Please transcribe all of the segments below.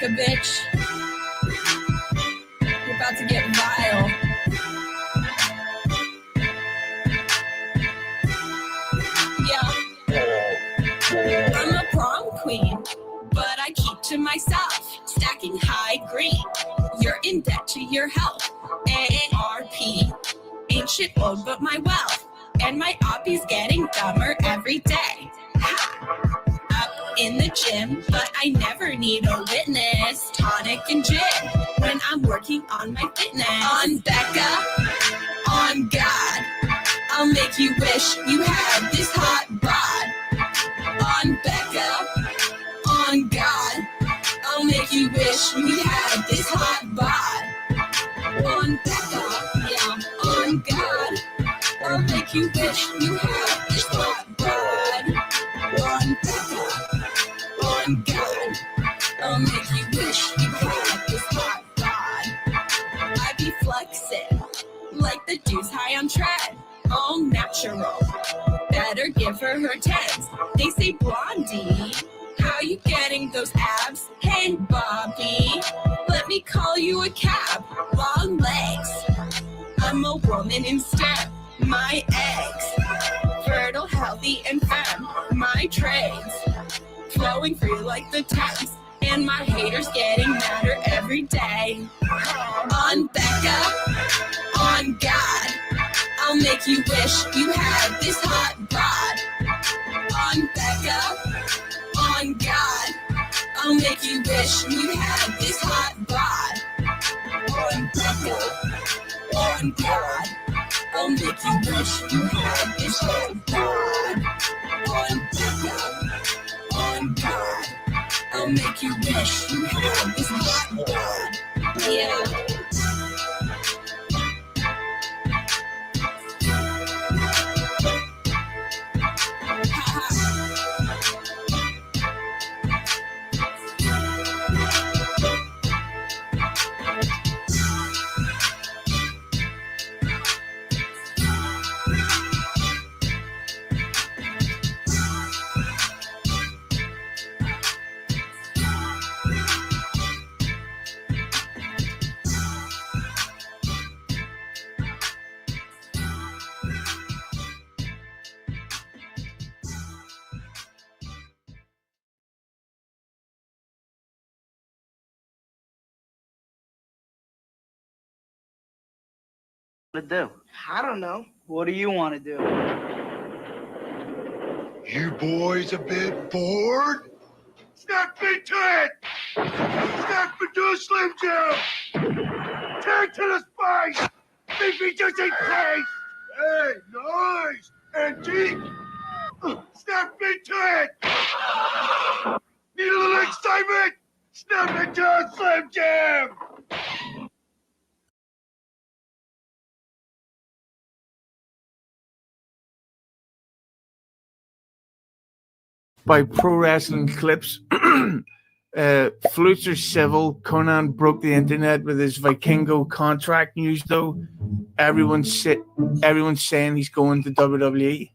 Becca, bitch. You're about to get vile. Yeah. I'm a prom queen, but I keep to myself, stacking high green. You're in debt to your health. AARP. Ain't shit owed but my wealth. And my oppie's getting dumber every day. Ha! Up in the gym, but I never need a witness. Tonic and gin when I'm working on my fitness. On Becca, on God, I'll make you wish you had this hot bod. On Becca, on God, I'll make you wish you had this hot bod. On Becca, yeah, on God, I'll make you wish you had this hot bod. On Becca, on God, I'll make you wish you had this hot bod. I be flexing like the dudes high on tread, all natural. Better give her tens. They say blondie, how you getting those abs? Hey Bobby, let me call you a cab. Long legs, I'm a woman in STEM. My eggs, fertile, healthy, and femme. My trades, flowing free like the Thames. And my haters getting madder every day. On Becca, on God, I'll make you wish you had this hot bod. On Becca, on God, I'll make you wish you had this hot bod. On Becca, on God, I'll make you wish you had this hot bod. On Becca, on God, I'll make you wish you had this hot bod. Yeah. To do? I don't know. What do you want to do? You boys a bit bored? Snap into it! Snap into a Slim Jim! Tag to the spine! Make me just in case! Hey, nice! And deep! Snap into it! Need a little excitement? Snap into a Slim Jim! By Pro Wrestling Clips. Flutes are civil. Conan broke the internet with his Vikingo contract news, though. Everyone's saying he's going to WWE.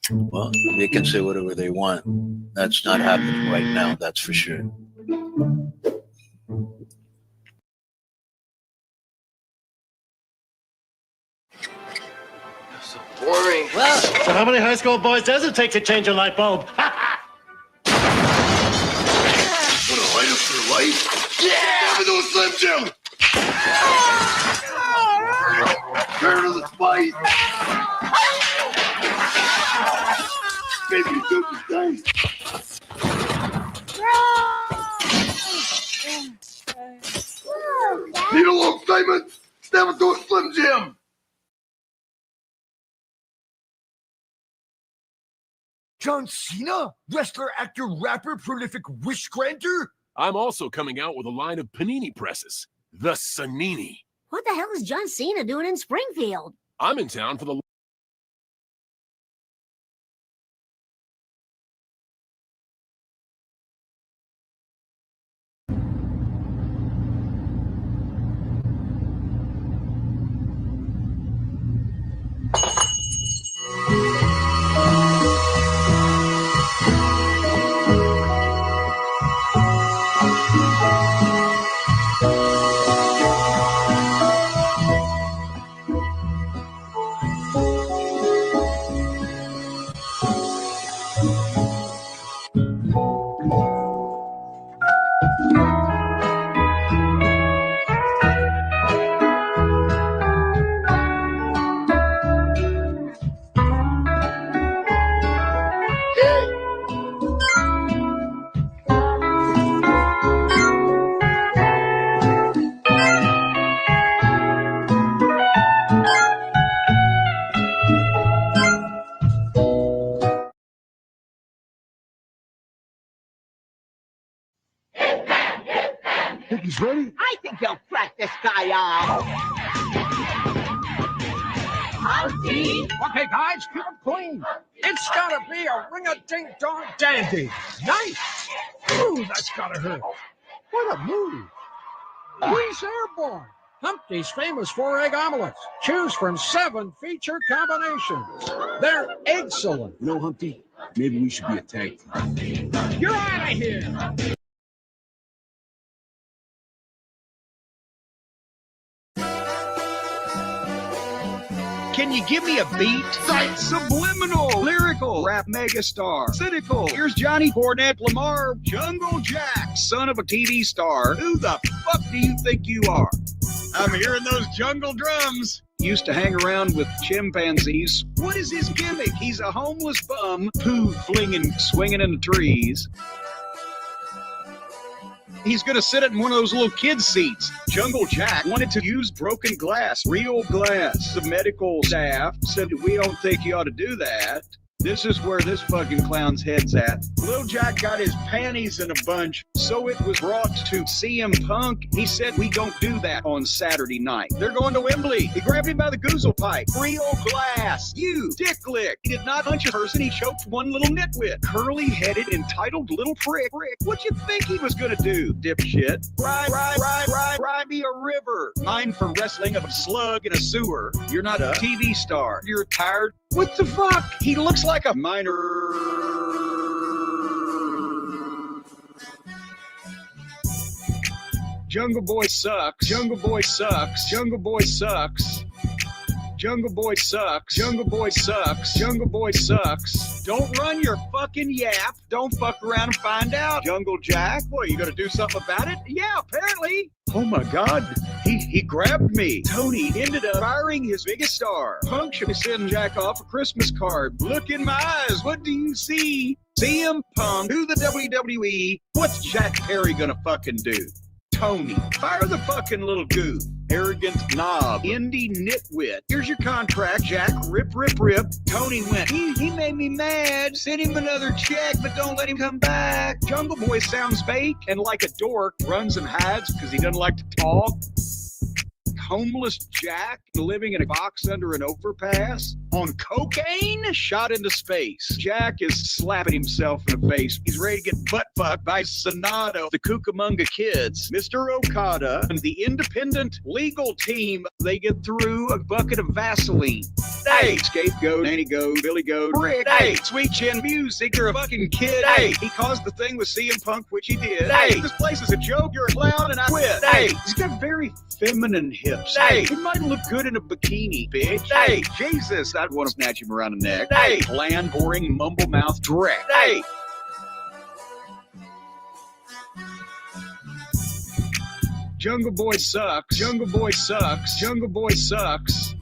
Well, they can say whatever they want. That's not happening right now, that's for sure. Boring. Well, so how many high school boys does it take to change a light bulb? What a light up for life? Yeah! Have those Slim Jim! Turn to the spice! Baby, do the thing! Need a little excitement? Snap it to a Slim Jim! John Cena? Wrestler, actor, rapper, prolific wish granter? I'm also coming out with a line of panini presses, the Sanini. What the hell is John Cena doing in Springfield? I'm in town for the... think he's ready? I think he'll crack this guy out. Okay, guys, keep it clean. It's gotta be a ring-a-ding-dong dandy. Nice. Ooh, that's gotta hurt. What a move. He's airborne. Humpty's famous 4-egg omelets. Choose from 7 feature combinations. They're excellent. You know, Humpty, maybe we should be a tag team. You're out of here. Can you give me a beat? Like subliminal, lyrical, rap megastar, cynical. Here's Johnny Cornette Lamar, Jungle Jack, son of a TV star. Who the fuck do you think you are? I'm hearing those jungle drums. Used to hang around with chimpanzees. What is his gimmick? He's a homeless bum, poo flinging, swinging in the trees. He's gonna sit in one of those little kids' seats. Jungle Jack wanted to use broken glass, real glass. The medical staff said, we don't think you ought to do that. This is where this fucking clown's head's at. Lil Jack got his panties in a bunch, so it was brought to CM Punk. He said, we don't do that on Saturday night. They're going to Wembley. He grabbed him by the goozle pipe. Real glass. You, dick lick. He did not punch a person. He choked one little nitwit. Curly-headed, entitled little prick. What'd you think he was gonna do, dipshit? Ride me a river. Mine for wrestling of a slug in a sewer. You're not a TV star. You're tired. What the fuck? He looks like a minor. Jungle Boy sucks. Jungle Boy sucks. Jungle Boy sucks. Jungle Boy sucks. Jungle Boy sucks. Jungle Boy sucks. Don't run your fucking yap. Don't fuck around and find out. Jungle Jack, what, you gonna do something about it? Yeah, apparently. Oh my God, he grabbed me. Tony ended up firing his biggest star. Punk should send Jack off a Christmas card. Look in my eyes, what do you see? CM Punk to the WWE. What's Jack Perry gonna fucking do? Tony, fire the fucking little goof. Arrogant knob, indie nitwit. Here's your contract, Jack. Rip, rip, rip. Tony went, he made me mad. Send him another check, but don't let him come back. Jungle Boy sounds fake and like a dork. Runs and hides because he doesn't like to talk. Homeless Jack living in a box under an overpass on cocaine, shot into space. Jack is slapping himself in the face. He's ready to get butt fucked by Sonato, the Cucamonga Kids, Mr. Okada, and the independent legal team. They get through a bucket of Vaseline. Hey, scapegoat, nanny goat, Billy goat, Rick. Hey, sweet chin music, you're a fucking kid. Hey, he caused the thing with CM Punk, which he did. Hey, this place is a joke, you're a clown, and I quit. Hey, he's got very feminine hips. Hey, he might look good in a bikini, bitch. Hey, Jesus, I'd want to snatch him around the neck. Hey, bland, boring, mumble mouth dreck. Hey. Jungle Boy sucks. Jungle Boy sucks. Jungle Boy sucks.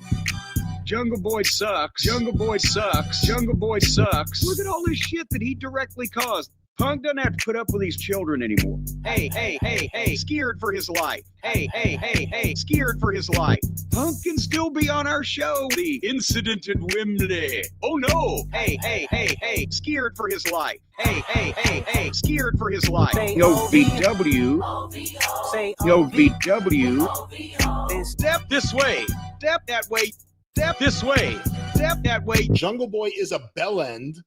Jungle Boy sucks. Jungle Boy sucks. Jungle Boy sucks. Look at all this shit that he directly caused. Punk doesn't have to put up with these children anymore. Hey, hey, hey, hey, scared for his life. Hey, hey, hey, hey, scared for his life. Punk can still be on our show. The incident at Wembley. Oh no. Hey, hey, hey, hey, scared for his life. Hey, hey, hey, hey, scared for his life. Yo, VW. Yo, VW. Step this way. Step that way. Step this way. Step that way. Jungle Boy is a bell end.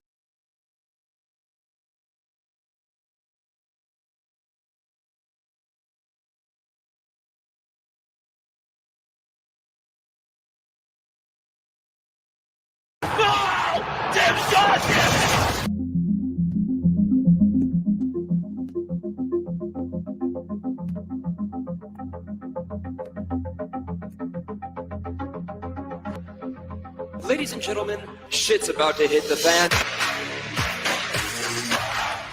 Ladies and gentlemen, shit's about to hit the fan.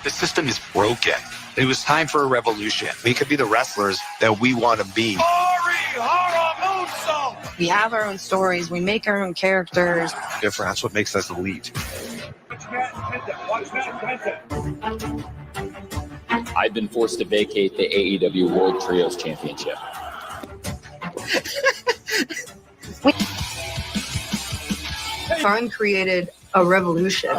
The system is broken. It was time for a revolution. We could be the wrestlers that we want to be. We have our own stories. We make our own characters. Different. That's what makes us elite. I've been forced to vacate the AEW World Trios Championship. Khan created a revolution.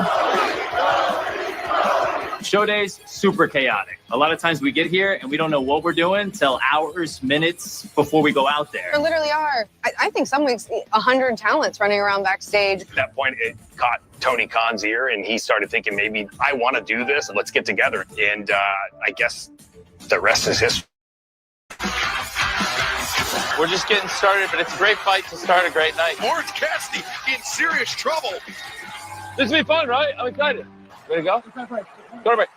Show days, super chaotic. A lot of times we get here and we don't know what we're doing till hours, minutes before we go out there. There literally are, I think some weeks, 100 talents running around backstage. At that point, it caught Tony Khan's ear, and he started thinking, maybe I want to do this, and let's get together. And I guess the rest is history. We're just getting started, but it's a great fight to start a great night. Orange Cassidy in serious trouble. This will be fun, right? I'm excited. Ready to go? Go to break.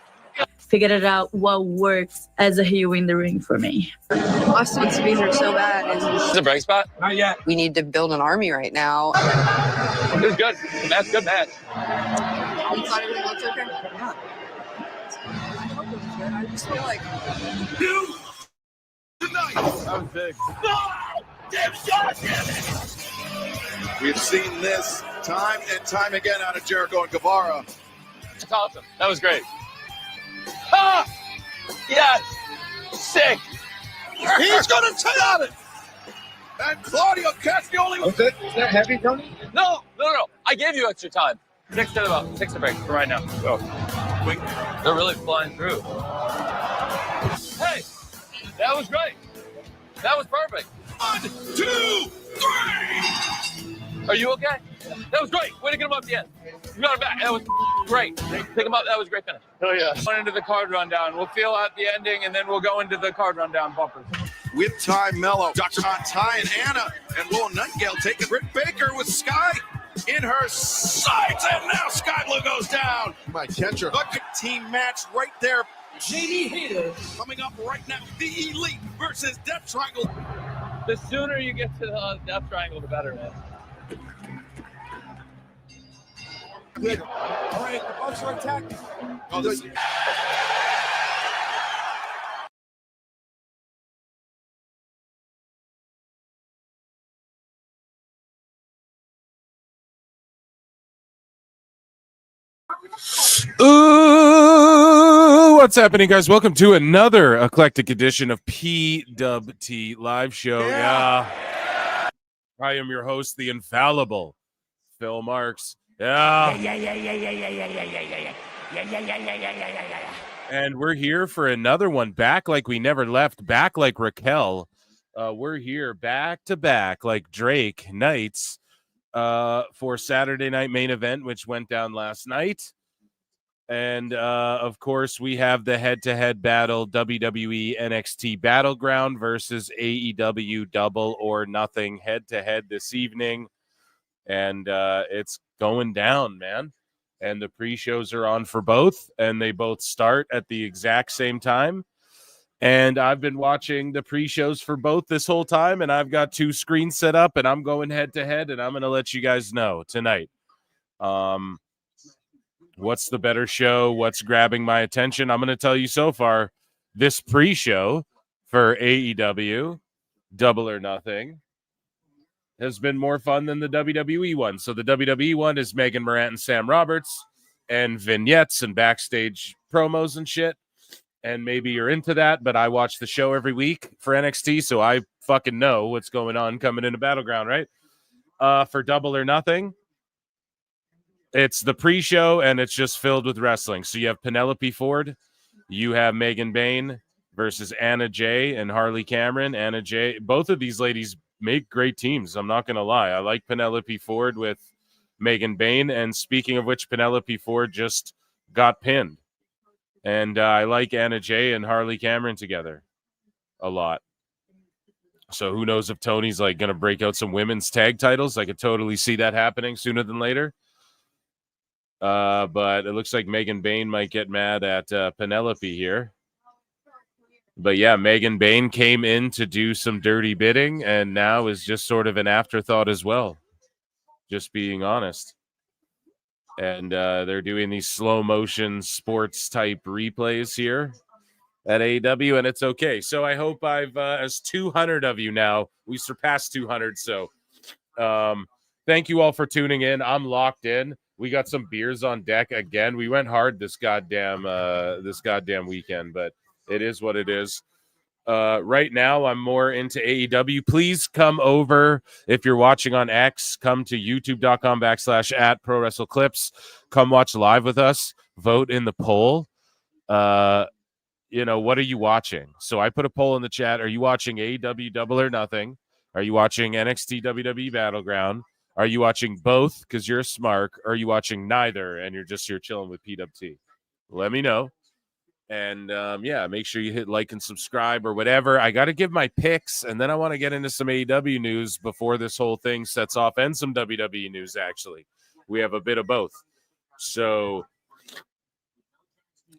Figured it out what works as a heel in the ring for me. Austin wants to be here so bad. And Is it a break spot? Not yet. we need to build an army right now. It was good. That's good match. You thought everything looked okay? Yeah. I hope it was good. I just feel like... That was big. We've seen this time and time again out of Jericho and Guevara. That's awesome. That was great. Ah! Yes! Sick! He's going to tell it! And Claudio Castagnoli. Is that heavy, Tony? No. I gave you extra time. 6 a break for right now. Go. Quick. They're really flying through. Hey! That was great. That was perfect. 1, 2, 3! Are you okay? That was great. Way to get him up the end. You got him back. That was great. Pick him up. That was a great finish. Oh, yeah. Going into the card rundown. We'll feel out the ending, and then we'll go into the card rundown bumpers. With Ty Mello, Dr. Ty and Anna, and Will Nightingale taking Britt Baker with Sky in her sights, and now Sky Blue goes down. My catcher. A good team match right there. JD Hater coming up right now. The Elite versus Death Triangle. The sooner you get to the Death Triangle, the better, man. Good. All right, the Bucks are attacking. Oh, this... Ooh, what's happening, guys? Welcome to another eclectic edition of PWT Live Show. Yeah. I am your host, the infallible Phil Marks. And we're here for another one. Back like we never left. Back like Raquel. We're here back to back like Drake nights for Saturday night main event, which went down last night. And, of course, we have the head-to-head battle, WWE NXT Battleground versus AEW Double or Nothing head-to-head this evening. And it's going down, man. And the pre-shows are on for both, and they both start at the exact same time. And I've been watching the pre-shows for both this whole time, and I've got 2 screens set up, and I'm going head-to-head, and I'm going to let you guys know tonight. What's the better show? What's grabbing my attention? I'm going to tell you so far, this pre-show for AEW, Double or Nothing, has been more fun than the WWE one. So the WWE one is Megan Morant and Sam Roberts and vignettes and backstage promos and shit. And maybe you're into that, but I watch the show every week for NXT, so I fucking know what's going on coming into Battleground, right? For Double or Nothing, it's the pre-show, and it's just filled with wrestling. So you have Penelope Ford, you have Megan Bayne versus Anna Jay and Harley Cameron. Anna Jay, both of these ladies make great teams. I'm not going to lie. I like Penelope Ford with Megan Bayne, and speaking of which, Penelope Ford just got pinned. And I like Anna Jay and Harley Cameron together a lot. So who knows if Tony's like going to break out some women's tag titles. I could totally see that happening sooner than later. But it looks like Megan Bayne might get mad at Penelope here. But yeah, Megan Bayne came in to do some dirty bidding and now is just sort of an afterthought as well. Just being honest. And they're doing these slow motion sports type replays here at AEW, and it's okay. So I hope I've, as 200 of you now, we surpassed 200. So thank you all for tuning in. I'm locked in. We got some beers on deck again. We went hard this goddamn weekend, but it is what it is. Right now, I'm more into AEW. Please come over. If you're watching on X, come to youtube.com/@ProWrestleClips. Come watch live with us. Vote in the poll. What are you watching? So I put a poll in the chat. Are you watching AEW Double or Nothing? Are you watching NXT WWE Battleground? Are you watching both because you're smart? Or are you watching neither and you're just here chilling with PWT? Let me know. And make sure you hit like and subscribe or whatever. I got to give my picks, and then I want to get into some AEW news before this whole thing sets off, and some WWE news, actually. We have a bit of both. So,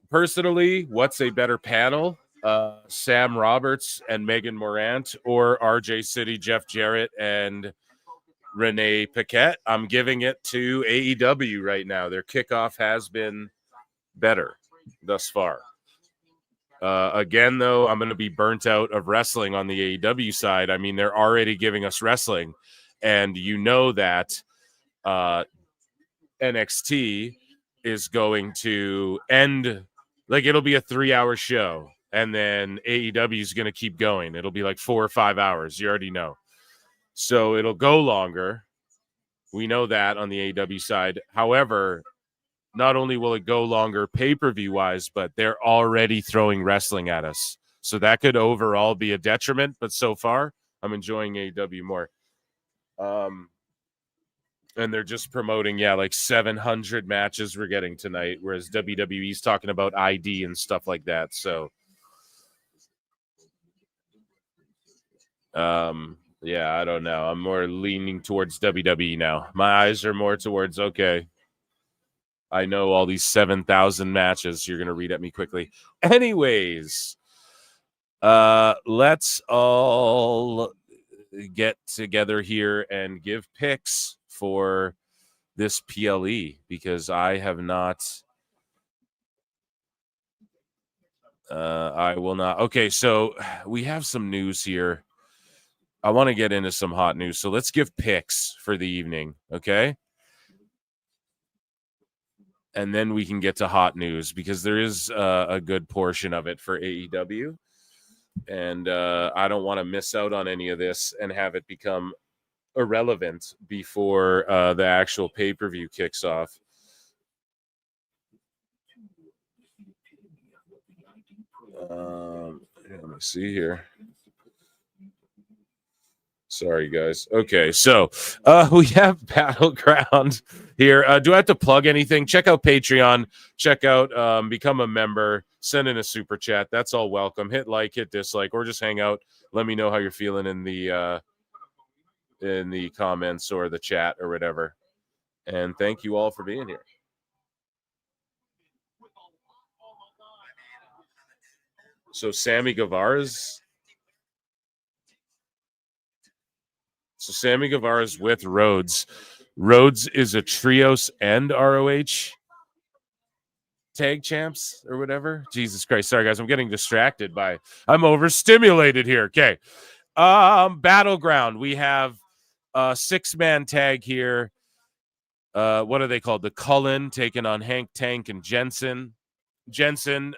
personally, what's a better panel? Sam Roberts and Megan Morant, or RJ City, Jeff Jarrett, and Renee Paquette? I'm giving it to AEW right now. Their kickoff has been better thus far. Again, though, I'm going to be burnt out of wrestling on the AEW side. I mean, they're already giving us wrestling, and you know that NXT is going to end, like, it'll be a 3-hour show, and then AEW is going to keep going. It'll be like 4 or 5 hours. You already know. So it'll go longer. We know that on the AEW side. However, not only will it go longer pay-per-view wise, but they're already throwing wrestling at us. So that could overall be a detriment. But so far, I'm enjoying AEW more. And they're just promoting, like 700 matches we're getting tonight, whereas WWE's talking about ID and stuff like that. So, I don't know. I'm more leaning towards WWE now. My eyes are more towards, okay, I know all these 7,000 matches. You're going to read at me quickly. Anyways, let's all get together here and give picks for this PLE, because I have not. I will not. Okay, so we have some news here. I want to get into some hot news. So let's give picks for the evening, okay? And then we can get to hot news, because there is a good portion of it for AEW. And I don't want to miss out on any of this and have it become irrelevant before the actual pay-per-view kicks off. Let me see here. Sorry, guys. Okay, so we have Battleground here. Do I have to plug anything? Check out Patreon. Check out become a member. Send in a super chat. That's all welcome. Hit like, hit dislike, or just hang out. Let me know how you're feeling in the comments or the chat or whatever. And thank you all for being here. So Sammy Guevara's with Rhodes. Rhodes is a trios and ROH tag champs or whatever. Jesus Christ. Sorry, guys. I'm getting distracted I'm overstimulated here. Okay. Battleground. We have a 6-man tag here. What are they called? The Cullen taking on Hank Tank and Jensen. Jensen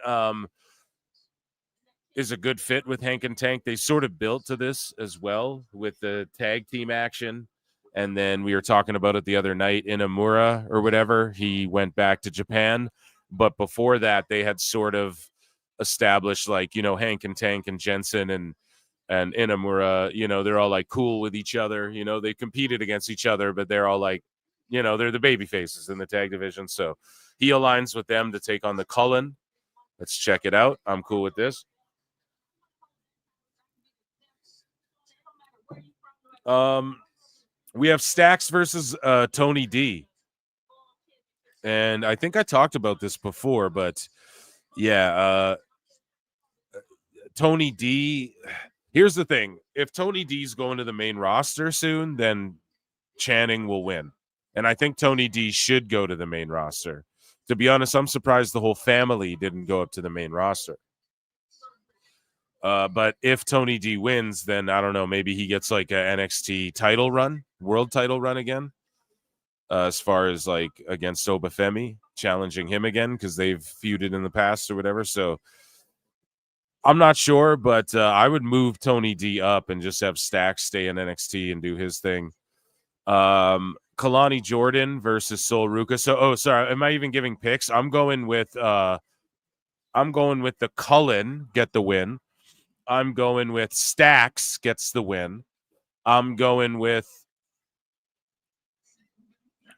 is a good fit with Hank and Tank. They sort of built to this as well with the tag team action. And then we were talking about it the other night, Inamura or whatever. He went back to Japan. But before that, they had sort of established, like, Hank and Tank and Jensen and Inamura, they're all like cool with each other. They competed against each other, but they're all like, they're the baby faces in the tag division. So he aligns with them to take on the Cullen. Let's check it out. I'm cool with this. We have Stax versus Tony D. And I think I talked about this before, but Tony D. Here's the thing. If Tony D's going to the main roster soon, then Channing will win. And I think Tony D should go to the main roster. To be honest, I'm surprised the whole family didn't go up to the main roster. But if Tony D wins, then I don't know, maybe he gets like an NXT title run, world title run again, as far as like against Obafemi, challenging him again, because they've feuded in the past or whatever. So I'm not sure, but I would move Tony D up and just have Stax stay in NXT and do his thing. Kalani Jordan versus Sol Ruka. So, sorry, am I even giving picks? I'm going with I'm going with the Cullen get the win. I'm going with Stacks gets the win. I'm going with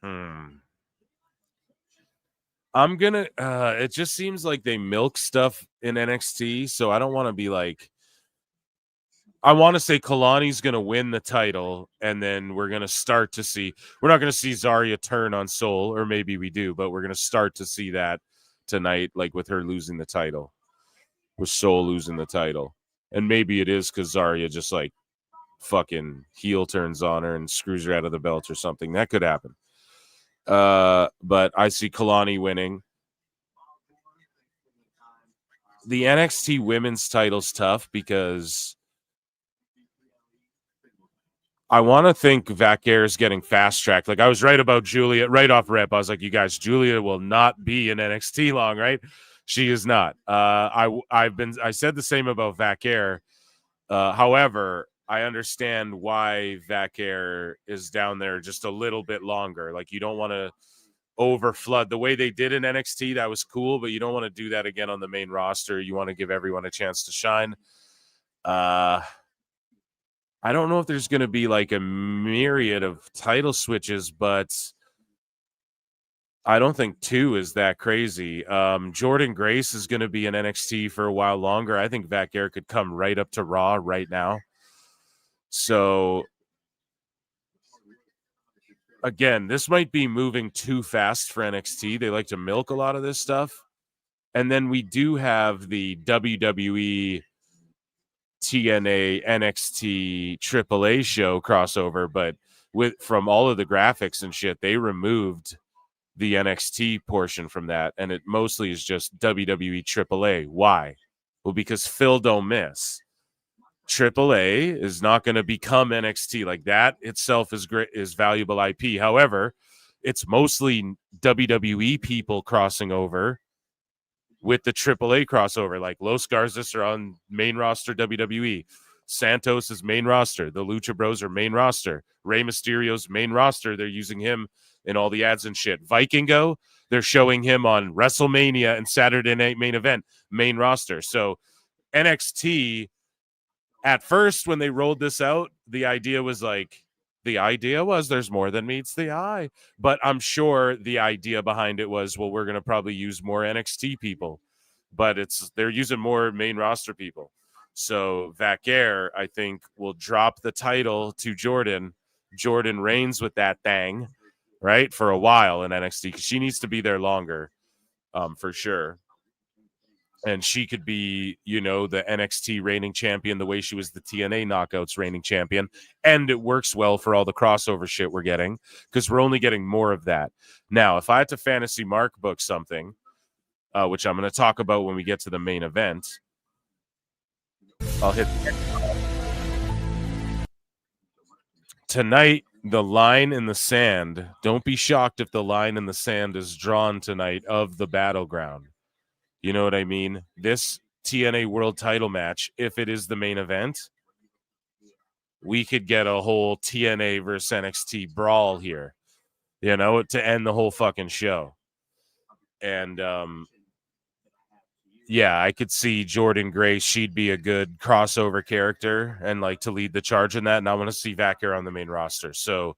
I'm gonna it just seems like they milk stuff in NXT, so I don't want to be like, I want to say Kalani's gonna win the title, and then we're not gonna see Zarya turn on Soul, or maybe we do, but we're gonna start to see that tonight, like with her losing the title, with Soul losing the title. And maybe it is because Zarya just like fucking heel turns on her and screws her out of the belt or something. That could happen. But I see Kalani winning. The NXT women's title's tough because I want to think Vaquer is getting fast tracked. Like I was right about Julia right off rip. I was like, you guys, Julia will not be in NXT long, right? She is not. I said the same about Vaquer. However, I understand why Vaquer is down there just a little bit longer. Like you don't want to overflood the way they did in NXT. That was cool, but you don't want to do that again on the main roster. You want to give everyone a chance to shine. I don't know if there's going to be like a myriad of title switches, but I don't think 2 is that crazy. Jordan Grace is going to be in NXT for a while longer. I think Vaquer could come right up to Raw right now. So again, this might be moving too fast for NXT. They like to milk a lot of this stuff. And then we do have the WWE TNA NXT AAA show crossover, but from all of the graphics and shit, they removed the NXT portion from that, and it mostly is just WWE AAA. Why? Well, because Phil don't miss. AAA is not going to become NXT. Like that itself is great, is valuable IP. However, it's mostly WWE people crossing over with the AAA crossover. Like Los Garzas are on main roster WWE. Santos is main roster. The Lucha Bros are main roster. Rey Mysterio's main roster. They're using him in all the ads and shit. Vikingo, they're showing him on WrestleMania and Saturday Night Main Event, main roster. So NXT, at first when they rolled this out, the idea was there's more than meets the eye. But I'm sure the idea behind it was, well, we're going to probably use more NXT people. But they're using more main roster people. So Vaquer, I think, will drop the title to Jordan. Jordan reigns with that thing, right, for a while in NXT, because she needs to be there longer, for sure. And she could be, the NXT reigning champion the way she was the TNA Knockouts reigning champion. And it works well for all the crossover shit we're getting, because we're only getting more of that. Now, if I had to fantasy mark book something, which I'm going to talk about when we get to the main event, I'll hit tonight. The line in the sand. Don't be shocked if the line in the sand is drawn tonight of the Battleground. You know what I mean? This TNA World Title match, if it is the main event, we could get a whole TNA versus NXT brawl here, to end the whole fucking show. And yeah, I could see Jordan Grace. She'd be a good crossover character and like to lead the charge in that. And I want to see Vaquer on the main roster. So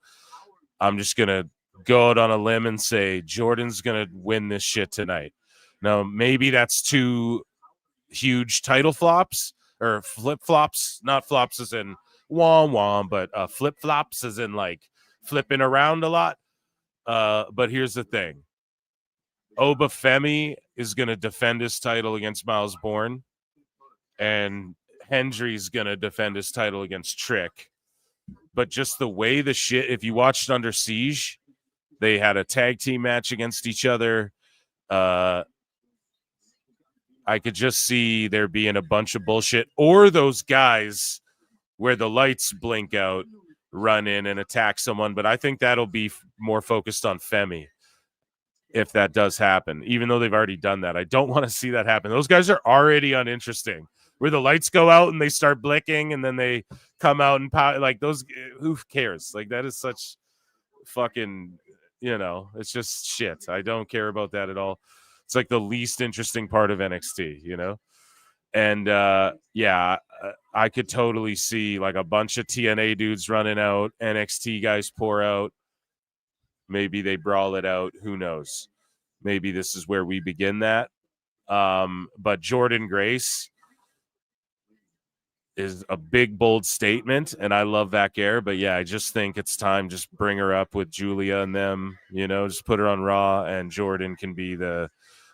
I'm just going to go out on a limb and say Jordan's going to win this shit tonight. Now, maybe that's 2 huge title flops or flip-flops. Not flops as in wah-wah, but flip-flops as in like flipping around a lot. But here's the thing. Obafemi is going to defend his title against Miles Bourne, and Hendry's going to defend his title against Trick. But just the way the shit, if you watched Under Siege, they had a tag team match against each other. I could just see there being a bunch of bullshit, or those guys where the lights blink out, run in and attack someone. But I think that'll be more focused on Femi. If that does happen, even though they've already done that, I don't want to see that happen. Those guys are already uninteresting. Where the lights go out and they start blinking, and then they come out and like those. Who cares? Like that is such fucking, it's just shit. I don't care about that at all. It's like the least interesting part of NXT, you know? And I could totally see like a bunch of TNA dudes running out, NXT guys pour out. Maybe they brawl it out. Who knows? Maybe this is where we begin that. But Jordan Grace is a big, bold statement, and I love Vaquer. But yeah, I just think it's time. Just bring her up with Julia and them. You know, just put her on Raw, and Jordan can be the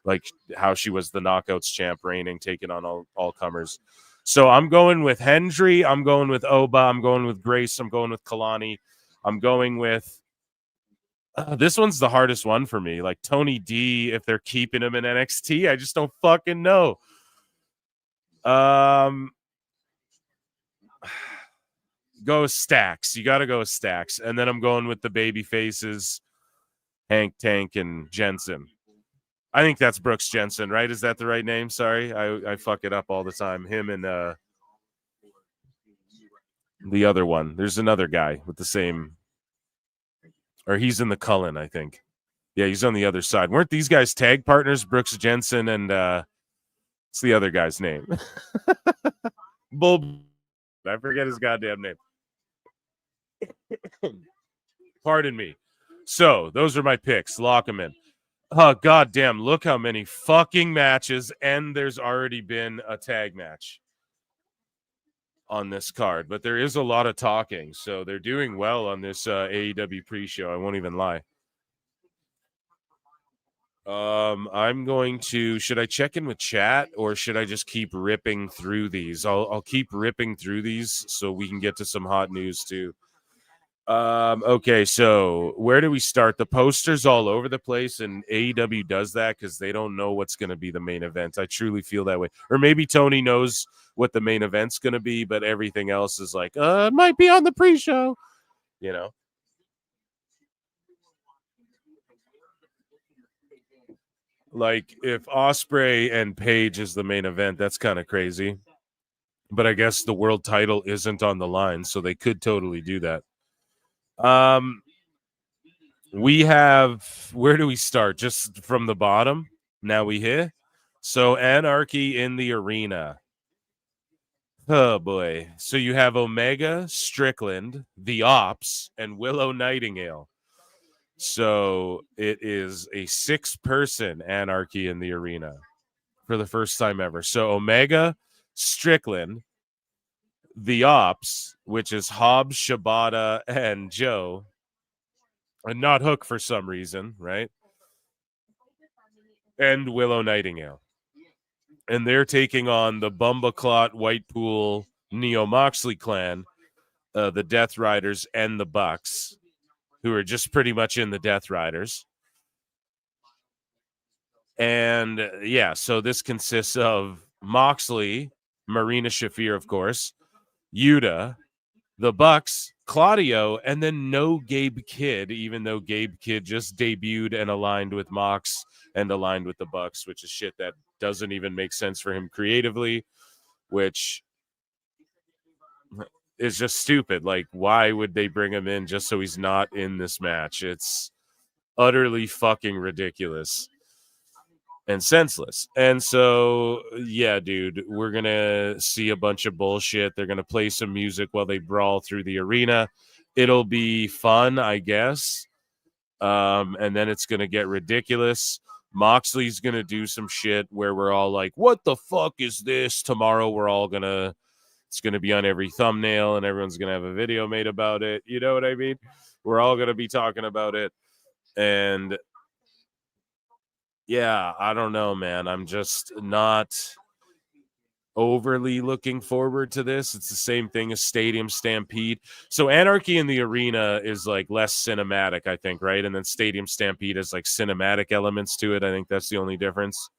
like how she was the Knockouts champ, reigning, taking on all comers. So I'm going with Hendry. I'm going with Oba. I'm going with Grace. I'm going with Kalani. I'm going with. This one's the hardest one for me. Like Tony D, if they're keeping him in NXT, I just don't fucking know. Go Stacks. You got to go Stacks. And then I'm going with the baby faces, Hank, Tank, and Jensen. I think that's Brooks Jensen, right? Is that the right name? Sorry, I fuck it up all the time. Him and the other one. There's another guy with the same... Or he's in the Cullen, I think. Yeah, he's on the other side. Weren't these guys tag partners? Brooks Jensen and what's the other guy's name? Bull. I forget his goddamn name. Pardon me. So those are my picks. Lock them in. Oh, goddamn. Look how many fucking matches, and there's already been a tag match on this card, but there is a lot of talking, so they're doing well on this AEW pre-show. I won't even lie. I'm going to, should I check in with chat or should I just keep ripping through these? I'll keep ripping through these so we can get to some hot news too. Okay, so where do we start? The posters all over the place, and AEW does that because they don't know what's going to be the main event. I truly feel that way. Or maybe Tony knows what the main event's going to be, but everything else is like, it might be on the pre-show, you know? Like, if Ospreay and Paige is the main event, that's kind of crazy. But I guess the world title isn't on the line, so they could totally do that. We have, where do we start? Just from the bottom. Now we hit. So Anarchy in the arena. Oh boy. So you have Omega, Strickland, The Ops, and Willow Nightingale. So it is a 6-person Anarchy in the arena for the first time ever. So Omega, Strickland, The Ops, which is Hobbs, Shibata, and Joe, and not Hook for some reason, right? And Willow Nightingale. And they're taking on the Bumbaclot, Whitepool, Neo Moxley clan, the Death Riders, and the Bucks, who are just pretty much in the Death Riders. And yeah, so this consists of Moxley, Marina Shafir, of course, Yuta, the Bucks, Claudio, and then no Gabe Kidd, even though Gabe Kidd just debuted and aligned with Mox and aligned with the Bucks, which is shit that doesn't even make sense for him creatively, which is just stupid. Like, why would they bring him in just so he's not in this match? It's utterly fucking ridiculous and senseless. And so, yeah, dude, we're going to see a bunch of bullshit. They're going to play some music while they brawl through the arena. It'll be fun, I guess. And then it's going to get ridiculous. Moxley's going to do some shit where we're all like, what the fuck is this? Tomorrow we're all going to, it's going to be on every thumbnail and everyone's going to have a video made about it. You know what I mean? We're all going to be talking about it. And yeah, I don't know, man. I'm just not overly looking forward to this. It's the same thing as Stadium Stampede. So Anarchy in the arena is like less cinematic, I think, right? And then Stadium Stampede has like cinematic elements to it. I think that's the only difference.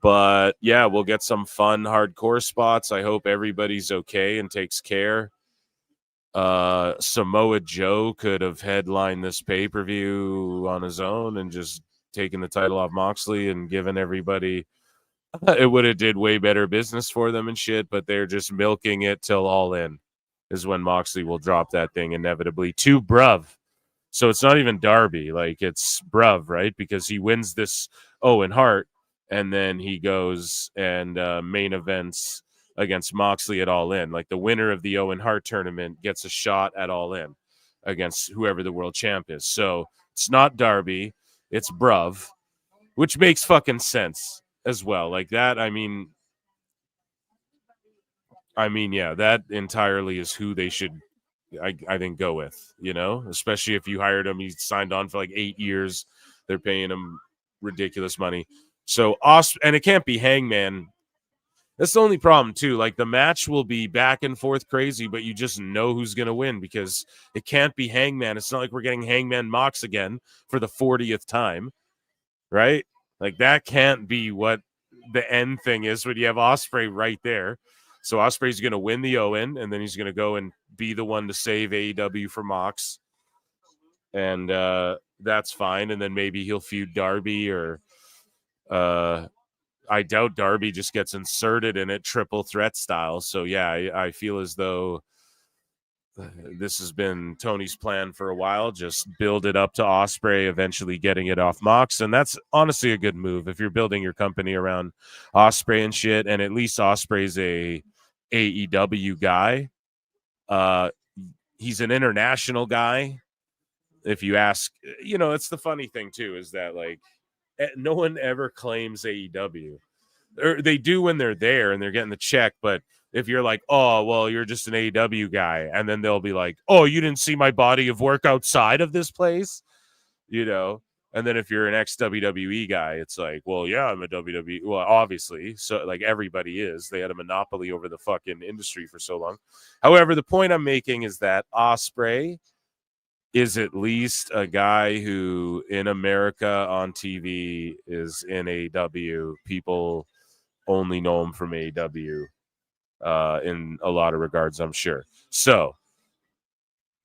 But yeah, we'll get some fun hardcore spots. I hope everybody's okay and takes care. Samoa Joe could have headlined this pay-per-view on his own and just taken the title off Moxley and given everybody, it would have did way better business for them and shit, but they're just milking it till All In is when Moxley will drop that thing inevitably to Bruv. So it's not even Darby, like it's Bruv, right? Because he wins this Owen Hart, and then he goes and main events against Moxley at All In. Like the winner of the Owen Hart tournament gets a shot at All In against whoever the world champ is. So it's not Darby, it's Bruv, which makes fucking sense as well. Like that, I mean, yeah, that entirely is who they should, I think, go with, you know, especially if you hired him. He's signed on for like 8 years. They're paying him ridiculous money. So, and it can't be Hangman. That's the only problem, too. Like, the match will be back and forth crazy, but you just know who's going to win because it can't be Hangman. It's not like we're getting Hangman Mox again for the 40th time, right? Like, that can't be what the end thing is when you have Ospreay right there. So Ospreay's going to win the Owen, and then he's going to go and be the one to save AEW for Mox. And that's fine. And then maybe he'll feud Darby, or I doubt Darby just gets inserted in it triple threat style. So, yeah, I feel as though this has been Tony's plan for a while. Just build it up to Ospreay, eventually getting it off Mox. And that's honestly a good move if you're building your company around Ospreay and shit. And at least Ospreay's a AEW guy. He's an international guy. If you ask, you know, it's the funny thing too, is that like no one ever claims AEW. Or they do when they're there and they're getting the check, but if you're like, oh, well, you're just an AEW guy, and then they'll be like, oh, you didn't see my body of work outside of this place, you know? And then if you're an ex-WWE guy, it's like, well, yeah, I'm a WWE. Well, obviously. So, like, everybody is. They had a monopoly over the fucking industry for so long. However, the point I'm making is that Ospreay is at least a guy who, in America on TV, is in AEW. People only know him from AEW in a lot of regards, I'm sure. So,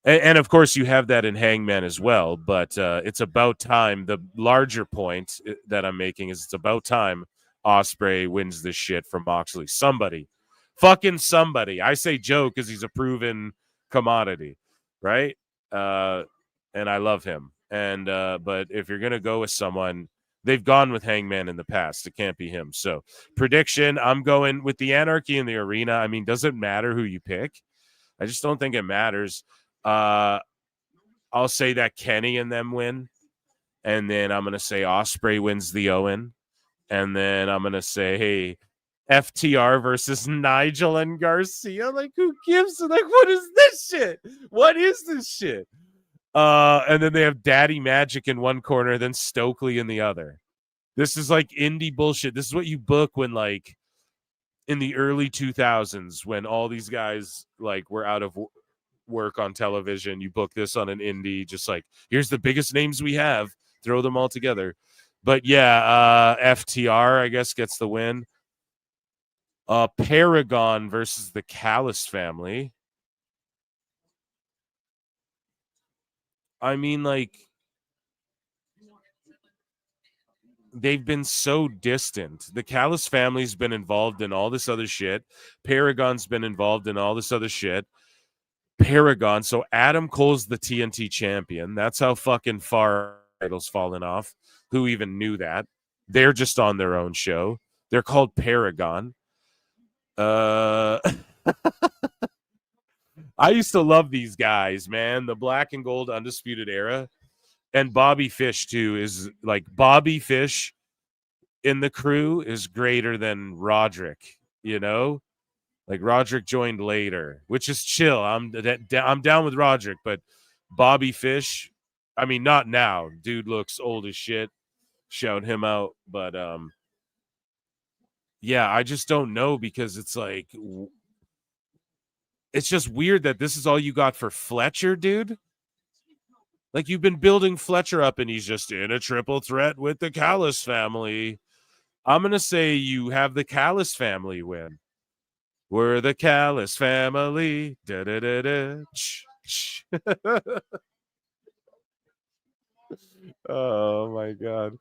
and of course, you have that in Hangman as well, but it's about time. The larger point that I'm making is it's about time Ospreay wins this shit from Moxley. Somebody. Fucking somebody. I say Joe because he's a proven commodity, right? And I love him. And but if you're going to go with someone, they've gone with Hangman in the past. It can't be him. So, prediction, I'm going with the Anarchy in the arena. I mean, does it matter who you pick? I just don't think it matters. I'll say that Kenny and them win. And then I'm going to say Ospreay wins the Owen. And then I'm going to say, hey, FTR versus Nigel and Garcia. Like, who gives a, like, what is this shit? What is this shit? And then they have Daddy Magic in one corner, then Stokely in the other. This is like indie bullshit. This is what you book when, like, in the early 2000s, when all these guys, like, were out of work on television. You book this on an indie, just like, here's the biggest names we have, throw them all together. But yeah, FTR, I guess, gets the win. Paragon versus the Callis family. I mean, like, they've been so distant. The Callis family's been involved in all this other shit. Paragon's been involved in all this other shit. Paragon. So Adam Cole's the TNT champion. That's how fucking far titles fallen off. Who even knew that? They're just on their own show. They're called Paragon. I used to love these guys, man. The Black and Gold Undisputed Era. And Bobby Fish, too, is like Bobby Fish in the crew is greater than Roderick, you know? Like Roderick joined later, which is chill. I'm down with Roderick, but Bobby Fish, I mean, not now. Dude looks old as shit. Shout him out. But yeah, I just don't know, because it's like, it's just weird that this is all you got for Fletcher, dude. Like, you've been building Fletcher up, and he's just in a triple threat with the Callis family. I'm going to say you have the Callis family win. We're the Callis family. Da-da-da-da. Oh, my God.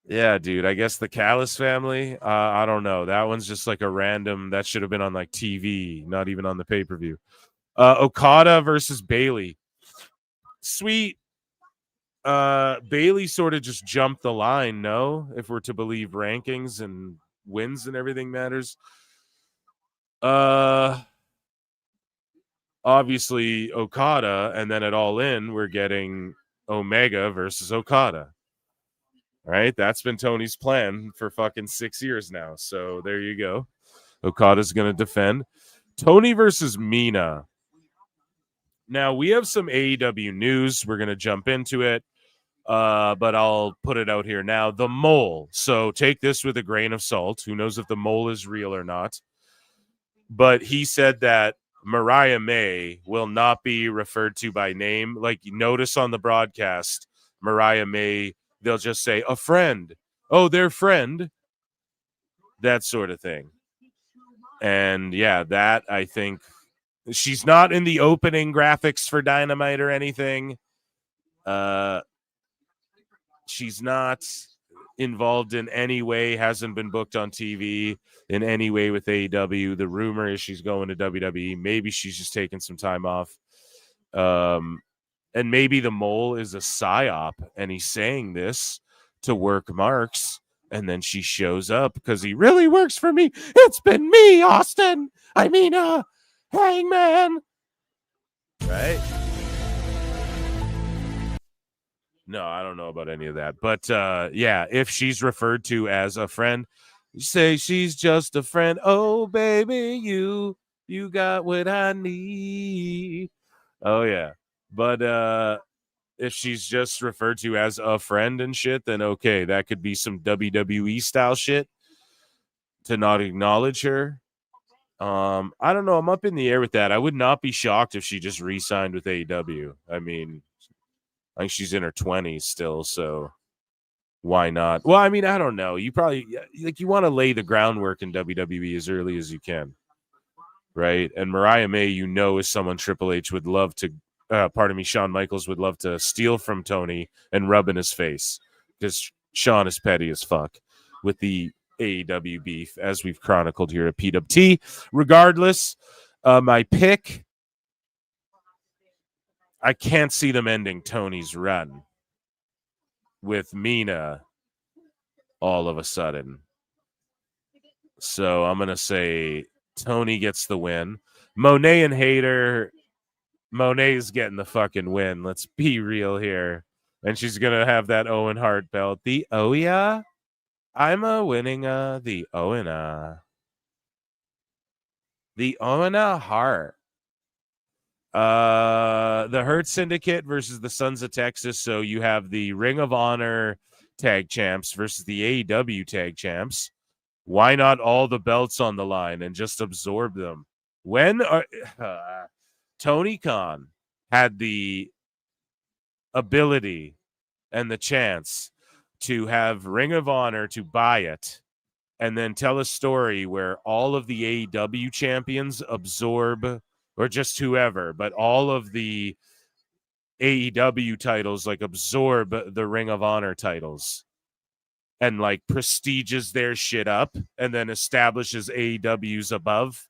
Yeah, dude, I guess the Callis family, I don't know. That one's just like a random, that should have been on like TV, not even on the pay-per-view. Okada versus Bailey. sweet. Bailey sort of just jumped the line, no? If we're to believe rankings and wins and everything matters. Obviously Okada, and then at All In, we're getting Omega versus Okada. Right? That's been Tony's plan for fucking 6 years now. So there you go. Okada's going to defend. Tony versus Mina. Now, we have some AEW news. We're going to jump into it, but I'll put it out here now. The Mole. So take this with a grain of salt. Who knows if the Mole is real or not? But he said that Mariah May will not be referred to by name. Like, you notice on the broadcast, Mariah May, they'll just say, a friend. Oh, their friend. That sort of thing. And yeah, that I think she's not in the opening graphics for Dynamite or anything. She's not involved in any way, hasn't been booked on TV in any way with AEW. The rumor is she's going to WWE. Maybe she's just taking some time off. And maybe the Mole is a psyop and he's saying this to work marks. And then she shows up because he really works for me. It's been me, Austin. I mean, Hangman. Right? No, I don't know about any of that. But, yeah, if she's referred to as a friend, you say she's just a friend. Oh, baby, you got what I need. Oh, yeah. But, if she's just referred to as a friend and shit, then okay, that could be some WWE style shit to not acknowledge her. I don't know. I'm up in the air with that. I would not be shocked if she just re-signed with AEW. I mean, I think she's in her 20s still, so why not? Well, I mean, I don't know. You probably you want to lay the groundwork in WWE as early as you can, right? And Mariah May, is someone Triple H would love to. Shawn Michaels would love to steal from Tony and rub in his face because Shawn is petty as fuck with the AEW beef, as we've chronicled here at PWT. Regardless, my pick, I can't see them ending Tony's run with Mina all of a sudden. So I'm going to say Tony gets the win. Monae and Hayter... Monae's getting the fucking win. Let's be real here. And she's going to have that Owen Hart belt. The yeah? I'm winning the Owen. The Owen Hart. The Hurt Syndicate versus the Sons of Texas. So you have the Ring of Honor tag champs versus the AEW tag champs. Why not all the belts on the line and just absorb them? When are... Tony Khan had the ability and the chance to have Ring of Honor to buy it and then tell a story where all of the AEW champions absorb, or just whoever, but all of the AEW titles absorb the Ring of Honor titles and prestiges their shit up and then establishes AEW's above.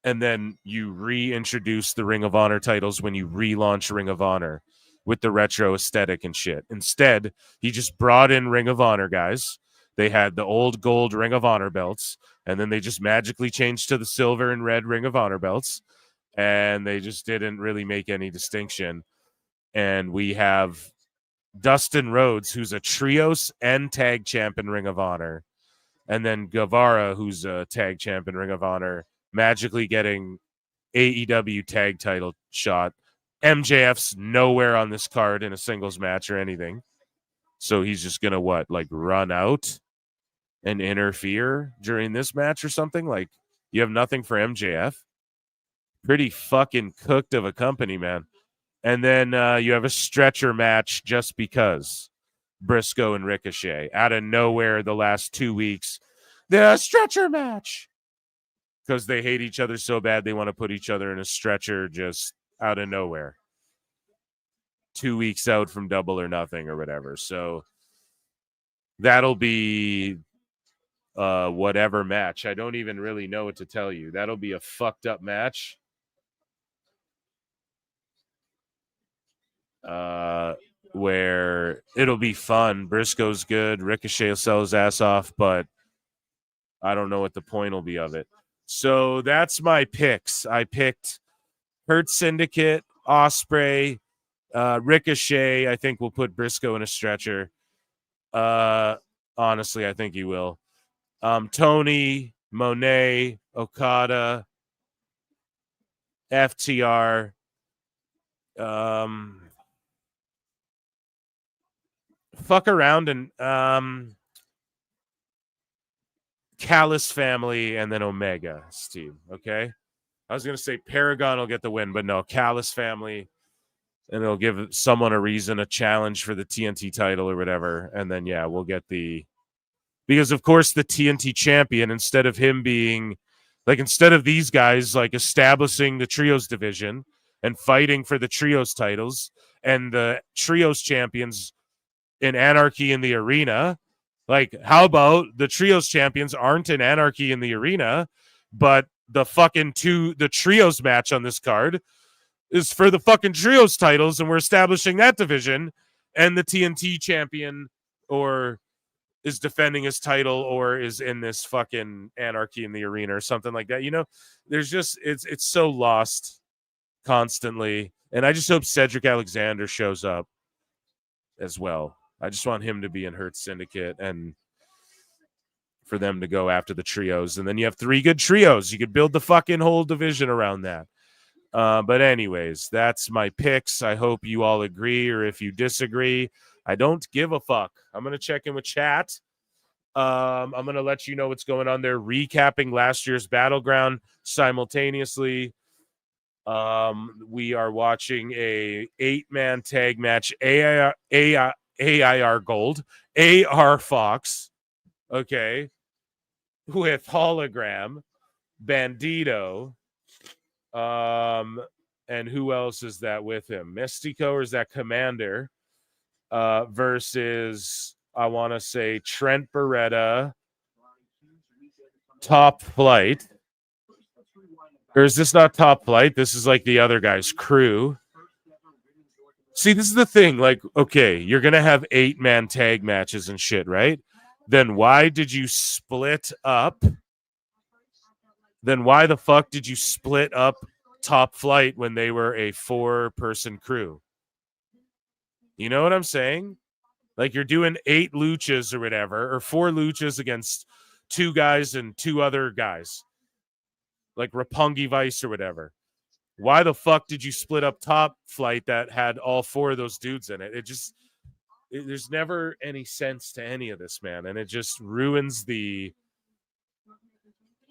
And then you reintroduce the Ring of Honor titles when you relaunch Ring of Honor with the retro aesthetic and shit. Instead, he just brought in Ring of Honor guys. They had the old gold Ring of Honor belts, and then they just magically changed to the silver and red Ring of Honor belts, and they just didn't really make any distinction. And we have Dustin Rhodes, who's a trios and tag champ in Ring of Honor, and then Guevara, who's a tag champ in Ring of Honor, magically getting AEW tag title shot. MJF's nowhere on this card in a singles match or anything. So he's just going to run out and interfere during this match or something? You have nothing for MJF? Pretty fucking cooked of a company, man. And then you have a stretcher match just because. Briscoe and Ricochet. Out of nowhere the last 2 weeks. The stretcher match. Because they hate each other so bad they want to put each other in a stretcher just out of nowhere. 2 weeks out from Double or Nothing or whatever. So that'll be whatever match. I don't even really know what to tell you. That'll be a fucked up match. where it'll be fun. Briscoe's good. Ricochet will sell his ass off, but I don't know what the point will be of it. So that's my picks. I picked Hurt Syndicate, Ospreay, Ricochet. I think we'll put Briscoe in a stretcher. Honestly, I think he will. Tony, Monae, Okada, FTR. Fuck around and Callis family and then Omega's team. Okay. I was gonna say Paragon will get the win, but no, Callis family, and it'll give someone a reason, a challenge for the TNT title or whatever. And then yeah, we'll get because of course the TNT champion, instead of him being instead of these guys establishing the trios division and fighting for the trios titles and the trios champions in Anarchy in the arena, how about the trios champions aren't in Anarchy in the arena, but the trios match on this card is for the fucking trios titles, and we're establishing that division, and the TNT champion or is defending his title or is in this fucking Anarchy in the arena or something like that. There's just it's so lost constantly, and I just hope Cedric Alexander shows up as well. I just want him to be in Hurt Syndicate and for them to go after the trios. And then you have 3 good trios. You could build the fucking whole division around that. But anyways, that's my picks. I hope you all agree, or if you disagree, I don't give a fuck. I'm going to check in with chat. I'm going to let you know what's going on there, recapping last year's Battleground simultaneously. We are watching a 8-man tag match, AIR Gold, AR Fox, okay, with Hologram, Bandito, and who else is that with him? Mystico, or is that Commander? Versus, I want to say, Trent Beretta, Top Flight. Or is this not Top Flight? This is the other guy's crew. See, this is the thing. Okay, you're going to have 8-man tag matches and shit, right? Then why did you split up? Then why the fuck did you split up Top Flight when they were a 4-person crew? You know what I'm saying? You're doing 8 luchas or whatever, or 4 luchas against 2 guys and 2 other guys. Roppongi Vice or whatever. Why the fuck did you split up Top Flight that had all 4 of those dudes in it? There's never any sense to any of this, man. And it just ruins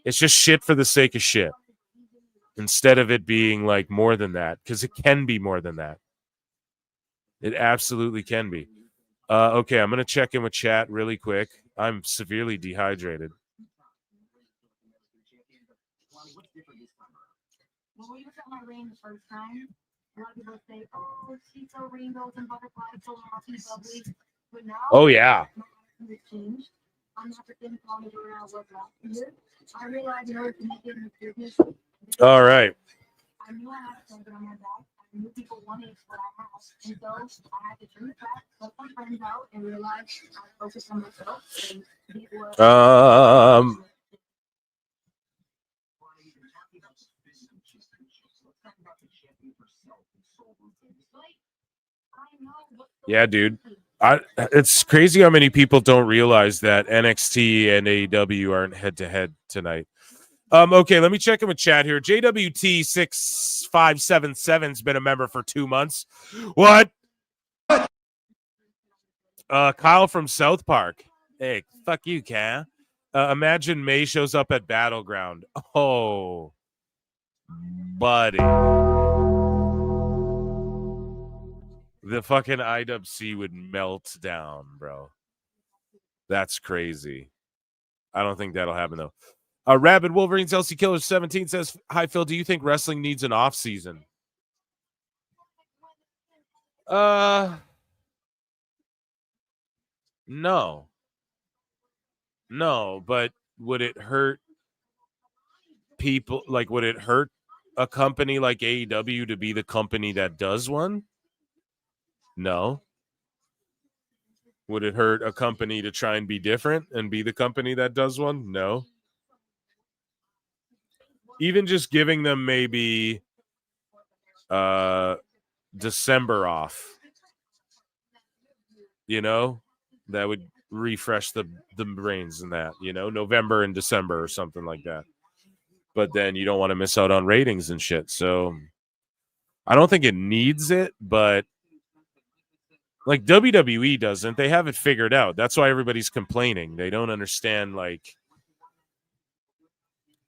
it's just shit for the sake of shit. Instead of it being more than that, because it can be more than that. It absolutely can be. Okay, I'm going to check in with chat really quick. I'm severely dehydrated. When we looked at my lane the first time, a lot of people say, "Oh, she's so rainbows and butterflies, so happy, bubbly." But now, oh yeah, it changed. I'm not the same quality where I was last year. I realized in order to make it in the business. All right. I knew I had something on my back. I knew people wanted what I had, and so I had to turn it back, let my friends out, and realize I focused on myself. And people yeah, dude. It's crazy how many people don't realize that NXT and AEW aren't head-to-head tonight. Okay, let me check in with chat here. JWT6577's been a member for 2 months. What? Kyle from South Park. Hey, fuck you, Cal. Imagine May shows up at Battleground. Oh, buddy. The fucking IWC would melt down, bro. That's crazy. I don't think that'll happen, though. Rabid Wolverines LC Killer 17 says, "Hi, Phil. Do you think wrestling needs an off season?" No. No, but would it hurt people? Would it hurt a company like AEW to be the company that does one? No. Would it hurt a company to try and be different and be the company that does one? No. Even just giving them maybe December off, that would refresh the brains in that, November and December or something like that. But then you don't want to miss out on ratings and shit. So I don't think it needs it, but like WWE doesn't. They have it figured out. That's why everybody's complaining. They don't understand, like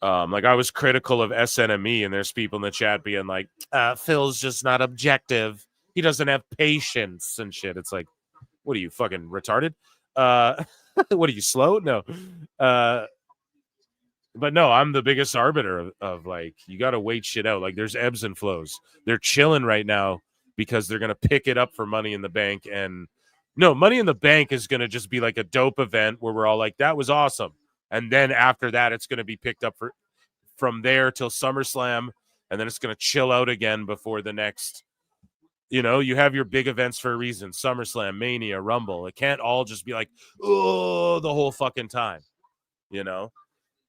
I was critical of SNME, and there's people in the chat being like, Phil's just not objective. He doesn't have patience and shit. It's like, what are you, fucking retarded? What are you, slow? No. But no, I'm the biggest arbiter of like, you got to wait shit out. Like, there's ebbs and flows. They're chilling right now because they're going to pick it up for Money in the Bank. And no, Money in the Bank is going to just be like a dope event where we're all like, that was awesome. And then after that, it's going to be picked up from there till SummerSlam. And then it's going to chill out again before the next, you have your big events for a reason. SummerSlam, Mania, Rumble. It can't all just be like, oh, the whole fucking time,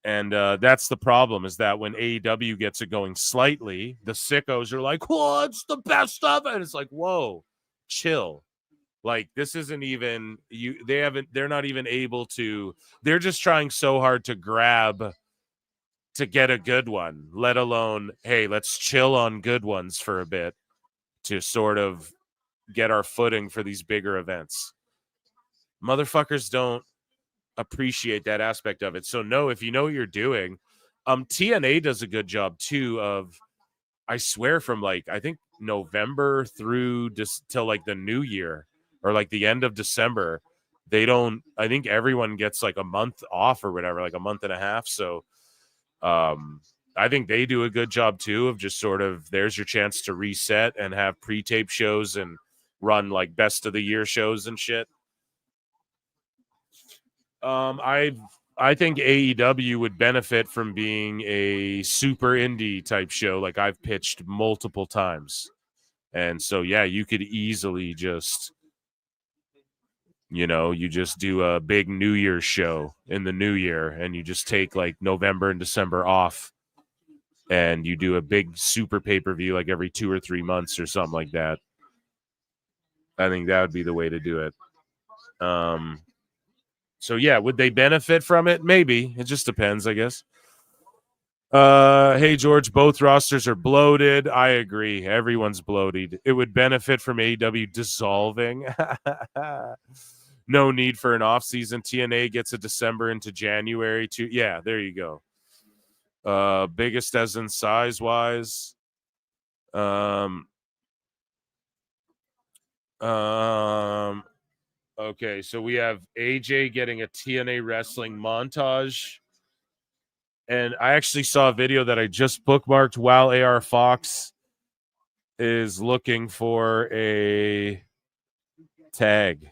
And that's the problem, is that when AEW gets it going slightly, the sickos are like, what's the best stuff? And it's like, whoa, chill. Like, this isn't even they're not even able to, they're just trying so hard to grab to get a good one, let alone, hey, let's chill on good ones for a bit to sort of get our footing for these bigger events. Motherfuckers don't appreciate that aspect of it. So no, if you know what you're doing, TNA does a good job too of, I swear, from like, I think November through till like the new year or like the end of December, I think everyone gets like a month off or whatever, like a month and a half. So I think they do a good job too of just sort of, there's your chance to reset and have pre-tape shows and run like best of the year shows and shit. I think AEW would benefit from being a super indie type show, like I've pitched multiple times. And so, yeah, you could easily just, you just do a big New Year's show in the new year, and you just take like November and December off, and you do a big super pay-per-view like every 2 or 3 months or something like that. I think that would be the way to do it. So, yeah, would they benefit from it? Maybe. It just depends, I guess. Hey, George, both rosters are bloated. I agree. Everyone's bloated. It would benefit from AEW dissolving. No need for an off-season. TNA gets a December into January. Yeah, there you go. Biggest as in size-wise. Okay, so we have AJ getting a TNA wrestling montage. And I actually saw a video that I just bookmarked while AR Fox is looking for a tag.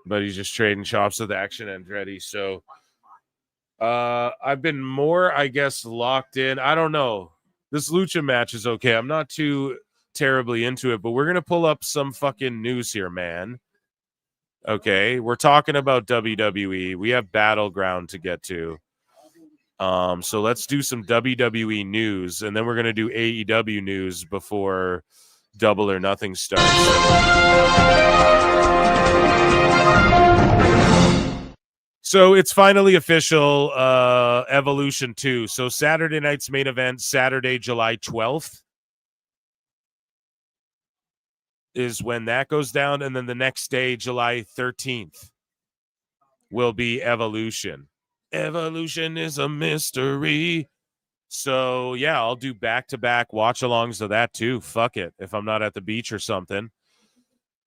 But he's just trading chops with Action Andretti. So I've been more, I guess, locked in. I don't know. This Lucha match is okay. I'm not too terribly into it, but we're going to pull up some fucking news here, man. Okay, we're talking about WWE. We have Battleground to get to. So let's do some WWE news, and then we're going to do AEW news before Double or Nothing starts. So it's finally official, Evolution 2. So Saturday night's main event, Saturday, July 12th. Is when that goes down, and then the next day, July 13th, will be Evolution. Evolution is a mystery. So, yeah, I'll do back-to-back watch-alongs of that, too. Fuck it, if I'm not at the beach or something.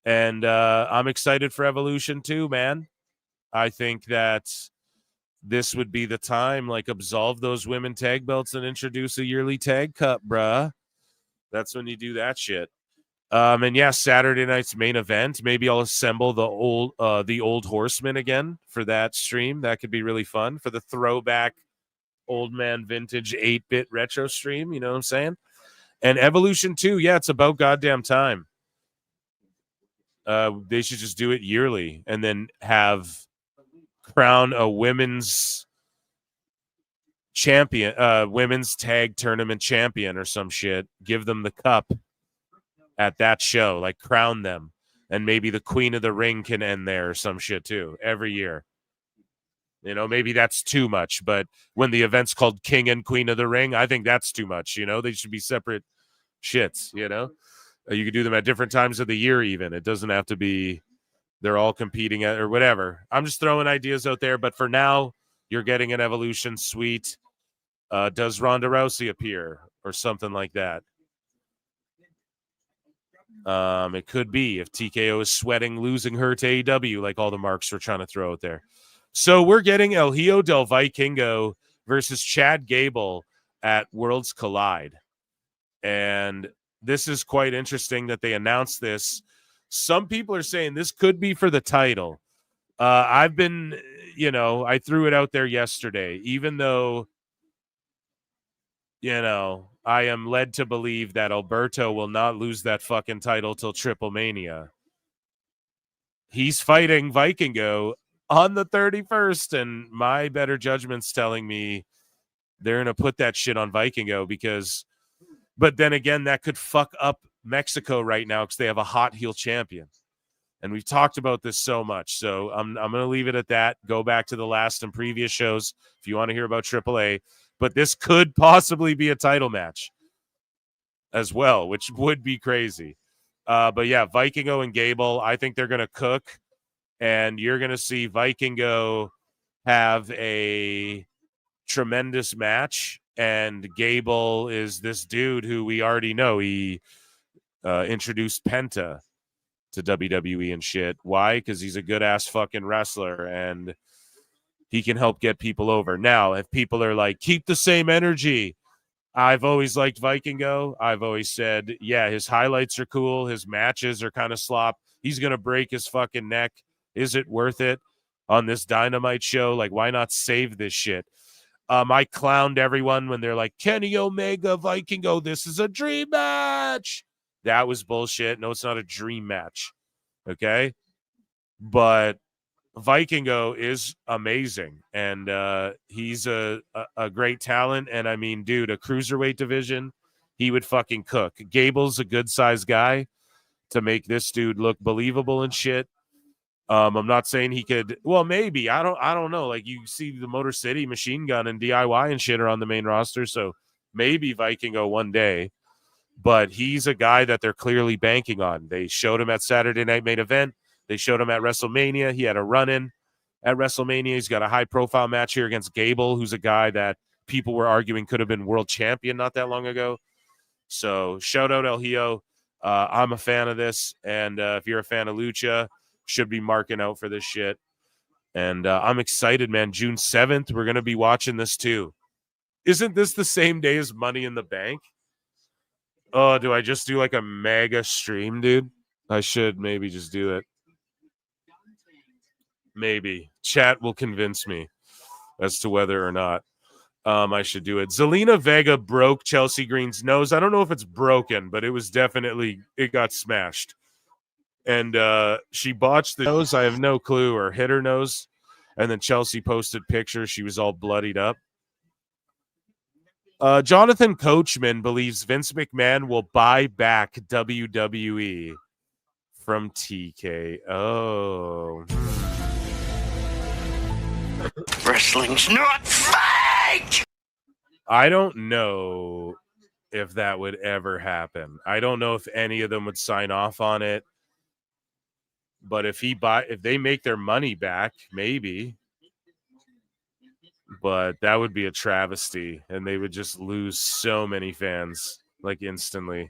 And I'm excited for Evolution, too, man. I think that this would be the time, like, absolve those women tag belts and introduce a yearly tag cup, bruh. That's when you do that shit. And yeah, Saturday night's main event. Maybe I'll assemble the old Horsemen again for that stream. That could be really fun for the throwback old man vintage 8-bit retro stream. You know what I'm saying? And Evolution 2, yeah, it's about goddamn time. They should just do it yearly and then crown a women's champion, women's tag tournament champion or some shit. Give them the cup at that show, like crown them. And maybe the Queen of the Ring can end there or some shit too every year. You know, maybe that's too much, but when the event's called King and Queen of the Ring, I think that's too much. You know, they should be separate shits, you know? You could do them at different times of the year even. It doesn't have to be they're all competing at or whatever. I'm just throwing ideas out there, but for now, you're getting an Evolution suite. Does Ronda Rousey appear or something like that? It could be if TKO is sweating losing her to AEW, like all the marks we're trying to throw out there. So we're getting El Hijo del Vikingo versus Chad Gable at Worlds Collide. And this is quite interesting that they announced this. Some people are saying this could be for the title. I've been, I threw it out there yesterday, even though, I am led to believe that Alberto will not lose that fucking title till Triple Mania. He's fighting Vikingo on the 31st, and my better judgment's telling me they're going to put that shit on Vikingo but then again, that could fuck up Mexico right now because they have a hot heel champion. And we've talked about this so much. So I'm going to leave it at that. Go back to the last and previous shows if you want to hear about AAA. But this could possibly be a title match as well, which would be crazy. But yeah, Vikingo and Gable, I think they're going to cook. And you're going to see Vikingo have a tremendous match. And Gable is this dude who we already know. He introduced Penta to WWE and shit. Why? Because he's a good-ass fucking wrestler, and he can help get people over. Now, if people are like, keep the same energy, I've always liked Vikingo. I've always said, yeah, his highlights are cool. His matches are kind of slop. He's going to break his fucking neck. Is it worth it on this Dynamite show? Like, why not save this shit? I clowned everyone when they're like, Kenny Omega, Vikingo, this is a dream match. That was bullshit. No, it's not a dream match. Okay? But Vikingo is amazing. And he's a great talent. And I mean, dude, a cruiserweight division, he would fucking cook. Gable's a good-sized guy to make this dude look believable and shit. I'm not saying he could. Well, maybe I don't know. Like you see, the Motor City, Machine Gun, and DIY and shit are on the main roster, so maybe Vikingo one day. But he's a guy that they're clearly banking on. They showed him at Saturday Night Main Event. They showed him at WrestleMania. He had a run-in at WrestleMania. He's got a high-profile match here against Gable, who's a guy that people were arguing could have been world champion not that long ago. So shout out El Hijo. I'm a fan of this, and if you're a fan of Lucha, should be marking out for this shit. And I'm excited, man. June 7th, we're going to be watching this too. Isn't this the same day as Money in the Bank? Oh, do I just do like a mega stream, dude? I should maybe just do it. Maybe. Chat will convince me as to whether or not I should do it. Zelina Vega broke Chelsea Green's nose. I don't know if it's broken, but it got smashed. And she botched the nose. I have no clue, or hit her nose. And then Chelsea posted pictures. She was all bloodied up. Jonathan Coachman believes Vince McMahon will buy back WWE from TKO. Wrestling's not fake! I don't know if that would ever happen. I don't know if any of them would sign off on it. But if they make their money back, maybe. But that would be a travesty, and they would just lose so many fans, like instantly.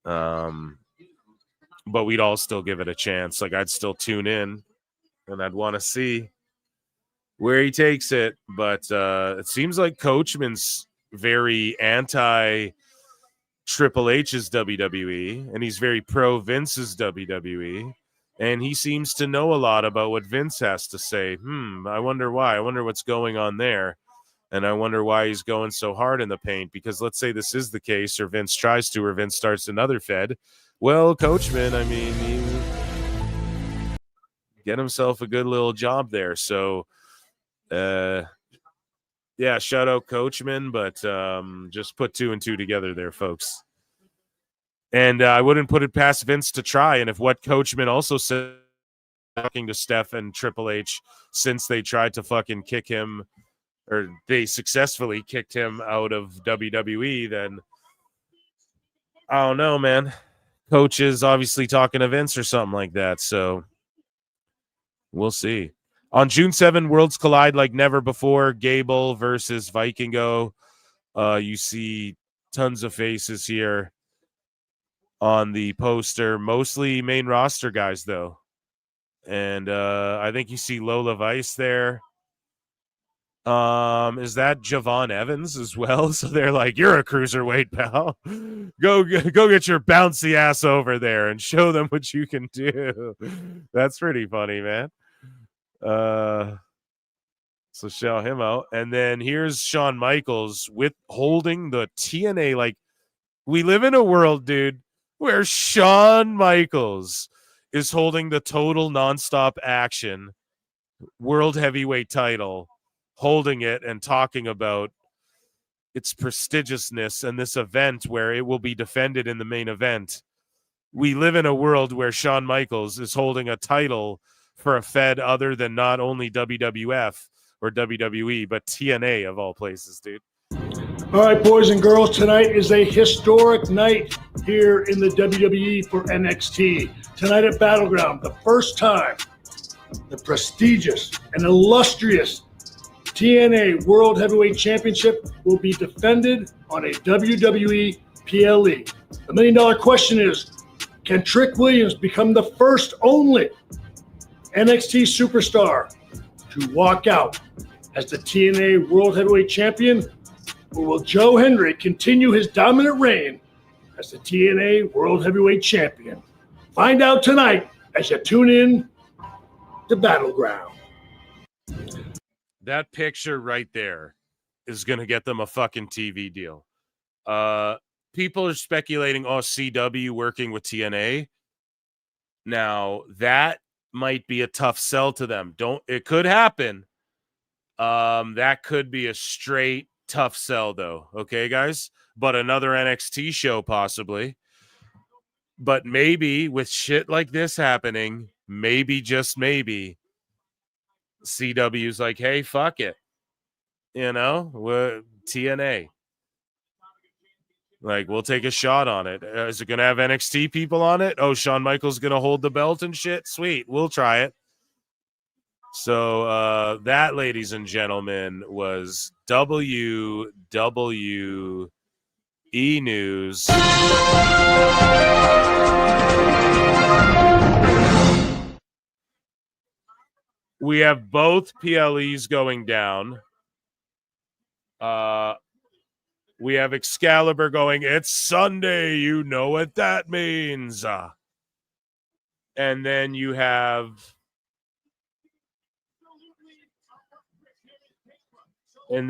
But we'd all still give it a chance. Like I'd still tune in, and I'd want to see where he takes it. But it seems like Coachman's very anti Triple H's WWE, and he's very pro Vince's WWE, and he seems to know a lot about what Vince has to say. I wonder why. I wonder what's going on there, and I wonder why he's going so hard in the paint, because let's say this is the case, or Vince tries to, or Vince starts another fed. Well, Coachman, I mean, he get himself a good little job there. So, yeah, shout out Coachman, but just put 2 and 2 together there, folks. And I wouldn't put it past Vince to try. And if what Coachman also said, talking to Steph and Triple H since they tried to fucking kick him, or they successfully kicked him out of WWE, then I don't know, man. Coach is obviously talking to Vince or something like that. So we'll see. On June 7, Worlds Collide like never before. Gable versus Vikingo. You see tons of faces here on the poster. Mostly main roster guys, though. And I think you see Lola Vice there. Is that Javon Evans as well? So they're like, you're a cruiserweight, pal. Go get your bouncy ass over there and show them what you can do. That's pretty funny, man. So shout him out. And then here's Shawn Michaels with holding the TNA. Like, we live in a world, dude, where Shawn Michaels is holding the total nonstop action world heavyweight title, holding it and talking about its prestigiousness and this event where it will be defended in the main event. We live in a world where Shawn Michaels is holding a title for a Fed other than not only WWF or WWE, but TNA of all places, dude. All right, boys and girls, tonight is a historic night here in the WWE for NXT. Tonight at Battleground, the first time the prestigious and illustrious TNA World Heavyweight Championship will be defended on a WWE PLE. The $1 million question is, can Trick Williams become the first only NXT superstar to walk out as the TNA World Heavyweight Champion? Or will Joe Hendry continue his dominant reign as the TNA World Heavyweight Champion? Find out tonight as you tune in to Battleground. That picture right there is going to get them a fucking TV deal. People are speculating, CW working with TNA. Now, that might be a tough sell to them. It could happen. That could be a straight tough sell, though. Okay, guys? But another NXT show, possibly. But maybe with shit like this happening, maybe, just maybe, CW's like, hey, fuck it. We're TNA. Like, we'll take a shot on it. Is it going to have NXT people on it? Oh, Shawn Michaels going to hold the belt and shit? Sweet. We'll try it. So that, ladies and gentlemen, was WWE News. We have both PLEs going down. We have Excalibur going, it's Sunday, you know what that means. And then you have the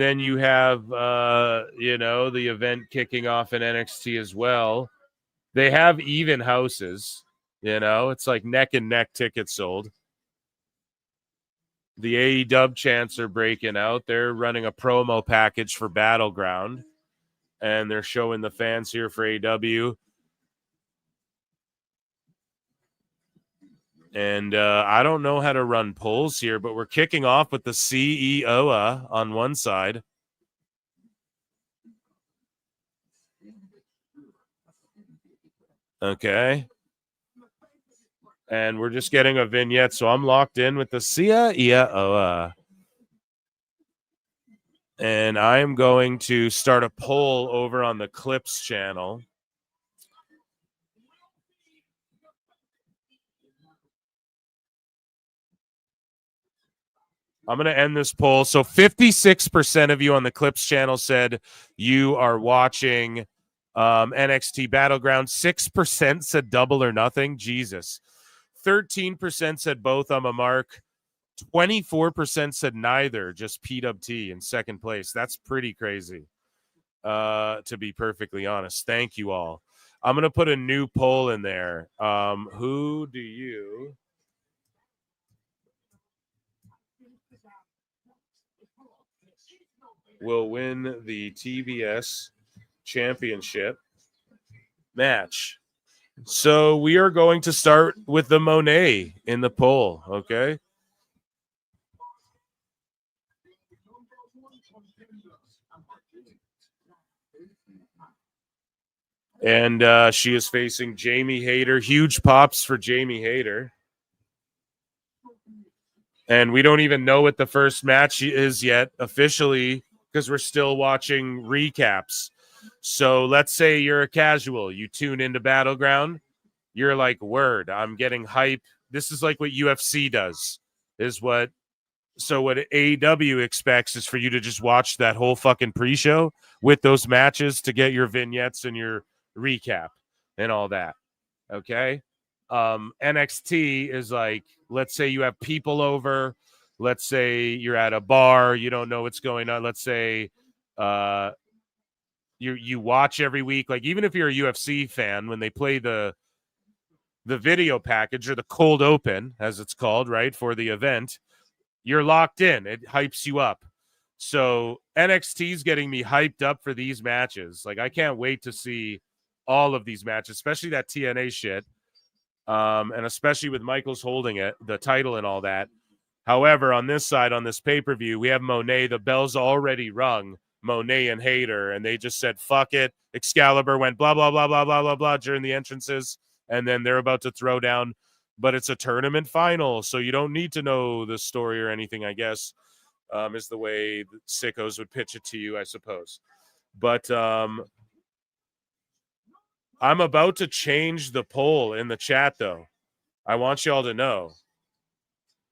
event kicking off in NXT as well. They have even houses, it's like neck and neck tickets sold. The AEW chants are breaking out. They're running a promo package for Battleground, and they're showing the fans here for AEW. And I don't know how to run polls here, but we're kicking off with the CEO on one side. Okay. And we're just getting a vignette, so I'm locked in with the CEO. And I am going to start a poll over on the Clips channel. I'm going to end this poll. So 56% of you on the Clips channel said you are watching NXT Battleground. 6% said double or nothing. Jesus. 13% said both. I'm a mark. 24% said neither, just PWT in second place. That's pretty crazy, to be perfectly honest. Thank you all. I'm going to put a new poll in there. Who do you will win the TBS championship match? So we are going to start with the Monae in the poll, okay? And she is facing Jamie Hayter. Huge pops for Jamie Hayter. And we don't even know what the first match is yet officially because we're still watching recaps. So let's say you're a casual. You tune into Battleground. You're like, word, I'm getting hype. This is like what UFC does. So what AEW expects is for you to just watch that whole fucking pre-show with those matches to get your vignettes and your recap and all that. Okay? NXT is like, let's say you have people over. Let's say you're at a bar. You don't know what's going on. Let's say you watch every week. Like, even if you're a UFC fan, when they play the video package or the cold open, as it's called, right, for the event, you're locked in. It hypes you up. So NXT's getting me hyped up for these matches. Like, I can't wait to see all of these matches, especially that TNA shit. And especially with Michaels holding it, the title and all that. However, on this side, on this pay-per-view, we have Monae. The bell's already rung, Monae and Hayter, and they just said, fuck it. Excalibur went blah, blah, blah, blah, blah, blah, blah during the entrances, and then they're about to throw down. But it's a tournament final, so you don't need to know the story or anything, I guess, is the way the sickos would pitch it to you, I suppose. But I'm about to change the poll in the chat, though. I want y'all to know.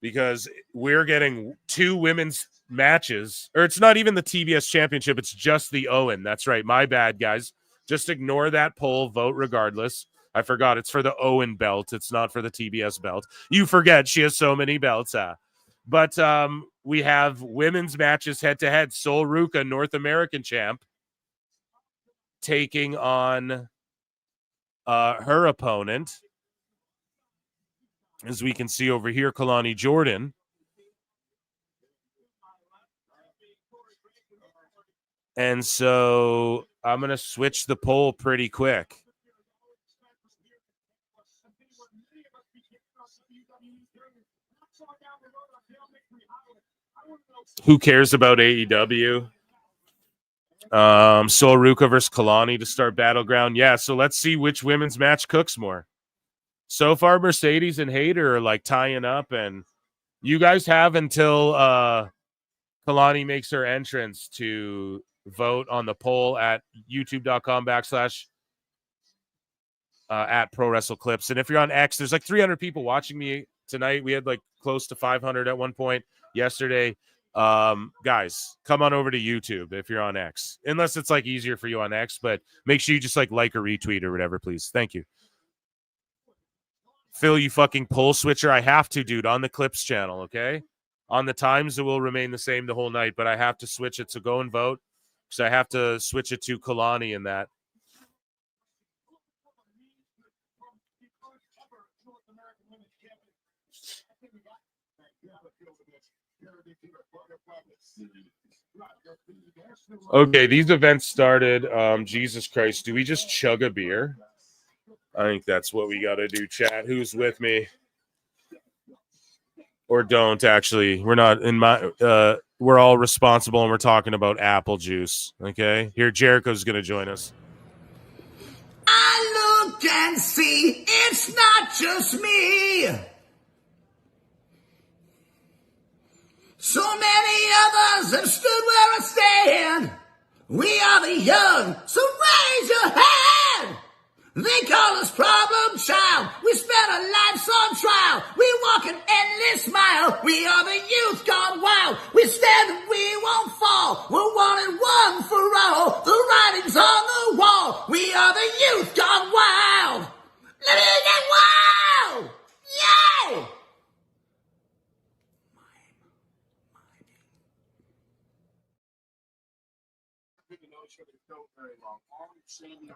Because we're getting 2 women's matches. Or it's not even the TBS championship. It's just the Owen. That's right. My bad, guys. Just ignore that poll. Vote regardless. I forgot. It's for the Owen belt. It's not for the TBS belt. You forget she has so many belts. But we have women's matches head-to-head. Sol Ruka, North American champ, taking on her opponent. As we can see over here, Kalani Jordan. And so I'm going to switch the poll pretty quick. Who cares about AEW? Sol Ruka versus Kalani to start Battleground. Yeah, so let's see which women's match cooks more. So far, Mercedes and Hayter are like tying up, and you guys have until Kalani makes her entrance to vote on the poll at youtube.com/ at Pro Wrestle Clips. And if you're on X, there's like 300 people watching me tonight. We had like close to 500 at one point yesterday. Guys, come on over to YouTube if you're on X, unless it's like easier for you on X, but make sure you just like or retweet or whatever, please. Thank you. Phil, you fucking poll switcher. I have to, dude, on the Clips channel, okay? On the times, it will remain the same the whole night, but I have to switch it. So go and vote, because I have to switch it to Kalani in that. Okay, these events started. Jesus Christ, do we just chug a beer? I think that's what we got to do, chat. Who's with me? Or don't, actually. We're not in my... we're all responsible, and we're talking about apple juice, okay? Here, Jericho's going to join us. I look and see it's not just me. So many others have stood where I stand. We are the young, so raise your hand. They call us problem child. We spent our lives on trial. We walk an endless mile. We are the youth gone wild. We stand and we won't fall. We're one and one for all. The writing's on the wall. We are the youth gone wild. Let me get wild! Yay!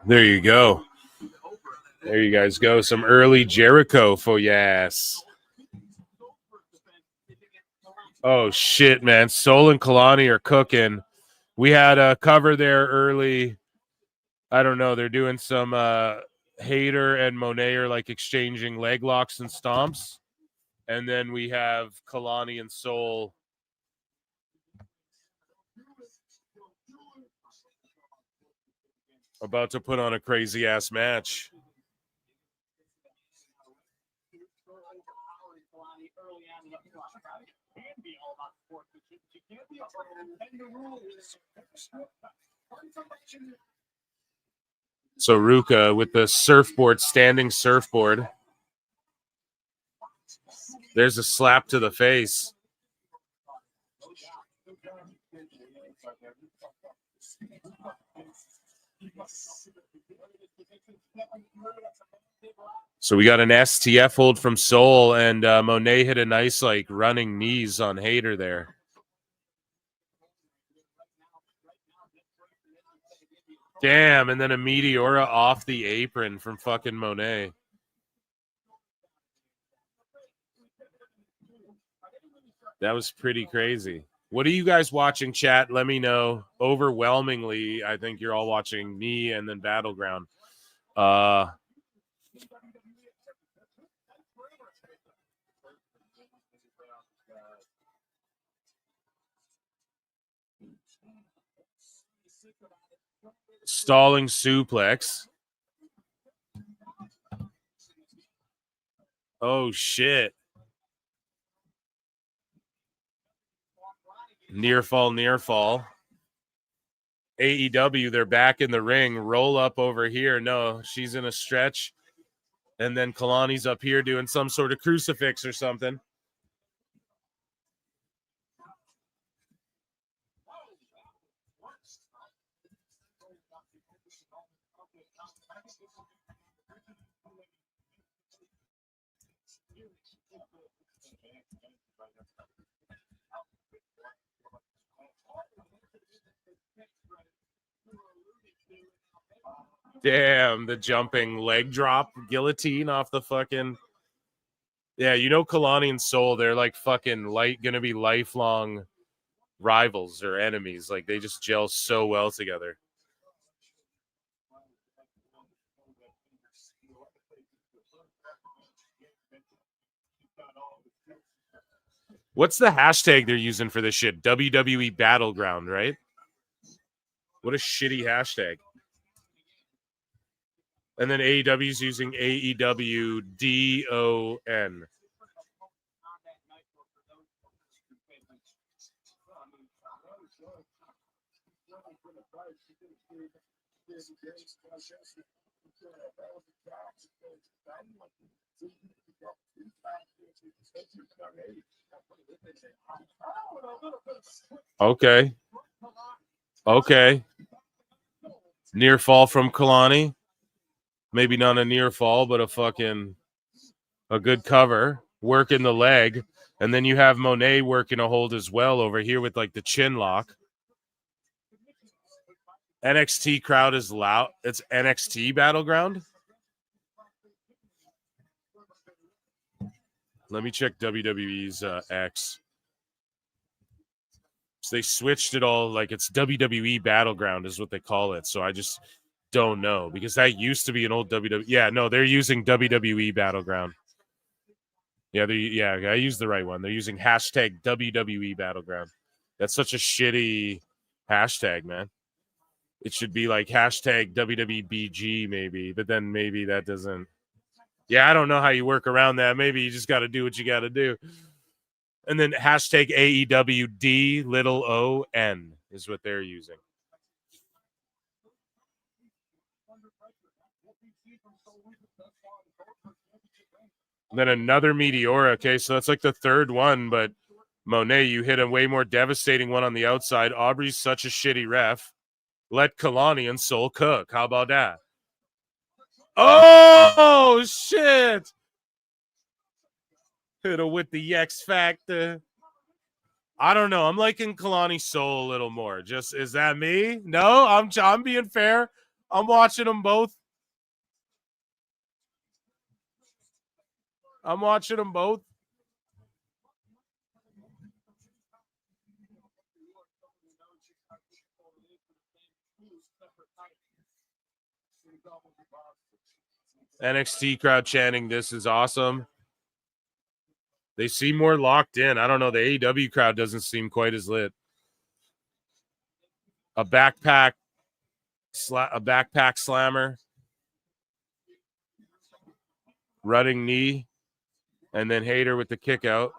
There you go. There you guys go. Some early Jericho for your ass. Oh, shit, man. Sol and Kalani are cooking. We had a cover there early. I don't know. They're doing some Hayter and Monae are like exchanging leg locks and stomps. And then we have Kalani and Sol about to put on a crazy-ass match. So Ruka with the surfboard, standing surfboard. There's a slap to the face. So we got an STF hold from Sol, and Monae hit a nice like running knees on Hayter there. Damn, and then a Meteora off the apron from fucking Monae. That was pretty crazy. What are you guys watching, chat? Let me know. Overwhelmingly, I think you're all watching me and then Battleground. Stalling suplex. Oh, shit. Near fall, near fall. AEW, they're back in the ring. Roll up over here. No, she's in a stretch. And then Kalani's up here doing some sort of crucifix or something. Damn, the jumping leg drop guillotine off the fucking... Yeah, you know Kalani and Sol, they're like fucking gonna be lifelong rivals or enemies. Like, they just gel so well together. What's the hashtag they're using for this shit? WWE Battleground, right? What a shitty hashtag. And then AEW's using AEW DON. Okay. Okay. Near fall from Kalani. Maybe not a near fall, but a good cover. Working the leg. And then you have Monae working a hold as well over here with like the chin lock. NXT crowd is loud. It's NXT Battleground. Let me check WWE's X. So they switched it all, like it's WWE Battleground is what they call it. So I just don't know because that used to be an old WWE. Yeah, no, they're using WWE Battleground. Yeah, I used the right one. They're using hashtag WWE Battleground. That's such a shitty hashtag, man. It should be like hashtag WWBG maybe, but then maybe that doesn't. Yeah, I don't know how you work around that. Maybe you just got to do what you got to do. And then hashtag AEWDON is what they're using. And then another Meteora. Okay, so that's like the third one, but Monae, you hit a way more devastating one on the outside. Aubrey's such a shitty ref. Let Kalani and Sol cook. How about that? Oh, shit. Hit her with the X Factor. I don't know. I'm liking Kalani Sol a little more. Just, is that me? No, I'm being fair. I'm watching them both. I'm watching them both. NXT crowd chanting, "This is awesome." They seem more locked in. I don't know. The AEW crowd doesn't seem quite as lit. A backpack slammer, running knee, and then Hayter with the kick out.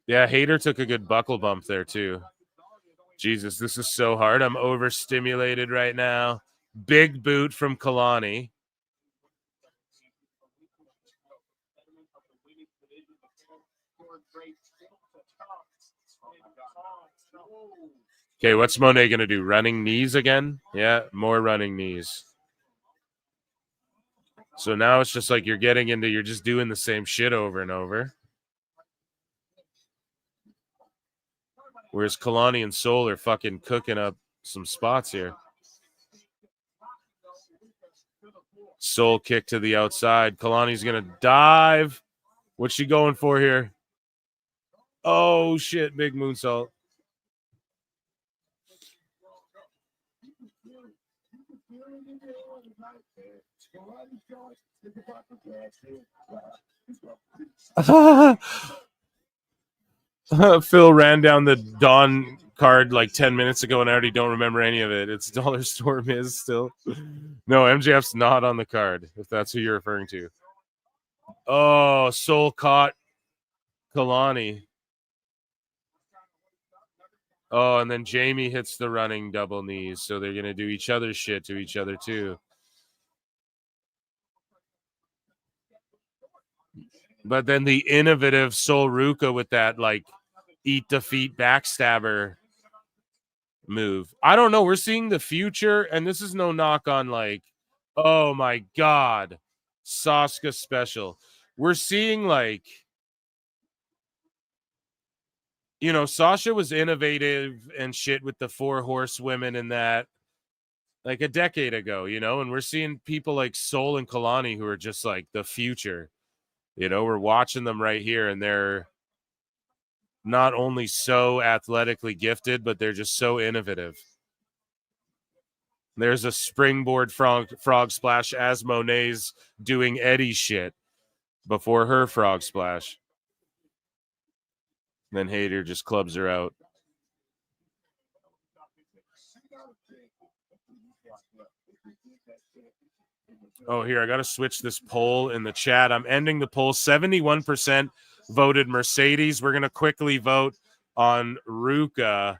Yeah, Hayter took a good buckle bump there too. Jesus, this is so hard. I'm overstimulated right now. Big boot from Kalani. Okay, what's Monae going to do? Running knees again? Yeah, more running knees. So now it's just like you're just doing the same shit over and over. Whereas Kalani and Soul are fucking cooking up some spots here. Soul kick to the outside. Kalani's going to dive. What's she going for here? Oh, shit. Big moonsault. Phil ran down the Dawn card like 10 minutes ago and I already don't remember any of it. It's Dollar Store Miz still. No, MJF's not on the card, if that's who you're referring to. Oh, Soul caught Kalani. Oh, and then Jamie hits the running double knees, so they're going to do each other's shit to each other too. But then the innovative Sol Ruka with that, like, eat the feet backstabber move. I don't know. We're seeing the future, and this is no knock on, like, oh my God, Sasuke special. We're seeing, like, you know, Sasha was innovative and shit with the 4 horsewomen and that, like, a decade ago, you know, and we're seeing people like Sol and Kalani who are just, like, the future. You know, we're watching them right here, and they're not only so athletically gifted, but they're just so innovative. There's a springboard frog splash as Monae's doing Eddie shit before her frog splash. Then Hayter just clubs her out. Oh, here, I got to switch this poll in the chat. I'm ending the poll. 71% voted Mercedes. We're going to quickly vote on Ruka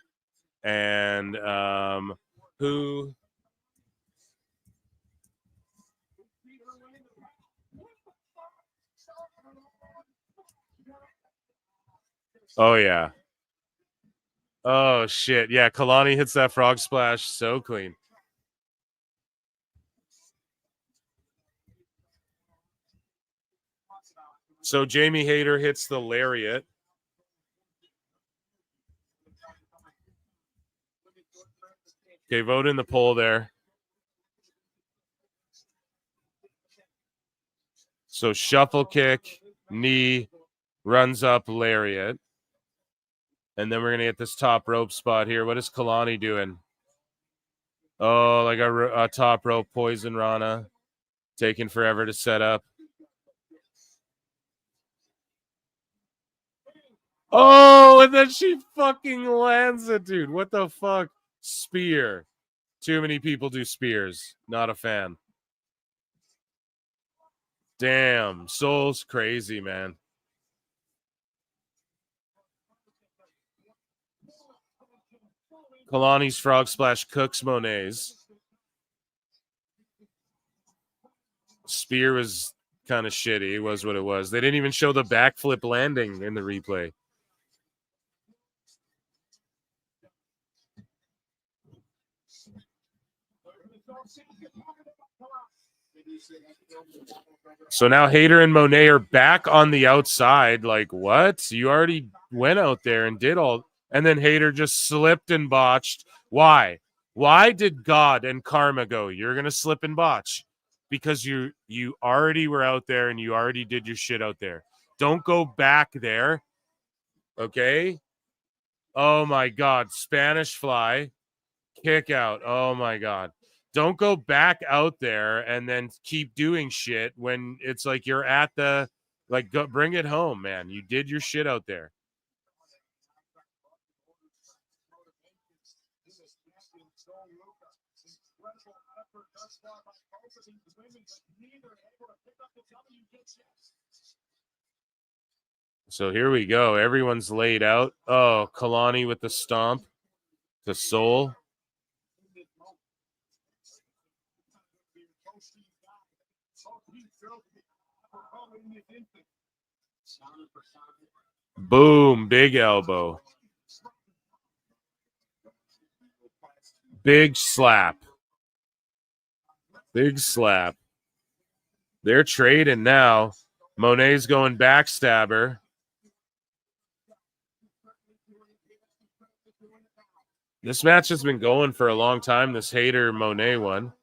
and who... Oh, yeah. Oh, shit. Yeah, Kalani hits that frog splash so clean. So Jamie Hayter hits the lariat. Okay, vote in the poll there. So shuffle kick, knee, runs up lariat. And then we're going to get this top rope spot here. What is Kalani doing? Oh, like a top rope poison Rana. Taking forever to set up. Oh, and then she fucking lands it, dude. What the fuck? Spear. Too many people do spears. Not a fan. Damn. Soul's crazy, man. Kalani's frog splash cooks Monae's. Spear was kind of shitty. It was what it was. They didn't even show the backflip landing in the replay. So now Hayter and Monae are back on the outside. Like, what? You already went out there and did all... And then Hayter just slipped and botched. Why? Why did God and Karma go, you're going to slip and botch? because you already were out there and you already did your shit out there. Don't go back there. Okay? Oh my God. Spanish fly. Kick out. Oh my God. Don't go back out there and then keep doing shit when it's like you're at the, like, go, bring it home, man. You did your shit out there. So here we go. Everyone's laid out. Oh, Kalani with the stomp to Soul. Boom, big elbow. Big slap. Big slap. They're trading now. Monae's going backstabber. This match has been going for a long time, this Hater Monae one.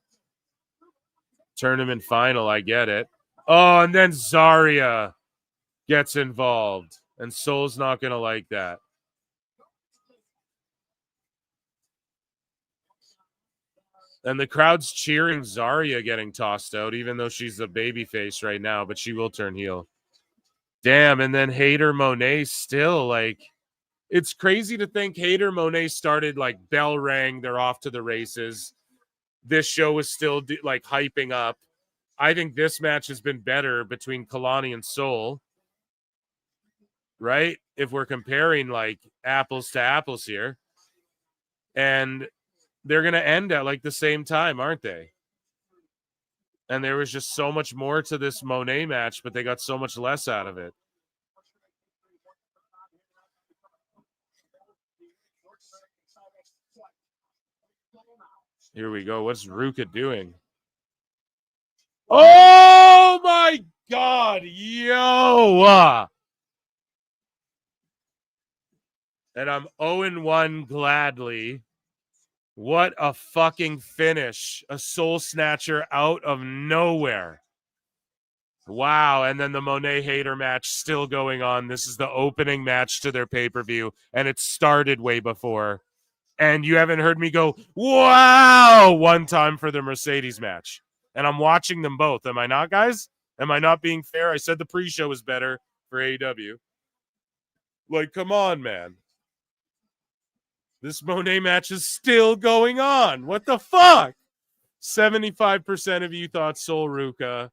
Tournament final, I get it. Oh, and then Zarya gets involved. And Soul's not going to like that. And the crowd's cheering Zarya getting tossed out, even though she's a babyface right now, but she will turn heel. Damn, and then Hater Monae still, like, it's crazy to think Hater Monae started, like, bell rang, they're off to the races. This show is still, like, hyping up. I think this match has been better between Kalani and Soul, right? If we're comparing, like, apples to apples here. And they're going to end at, like, the same time, aren't they? And there was just so much more to this Monae match, but they got so much less out of it. Here we go. What's Ruka doing? Oh my God. Yo. And I'm 0-1 gladly. What a fucking finish. A soul snatcher out of nowhere. Wow. And then the Monae Hater match still going on. This is the opening match to their pay-per-view, and it started way before. And you haven't heard me go, wow, one time for the Mercedes match. And I'm watching them both. Am I not, guys? Am I not being fair? I said the pre-show was better for AEW. Like, come on, man. This Monae match is still going on. What the fuck? 75% of you thought Soul Ruka.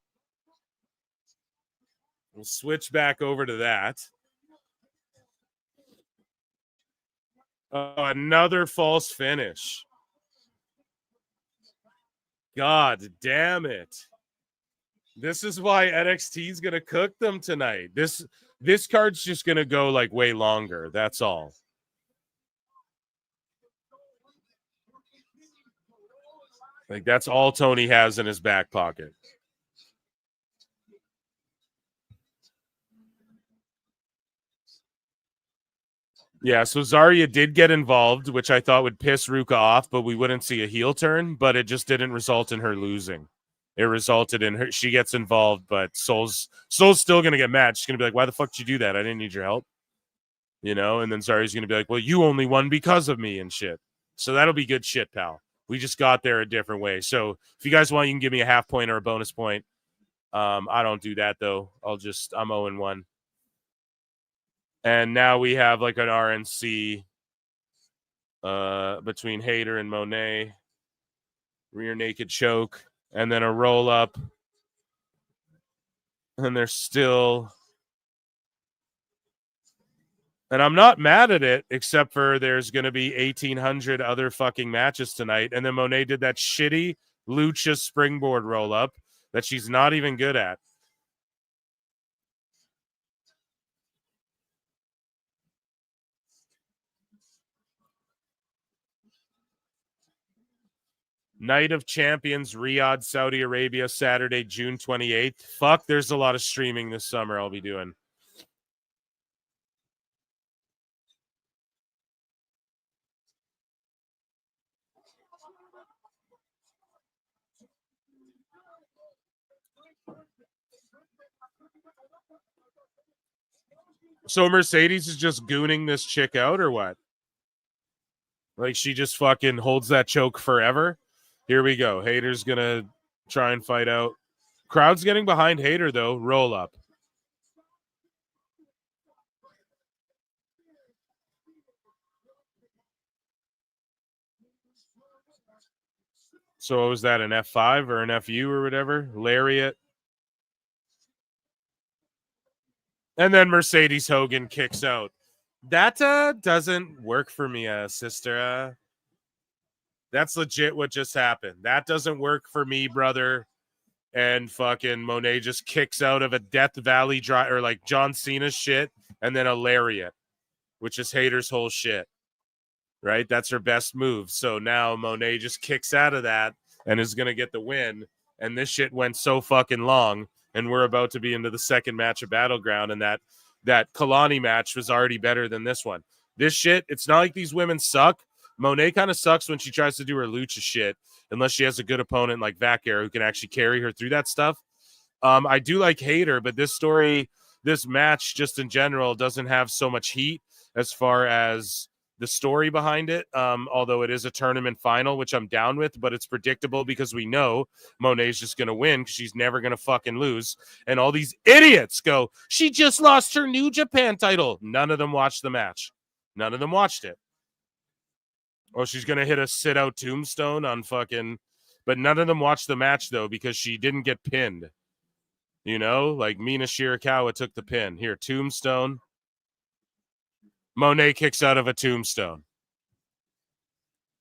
We'll switch back over to that. Another false finish. God damn it. This is why NXT is going to cook them tonight. This card's just going to go like way longer. That's all. Like, that's all Tony has in his back pocket. Yeah, so Zarya did get involved, which I thought would piss Ruka off, but we wouldn't see a heel turn, but it just didn't result in her losing. It resulted in her, she gets involved, but Soul's still going to get mad. She's going to be like, why the fuck did you do that? I didn't need your help. You know, and then Zarya's going to be like, well, you only won because of me and shit. So that'll be good shit, pal. We just got there a different way. So if you guys want, you can give me a half point or a bonus point. I don't do that, though. I'm 0-1. And now we have like an RNC between Hater and Monae. Rear naked choke. And then a roll up. And they're still... And I'm not mad at it, except for there's going to be 1,800 other fucking matches tonight. And then Monae did that shitty lucha springboard roll up that she's not even good at. Night of Champions, Riyadh, Saudi Arabia, Saturday, June 28th. Fuck, there's a lot of streaming this summer I'll be doing. So Mercedes is just gooning this chick out or what? Like she just fucking holds that choke forever? Here we go. Hayter's going to try and fight out. Crowd's getting behind Hayter, though. Roll up. So was that an F5 or an FU or whatever? Lariat. And then Mercedes Hogan kicks out. That doesn't work for me, sister. That's legit what just happened. That doesn't work for me, brother. And fucking Monae just kicks out of a Death Valley drive or like John Cena shit and then a lariat, which is Hayter's whole shit. Right? That's her best move. So now Monae just kicks out of that and is going to get the win. And this shit went so fucking long. And we're about to be into the second match of Battleground. And that Kalani match was already better than this one. This shit, it's not like these women suck. Monae kind of sucks when she tries to do her lucha shit, unless she has a good opponent like Vaquero who can actually carry her through that stuff. I do like Hayter, but this match just in general doesn't have so much heat as far as the story behind it. Although it is a tournament final, which I'm down with, but it's predictable because we know Monae's just going to win because she's never going to fucking lose. And all these idiots go, she just lost her New Japan title. None of them watched the match. None of them watched it. Oh, she's going to hit a sit-out tombstone on fucking... But none of them watched the match, though, because she didn't get pinned. You know? Like, Mina Shirakawa took the pin. Here, tombstone. Monae kicks out of a tombstone.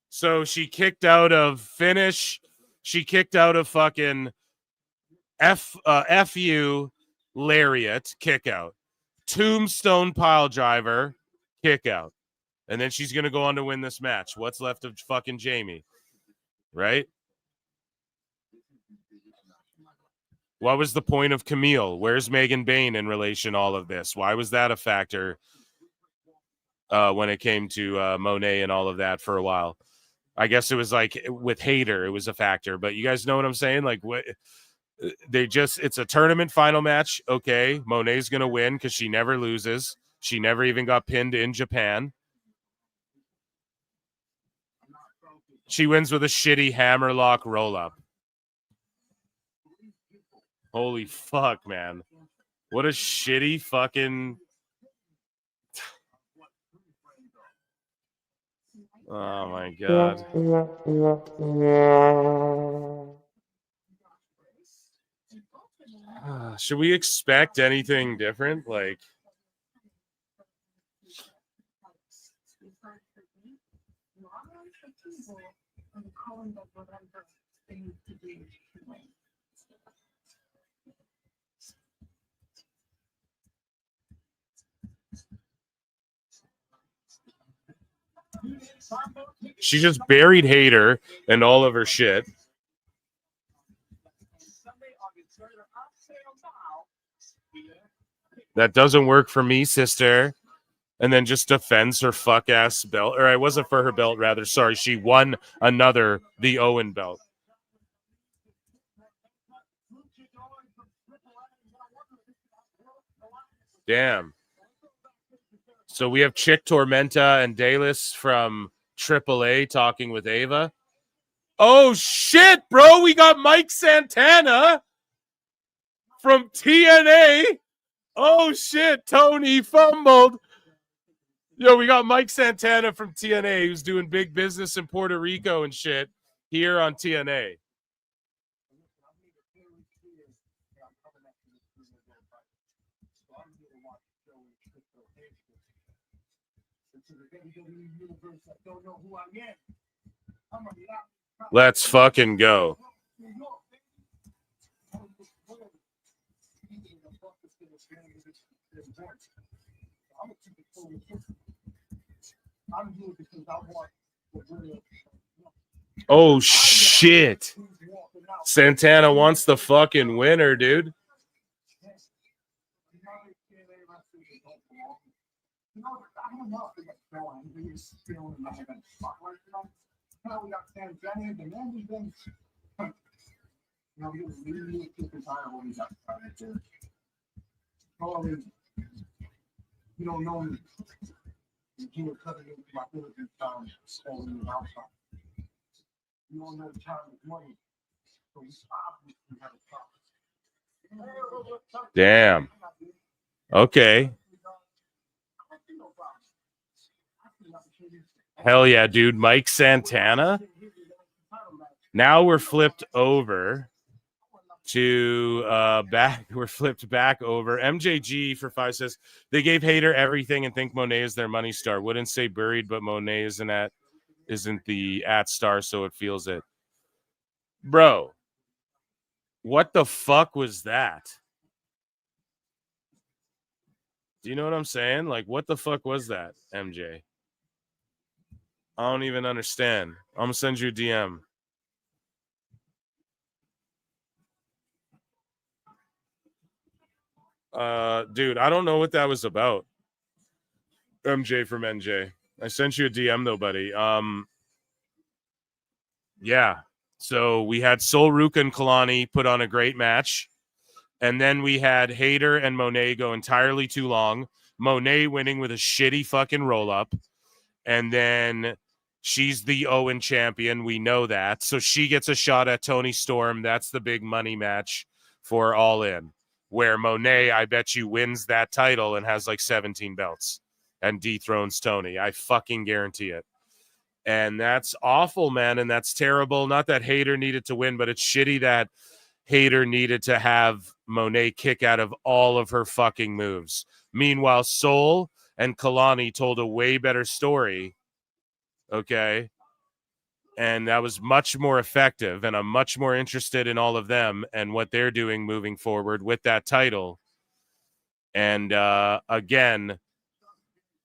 So she kicked out of finish. She kicked out of fucking FU lariat, kick out. Tombstone pile driver, kick out. And then she's going to go on to win this match. What's left of fucking Jamie? Right? What was the point of Camille? Where's Megan Bain in relation to all of this? Why was that a factor when it came to Monae and all of that for a while? I guess it was like with Hayter, it was a factor. But you guys know what I'm saying? Like, what? It's a tournament final match. Okay, Monae's going to win because she never loses. She never even got pinned in Japan. She wins with a shitty hammerlock roll-up. Holy fuck, man. What a shitty fucking... Oh, my God. Should we expect anything different? Like... She just buried Hayter and all of her shit. That doesn't work for me, sister. And then just defends her fuck-ass belt. Or it wasn't for her belt, rather. Sorry, she won the Owen belt. Damn. So we have Chick Tormenta and Dallas from AAA talking with Ava. Oh, shit, bro. We got Mike Santana from TNA. Oh, shit. Tony fumbled. Yo, we got Mike Santana from TNA who's doing big business in Puerto Rico and shit here on TNA. Let's fucking go. Oh, shit. Santana wants the fucking winner, dude. You don't know me. You can't cut it into my ability time standing outside. You don't know the time is money. So you obviously have a problem. Damn. Okay. Hell yeah, dude. Mike Santana. Now we're flipped over to we're flipped back over. MJG for 5 says they gave Hater everything and think Monae is their money star. Wouldn't say buried, but Monae isn't the at star, so it feels it. Bro, what the fuck was that? Do you know what I'm saying? Like, what the fuck was that, MJ? I don't even understand. I'm gonna send you a DM. Dude, I don't know what that was about. MJ from NJ. I sent you a DM though, buddy. Yeah. So we had Sol Ruka and Kalani put on a great match. And then we had Hater and Monae go entirely too long. Monae winning with a shitty fucking roll-up. And then she's the Owen champion. We know that. So she gets a shot at Toni Storm. That's the big money match for All In. Where Monae, I bet you, wins that title and has like 17 belts and dethrones Toni. I fucking guarantee it. And that's awful, man. And that's terrible. Not that Hater needed to win, but it's shitty that Hater needed to have Monae kick out of all of her fucking moves. Meanwhile, Sol and Kalani told a way better story. Okay. And that was much more effective. And I'm much more interested in all of them and what they're doing moving forward with that title. And again,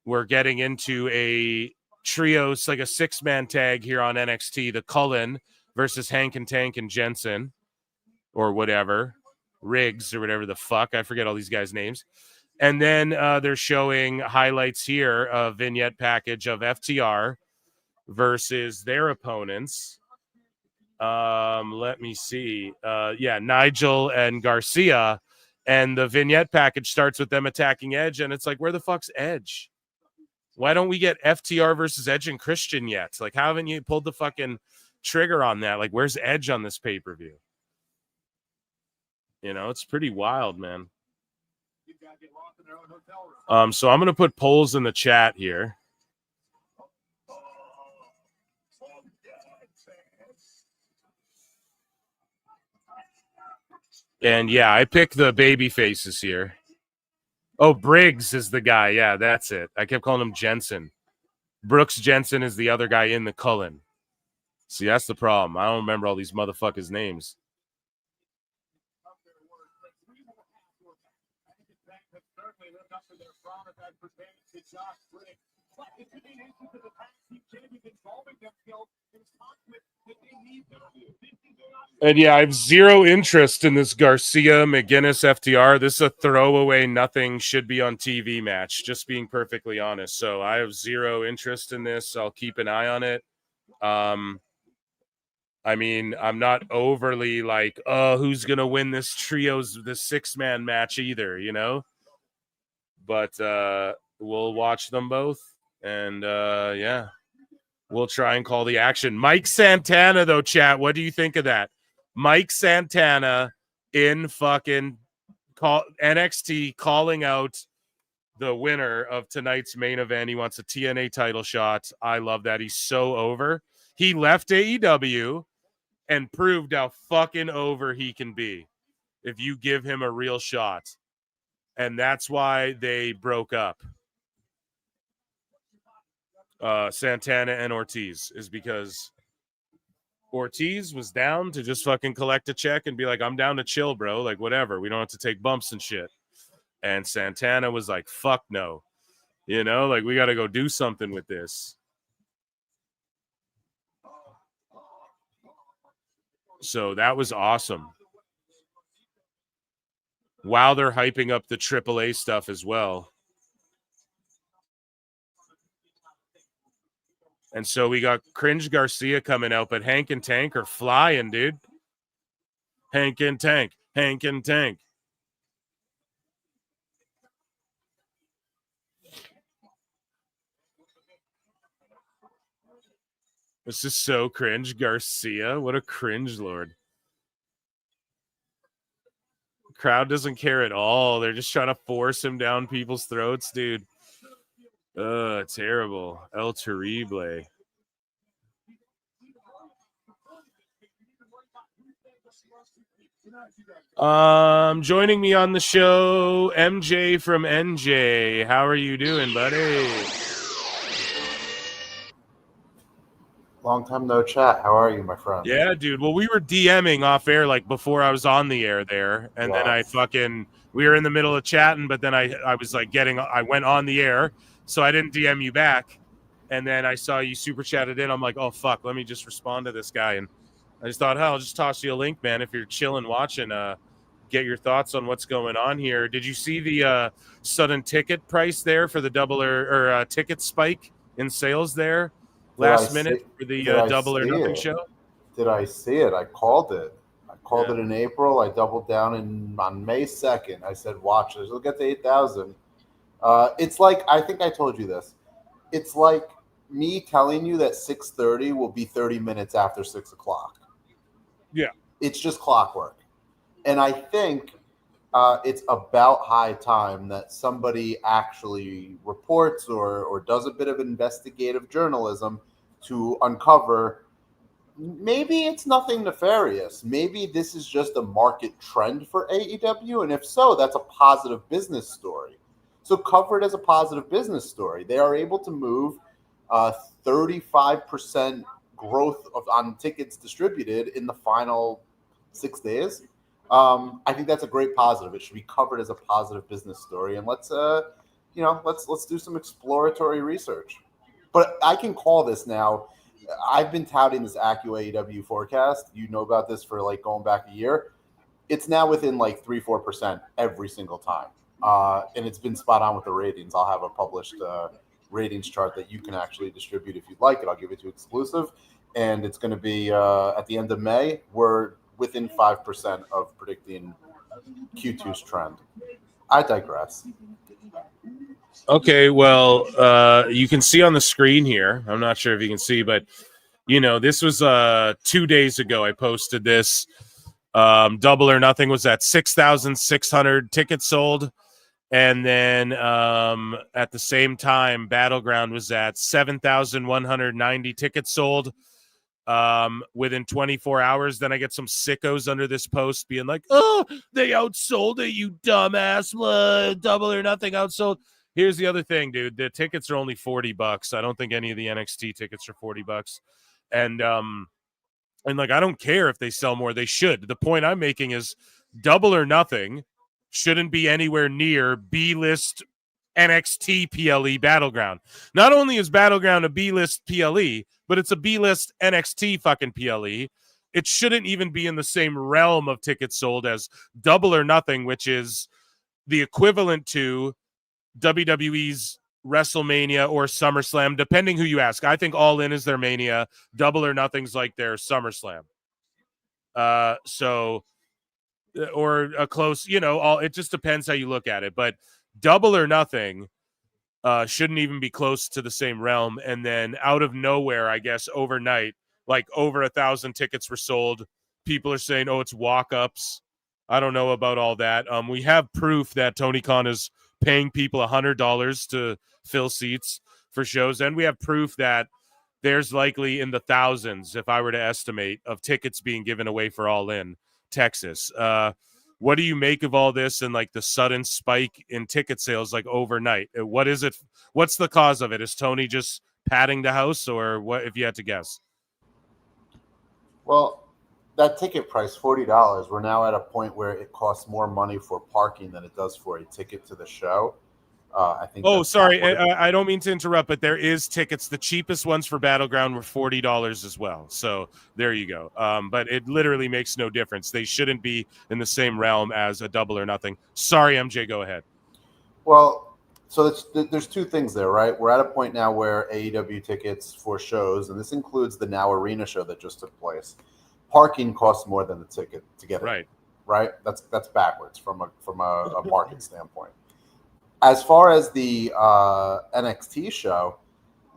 we're getting into a trios, like a 6-man tag here on NXT. The Cullen versus Hank and Tank and Jensen or whatever. Riggs or whatever the fuck. I forget all these guys' names. And then they're showing highlights here, a vignette package of FTR versus their opponents. Let me see. Nigel and Garcia. And the vignette package starts with them attacking Edge. And it's like, where the fuck's Edge? Why don't we get FTR versus Edge and Christian yet? Like, how haven't you pulled the fucking trigger on that? Like, where's Edge on this pay-per-view? You know, it's pretty wild, man. So I'm going to put polls in the chat here. And yeah, I picked the baby faces here. Oh, Briggs is the guy. Yeah, that's it. I kept calling him Jensen. Brooks Jensen is the other guy in the Cullen. See, that's the problem. I don't remember all these motherfuckers' names. And yeah, I have zero interest in this Garcia McGuinness FTR. This is a throwaway, nothing should be on TV match, just being perfectly honest. So I have zero interest in this. I'll keep an eye on it. I mean, I'm not overly like, oh, who's going to win this trios, this 6-man match either, you know? But we'll watch them both. And yeah, we'll try and call the action. Mike Santana, though, chat, what do you think of that? Mike Santana in fucking NXT calling out the winner of tonight's main event. He wants a TNA title shot. I love that. He's so over. He left AEW and proved how fucking over he can be if you give him a real shot. And that's why they broke up. Santana and Ortiz is because Ortiz was down to just fucking collect a check and be like, I'm down to chill, bro. Like, whatever. We don't have to take bumps and shit. And Santana was like, fuck no. You know, like, we got to go do something with this. So that was awesome. While they're hyping up the AAA stuff as well. And so we got Cringe Garcia coming out, but Hank and Tank are flying, dude. Hank and Tank. Hank and Tank. This is so cringe. Garcia, what a cringe lord. Crowd doesn't care at all. They're just trying to force him down people's throats, dude. Terrible. El Terrible. Joining me on the show, MJ from NJ. How are you doing, buddy? Long time no chat. How are you, my friend? Yeah, dude. Well, we were DMing off air like before I was on the air there, and then we were in the middle of chatting, but then I was like I went on the air, so I didn't DM you back, and then I saw you super chatted in. I'm like, oh fuck, let me just respond to this guy, and I just thought, I'll just toss you a link, man. If you're chilling, watching, get your thoughts on what's going on here. Did you see the sudden ticket price there for the double or ticket spike in sales there? Last minute for the Double or Nothing show? Did I see it? I called it. I called it in April. I doubled down on May 2nd. I said, watch this. It'll get to 8,000. It's like, I think I told you this. It's like me telling you that 6:30 will be 30 minutes after 6 o'clock. Yeah. It's just clockwork. And I think it's about high time that somebody actually reports or does a bit of investigative journalism to uncover maybe it's nothing nefarious. Maybe this is just a market trend for AEW. And if so, that's a positive business story. So cover it as a positive business story. They are able to move 35% growth on tickets distributed in the final 6 days. I think that's a great positive. It should be covered as a positive business story. And let's do some exploratory research. But I can call this now. I've been touting this AccuAEW forecast. You know about this for like going back a year. It's now within like 3-4% every single time. And it's been spot on with the ratings. I'll have a published ratings chart that you can actually distribute if you'd like it. I'll give it to you exclusive. And it's going to be at the end of May. We're within 5% of predicting Q2's trend. I digress. Okay, well, you can see on the screen here. I'm not sure if you can see, but this was 2 days ago. I posted this. Double or Nothing was at 6,600 tickets sold, and then at the same time, Battleground was at 7,190 tickets sold. Within 24 hours, then I get some sickos under this post being like, "Oh, they outsold it, you dumbass! Double or Nothing outsold." Here's the other thing, dude. The tickets are only $40. I don't think any of the NXT tickets are $40. And like, I don't care if they sell more. They should. The point I'm making is Double or Nothing shouldn't be anywhere near B-list NXT PLE Battleground. Not only is Battleground a B-list PLE, but it's a B-list NXT fucking PLE. It shouldn't even be in the same realm of tickets sold as Double or Nothing, which is the equivalent to WWE's WrestleMania or SummerSlam, depending who you ask. I think All In is their Mania. Double or Nothing's like their SummerSlam. Or a close, it just depends how you look at it. But Double or Nothing shouldn't even be close to the same realm. And then out of nowhere, I guess, overnight, like over 1,000 tickets were sold. People are saying, oh, it's walk-ups. I don't know about all that. We have proof that Tony Khan is paying people $100 to fill seats for shows. And we have proof that there's likely in the thousands, if I were to estimate, of tickets being given away for All In Texas. What do you make of all this and like the sudden spike in ticket sales like overnight? What is it? What's the cause of it? Is Tony just padding the house, or what, if you had to guess? Well, that ticket price, $40, we're now at a point where it costs more money for parking than it does for a ticket to the show. I think. Oh, sorry. I don't mean to interrupt, but there is tickets. The cheapest ones for Battleground were $40 as well. So there you go. But it literally makes no difference. They shouldn't be in the same realm as a Double or Nothing. Sorry, MJ, go ahead. Well, so there's two things there, right? We're at a point now where AEW tickets for shows, and this includes the Now Arena show that just took place, parking costs more than the ticket to get it. Right? That's backwards from a market standpoint. As far as the NXT show,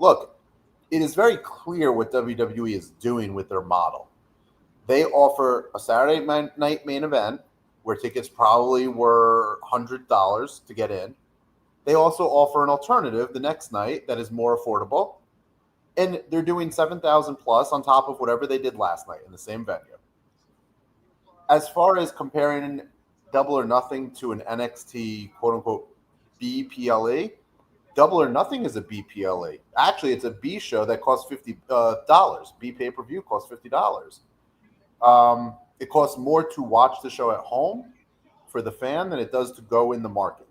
look, it is very clear what WWE is doing with their model. They offer a Saturday night main event where tickets probably were $100 to get in. They also offer an alternative the next night that is more affordable. And they're doing 7,000 plus on top of whatever they did last night in the same venue. As far as comparing Double or Nothing to an NXT quote-unquote BPLE, Double or Nothing is a BPLE. Actually, it's a B show that costs $50. B pay-per-view costs $50. It costs more to watch the show at home for the fan than it does to go in the market.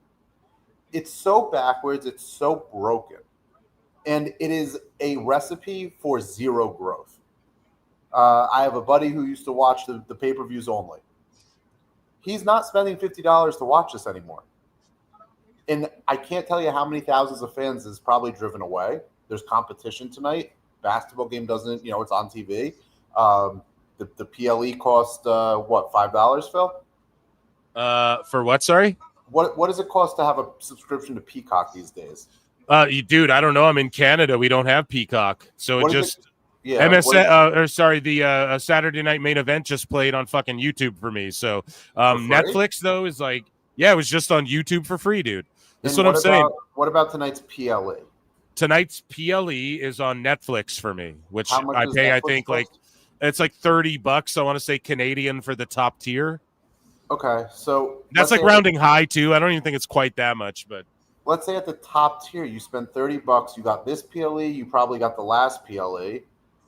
It's so backwards. It's so broken. And it is a recipe for zero growth. I have a buddy who used to watch the pay-per-views only. He's not spending $50 to watch this anymore. And I can't tell you how many thousands of fans is probably driven away. There's competition tonight. Basketball game doesn't, it's on TV. The PLE cost, $5, Phil? For what, sorry? What does it cost to have a subscription to Peacock these days? Dude, I don't know. I'm in Canada. We don't have Peacock. So What it is just... Yeah, the Saturday night main event just played on fucking YouTube for me. So Netflix, though, is like, it was just on YouTube for free, dude. That's what I'm saying. What about tonight's PLE? Tonight's PLE is on Netflix for me, which How much I does pay, Netflix I think, cost? it's like $30. I want to say Canadian for the top tier. Okay, so That's like rounding high, too. I don't even think it's quite that much, but let's say at the top tier, you spend $30. You got this PLE. You probably got the last PLE.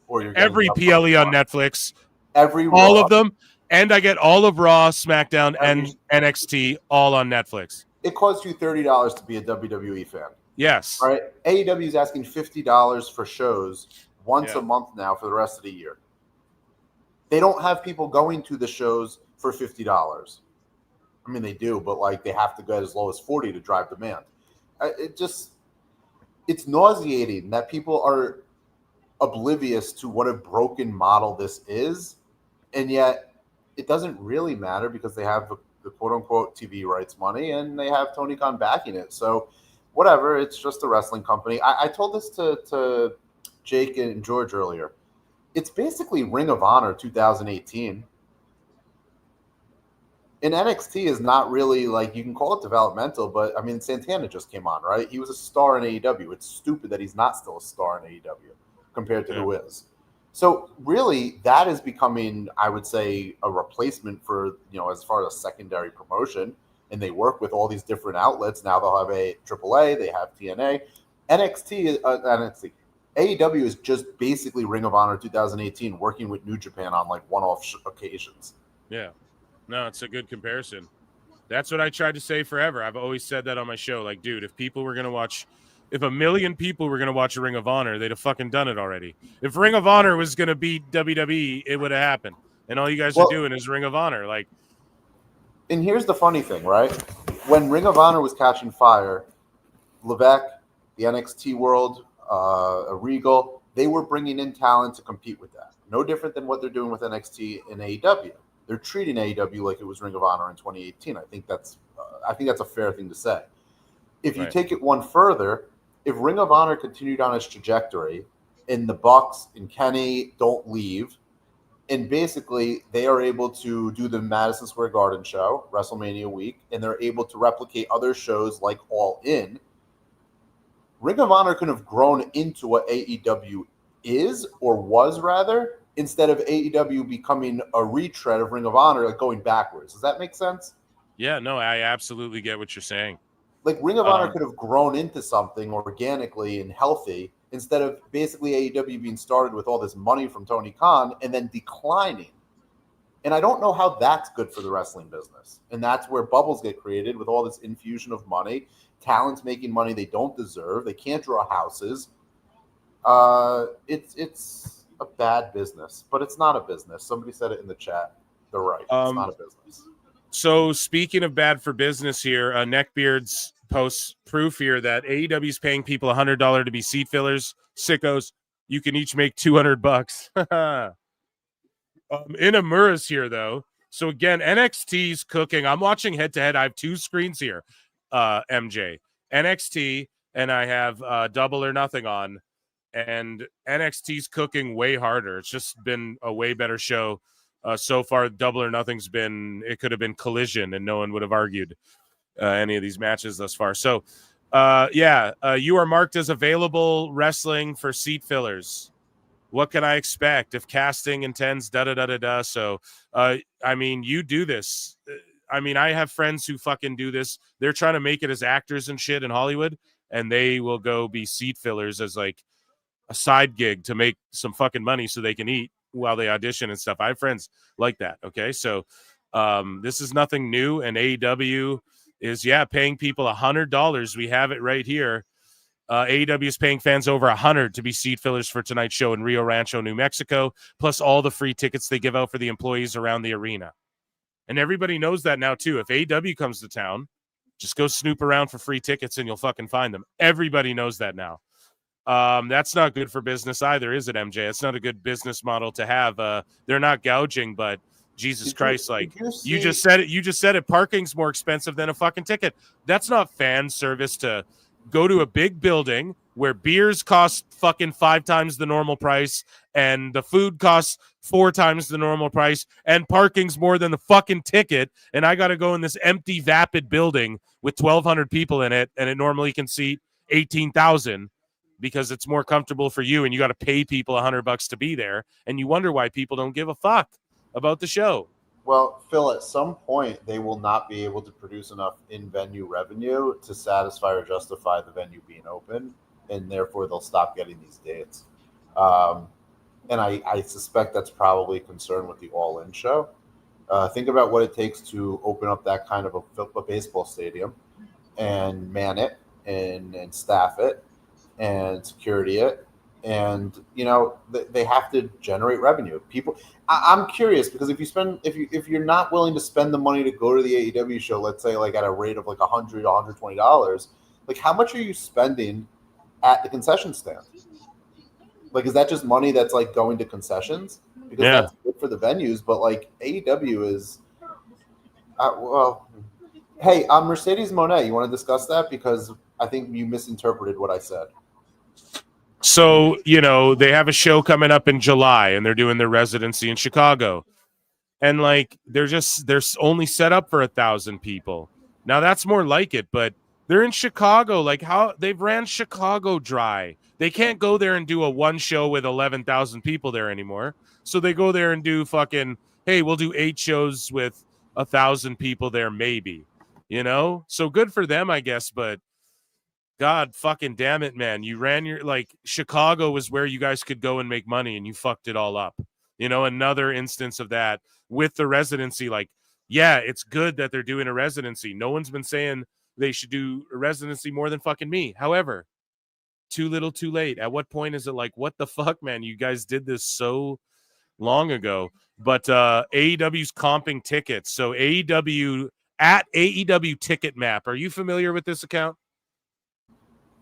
Or you're every PLE on Netflix, all of them, and I get all of Raw, SmackDown, and NXT all on Netflix. It costs you $30 to be a WWE fan. Yes. All right. AEW is asking $50 for shows once a month now for the rest of the year. They don't have people going to the shows for $50. I mean, they do, but they have to go as low as $40 to drive demand. It's nauseating that people are oblivious to what a broken model this is, and yet it doesn't really matter because they have the quote-unquote TV rights money and they have Tony Khan backing it. So whatever, it's just a wrestling company. I told this to Jake and George earlier. It's basically Ring of Honor 2018. And NXT is not really you can call it developmental, but I mean, Santana just came on, right? He was a star in AEW. It's stupid that he's not still a star in AEW compared to who is. So really, that is becoming, I would say, a replacement for, as far as a secondary promotion. And they work with all these different outlets. Now they'll have a AAA, they have TNA. AEW is just basically Ring of Honor 2018 working with New Japan on one-off occasions. Yeah. No, it's a good comparison. That's what I tried to say forever. I've always said that on my show. Dude, if a million people were going to watch a Ring of Honor, they'd have fucking done it already. If Ring of Honor was going to beat WWE, it would have happened. And all you guys are doing is Ring of Honor. And here's the funny thing, right? When Ring of Honor was catching fire, Levesque, the NXT world, Regal, they were bringing in talent to compete with that. No different than what they're doing with NXT and AEW. They're treating AEW like it was Ring of Honor in 2018. I think that's a fair thing to say. If you take it one further, if Ring of Honor continued on its trajectory and the Bucks and Kenny don't leave, and basically they are able to do the Madison Square Garden show, WrestleMania week, and they're able to replicate other shows like All In, Ring of Honor could have grown into what AEW is, or was rather, instead of AEW becoming a retread of Ring of Honor, going backwards. Does that make sense? Yeah, no, I absolutely get what you're saying. Ring of Honor could have grown into something organically and healthy instead of basically AEW being started with all this money from Tony Khan and then declining. And I don't know how that's good for the wrestling business. And that's where bubbles get created with all this infusion of money, talents making money they don't deserve. They can't draw houses. It's a bad business, but it's not a business. Somebody said it in the chat. They're right. It's not a business. So speaking of bad for business here, Neckbeards posts proof here that AEW is paying people $100 to be seat fillers. Sickos, you can each make $200. Inamura's here though. So again, NXT's cooking. I'm watching head to head. I have two screens here. MJ, NXT, and I have Double or Nothing on. and NXT's cooking way harder. It's just been a way better show so far. Double or Nothing's been, it could have been Collision, and no one would have argued any of these matches thus far. So, you are marked as available wrestling for seat fillers. What can I expect if casting intends da-da-da-da-da? So, I mean, you do this. I mean, I have friends who fucking do this. They're trying to make it as actors and shit in Hollywood, and they will go be seat fillers as like a side gig to make some fucking money so they can eat while they audition and stuff. I have friends like that, okay? So this is nothing new, and AEW is, paying people $100. We have it right here. AEW is paying fans over $100 to be seat fillers for tonight's show in Rio Rancho, New Mexico, plus all the free tickets they give out for the employees around the arena. And everybody knows that now, too. If AEW comes to town, just go snoop around for free tickets and you'll fucking find them. Everybody knows that now. That's not good for business either, is it, MJ? It's not a good business model to have. They're not gouging, but Jesus Christ, you just said it. You just said it. Parking's more expensive than a fucking ticket. That's not fan service to go to a big building where beers cost fucking 5 times the normal price and the food costs 4 times the normal price and parking's more than the fucking ticket. And I got to go in this empty, vapid building with 1,200 people in it, and it normally can seat 18,000 because it's more comfortable for you, and you got to pay people $100 to be there. And you wonder why people don't give a fuck about the show. Well, Phil, at some point, they will not be able to produce enough in-venue revenue to satisfy or justify the venue being open, and therefore they'll stop getting these dates. And I suspect that's probably a concern with the All-In show. Think about what it takes to open up that kind of a baseball stadium and man it and staff it and security it. And, you know, they have to generate revenue. People, I'm curious, because if you're not willing to spend the money to go to the AEW show, let's say like at a rate of like $100, $120, like how much are you spending at the concession stand? Like, is that just money that's like going to concessions? Because that's good for the venues, but like AEW is, hey, Mercedes Monae, you want to discuss that? Because I think you misinterpreted what I said. So, you know, they have a show coming up in July, and they're doing their residency in Chicago. And, like, they're only set up for 1,000 people. Now, that's more like it, but they're in Chicago. Like, how they've ran Chicago dry. They can't go there and do a one show with 11,000 people there anymore. So they go there and do fucking, hey, we'll do 8 shows with 1,000 people there, maybe. You know? So good for them, I guess, but God fucking damn it, man. You ran Chicago was where you guys could go and make money, and you fucked it all up. You know, another instance of that with the residency. Like, yeah, it's good that they're doing a residency. No one's been saying they should do a residency more than fucking me. However, too little, too late. At what point is it like, what the fuck, man? You guys did this so long ago. But AEW's comping tickets. So AEW at AEW Ticket Map. Are you familiar with this account?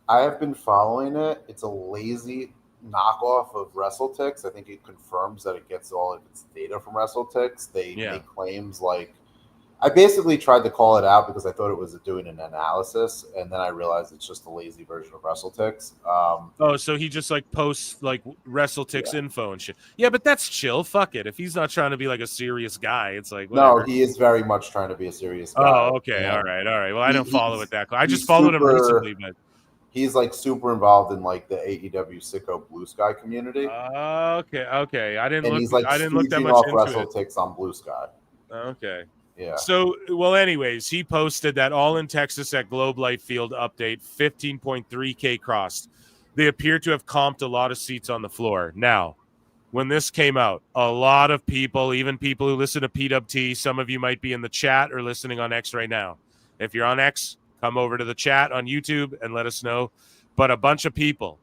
I have been following it. It's a lazy knockoff of WrestleTix. I think it confirms that it gets all of its data from WrestleTix. They make claims like, I basically tried to call it out because I thought it was doing an analysis, and then I realized it's just a lazy version of WrestleTix. So he just like posts like WrestleTix info and shit. Yeah, but that's chill. Fuck it. If he's not trying to be like a serious guy, it's like whatever. No, he is very much trying to be a serious guy. Oh, okay. All right. Well, I don't follow it that close. I just followed him recently, but he's like super involved in like the AEW Sicko Blue Sky community. Okay. I didn't He's like look that much off into WrestleTix on Blue Sky. Okay. Yeah. So, well, anyways, he posted that All in Texas at Globe Life Field update, 15.3K crossed. They appear to have comped a lot of seats on the floor. Now, when this came out, a lot of people, even people who listen to PWT, some of you might be in the chat or listening on X right now. If you're on X, come over to the chat on YouTube and let us know. But a bunch of people,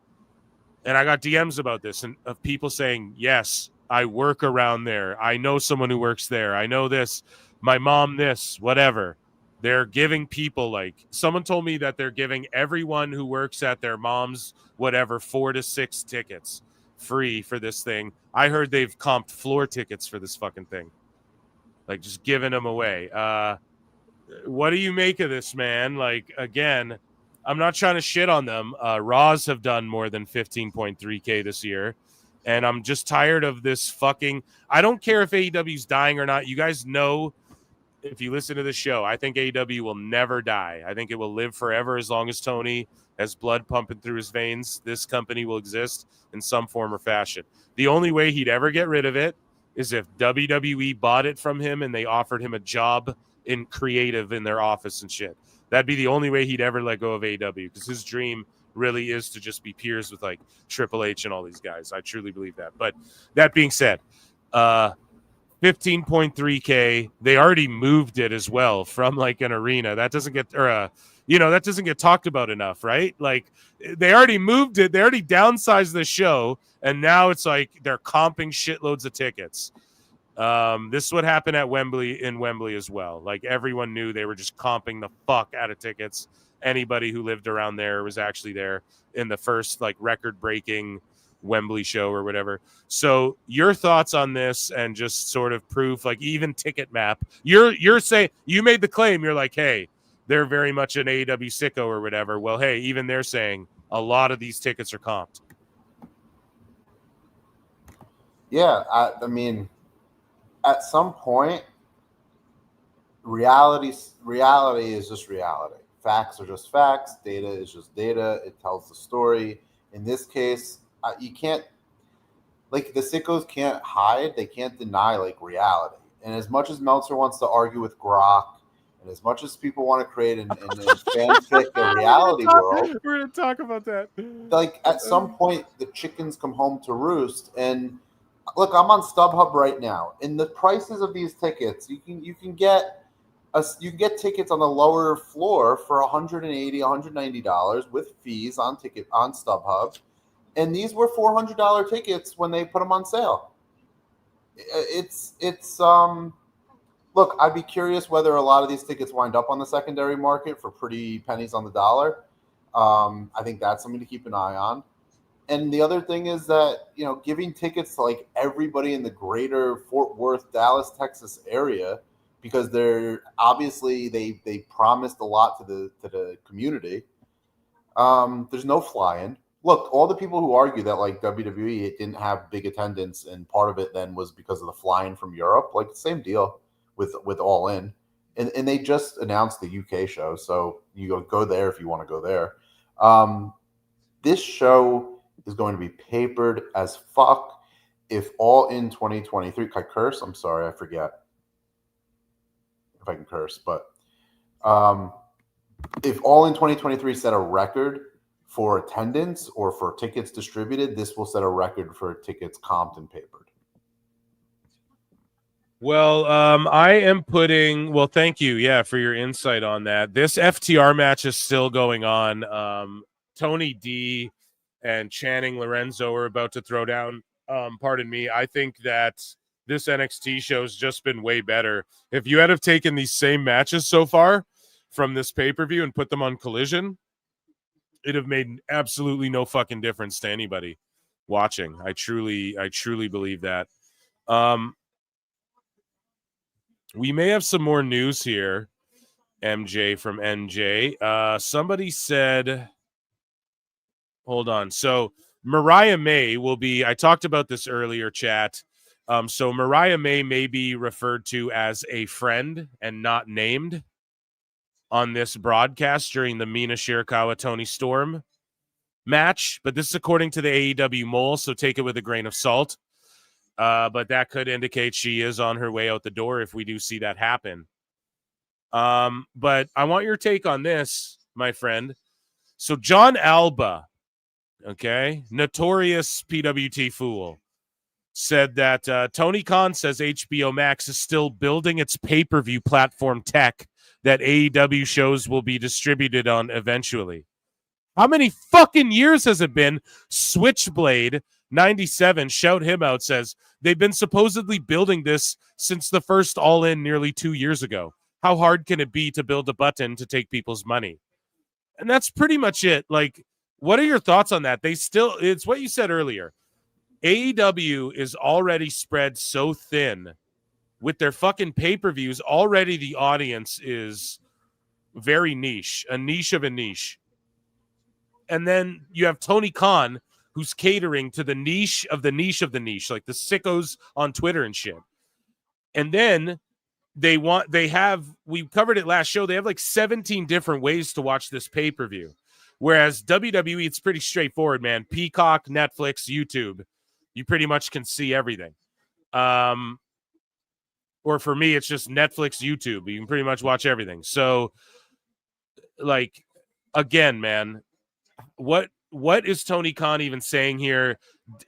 and I got DMs about this, and of people saying, yes, I work around there. I know someone who works there. I know this. My mom this, whatever. They're giving people, like, someone told me that they're giving everyone who works at their mom's whatever 4 to 6 tickets free for this thing. I heard they've comped floor tickets for this fucking thing. Like, just giving them away. What do you make of this, man? Like, again, I'm not trying to shit on them. Raws have done more than 15.3K this year. And I'm just tired of this fucking... I don't care if AEW's dying or not. You guys know, if you listen to the show, I think AEW will never die. I think it will live forever as long as Tony has blood pumping through his veins. This company will exist in some form or fashion. The only way he'd ever get rid of it is if WWE bought it from him and they offered him a job in creative in their office and shit. That'd be the only way he'd ever let go of AEW, because his dream really is to just be peers with like Triple H and all these guys. I truly believe that. But that being said, 15.3K, they already moved it as well from like an arena. That doesn't get, that doesn't get talked about enough, right? Like they already moved it. They already downsized the show. And now it's like they're comping shitloads of tickets. This is what happened at Wembley as well. Like everyone knew they were just comping the fuck out of tickets. Anybody who lived around there was actually there in the first like record-breaking Wembley show or whatever. So your thoughts on this and just sort of proof, like even Ticketmap, you're saying, you made the claim, you're like, hey, they're very much an AEW sicko or whatever. Well, hey, even they're saying a lot of these tickets are comped. Yeah, I mean, at some point, reality is just reality. Facts are just facts. Data is just data. It tells the story. In this case, you can't, like, the sickos can't hide. They can't deny, like, reality. And as much as Meltzer wants to argue with Grok, and as much as people want to create an fanfic, a reality world, we're going to talk about that. Like, at some point, the chickens come home to roost. And look, I'm on StubHub right now. In the prices of these tickets, you can get tickets on the lower floor for $180, $190 with fees on StubHub. And these were $400 tickets when they put them on sale. Look, I'd be curious whether a lot of these tickets wind up on the secondary market for pretty pennies on the dollar. I think that's something to keep an eye on. And the other thing is that, giving tickets to like everybody in the greater Fort Worth, Dallas, Texas area, because they're obviously they promised a lot to the community. There's no fly-in. Look, all the people who argue that like WWE didn't have big attendance and part of it then was because of the fly-in from Europe, like same deal with All In. And they just announced the UK show, so you go there if you want to go there. This show is going to be papered as fuck. If All In 2023, can I curse? I'm sorry, I forget if I can curse, but if All In 2023 set a record for attendance or for tickets distributed, this will set a record for tickets comped and papered. Well, I am putting, well, thank you, for your insight on that. This FTR match is still going on. Tony D and Channing Lorenzo are about to throw down. Pardon me. I think that this NXT show has just been way better. If you had have taken these same matches so far from this pay-per-view and put them on Collision, it'd have made absolutely no fucking difference to anybody watching. I truly believe that. We may have some more news here, MJ from NJ. Somebody said, hold on. So Mariah May will be, I talked about this earlier, chat. So Mariah may be referred to as a friend and not named on this broadcast during the Mina Shirakawa Tony Storm match. But this is according to the AEW Mole, so take it with a grain of salt. But that could indicate she is on her way out the door if we do see that happen. But I want your take on this, my friend. So John Alba, okay, notorious PWT fool, said that Tony Khan says HBO Max is still building its pay-per-view platform tech that AEW shows will be distributed on eventually. How many fucking years has it been? Switchblade 97, shout him out, says they've been supposedly building this since the first All In nearly 2 years ago. How hard can it be to build a button to take people's money? And that's pretty much it. Like, what are your thoughts on that? It's what you said earlier. AEW is already spread so thin with their fucking pay-per-views. Already the audience is very niche, a niche of a niche. And then you have Tony Khan, who's catering to the niche of the niche of the niche, like the sickos on Twitter and shit. And then we covered it last show. They have like 17 different ways to watch this pay-per-view. Whereas WWE, it's pretty straightforward, man. Peacock, Netflix, YouTube. You pretty much can see everything. Or for me, it's just Netflix, YouTube. You can pretty much watch everything. So, like, again, man, what is Tony Khan even saying here?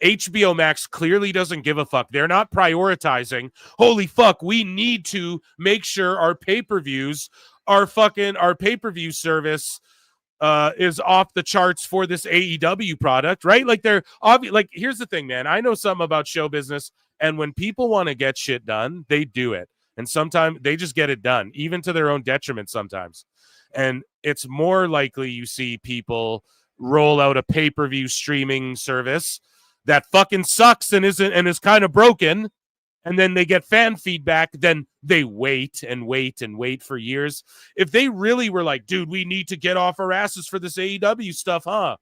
HBO Max clearly doesn't give a fuck. They're not prioritizing. Holy fuck, we need to make sure our pay-per-views, our pay-per-view service is off the charts for this AEW product, right? Like they're obvious. Like, here's the thing, man. I know something about show business, and when people want to get shit done, they do it. And sometimes they just get it done, even to their own detriment sometimes. And it's more likely you see people roll out a pay-per-view streaming service that fucking sucks and is kind of broken, and then they get fan feedback, then they wait and wait and wait for years. If they really were like, dude, we need to get off our asses for this AEW stuff, huh?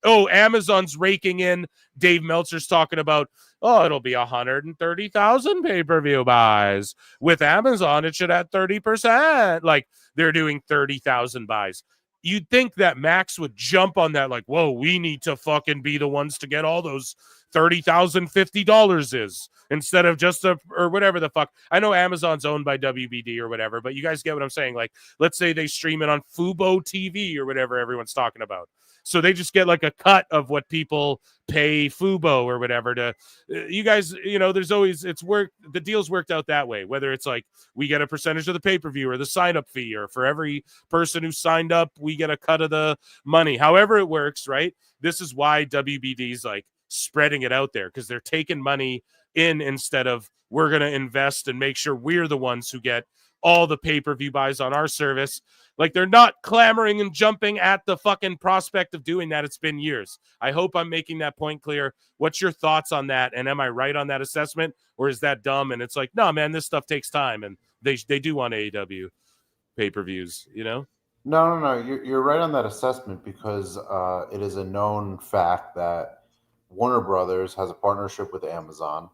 Amazon's raking in. Dave Meltzer's talking about, it'll be 130,000 pay-per-view buys. With Amazon, it should add 30%. Like, they're doing 30,000 buys. You'd think that Max would jump on that, like, whoa, we need to fucking be the ones to get all those $30,050 is, instead of just or whatever the fuck. I know Amazon's owned by WBD or whatever, but you guys get what I'm saying. Like, let's say they stream it on Fubo TV or whatever everyone's talking about. So they just get like a cut of what people pay Fubo or whatever to you guys. There's always the deal's worked out that way, whether it's like we get a percentage of the pay-per-view or the sign-up fee, or for every person who signed up, we get a cut of the money. However it works, right? This is why WBD's like spreading it out there, because they're taking money in instead of we're going to invest and make sure we're the ones who get all the pay-per-view buys on our service. Like, they're not clamoring and jumping at the fucking prospect of doing that. It's been years. I hope I'm making that point clear. What's your thoughts on that? And am I right on that assessment, or is that dumb? And it's like, no, man, this stuff takes time, and they do want AEW pay-per-views, No. You're right on that assessment, because it is a known fact that Warner Brothers has a partnership with Amazon.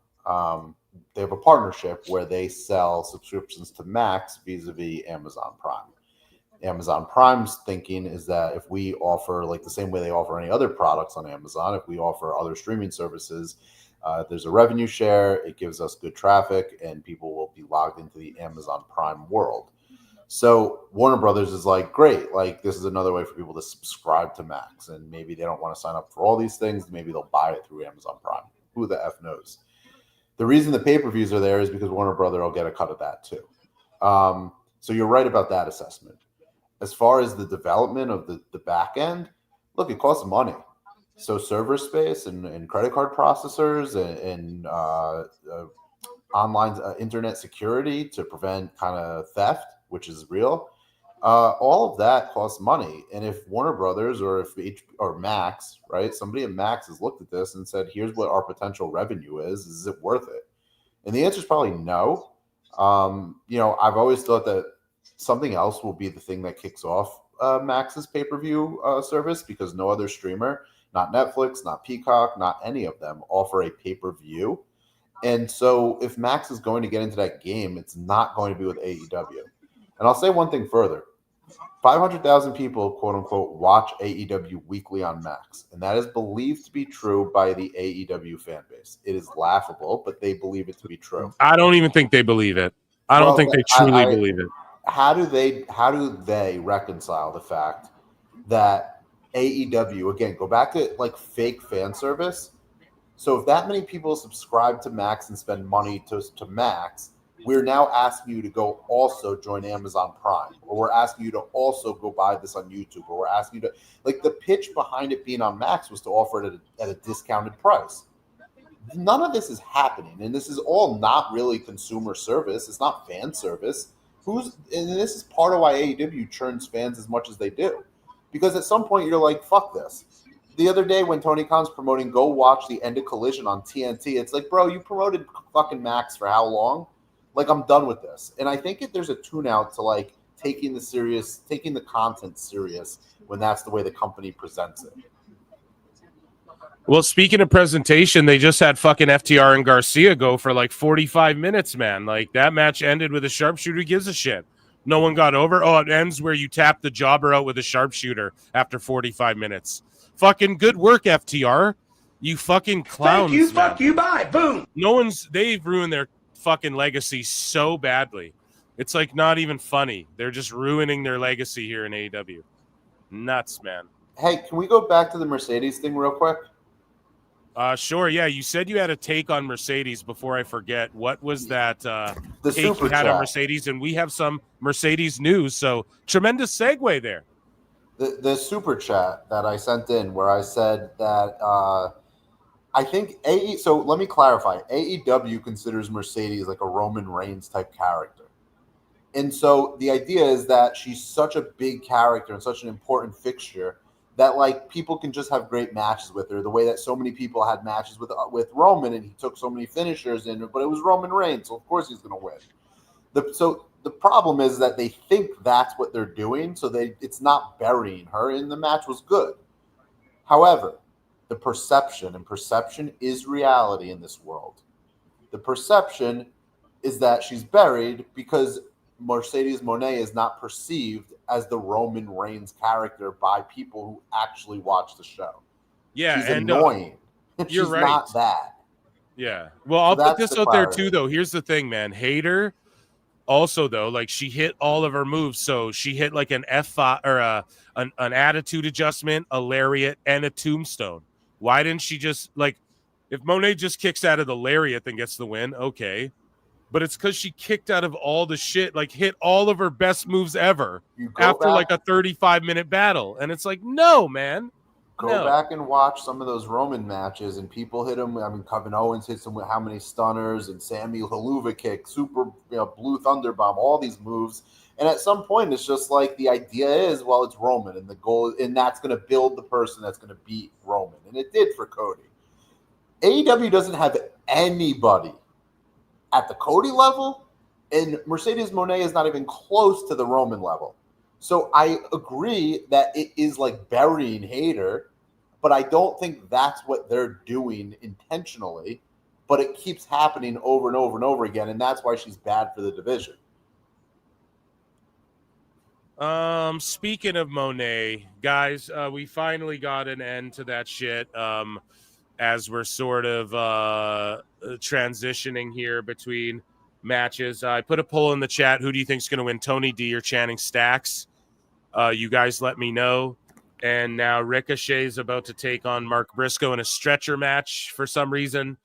They have a partnership where they sell subscriptions to Max vis-a-vis Amazon Prime. Amazon Prime's thinking is that if we offer, like the same way they offer any other products on Amazon, if we offer other streaming services, there's a revenue share, it gives us good traffic, and people will be logged into the Amazon Prime world. So Warner Brothers is like, great, like this is another way for people to subscribe to Max, and maybe they don't want to sign up for all these things. Maybe they'll buy it through Amazon Prime. Who the F knows? The reason the pay-per-views are there is because Warner Brothers will get a cut of that too. So you're right about that assessment. As far as the development of the back end, look, it costs money. So server space and credit card processors and online internet security to prevent kind of theft, which is real. All of that costs money. And if Warner Brothers or Max, right, somebody at Max has looked at this and said, here's what our potential revenue is it worth it? And the answer is probably no. I've always thought that something else will be the thing that kicks off Max's pay-per-view service, because no other streamer, not Netflix, not Peacock, not any of them offer a pay-per-view. And so if Max is going to get into that game, it's not going to be with AEW. And I'll say one thing further. 500,000 people, quote unquote, watch AEW weekly on Max. And that is believed to be true by the AEW fan base. It is laughable, but they believe it to be true. I don't even think they believe it. I don't think they truly believe it. How do they reconcile the fact that AEW, again, go back to like fake fan service? So if that many people subscribe to Max and spend money to Max, we're now asking you to go also join Amazon Prime, or we're asking you to also go buy this on YouTube, or we're asking you to, like, the pitch behind it being on Max was to offer it at a discounted price. None of this is happening, and this is all not really consumer service. It's not fan service. And this is part of why AEW churns fans as much as they do, because at some point you're like, fuck this. The other day when Tony Khan's promoting, go watch the end of Collision on TNT, it's like, bro, you promoted fucking Max for how long? Like, I'm done with this. And I think there's a tune out to like taking the content serious when that's the way the company presents it. Well, speaking of presentation, they just had fucking FTR and Garcia go for like 45 minutes, man. Like, that match ended with a sharpshooter. Who gives a shit? No one got over. Oh, it ends where you tap the jobber out with a sharpshooter after 45 minutes. Fucking good work, FTR. You fucking clowns. Thank you, man. fuck you, bye, boom. They've ruined their fucking legacy so badly. It's like not even funny. They're just ruining their legacy here in AEW. Nuts, man. Hey, can we go back to the Mercedes thing real quick? Sure, yeah. You said you had a take on Mercedes. Before I forget, what was that The take you super had on chat. Mercedes? And we have some Mercedes news, so tremendous segue there. The super chat that I sent in where I said that I think so let me clarify. AEW considers Mercedes like a Roman Reigns type character. And so the idea is that she's such a big character and such an important fixture that like people can just have great matches with her, the way that so many people had matches with Roman, and he took so many finishers in, but it was Roman Reigns, so of course he's going to win. So the problem is that they think that's what they're doing, so it's not burying her, and the match was good. However, the perception is reality in this world. The perception is that she's buried because Mercedes Monae is not perceived as the Roman Reigns character by people who actually watch the show. Yeah, she's and annoying. you're She's right. not that. Yeah. Well, I'll put that's this the out there clarity. too, though. Here's the thing, man. Hater. Also, though, like she hit all of her moves, so she hit like an F5 or an attitude adjustment, a lariat, and a tombstone. Why didn't she just like if Monae just kicks out of the lariat and gets the win? Okay. But it's because she kicked out of all the shit, like hit all of her best moves ever after like a 35-minute battle. And it's like, no, man. Go back and watch some of those Roman matches, and people hit him. I mean, Kevin Owens hits him with how many stunners, and Sammy Haluva kick, super, Blue Thunder Bomb, all these moves. And at some point, it's just like the idea is, well, it's Roman, and the goal, and that's going to build the person that's going to beat Roman, and it did for Cody. AEW doesn't have anybody at the Cody level, and Mercedes Monae is not even close to the Roman level. So I agree that it is like burying Hater, but I don't think that's what they're doing intentionally, but it keeps happening over and over and over again, and that's why she's bad for the division. Speaking of Monae, guys, we finally got an end to that shit. As we're sort of transitioning here between matches. I put a poll in the chat. Who do you think is going to win, Tony D or Channing Stacks? You guys let me know. And now Ricochet is about to take on Mark Briscoe in a stretcher match for some reason.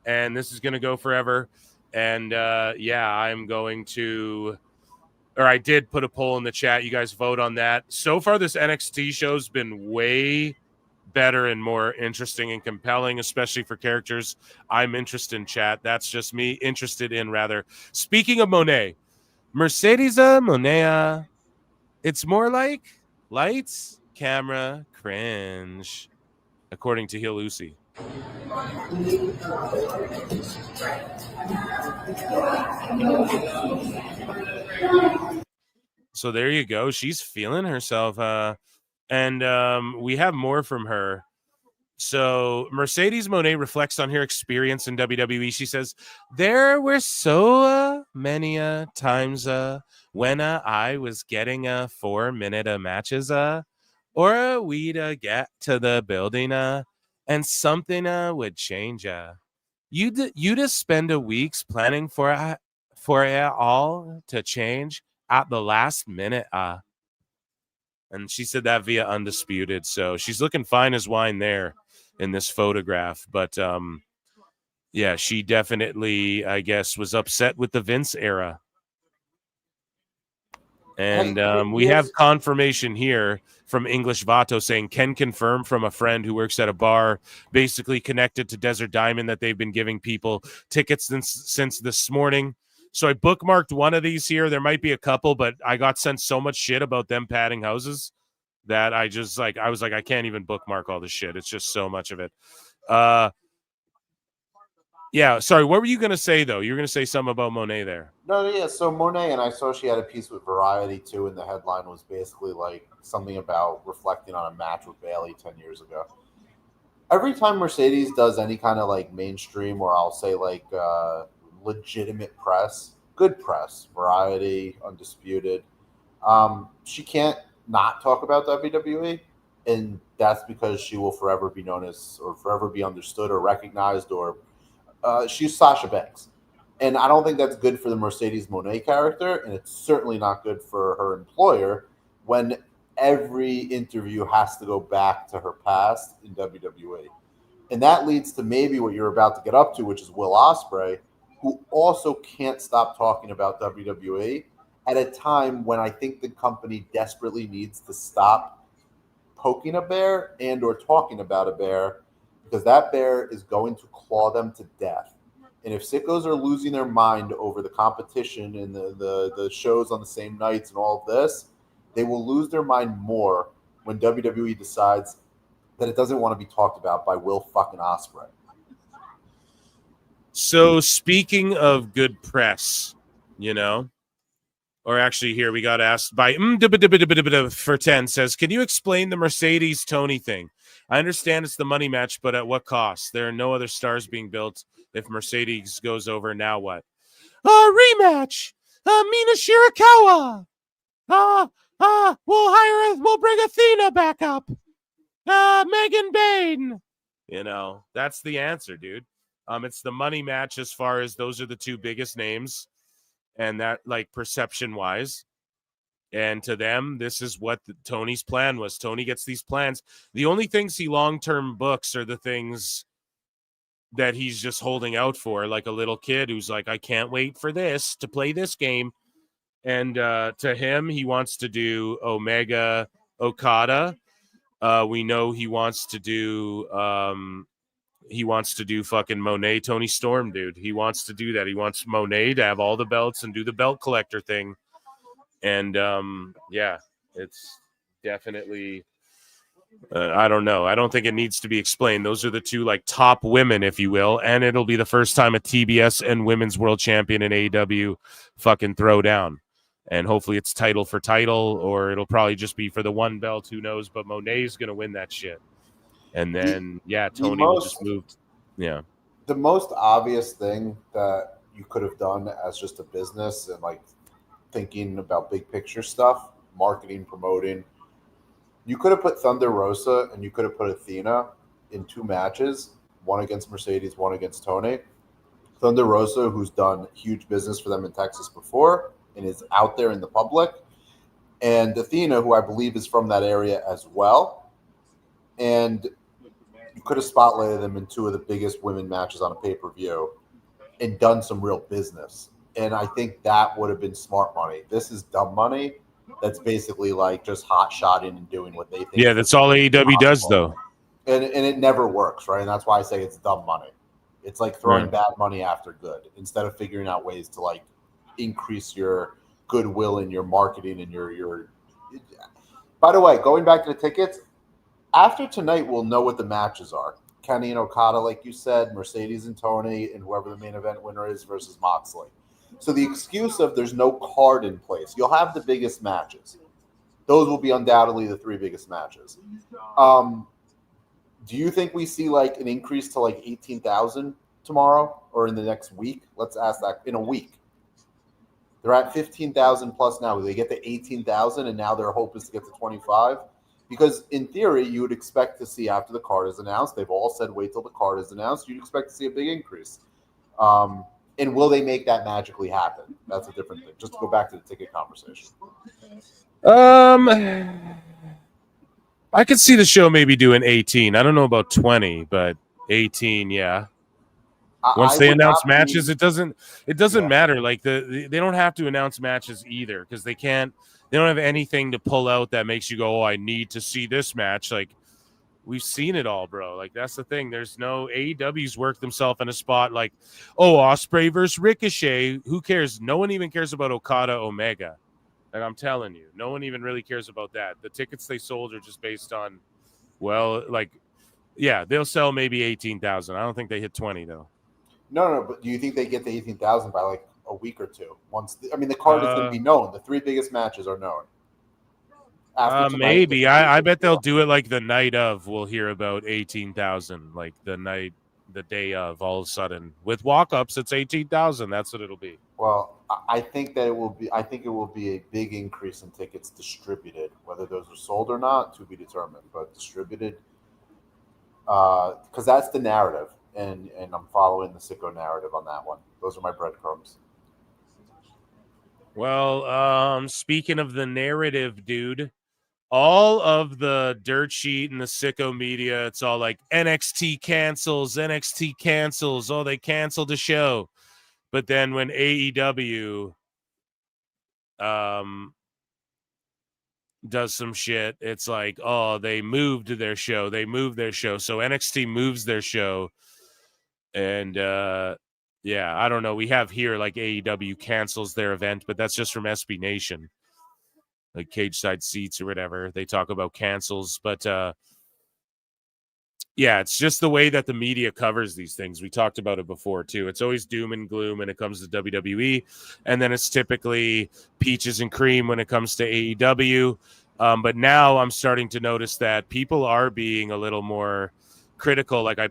And this is going to go forever. And I'm going to, or I did put a poll in the chat. You guys vote on that. So far, this NXT show's been way better and more interesting and compelling, especially for characters I'm interested in, chat. That's just me interested in, rather. Speaking of Monae, Mercedes Monae, it's more like lights, camera, cringe, according to Heel Lucy. So there you go. She's feeling herself. And we have more from her. So Mercedes Monae reflects on her experience in WWE. She says, there were so many times when I was getting 4-minute matches or we'd get to the building and something would change. You'd just spend weeks planning for it all to change at the last minute. And she said that via Undisputed. So she's looking fine as wine there in this photograph. But, she definitely, I guess, was upset with the Vince era. And we have confirmation here from English Vato saying, can confirm from a friend who works at a bar basically connected to Desert Diamond that they've been giving people tickets since this morning. So I bookmarked one of these here. There might be a couple, but I got sent so much shit about them padding houses that I was like, I can't even bookmark all this shit. It's just so much of it. Yeah, sorry. What were you going to say, though? You were going to say something about Monae there. No, yeah. So Monae, and I saw she had a piece with Variety too, and the headline was basically like something about reflecting on a match with Bayley 10 years ago. Every time Mercedes does any kind of like mainstream, or I'll say like legitimate press, good press, Variety, Undisputed, she can't not talk about WWE, and that's because she will forever be known as, or forever be understood or recognized, or she's Sasha Banks. And I don't think that's good for the Mercedes Monae character, and it's certainly not good for her employer when every interview has to go back to her past in WWE. And that leads to maybe what you're about to get up to, which is Will Ospreay, who also can't stop talking about WWE at a time when I think the company desperately needs to stop poking a bear and or talking about a bear, because that bear is going to claw them to death. And if sickos are losing their mind over the competition and the shows on the same nights and all of this, they will lose their mind more when WWE decides that it doesn't want to be talked about by Will fucking Ospreay. So speaking of good press, you know, or actually here we got asked by for 10 says, can you explain the Mercedes Tony thing? I understand it's the money match, but at what cost? There are no other stars being built. If Mercedes goes over, now what? Rematch. Mina Shirakawa. We'll bring Athena back up. Megan Bain. You know, that's the answer, dude. It's the money match as far as those are the two biggest names, and that like perception wise. And to them, this is what Tony's plan was. Tony gets these plans. The only things he long-term books are the things that he's just holding out for, like a little kid who's like, I can't wait for this to play this game. And to him, he wants to do Omega Okada. We know he wants to do fucking Monae Tony Storm, dude. He wants to do that. He wants Monae to have all the belts and do the belt collector thing. And yeah, it's definitely I don't know. I don't think it needs to be explained. Those are the two like top women, if you will, and it'll be the first time a TBS and women's world champion in AEW fucking throw down. And hopefully it's title for title, or it'll probably just be for the one belt. Who knows? But Monae's gonna win that shit. And then Tony will just move. Yeah. The most obvious thing that you could have done as just a business and like thinking about big picture stuff, marketing, promoting, you could have put Thunder Rosa and you could have put Athena in two matches, one against Mercedes, one against Tony. Thunder Rosa, who's done huge business for them in Texas before and is out there in the public, and Athena, who I believe is from that area as well. And you could have spotlighted them in two of the biggest women matches on a pay-per-view and done some real business. And I think that would have been smart money. This is dumb money. That's basically like just hot shotting and doing what they think. Yeah, that's all AEW does, though. And it never works, right? And that's why I say it's dumb money. It's like throwing bad money after good instead of figuring out ways to like increase your goodwill and your marketing and your. By the way, going back to the tickets, after tonight, we'll know what the matches are. Kenny and Okada, like you said, Mercedes and Tony, and whoever the main event winner is versus Moxley. So the excuse of there's no card in place, you'll have the biggest matches. Those will be undoubtedly the three biggest matches. Do you think we see like an increase to like 18,000 tomorrow or in the next week? Let's ask that in a week. They're at 15,000 plus now. They get to 18,000 and now their hope is to get to 25. Because in theory, you would expect to see after the card is announced, they've all said wait till the card is announced, you'd expect to see a big increase. And will they make that magically happen? That's a different thing. Just to go back to the ticket conversation. I could see the show maybe doing 18. I don't know about 20, but 18, yeah. Once they announce matches, it doesn't matter. Like they don't have to announce matches either because they don't have anything to pull out that makes you go, oh, I need to see this match. Like we've seen it all, bro. Like that's the thing. There's no AEW's worked themselves in a spot like, oh, Ospreay versus Ricochet. Who cares? No one even cares about Okada Omega. Like I'm telling you, no one even really cares about that. The tickets they sold are just based on, well, like, yeah, they'll sell maybe 18,000. I don't think they hit 20 though. No. But do you think they get to 18,000 by like a week or two? The card is going to be known. The 3 biggest matches are known. After tonight, Maybe. I bet they'll do it like the night of. We'll hear about 18,000, like the day of. All of a sudden, with walk-ups, it's 18,000. That's what it'll be. Well, I think that it will be. I think it will be a big increase in tickets distributed. Whether those are sold or not, to be determined. But distributed, because that's the narrative, and I'm following the Sicko narrative on that one. Those are my breadcrumbs. Well, speaking of the narrative, dude, all of the dirt sheet and the Sicko media, it's all like NXT cancels. Oh, they canceled the show. But then when AEW does some shit, it's like, oh, they moved their show. So NXT moves their show. And yeah, I don't know. We have here like AEW cancels their event, but that's just from SB Nation. Like Cage Side Seats or whatever. They talk about cancels. But yeah, it's just the way that the media covers these things. We talked about it before, too. It's always doom and gloom when it comes to WWE. And then it's typically peaches and cream when it comes to AEW. But now I'm starting to notice that people are being a little more critical. Like I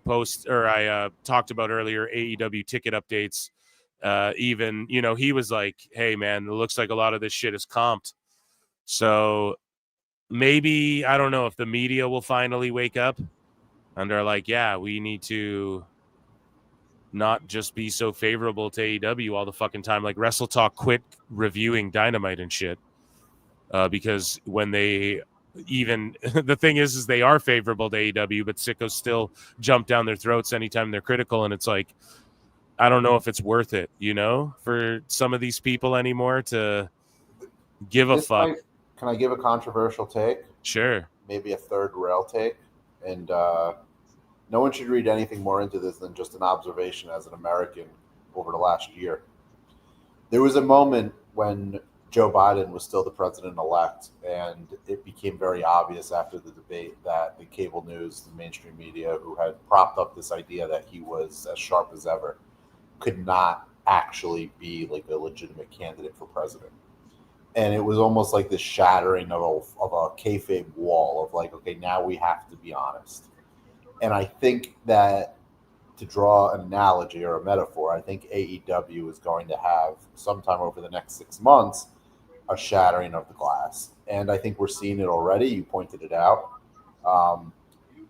talked about earlier, AEW ticket updates. Even, he was like, hey, man, it looks like a lot of this shit is comped. So maybe, I don't know if the media will finally wake up. And they're like, yeah, we need to not just be so favorable to AEW all the fucking time. Like Wrestle Talk quit reviewing Dynamite and shit. Because when they the thing is they are favorable to AEW, but sickos still jump down their throats anytime they're critical. And it's like, I don't know if it's worth it, for some of these people anymore to give a fuck. Can I give a controversial take? Sure. Maybe a third rail take. And no one should read anything more into this than just an observation as an American over the last year. There was a moment when Joe Biden was still the president-elect, and it became very obvious after the debate that the cable news, the mainstream media, who had propped up this idea that he was as sharp as ever, could not actually be like a legitimate candidate for president. And it was almost like this shattering of a kayfabe wall of like, okay, now we have to be honest. And I think that, to draw an analogy or a metaphor, I think AEW is going to have sometime over the next 6 months a shattering of the glass. And I think we're seeing it already. You pointed it out.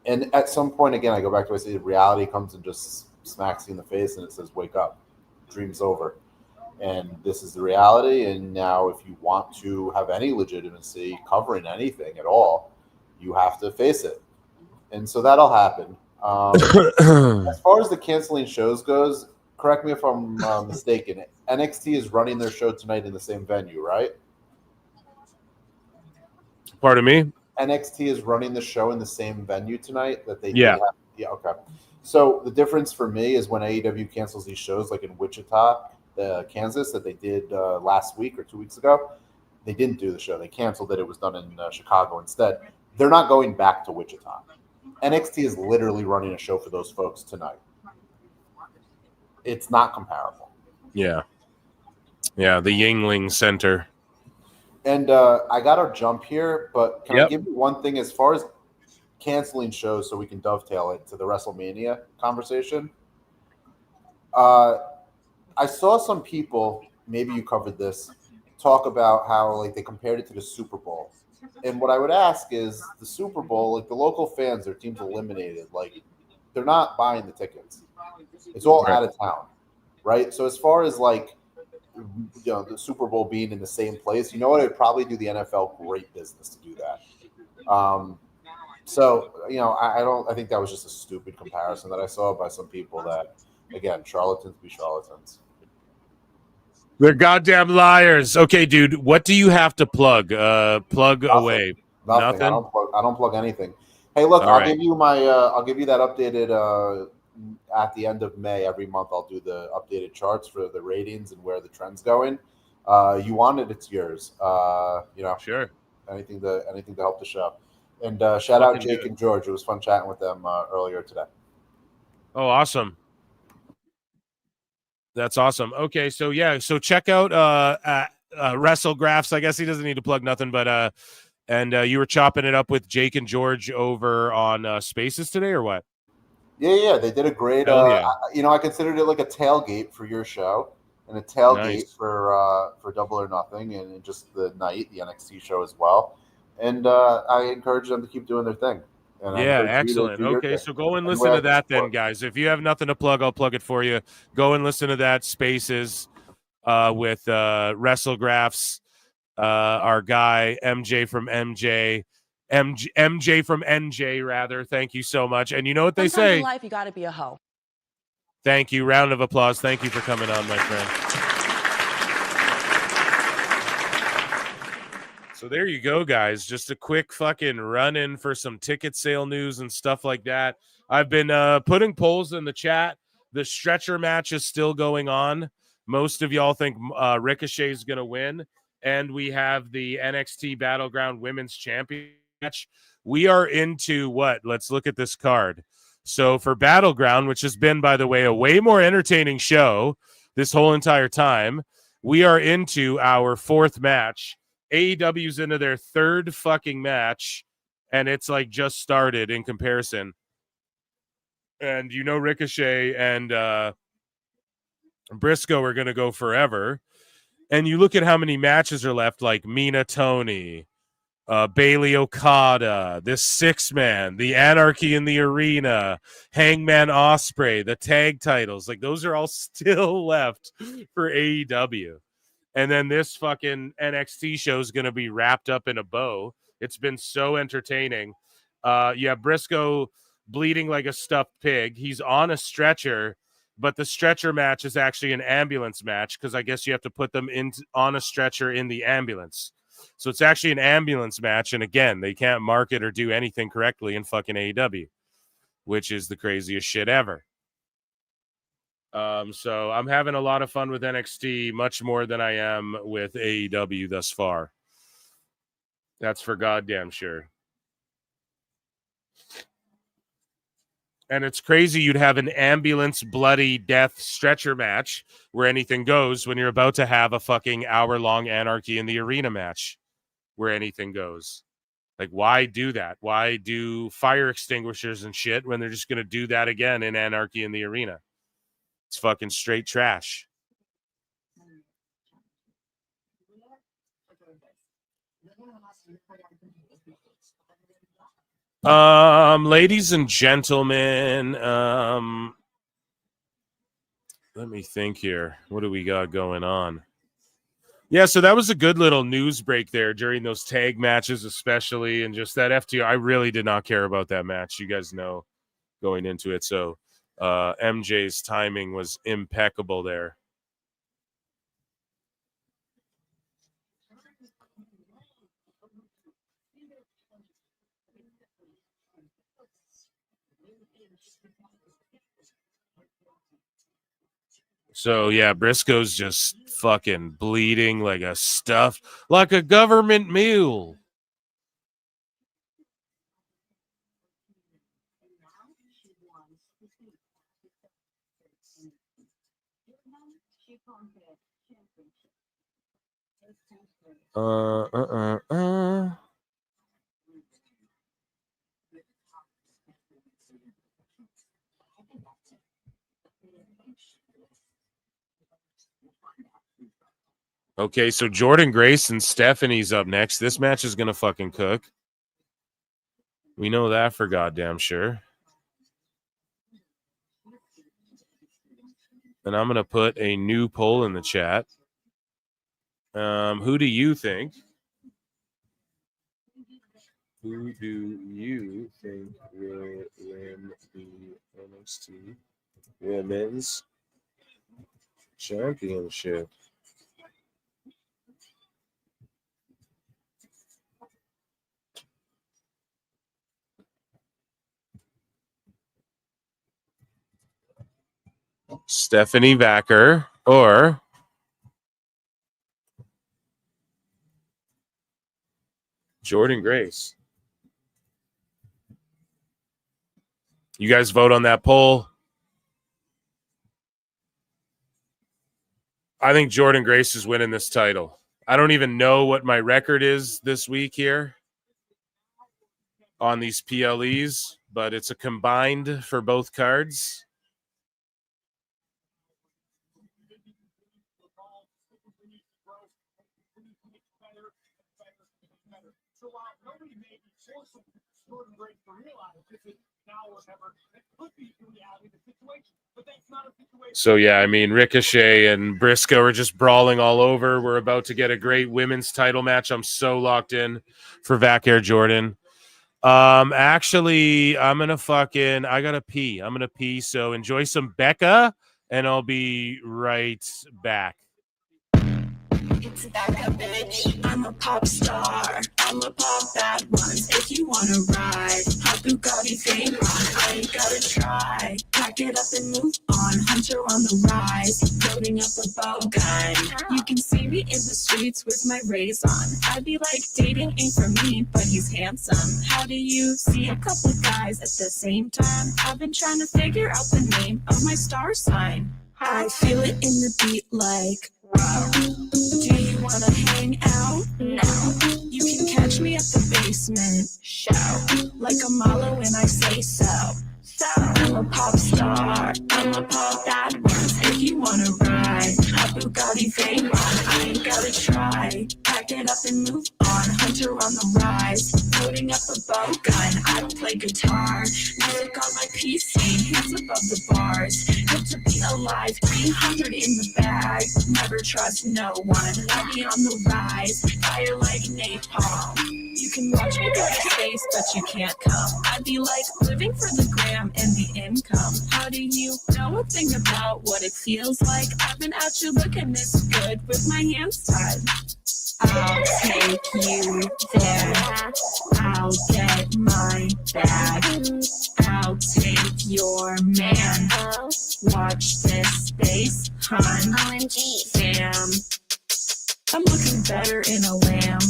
And at some point, again, I go back to what I say, reality comes and just smacks you in the face and it says, wake up, dream's over. And this is the reality. And now if you want to have any legitimacy covering anything at all, you have to face it. And so that'll happen. As far as the canceling shows goes, correct me if I'm mistaken, NXT is running their show tonight in the same venue, right? Pardon me? NXT is running the show in the same venue tonight that they Yeah. did have. Yeah, okay. So the difference for me is when AEW cancels these shows, like in Wichita, Kansas, that they did last week or 2 weeks ago, they didn't do the show. They canceled it. It was done in Chicago instead. They're not going back to Wichita. NXT is literally running a show for those folks tonight. It's not comparable. Yeah. Yeah, the Yingling Center. And I got to jump here, but can Yep. I give you one thing as far as canceling shows so we can dovetail it to the WrestleMania conversation? I saw some people, maybe you covered this, talk about how like they compared it to the Super Bowl. And what I would ask is the Super Bowl, like the local fans, their team's eliminated. Like they're not buying the tickets. It's all out of town, right? So as far as like, the Super Bowl being in the same place, you know what? It'd probably do the NFL great business to do that. So I think that was just a stupid comparison that I saw by some people that, again, charlatans be charlatans. They're goddamn liars. Okay, dude, what do you have to plug? Plug Nothing. away. Nothing. I don't plug anything. Hey, look, All I'll right. give you I'll give you that updated at the end of May. Every month I'll do the updated charts for the ratings and where the trend's going. You want it, it's yours. Sure. Anything to help the show. And shout out Fucking Jake and George. It was fun chatting with them earlier today. Oh, awesome. That's awesome. Okay, so yeah, so check out WrestleGraphs. I guess he doesn't need to plug nothing, but and you were chopping it up with Jake and George over on Spaces today, or what? Yeah, they did a great. Yeah. I considered it like a tailgate for your show and a tailgate Nice. for Double or Nothing and just the night, the NXT show as well. And I encourage them to keep doing their thing. And I Yeah, encourage you to excellent. do your Okay, thing. so go and Any listen way I to can that then, support. guys. If you have nothing to plug, I'll plug it for you. Go and listen to that Spaces with WrestleGraphs, our guy MJ from MJ from NJ rather. Thank you so much. And you know what they Sometimes say? in life, you got to be a hoe. Thank you. Round of applause. Thank you for coming on, my friend. So there you go, guys. Just a quick fucking run-in for some ticket sale news and stuff like that. I've been putting polls in the chat. The stretcher match is still going on. Most of y'all think Ricochet is going to win. And we have the NXT Battleground Women's Champion match. We are into what? Let's look at this card. So for Battleground, which has been, by the way, a way more entertaining show this whole entire time, we are into our fourth match. AEW's into their third fucking match, and it's like just started in comparison. And you know Ricochet and Briscoe are going to go forever. And you look at how many matches are left, like Mina Tony, Bailey Okada, this 6-man, the Anarchy in the Arena, Hangman Ospreay, the tag titles. Like those are all still left for AEW. And then this fucking NXT show is going to be wrapped up in a bow. It's been so entertaining. You have Briscoe bleeding like a stuffed pig. He's on a stretcher, but the stretcher match is actually an ambulance match because I guess you have to put them on a stretcher in the ambulance. So it's actually an ambulance match. And again, they can't market or do anything correctly in fucking AEW, which is the craziest shit ever. So I'm having a lot of fun with NXT, much more than I am with AEW thus far. That's for goddamn sure. And it's crazy you'd have an ambulance bloody death stretcher match where anything goes when you're about to have a fucking hour-long Anarchy in the Arena match where anything goes. Like, why do that? Why do fire extinguishers and shit when they're just going to do that again in Anarchy in the Arena? It's fucking straight trash. Ladies and gentlemen, let me think here. What do we got going on? Yeah, so that was a good little news break there during those tag matches, especially, and just that FTR. I really did not care about that match. You guys know going into it. So MJ's timing was impeccable there. So yeah, Briscoe's just fucking bleeding like a government mule. Okay, so Jordan Grace and Stephanie's up next. This match is gonna fucking cook. We know that for goddamn sure. And I'm gonna put a new poll in the chat. Who do you think? Who do you think will win the NXT Women's Championship? Stephanie Vacker or Jordan Grace? You guys vote on that poll. I think Jordan Grace is winning this title. I don't even know what my record is this week here on these PLEs, but it's a combined for both cards. So, yeah, I mean, Ricochet and Briscoe are just brawling all over. We're about to get a great women's title match. I'm so locked in for Vac Air Jordan. Actually, I gotta pee. I'm gonna pee. So enjoy some Becca, and I'll be right back. It's Becca, bitch. I'm a pop star. I'm a pop bad ones. If you wanna ride, hot Bugatti Veyron, I ain't gotta try. Pack it up and move on. Hunter on the rise, loading up a bow gun. You can see me in the streets with my rays on. I'd be like, dating ain't for me, but he's handsome. How do you see a couple guys at the same time? I've been trying to figure out the name of my star sign. I feel it in the beat like, wow. Do you wanna hang out? No. You can catch me at the basement. Shout like a Malo when I say so. I'm a pop star. I'm a pop bad ones. If you wanna ride, a Bugatti Veyron, I ain't gotta try. Pack it up and move on. Hunter on the rise, loading up a bow gun. I don't play guitar. Music on my PC, hands above the bars. Good to be alive. 300 in the bag. Never trust no one. I'll be on the rise. Fire like napalm. You can watch me go to space, but you can't come. I'd be like living for the gram and the income. How do you know a thing about what it feels like? I've been out you looking this good with my hands tied. I'll take you there. I'll get my bag. I'll take your man. Watch this space, hun. OMG. Damn. I'm looking better in a lamb.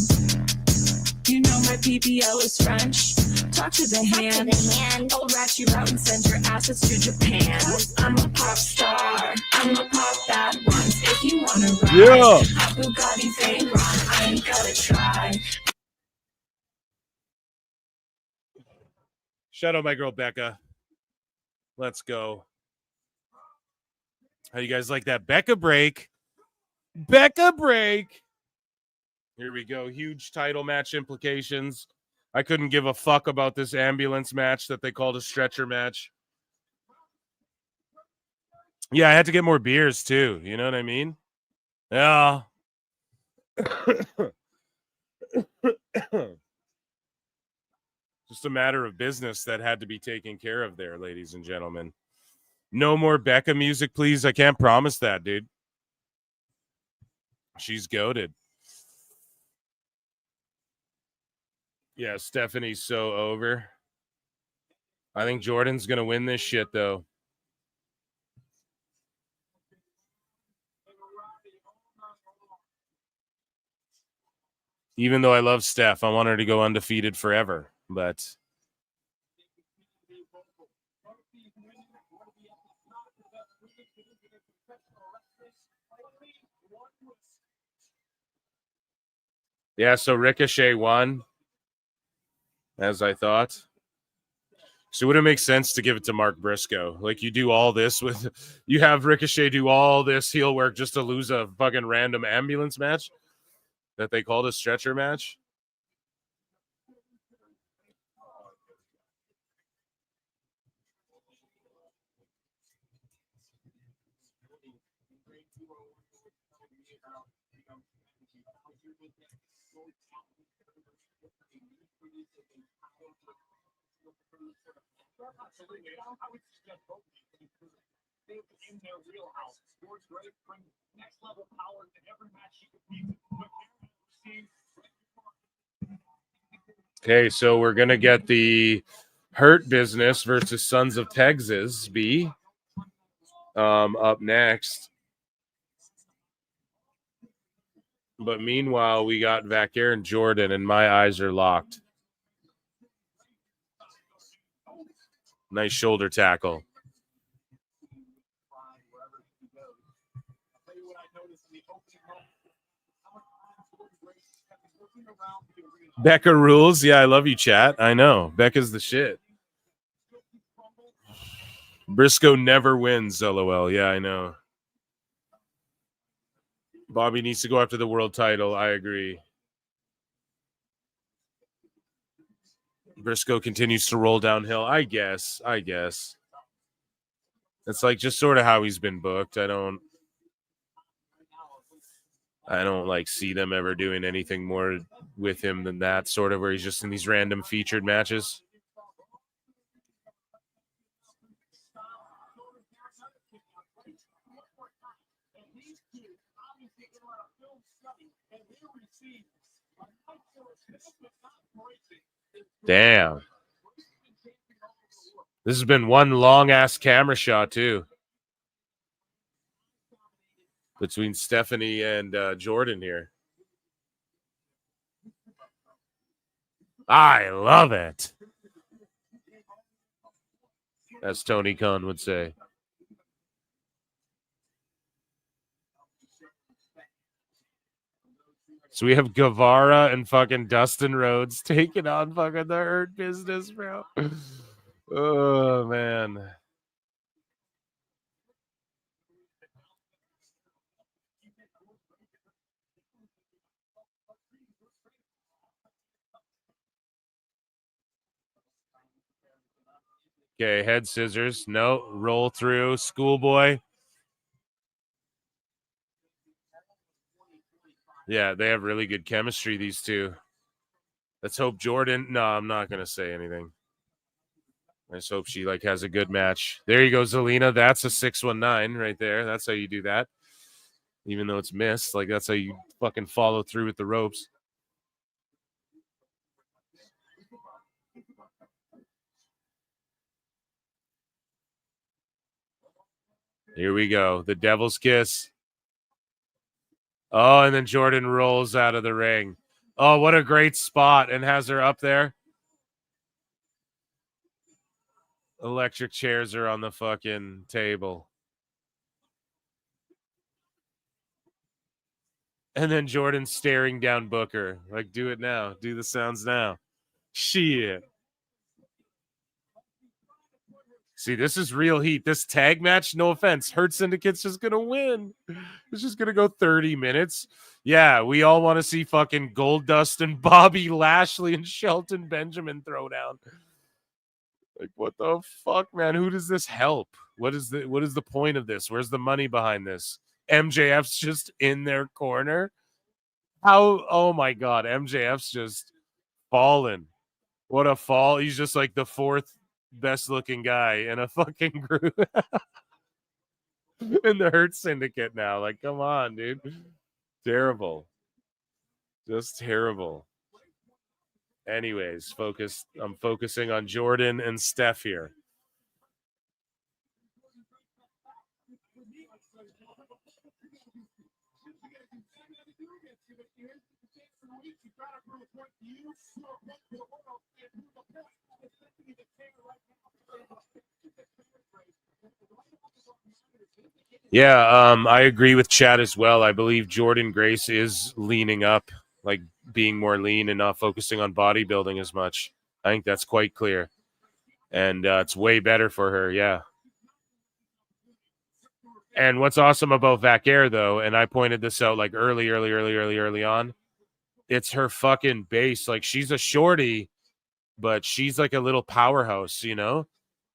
You know my PPL is French. Talk to the hand. I'll rat you out and send your asses to Japan. I'm a pop star. I'm a pop bad ones. If you wanna ride, Yeah. hot Bugatti Veyron, I ain't gotta try. Shout out my girl Becca. Let's go. How you guys like that Becca break? Becca break. Here we go. Huge title match implications. I couldn't give a fuck about this ambulance match that they called a stretcher match. Yeah, I had to get more beers too. You know what I mean? Yeah. Just a matter of business that had to be taken care of there, ladies and gentlemen. No more Becca music, please. I can't promise that, dude. She's goated. Yeah, Stephanie's so over. I think Jordan's going to win this shit, though. Even though I love Steph, I want her to go undefeated forever. But yeah, so Ricochet won, as I thought. So would it make sense to give it to Mark Briscoe? Like, you do all this with, you have Ricochet do all this heel work just to lose a fucking random ambulance match that they called a stretcher match? Okay, so we're going to get the Hurt Business versus Sons of Texas B up next. But meanwhile, we got Vaquer and Jordan, and my eyes are locked. Nice shoulder tackle. Becca rules. Yeah, I love you, chat. I know. Becca's the shit. Briscoe never wins, LOL. Yeah, I know. Bobby needs to go after the world title. I agree. Briscoe continues to roll downhill. I guess. It's like just sort of how he's been booked. I don't like see them ever doing anything more with him than that, sort of where he's just in these random featured matches. Damn. This has been one long ass camera shot too. Between Stephanie and Jordan here. I love it. As Tony Khan would say. So we have Guevara and fucking Dustin Rhodes taking on fucking the Hurt Business, bro. Oh, man. Okay, head scissors. No, roll through. Schoolboy. Yeah, they have really good chemistry, these two. Let's hope Jordan. No, I'm not going to say anything. I just hope she has a good match. There you go, Zelina. That's a 619 right there. That's how you do that. Even though it's missed. That's how you fucking follow through with the ropes. Here we go. The Devil's Kiss. Oh, and then Jordan rolls out of the ring. Oh, what a great spot. And has her up there. Electric chairs are on the fucking table. And then Jordan staring down Booker. Do it now. Do the sounds now. Shit. See, this is real heat. This tag match, no offense, Hurt Syndicate's just going to win. It's just going to go 30 minutes. Yeah, we all want to see fucking Goldust and Bobby Lashley and Shelton Benjamin throw down. What the fuck, man? Who does this help? What is the point of this? Where's the money behind this? MJF's just in their corner. Oh my God, MJF's just fallen. What a fall. He's just the fourth best looking guy in a fucking group. In the Hurt Syndicate now. Come on, dude. Terrible. Just terrible. Anyways, I'm focusing on Jordan and Steph here. Yeah, I agree with Chad as well. I believe Jordan Grace is leaning up, being more lean and not focusing on bodybuilding as much. I think that's quite clear. And it's way better for her, yeah. And what's awesome about Vaquer, though, and I pointed this out early on, it's her fucking base. She's a shorty, but she's a little powerhouse,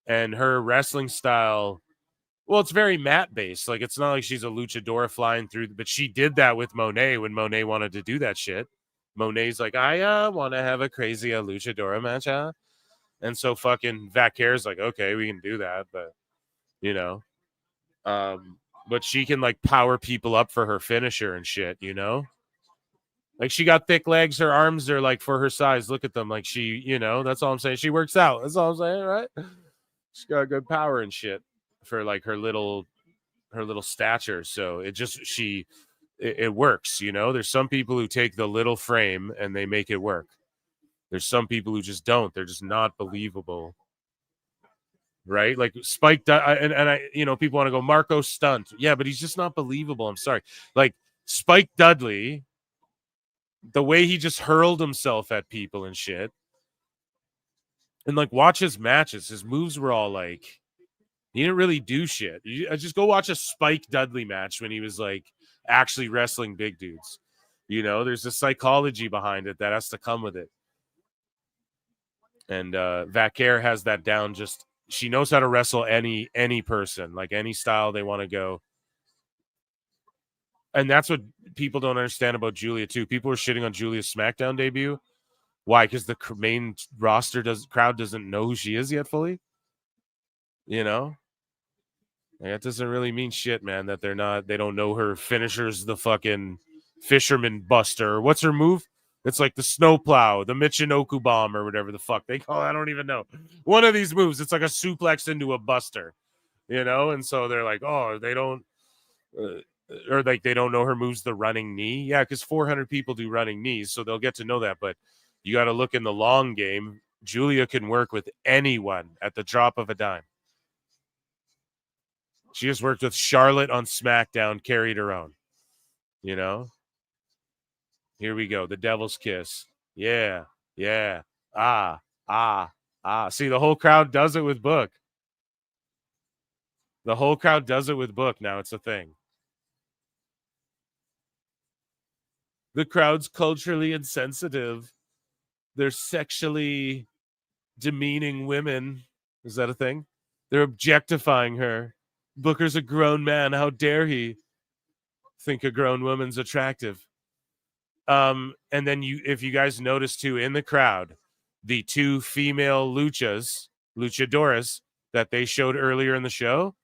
And her wrestling style, well, it's very mat-based. It's not like she's a luchadora flying through, but she did that with Monae when Monae wanted to do that shit. Monae's I want to have a crazy luchadora match, huh? And so fucking Vaquer's okay, we can do that, but, but she can power people up for her finisher and shit, she got thick legs. Her arms are for her size. Look at them. She, that's all I'm saying. She works out. That's all I'm saying, right? She's got good power and shit for her little stature. So it works, There's some people who take the little frame and they make it work. There's some people who just don't. They're just not believable. Right? Spike, and I, people want to go Marco Stunt. Yeah, but he's just not believable. I'm sorry. Spike Dudley The way he just hurled himself at people and shit. And like, watch his matches. His moves were all like, he didn't really do shit. Just go watch a Spike Dudley match when he was like actually wrestling big dudes. You know, there's a psychology behind it that has to come with it. And Vaquer has that down. Just she knows how to wrestle any person, like any style they want to go. And that's what people don't understand about Julia too. People are shitting on Julia's SmackDown debut. Why? Because the main crowd doesn't know who she is yet fully. You know, that doesn't really mean shit, man. That they don't know her finisher's the fucking Fisherman Buster. What's her move? It's like the snowplow, the Michinoku bomb, or whatever the fuck they call it. I don't even know. One of these moves, it's like a suplex into a buster, you know? And so they're like, oh, they don't, or like they don't know her moves, the running knee. Yeah, because 400 people do running knees, so they'll get to know that. But you got to look in the long game. Julia can work with anyone at the drop of a dime. She just worked with Charlotte on SmackDown, carried her own, you know? Here we go. The Devil's Kiss. Yeah. Yeah. Ah. See, the whole crowd does it with Book. The whole crowd does it with Book. Now it's a thing. The crowd's culturally insensitive. They're sexually demeaning women. Is that a thing? They're objectifying her. Booker's a grown man. How dare he think a grown woman's attractive? And then if you guys notice too, in the crowd, the two female luchadoras that they showed earlier in the show,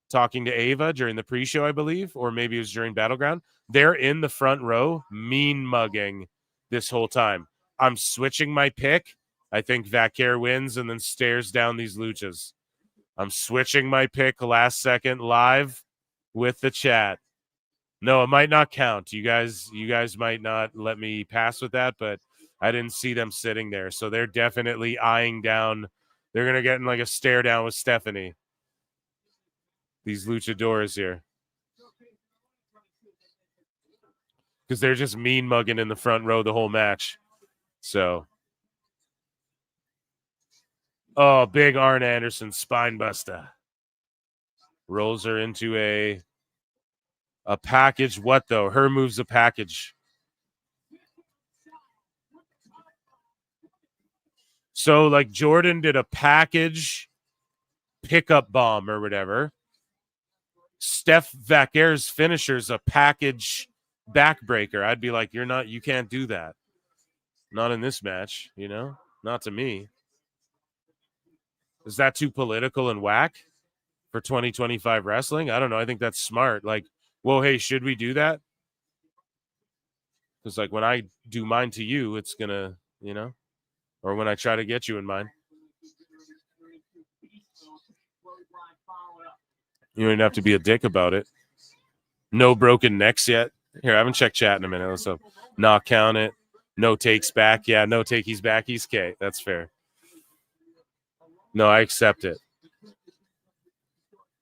talking to Ava during the pre-show, I believe, or maybe it was during Battleground. They're in the front row, mean mugging this whole time. I'm switching my pick. I think Vaquer wins and then stares down these luchas. I'm switching my pick last second live with the chat. No, it might not count. You guys might not let me pass with that, but I didn't see them sitting there. So they're definitely eyeing down. They're going to get in like a stare down with Stephanie. These luchadores here. Because they're just mean mugging in the front row the whole match. So. Oh, big Arn Anderson spine buster. Rolls her into a package. What though? Her move's a package. So like Jordan did a package pickup bomb or whatever. Steph Vaquer's finisher's a package backbreaker. I'd be like, you can't do that. Not in this match, you know? Not to me. Is that too political and whack for 2025 wrestling? I don't know. I think that's smart. Like, whoa, hey, should we do that? Because, like, when I do mine to you, it's going to, you know, or when I try to get you in mine. You don't have to be a dick about it. No broken necks yet. Here, I haven't checked chat in a minute. So, not count it. No takes back. Yeah, no take. He's back. He's K. That's fair. No, I accept it.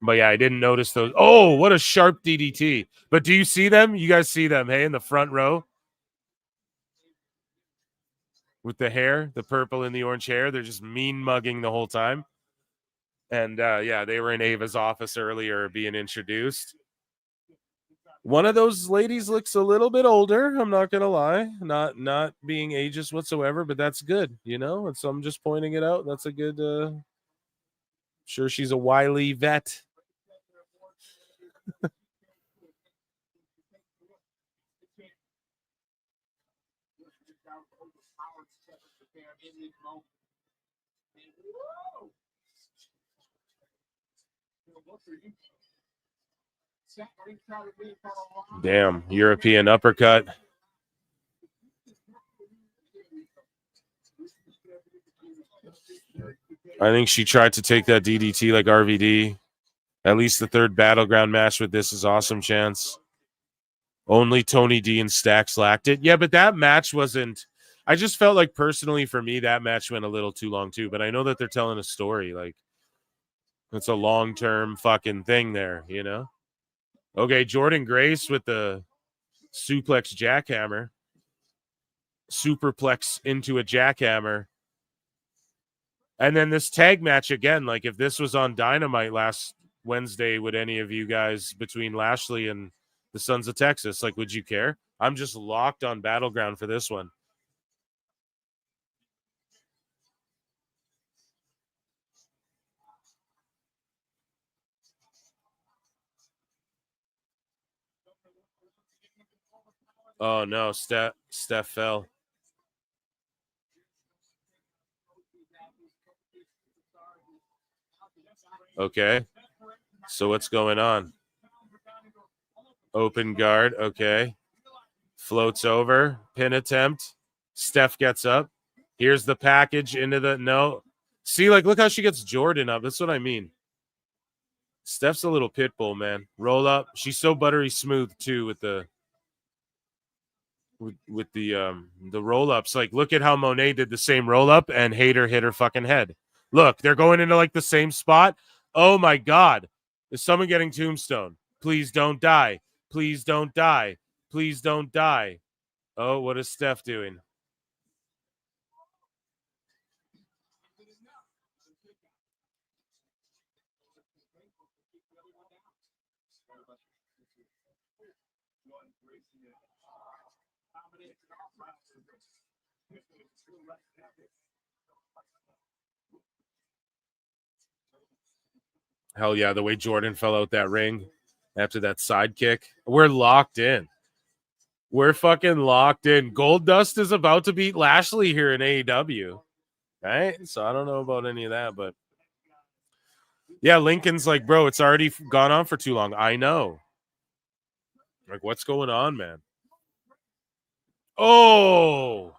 But yeah, I didn't notice those. Oh, what a sharp DDT. But do you see them? You guys see them, hey, in the front row? With the hair, the purple and the orange hair. They're just mean mugging the whole time. And yeah, they were in Ava's office earlier being introduced. One of those ladies looks a little bit older. I'm not going to lie. Not being ageist whatsoever, but that's good, you know? And so I'm just pointing it out. That's a good, sure she's a wily vet. Damn, European uppercut. I think she tried to take that DDT like RVD. At least the third Battleground match with this is awesome chance. Only Tony D and Stax lacked it. Yeah, but that match wasn't... I just felt like personally for me, that match went a little too long too. But I know that they're telling a story. Like, it's a long-term fucking thing there, you know? Okay, Jordan Grace with the suplex jackhammer. superplex into a jackhammer. And then this tag match again, like if this was on Dynamite last Wednesday, would any of you guys between Lashley and the Sons of Texas, like, would you care? I'm just locked on Battleground for this one. Oh no, Steph fell. Okay. So what's going on? Open guard. Okay. Floats over. Pin attempt. Steph gets up. Here's the package into the no. See, like, look how she gets Jordan up. That's what I mean. Steph's a little pit bull, man. Roll up. She's so buttery smooth too with the roll ups. Like, look at how Monae did the same roll up and Hater hit her fucking head. Look, they're going into like the same spot. Oh my God. Is someone getting tombstone? Please don't die. Please don't die. Please don't die. Oh, what is Steph doing? Hell yeah, the way Jordan fell out that ring after that side kick. We're locked in. We're fucking locked in. Goldust is about to beat Lashley here in AEW. Right? So I don't know about any of that, but yeah, Lincoln's like, bro, it's already gone on for too long. I know. Like, what's going on, man? Oh.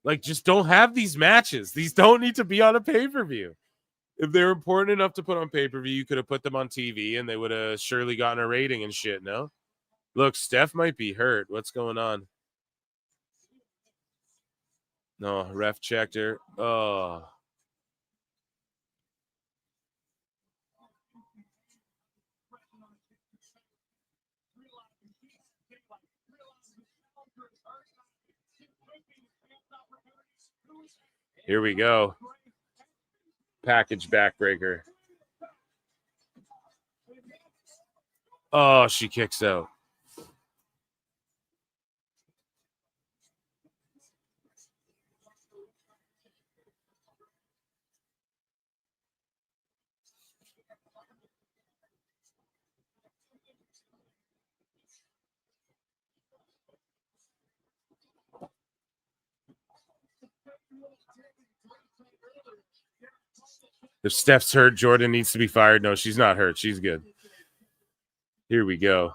Like, just don't have these matches. These don't need to be on a pay-per-view. If they were important enough to put on pay-per-view, you could have put them on TV and they would have surely gotten a rating and shit, no? Look, Steph might be hurt. What's going on? No, ref checked her. Oh. Here we go. Package backbreaker. Oh, she kicks out. If Steph's hurt, Jordan needs to be fired. No, she's not hurt. She's good. Here we go.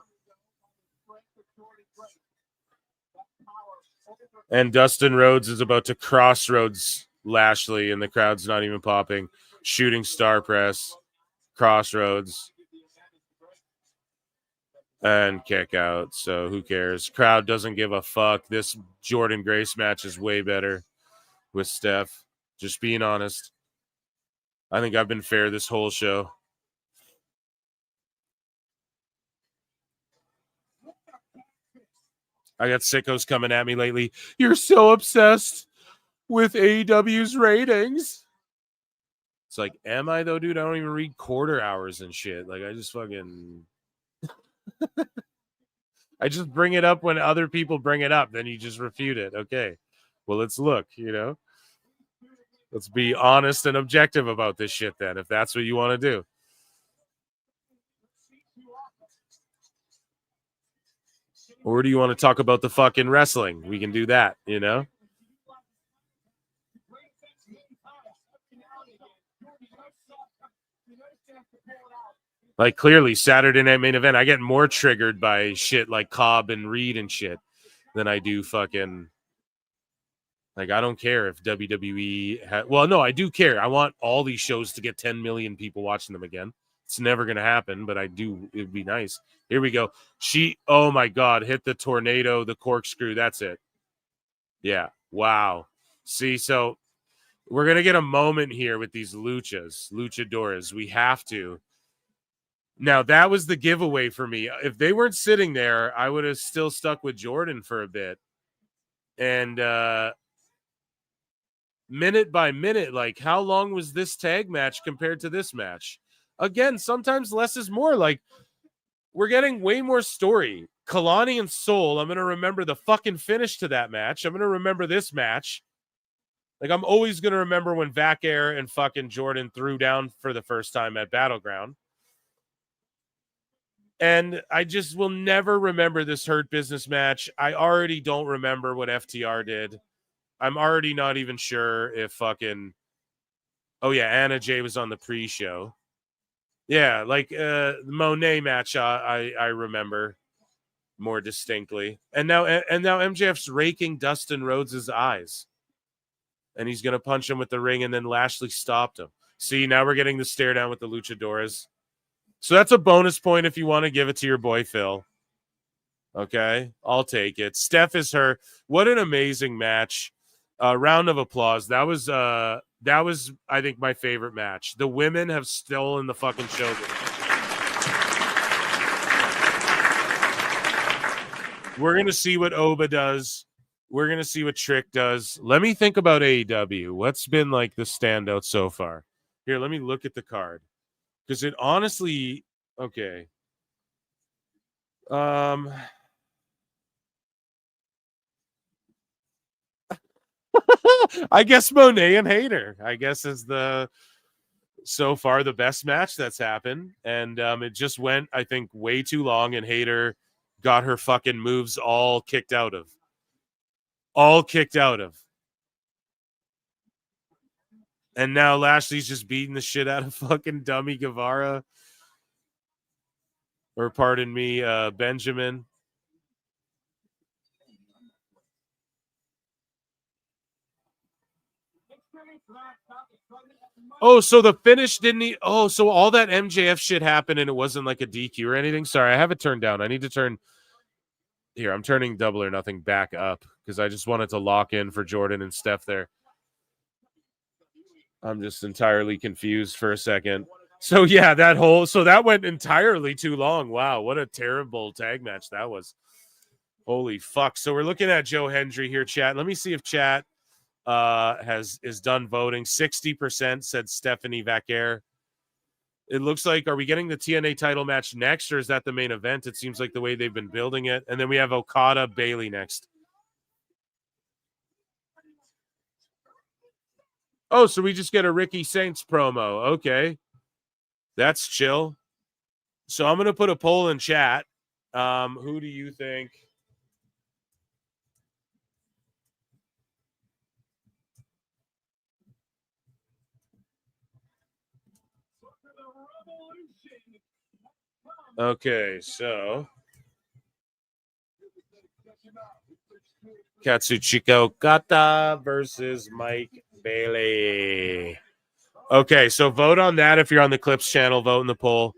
And Dustin Rhodes is about to crossroads Lashley, and the crowd's not even popping. Shooting star press. Crossroads. And kick out. So who cares? Crowd doesn't give a fuck. This Jordan Grace match is way better with Steph. Just being honest. I think I've been fair this whole show. I got sickos coming at me lately. You're so obsessed with AEW's ratings. It's like, am I though, dude? I don't even read quarter hours and shit. Like, I just fucking... I just bring it up when other people bring it up. Then you just refute it. Okay. Well, let's look, you know? Let's be honest and objective about this shit then, if that's what you want to do. Or do you want to talk about the fucking wrestling? We can do that, you know? Like, clearly, Saturday Night Main Event, I get more triggered by shit like Cobb and Reed and shit than I do fucking... Like, I don't care if WWE... Well, no, I do care. I want all these shows to get 10 million people watching them again. It's never going to happen, but I do. It would be nice. Here we go. Oh, my God, hit the tornado, the corkscrew. That's it. Yeah. Wow. See, so we're going to get a moment here with these luchadores. We have to. Now, that was the giveaway for me. If they weren't sitting there, I would have still stuck with Jordan for a bit. And minute by minute, like, how long was this tag match compared to this match? Again, sometimes less is more. Like, we're getting way more story. Kalani and Soul, I'm going to remember the fucking finish to that match. I'm going to remember this match. Like, I'm always going to remember when Vac-Air and fucking Jordan threw down for the first time at Battleground. And I just will never remember this Hurt Business match. I already don't remember what FTR did. I'm already not even sure if fucking... Oh, yeah, Anna Jay was on the pre-show. Yeah, like the Monae match I remember more distinctly. And now MJF's raking Dustin Rhodes' eyes. And he's going to punch him with the ring, and then Lashley stopped him. See, now we're getting the stare down with the Luchadores. So that's a bonus point if you want to give it to your boy Phil. Okay, I'll take it. Steph is her. What an amazing match. Round of applause. That was, I think, my favorite match. The women have stolen the fucking show. We're going to see what Oba does. We're going to see what Trick does. Let me think about AEW. What's been like the standout so far? Here, let me look at the card. Because it honestly, okay. I guess Monae and Hayter, I guess, is so far the best match that's happened. And it just went, I think, way too long, and Hayter got her fucking moves all kicked out of. And now Lashley's just beating the shit out of fucking dummy Guevara. Or pardon me, Benjamin. Oh, so the finish didn't he? Oh, so all that MJF shit happened and it wasn't like a DQ or anything? Sorry, I have it turned down. I need to turn... Here, I'm turning Double or Nothing back up because I just wanted to lock in for Jordan and Steph there. I'm just entirely confused for a second. So, yeah, that went entirely too long. Wow, what a terrible tag match that was. Holy fuck. So we're looking at Joe Hendry here, chat. Let me see if chat is done voting. 60% said Stephanie Vac-Air. It looks like, are we getting the TNA title match next, or is that the main event? It seems like the way they've been building it. And then we have Okada Bailey next. Oh, so we just get a Ricky Saints promo. Okay. That's chill. So I'm going to put a poll in chat. Who do you think? Okay, so Katsuchika Okada versus Mike Bailey. Okay, so vote on that if you're on the Clips channel. Vote in the poll.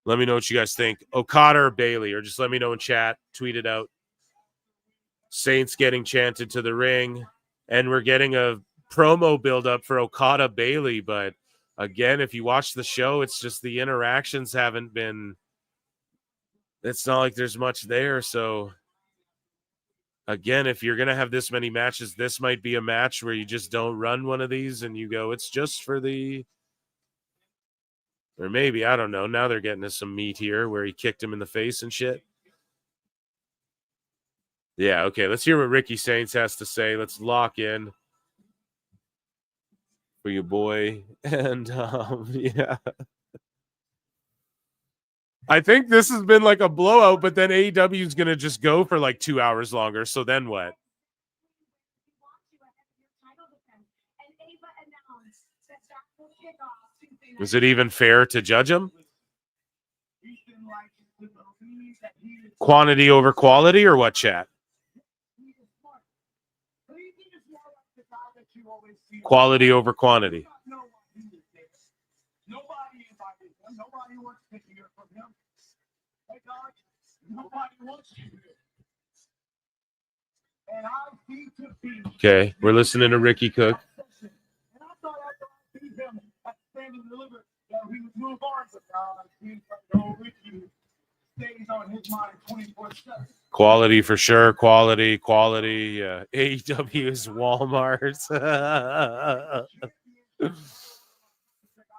Let me know what you guys think. Okada or Bailey, or just let me know in chat. Tweet it out. Saints getting chanted to the ring, and we're getting a promo build-up for Okada Bailey. But again, if you watch the show, it's just the interactions haven't been... It's not like there's much there. So again, if you're going to have this many matches, this might be a match where you just don't run one of these and you go, it's just for the... Or maybe, I don't know. Now they're getting to some meat here where he kicked him in the face and shit. Yeah, okay. Let's hear what Ricky Saints has to say. Let's lock in for your boy. And, yeah. I think this has been like a blowout, but then AEW is going to just go for like 2 hours longer. So then what? Is it even fair to judge him? Quantity over quality or what, chat? Quality over quantity. Okay, we're listening to Ricky Cook. move on, but he's no Ricky stays on his mind 24/7. Quality for sure. Quality. AEW is Walmart.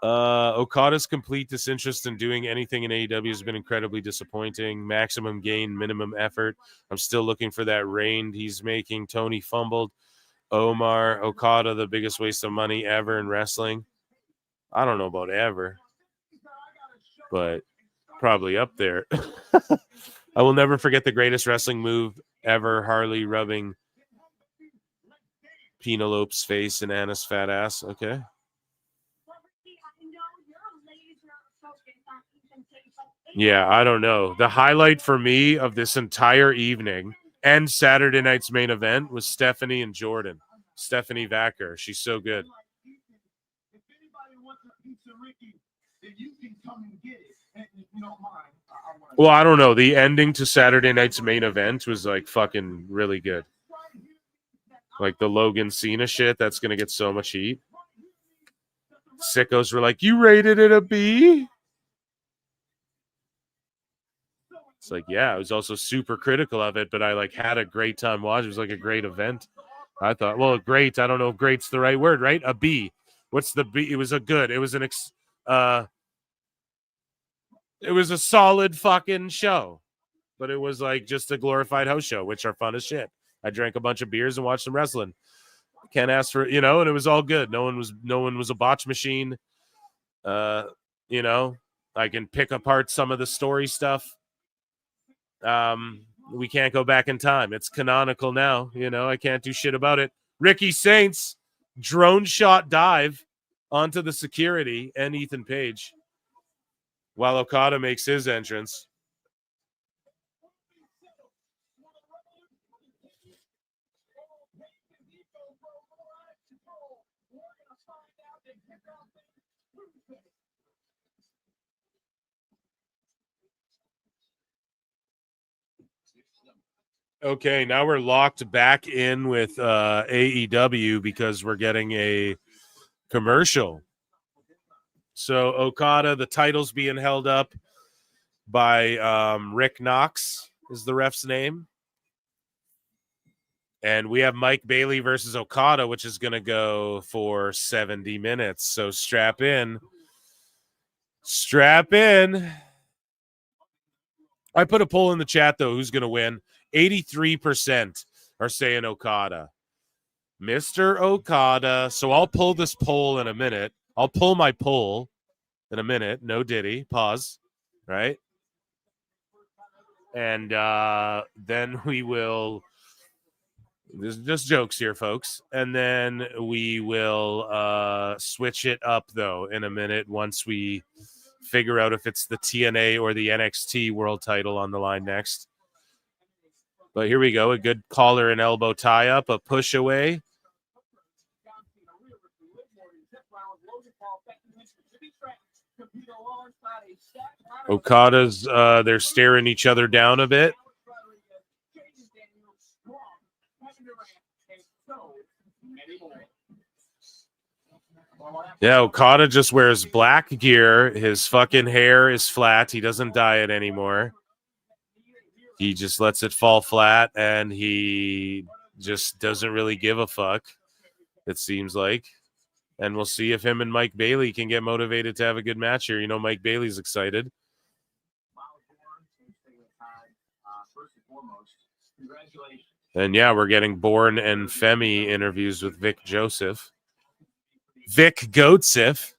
Okada's complete disinterest in doing anything in AEW has been incredibly disappointing. Maximum gain, minimum effort. I'm still looking for that reign he's making. Tony fumbled. Omar, Okada, the biggest waste of money ever in wrestling. I don't know about ever, but probably up there. I will never forget the greatest wrestling move ever, Harley rubbing Penelope's face in Anna's fat ass. Okay. Yeah, I don't know. The highlight for me of this entire evening and Saturday night's main event was Stephanie and Jordan. Stephanie Vacker. She's so good. Well, I don't know. The ending to Saturday night's main event was like fucking really good. Like the Logan Cena shit, that's going to get so much heat. Sickos were like, you rated it a B? It's like, yeah, I was also super critical of it, but I like had a great time watching. It was like a great event. I thought, well, great. I don't know if great's the right word, right? A B. What's the B? It was a good. It was it was a solid fucking show, but it was like just a glorified house show, which are fun as shit. I drank a bunch of beers and watched some wrestling. Can't ask for, and it was all good. No one was a botch machine. I can pick apart some of the story stuff. We can't go back in time. It's canonical now. I can't do shit about it. Ricky Saints drone shot dive onto the security and Ethan Page while Okada makes his entrance. Okay, now we're locked back in with AEW because we're getting a commercial. So Okada, the title's being held up by Rick Knox is the ref's name. And we have Mike Bailey versus Okada, which is going to go for 70 minutes. So strap in. Strap in. I put a poll in the chat, though, who's going to win. 83% are saying Okada. Mr. Okada. So I'll pull this poll in a minute. I'll pull my poll in a minute. No Diddy. Pause. Right? And then we will... There's just jokes here, folks. And then we will switch it up, though, in a minute once we figure out if it's the TNA or the NXT world title on the line next. But here we go. A good collar and elbow tie-up, a push away. Okada's, they're staring each other down a bit. Yeah, Okada just wears black gear. His fucking hair is flat. He doesn't dye it anymore. He just lets it fall flat, and he just doesn't really give a fuck, it seems like. And we'll see if him and Mike Bailey can get motivated to have a good match here. Mike Bailey's excited. And yeah, we're getting Bourne and Femi interviews with Vic Joseph. Vic Goatsif.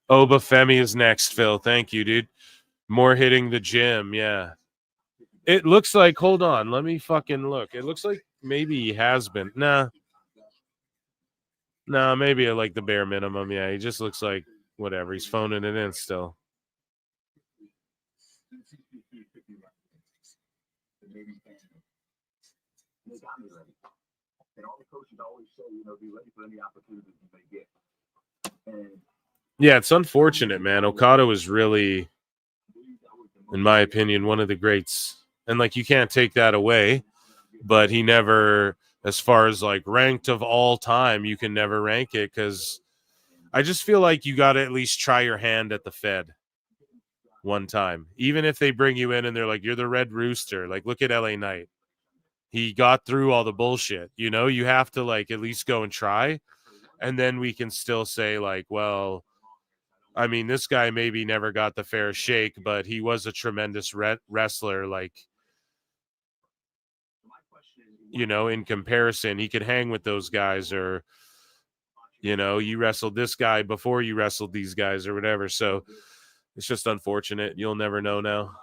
Oba Femi is next, Phil. Thank you, dude. More hitting the gym, yeah. It looks like, hold on, let me fucking look. It looks like maybe he has been. Nah, maybe like the bare minimum, yeah. He just looks like whatever. He's phoning it in still. Yeah, it's unfortunate, man. Okada was really, in my opinion, one of the greats. And, you can't take that away. But he never, as far as, ranked of all time, you can never rank it because I just feel like you got to at least try your hand at the Fed one time. Even if they bring you in and they're like, you're the Red Rooster. Like, look at LA Knight. He got through all the bullshit. You know, you have to, like, at least go and try. And then we can still say, like, well, I mean, this guy maybe never got the fair shake, but he was a tremendous wrestler. Like, you know, in comparison, he could hang with those guys, or, you know, you wrestled this guy before you wrestled these guys or whatever. So it's just unfortunate. You'll never know now.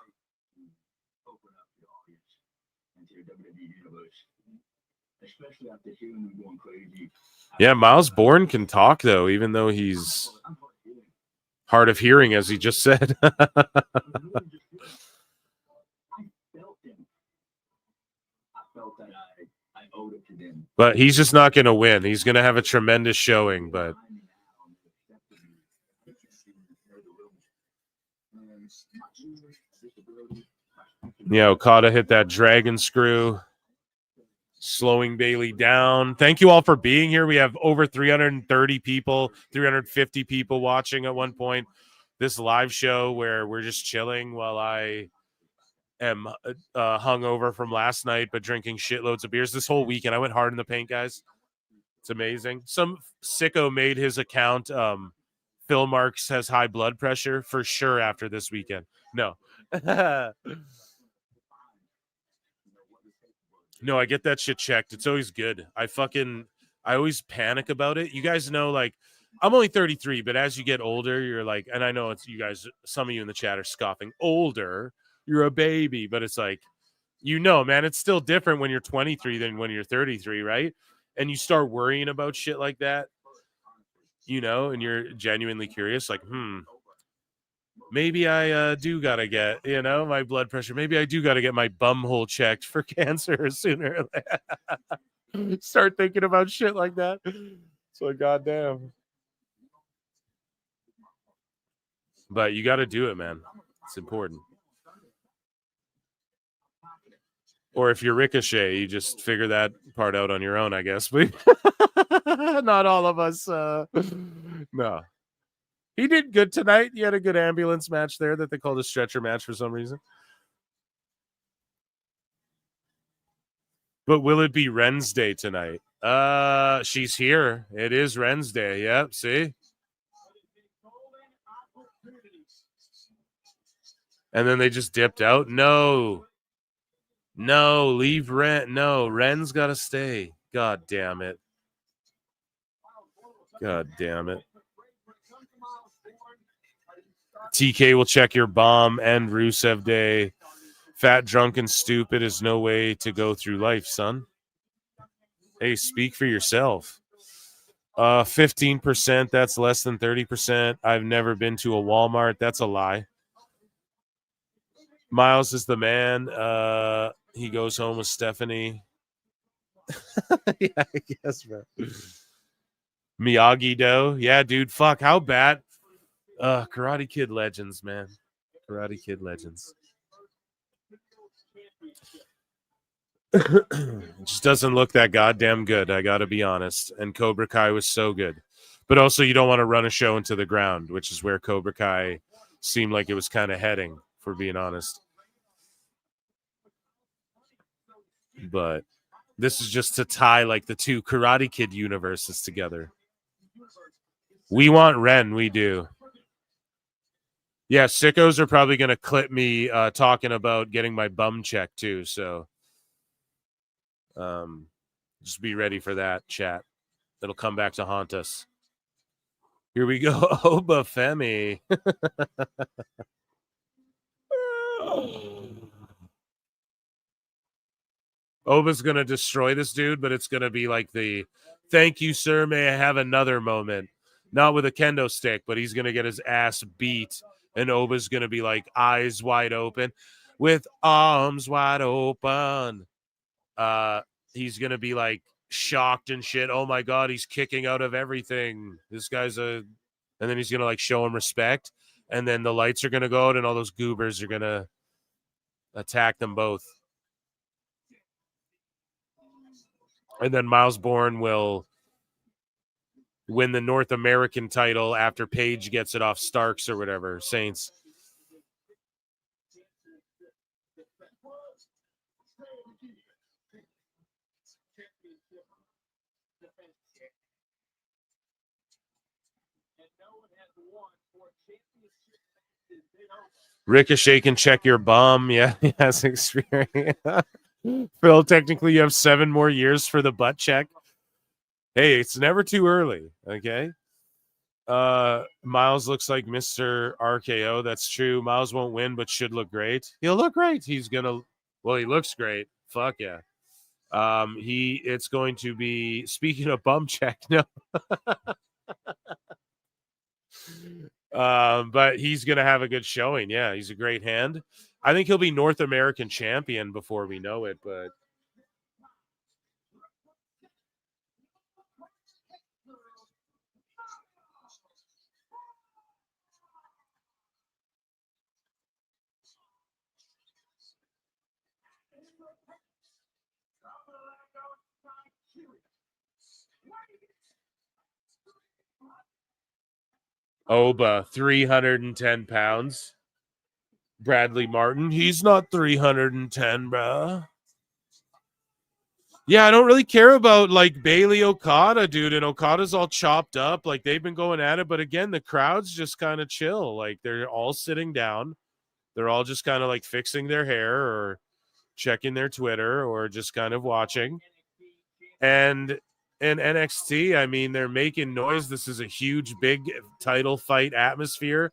Yeah, Miles Bourne can talk, though, even though he's hard of hearing, as he just said. But he's just not going to win. He's going to have a tremendous showing, but yeah, Okada hit that dragon screw, slowing Bailey down. Thank you all for being here. We have over 330 people, 350 people watching at one point. This live show where we're just chilling while I am hungover from last night, but drinking shitloads of beers this whole weekend. I went hard in the paint, guys. It's amazing. Some sicko made his account. Phil Marks has high blood pressure for sure after this weekend. No. No, I get that shit checked. It's always good. I always panic about it. You guys know, like, I'm only 33, but as you get older, you're like, and I know it's you guys, some of you in the chat are scoffing, older, you're a baby, but it's like, you know, man, it's still different when you're 23 than when you're 33, right? And you start worrying about shit like that, you know, and you're genuinely curious, like, maybe I do gotta get, you know, my blood pressure. Maybe I do gotta get my bum hole checked for cancer sooner. Start thinking about shit like that. So goddamn. But you got to do it, man. It's important. Or if you're Ricochet, you just figure that part out on your own, I guess. But not all of us. No. He did good tonight. He had a good ambulance match there that they called a stretcher match for some reason. But will it be Ren's Day tonight? She's here. It is Ren's Day. Yep, see? And then they just dipped out. No, leave Ren. No, Ren's got to stay. God damn it. God damn it. TK will check your bomb and Rusev Day. Fat, drunk, and stupid is no way to go through life, son. Hey, speak for yourself. 15%, that's less than 30%. I've never been to a Walmart. That's a lie. Miles is the man. He goes home with Stephanie. Yeah, I guess, bro. Miyagi-Do. Yeah, dude, fuck, how bad? Karate Kid legends, man. Karate Kid legends. It just doesn't look that goddamn good, I gotta be honest. And Cobra Kai was so good. But also, you don't want to run a show into the ground, which is where Cobra Kai seemed like it was kind of heading, for being honest. But this is just to tie like the two Karate Kid universes together. We want Ren, we do. Yeah, sickos are probably going to clip me talking about getting my bum checked too. So just be ready for that, chat. It'll come back to haunt us. Here we go. Oba Femi. Oba's going to destroy this dude, but it's going to be like the thank you, sir. May I have another moment? Not with a kendo stick, but he's going to get his ass beat. And Oba's going to be like eyes wide open with arms wide open. He's going to be like shocked and shit. Oh my God, he's kicking out of everything. This guy's and then he's going to like show him respect. And then the lights are going to go out and all those goobers are going to attack them both. And then Miles Bourne will win the North American title after Paige gets it off Starks or whatever. Saints. Ricochet can check your bum. Yeah, he has experience. Phil, technically you have 7 more years for the butt check. Hey, it's never too early, okay? Miles looks like Mr. RKO. That's true. Miles won't win, but should look great. He'll look great. He's gonna he looks great. Fuck yeah. It's going to be, speaking of bum check, no. But he's gonna have a good showing. Yeah, he's a great hand. I think he'll be North American champion before we know it, but Oba, 310 pounds. Bradley Martin, he's not 310, bruh. Yeah, I don't really care about like Bailey Okada, dude. And Okada's all chopped up. Like they've been going at it. But again, the crowd's just kind of chill. Like they're all sitting down. They're all just kind of like fixing their hair or checking their Twitter or just kind of watching. And in NXT, I mean, they're making noise. This is a huge, big title fight atmosphere.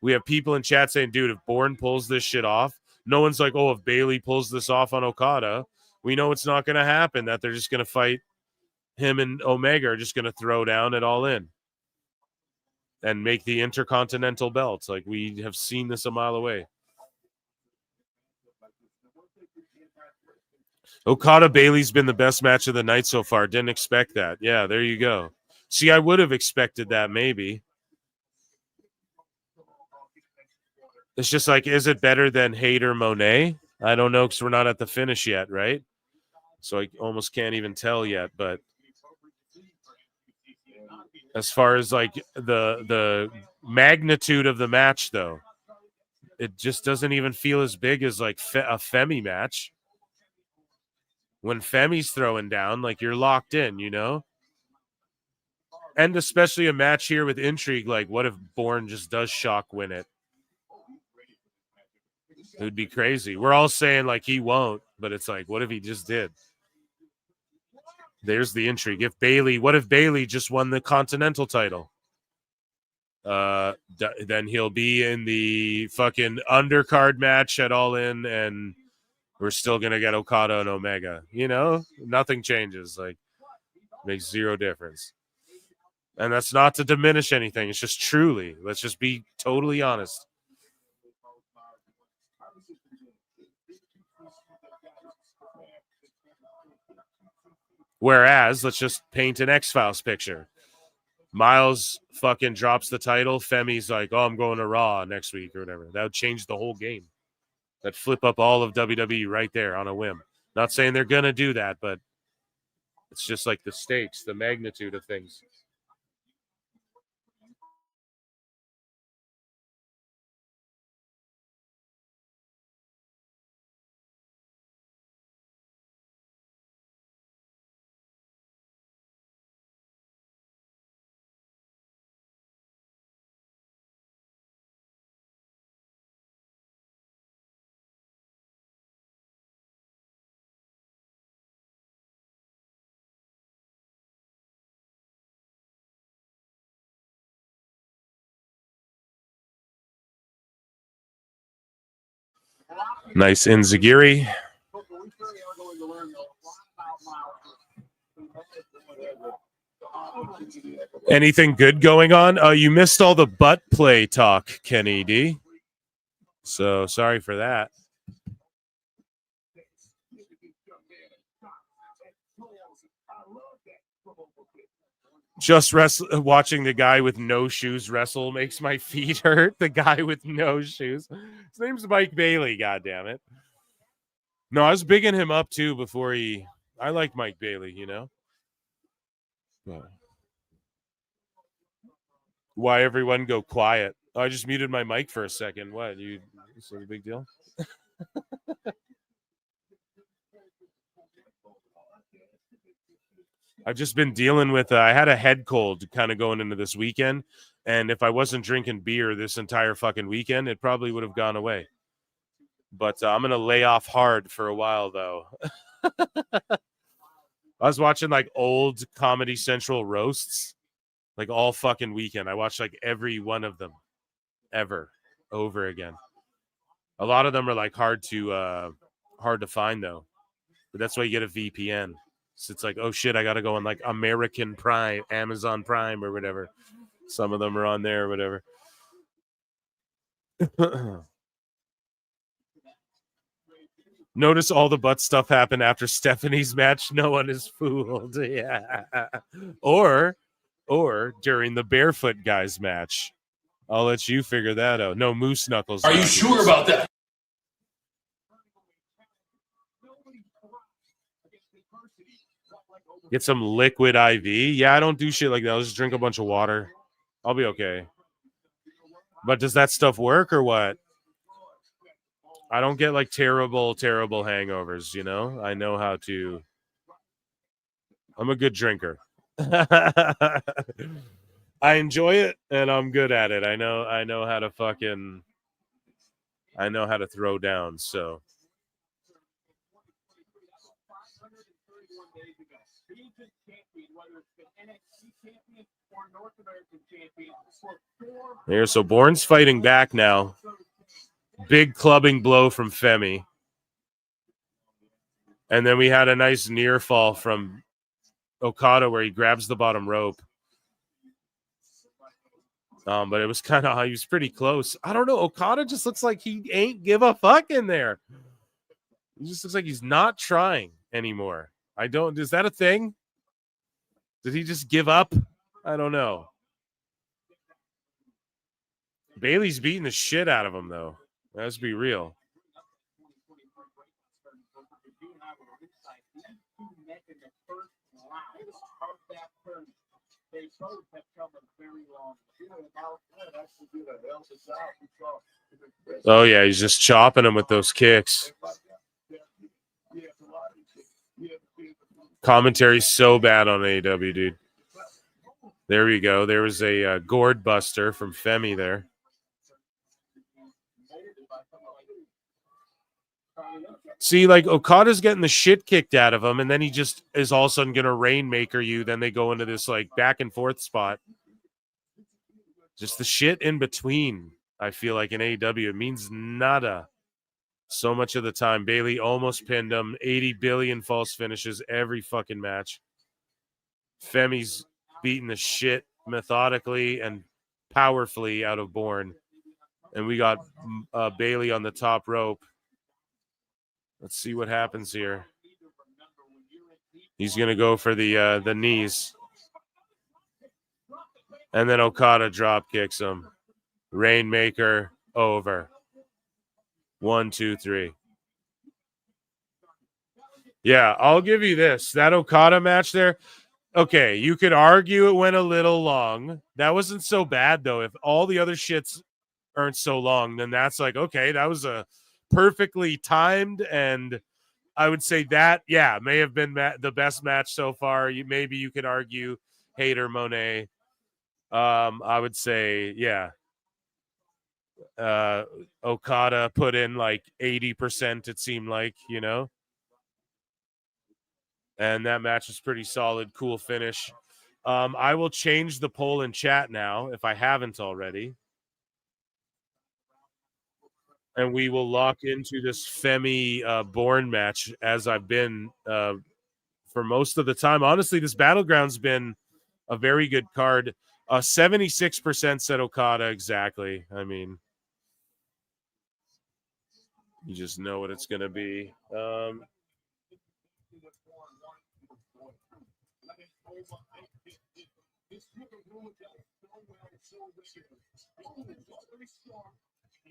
We have people in chat saying, dude, if Bourne pulls this shit off, no one's like, oh, if Bailey pulls this off on Okada, we know it's not going to happen, that they're just going to fight him and Omega are just going to throw down at All In and make the Intercontinental belt. Like we have seen this a mile away. Okada Bailey's been the best match of the night so far. Didn't expect that. Yeah, there you go. See, I would have expected that maybe. It's just like, is it better than Hater Monae? I don't know because we're not at the finish yet, right? So I almost can't even tell yet. But as far as like the magnitude of the match, though, it just doesn't even feel as big as like a Femi match. When Femi's throwing down, like you're locked in, you know? And especially a match here with intrigue, like what if Bourne just does shock win it? It would be crazy. We're all saying like he won't, but it's like, what if he just did? There's the intrigue. What if Bailey just won the Continental title? Then he'll be in the fucking undercard match at All In, and we're still gonna get Okada and Omega. You know, nothing changes. Like, makes zero difference. And that's not to diminish anything. It's just truly. Let's just be totally honest. Whereas, let's just paint an X-Files picture. Miles fucking drops the title. Femi's like, oh, I'm going to Raw next week or whatever. That would change the whole game. That'd flip up all of WWE right there on a whim. Not saying they're going to do that, but it's just like the stakes, the magnitude of things. Nice Inzagiri. Anything good going on? You missed all the butt play talk, Kenny D. So sorry for that. Just watching the guy with no shoes wrestle makes my feet hurt. The guy with no shoes. His name's Mike Bailey, goddammit. No, I was bigging him up too before I like Mike Bailey, you know? But Why everyone go quiet? Oh, I just muted my mic for a second. What? Is it a big deal? I've just been dealing with, I had a head cold kind of going into this weekend. And if I wasn't drinking beer this entire fucking weekend, it probably would have gone away. But I'm going to lay off hard for a while, though. I was watching like old Comedy Central roasts, like all fucking weekend. I watched like every one of them ever over again. A lot of them are like hard to find, though. But that's why you get a VPN. So it's like, oh shit, I gotta go on like American Prime, Amazon Prime, or whatever. Some of them are on there or whatever. Notice all the butt stuff happened after Stephanie's match. No one is fooled. Yeah. Or during the barefoot guys match. I'll let you figure that out. No, Moose Knuckles. Are you sure about that? Get some liquid IV. Yeah, I don't do shit like that. I'll just drink a bunch of water. I'll be okay. But does that stuff work or what? I don't get like terrible hangovers, you know? I know how to. I'm a good drinker. I enjoy it and I'm good at it. I know how to fucking. I know how to throw down, so. There, so Bourne's fighting back now. Big clubbing blow from Femi. And then we had a nice near fall from Okada where he grabs the bottom rope. But it was kind of, he was pretty close. I don't know. Okada just looks like he ain't give a fuck in there. He just looks like he's not trying anymore. Is that a thing? Did he just give up? I don't know. Bailey's beating the shit out of him, though. Let's be real. Oh, yeah, he's just chopping him with those kicks. Commentary's so bad on AEW, dude. There we go. There was a gourd buster from Femi there. See, like, Okada's getting the shit kicked out of him, and then he just is all of a sudden going to Rainmaker you. Then they go into this, like, back and forth spot. Just the shit in between, I feel like, in AEW. It means nada. So much of the time. Bailey almost pinned him. 80 billion false finishes every fucking match. Femi's beating the shit methodically and powerfully out of Bourne. And we got Bailey on the top rope. Let's see what happens here. He's going to go for the knees. And then Okada drop kicks him. Rainmaker over. 1, 2, 3. Yeah, I'll give you this. That Okada match there. Okay, you could argue it went a little long. That wasn't so bad, though. If all the other shits aren't so long, then that's like, okay, that was a perfectly timed, and I would say that, yeah, may have been the best match so far. Maybe you could argue Hater Monae. I would say, yeah. Okada put in like 80%, it seemed like, you know. And that match was pretty solid, cool finish. I will change the poll in chat now, if I haven't already. And we will lock into this Femi Bourne match as I've been for most of the time. Honestly, this Battleground's been a very good card. 76% said Okada exactly. I mean, you just know what it's going to be.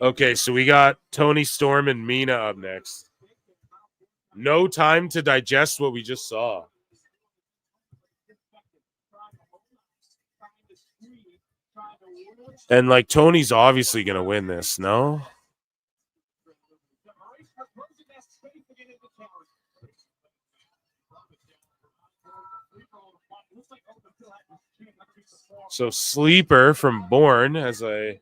Okay, so we got Tony Storm and Mina up next. No time to digest what we just saw. And like Tony's obviously gonna win this, no? So Sleeper from Bourne as a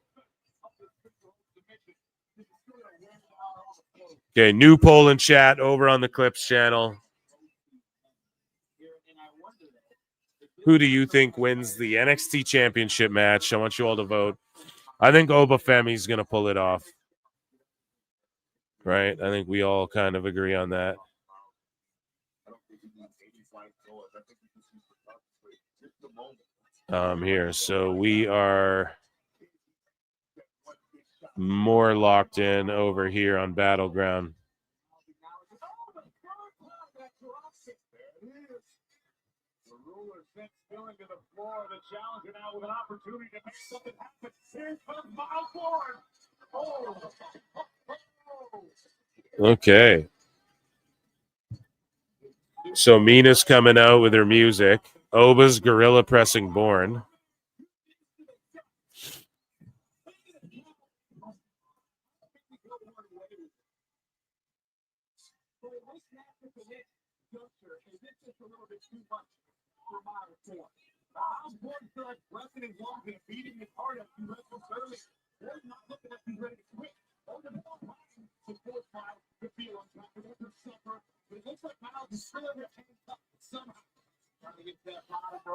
okay, new poll in chat over on the Clips channel. Who do you think wins the NXT Championship match? I want you all to vote. I think Obafemi's going to pull it off. Right? I think we all kind of agree on that. Here. So we are more locked in over here on Battleground. Okay. So Mina's coming out with her music. Oba's gorilla pressing Bourne.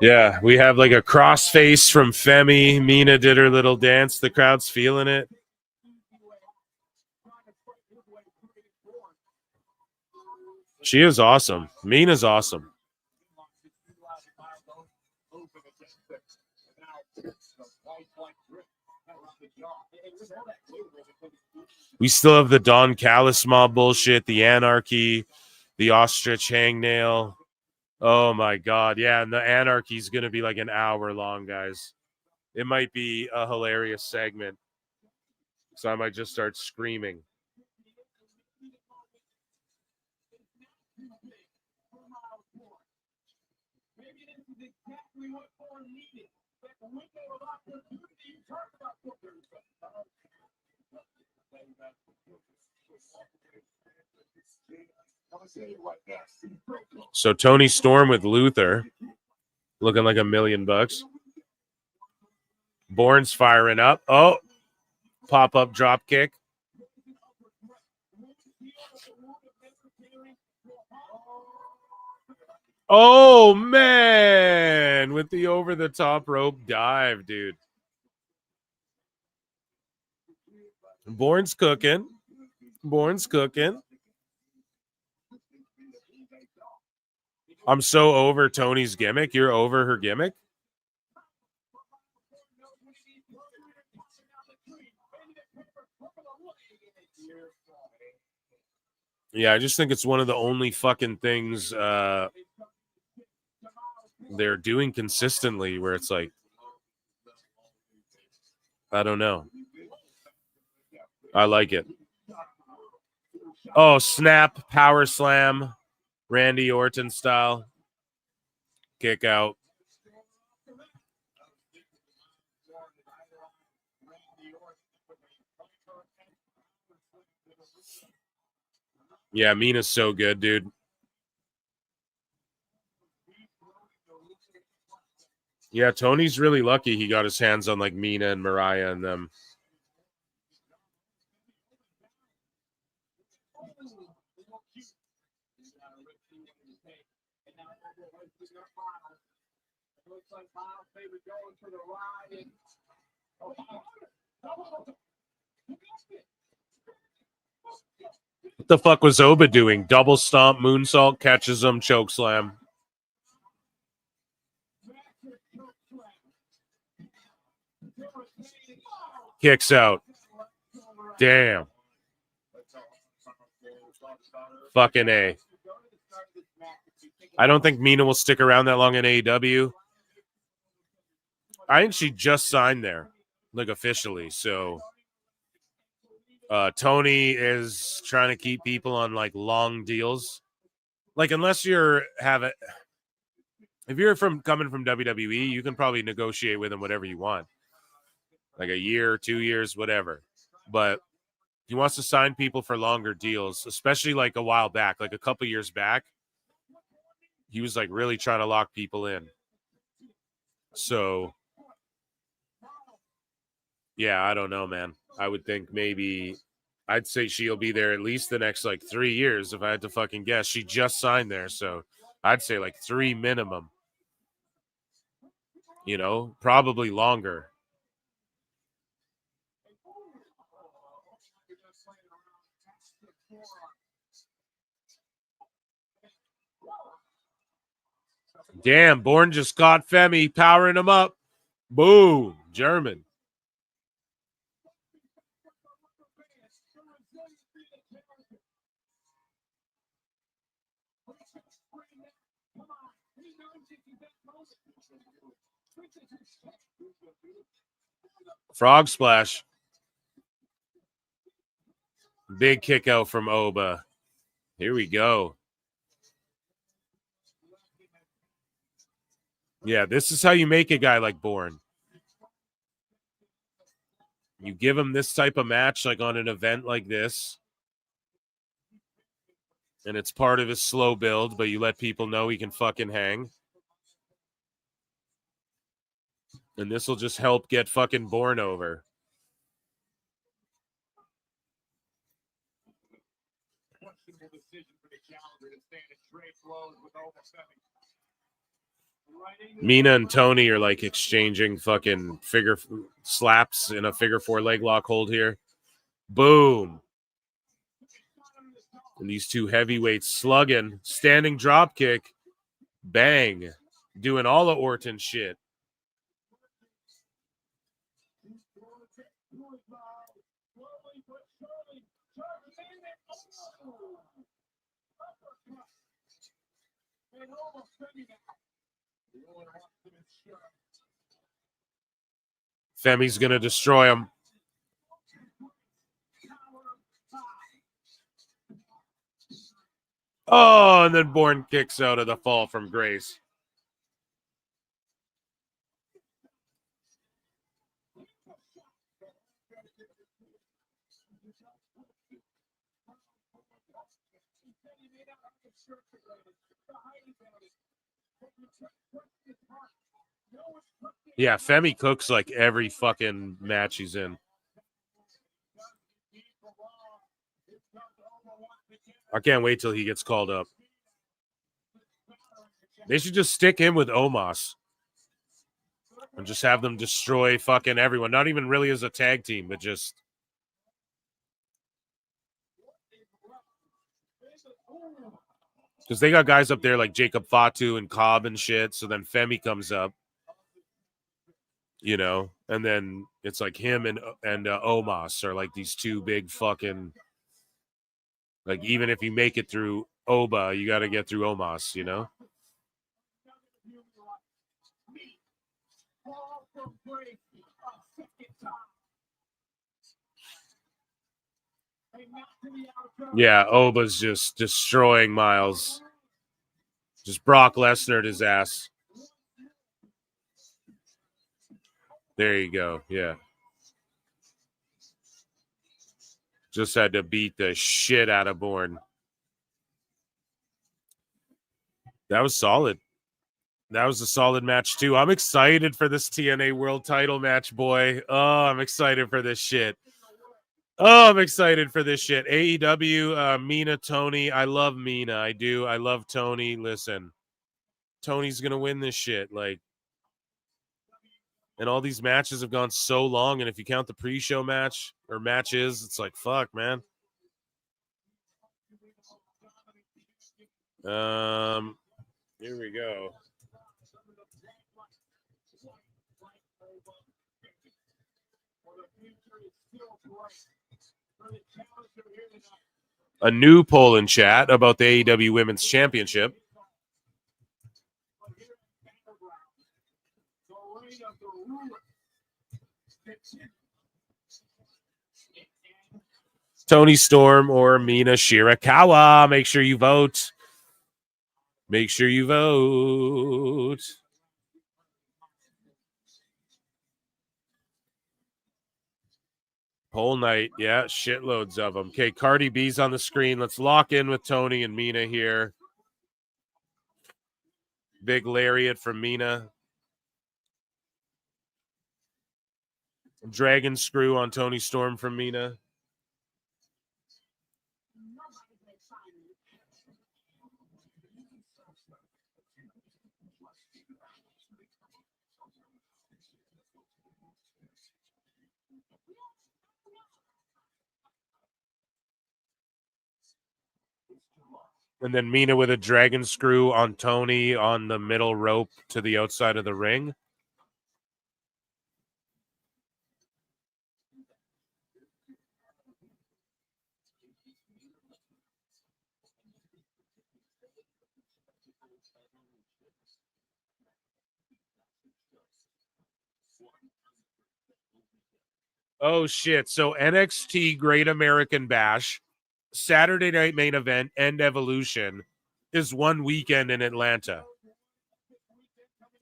Yeah, we have like a crossface from Femi. Mina did her little dance. The crowd's feeling it. She is awesome. Mina's awesome. We still have the Don Callis mob bullshit, the Anarchy, the ostrich hangnail. Oh my God. Yeah, and the Anarchy is going to be like an hour long, guys. It might be a hilarious segment. So I might just start screaming. So Tony Storm with Luther, looking like $1 million. Bourne's firing up. Oh, pop-up drop kick. Oh, man, with the over-the-top rope dive, dude. Bourne's cooking. Bourne's cooking. I'm so over Tony's gimmick. You're over her gimmick? Yeah, I just think it's one of the only fucking things they're doing consistently where it's like, I don't know. I like it. Oh, snap, power slam, Randy Orton style. Kick out. Yeah, Mina's so good, dude. Yeah, Tony's really lucky he got his hands on like Mina and Mariah and them. What the fuck was Oba doing? Double stomp, moonsault, catches him, choke slam. Kicks out. Damn. Fucking A. I don't think Mina will stick around that long in AEW. I think she just signed there, like officially. So Tony is trying to keep people on like long deals. Like unless you're if you're coming from WWE, you can probably negotiate with them whatever you want. like a year, 2 years, whatever. But he wants to sign people for longer deals, especially like a while back, like a couple years back. He was like really trying to lock people in. So, yeah, I don't know, man. I would think maybe I'd say she'll be there at least the next like 3 years if I had to fucking guess. She just signed there, so I'd say like 3 minimum. You know, probably longer. Damn, Bourne just got Femi powering him up. Boom, German. Frog splash. Big kick out from Oba. Here we go. Yeah, this is how you make a guy like Bourne. You give him this type of match like on an event like this. And it's part of his slow build, but you let people know he can fucking hang. And this will just help get fucking Bourne over. Mina and Tony are like exchanging fucking figure slaps in a figure 4 leg lock hold here. Boom. And these two heavyweights slugging, standing drop kick. Bang. Doing all the Orton shit. Femi's going to destroy him. Oh, and then Bourne kicks out of the fall from Grace. Yeah, Femi cooks like every fucking match he's in. I can't wait till he gets called up. They should just stick him with Omos and just have them destroy fucking everyone. Not even really as a tag team, but just. Because they got guys up there like Jacob Fatu and Cobb and shit. So then Femi comes up, you know, and then it's like him and Omos are like these two big fucking. Like, even if you make it through Oba, you got to get through Omos, you know? Yeah, Oba's just destroying Miles. Just Brock Lesnar'd his ass. There you go. Yeah. Just had to beat the shit out of Bourne. That was solid. That was a solid match, too. I'm excited for this TNA World Title match, boy. Oh, I'm excited for this shit. Oh, I'm excited for this shit. AEW, Mina, Tony. I love Mina. I do. I love Tony. Listen, Tony's going to win this shit. Like, and all these matches have gone so long. And if you count the pre-show match or matches, it's like, fuck, man. Here we go. A new poll in chat about the AEW Women's Championship. Tony Storm or Mina Shirakawa. Make sure you vote. Make sure you vote. Pole night, yeah, shitloads of them. Okay, Cardi B's on the screen. Let's lock in with Tony and Mina here. Big lariat from Mina. Dragon screw on Tony Storm from Mina. And then Mina with a dragon screw on Tony on the middle rope to the outside of the ring. Oh, shit. So NXT Great American Bash, Saturday Night Main Event, and Evolution is one weekend in Atlanta.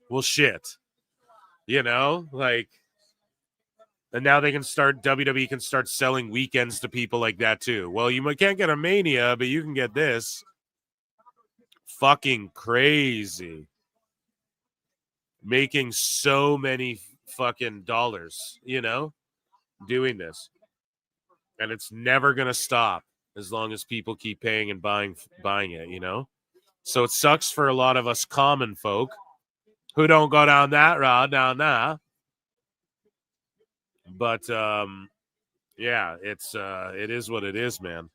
Well, shit. You know, like, and now they can start, WWE can start selling weekends to people like that too. Well, you can't get a Mania, but you can get this. Fucking crazy. Making so many fucking dollars, you know, doing this. And it's never going to stop as long as people keep paying and buying it, you know? So it sucks for a lot of us common folk who don't go down that road down there. But yeah, it is what it is, man.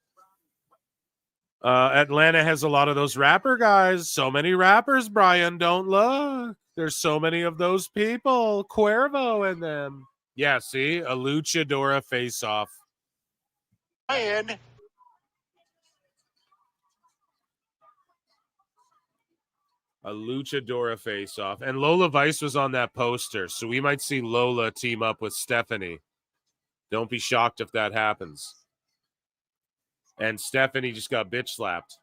Atlanta has a lot of those rapper guys. So many rappers, Brian, don't look. There's so many of those people. Cuervo and them. Yeah, see? A luchadora face-off. And A luchadora face-off. And Lola Vice was on that poster, so we might see Lola team up with Stephanie. Don't be shocked if that happens. And Stephanie just got bitch slapped.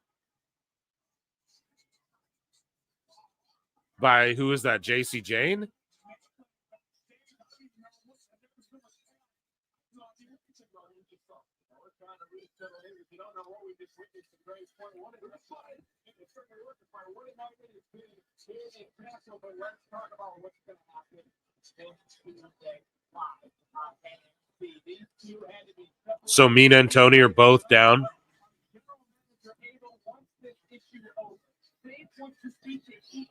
By, who is that, JC Jane? So Mina and Tony are both down.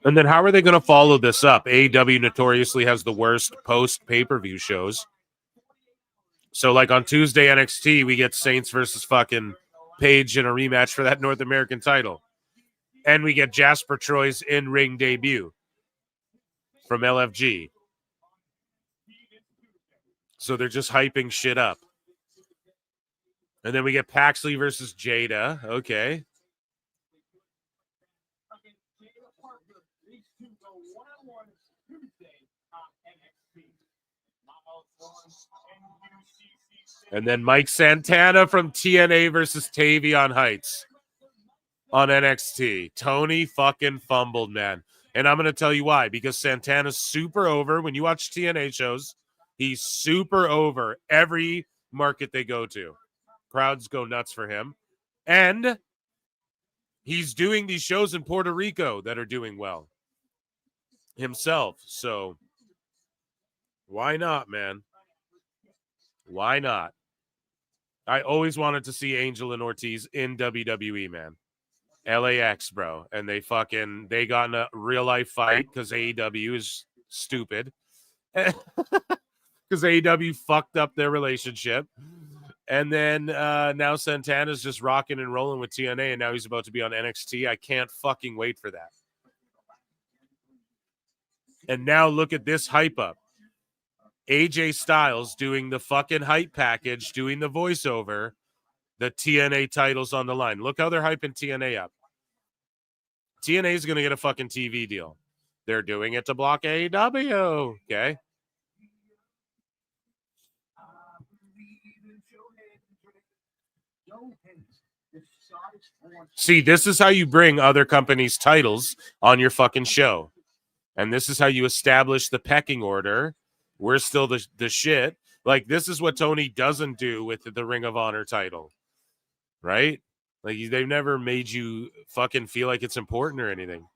And then how are they going to follow this up? AEW notoriously has the worst post pay-per-view shows. So like on Tuesday NXT, we get Saints versus fucking Paige in a rematch for that North American title. And we get Jasper Troy's in-ring debut from LFG. So they're just hyping shit up. And then we get Paxley versus Jada. Okay. And then Mike Santana from TNA versus Tavion Heights on NXT. Tony fucking fumbled, man. And I'm going to tell you why. Because Santana's super over. When you watch TNA shows, he's super over every market they go to. Crowds go nuts for him. And he's doing these shows in Puerto Rico that are doing well himself. So why not, man? Why not? I always wanted to see Angel and Ortiz in WWE, man. LAX, bro. And they got in a real life fight because AEW is stupid. Because AEW fucked up their relationship. And then now Santana's just rocking and rolling with TNA, and now he's about to be on NXT. I can't fucking wait for that. And now look at this hype up. AJ Styles doing the fucking hype package, doing the voiceover, the TNA titles on the line. Look how they're hyping TNA up. TNA is going to get a fucking TV deal. They're doing it to block AEW. Okay. See, this is how you bring other companies' titles on your fucking show. And this is how you establish the pecking order. We're still the shit. Like, this is what Tony doesn't do with the Ring of Honor title, right? Like, they've never made you fucking feel like it's important or anything.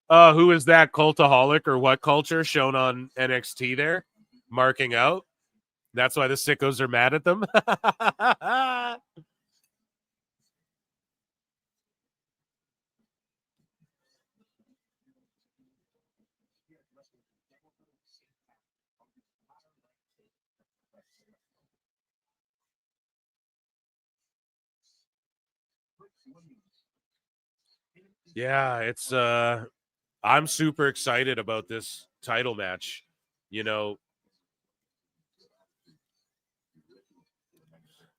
Who is that cultaholic or what culture shown on NXT there? Marking out. That's why the sickos are mad at them. Yeah, it's I'm super excited about this title match. You know,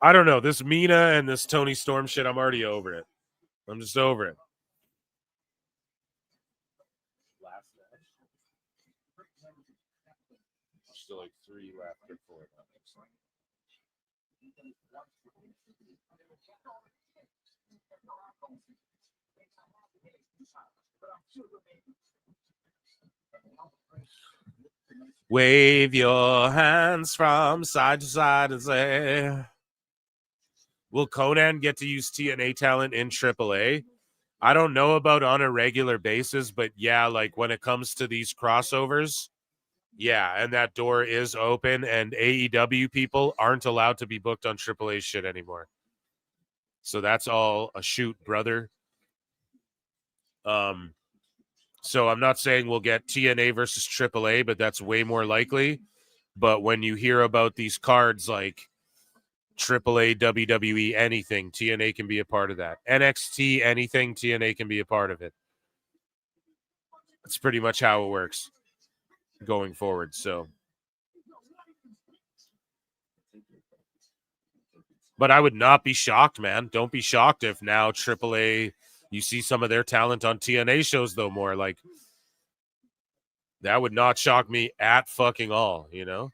I don't know, this Mina and this Tony Storm shit, I'm already over it. I'm just over it. Still like 3 left or 4. Wave your hands from side to side and say, will Conan get to use TNA talent in AAA? I don't know about on a regular basis, but yeah, like when it comes to these crossovers, yeah, and that door is open, and AEW people aren't allowed to be booked on AAA shit anymore. So that's all a shoot, brother. So I'm not saying we'll get TNA versus AAA, but that's way more likely. But when you hear about these cards like AAA, WWE, anything, TNA can be a part of that. NXT, anything, TNA can be a part of it. That's pretty much how it works going forward. So, but I would not be shocked, man. Don't be shocked if now AAA, you see some of their talent on TNA shows, though, more. Like, that would not shock me at fucking all, you know?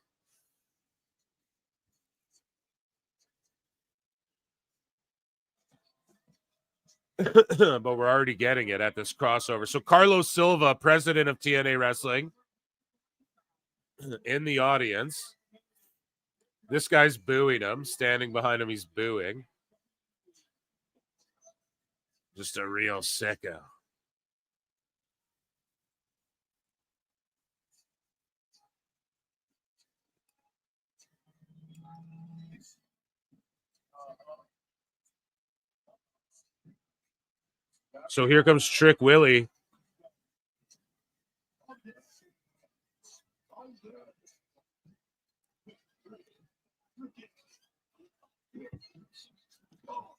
But we're already getting it at this crossover. So Carlos Silva, president of TNA Wrestling, in the audience. This guy's booing him. Standing behind him, he's booing. Just a real sicko. So here comes Trick Willie.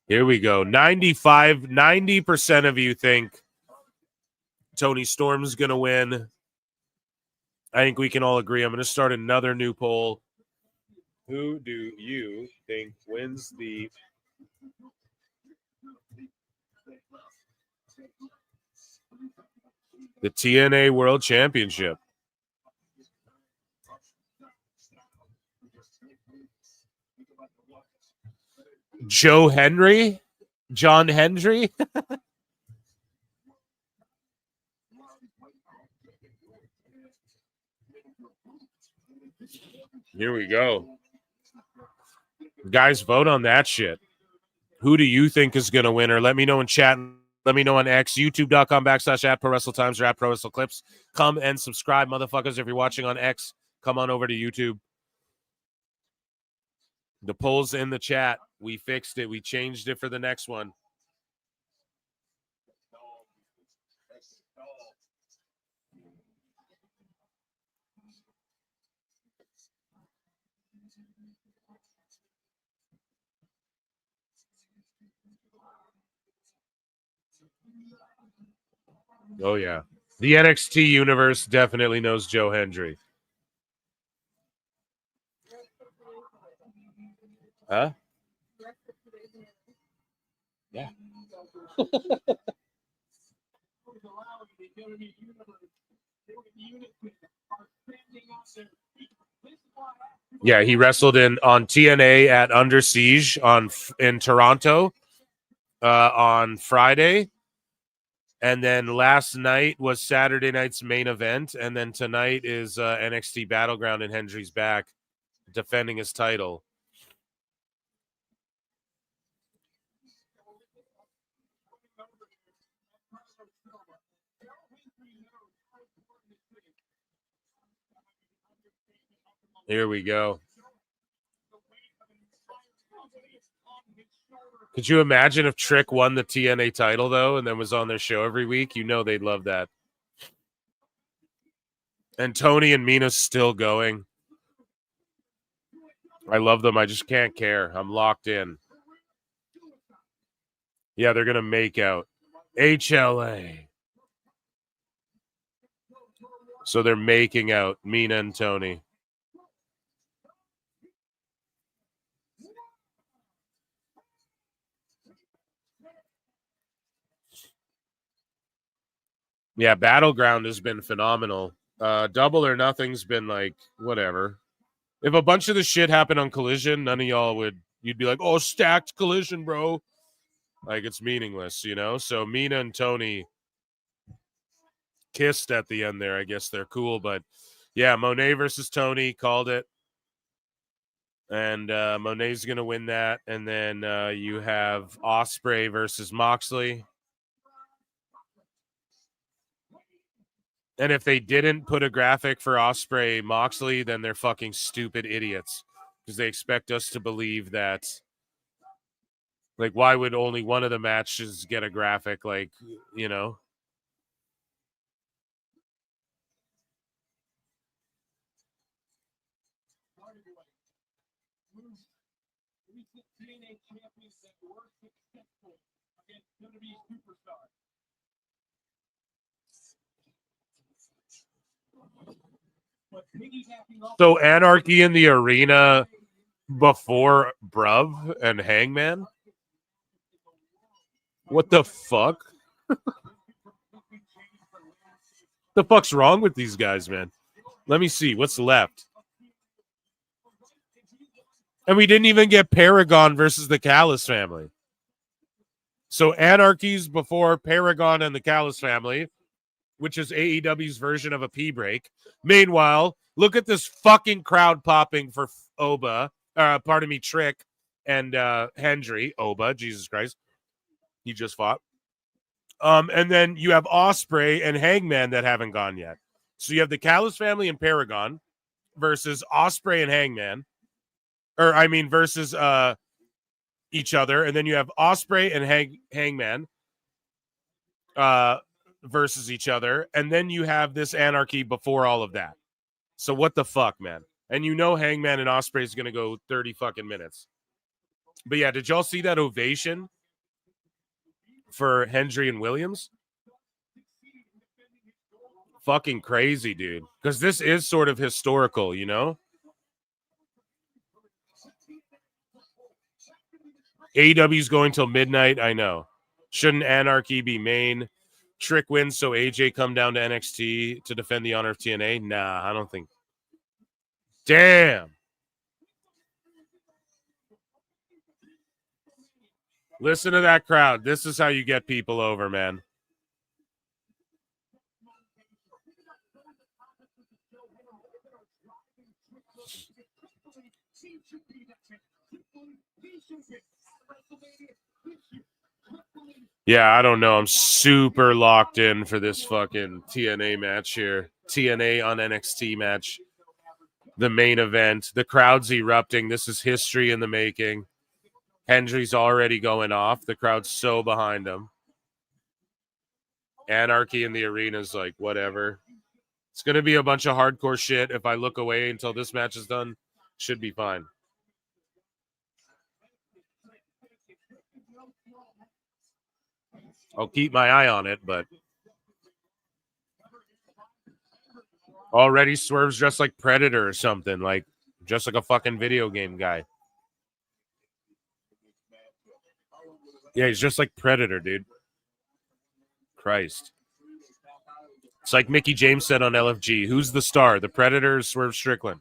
Here we go. 90% of you think Tony Storm's going to win. I think we can all agree. I'm going to start another new poll. Who do you think wins the TNA World Championship? Joe Henry? John Hendry? Here we go. Guys, vote on that shit. Who do you think is going to win? Or let me know in chat. Let me know on X, youtube.com/@ProWrestleTimes or @ProWrestleClips. Come and subscribe, motherfuckers. If you're watching on X, come on over to YouTube. The poll's in the chat. We fixed it. We changed it for the next one. Oh, yeah. The NXT universe definitely knows Joe Hendry. Huh? Yeah. Yeah, he wrestled on TNA at Under Siege in Toronto on Friday. And then last night was Saturday night's main event. And then tonight is NXT Battleground, and Hendry's back defending his title. Here we go. Could you imagine if Trick won the TNA title, though, and then was on their show every week? You know they'd love that. And Tony and Mina's still going. I love them. I just can't care. I'm locked in. Yeah, they're going to make out. HLA. So they're making out, Mina and Tony. Yeah, Battleground has been phenomenal. Double or Nothing's been like, whatever. If a bunch of the shit happened on Collision, none of y'all you'd be like, oh, stacked Collision, bro. Like, it's meaningless, you know? So Mina and Tony kissed at the end there. I guess they're cool, but yeah, Monae versus Tony, called it. And Monae's going to win that. And then you have Ospreay versus Moxley. And if they didn't put a graphic for Ospreay Moxley, then they're fucking stupid idiots. Because they expect us to believe that, like, why would only one of the matches get a graphic? Like, you know? So Anarchy in the arena before Bruv and Hangman? What the fuck? The fuck's wrong with these guys, man? Let me see. What's left? And we didn't even get Paragon versus the Callis family. So Anarchy's before Paragon and the Callis family, which is AEW's version of a pee break. Meanwhile, look at this fucking crowd popping for Trick and Hendry. Oba, Jesus Christ. He just fought. And then you have Ospreay and Hangman that haven't gone yet. So you have the Callis family and Paragon versus Ospreay and Hangman. Versus each other. And then you have Ospreay and Hangman versus each other. And then you have this Anarchy before all of that. So what the fuck, man? And you know Hangman and Ospreay is going to go 30 fucking minutes. But yeah, did y'all see that ovation for Hendry and Williams? Fucking crazy, dude. Because this is sort of historical, you know? AEW's going till midnight, I know. Shouldn't Anarchy be main? Trick wins, so AJ come down to NXT to defend the honor of TNA? Nah, I don't think. Damn. Listen to that crowd. This is how you get people over, man. Yeah, I don't know. I'm super locked in for this fucking TNA match here. TNA on NXT match. The main event. The crowd's erupting. This is history in the making. Hendry's already going off. The crowd's so behind him. Anarchy in the arena is like, whatever. It's going to be a bunch of hardcore shit. If I look away until this match is done, should be fine. I'll keep my eye on it, but already Swerve's dressed like Predator or something, like just like a fucking video game guy. Yeah, he's just like Predator, dude. Christ. It's like Mickey James said on LFG. Who's the star? The Predator or Swerve Strickland?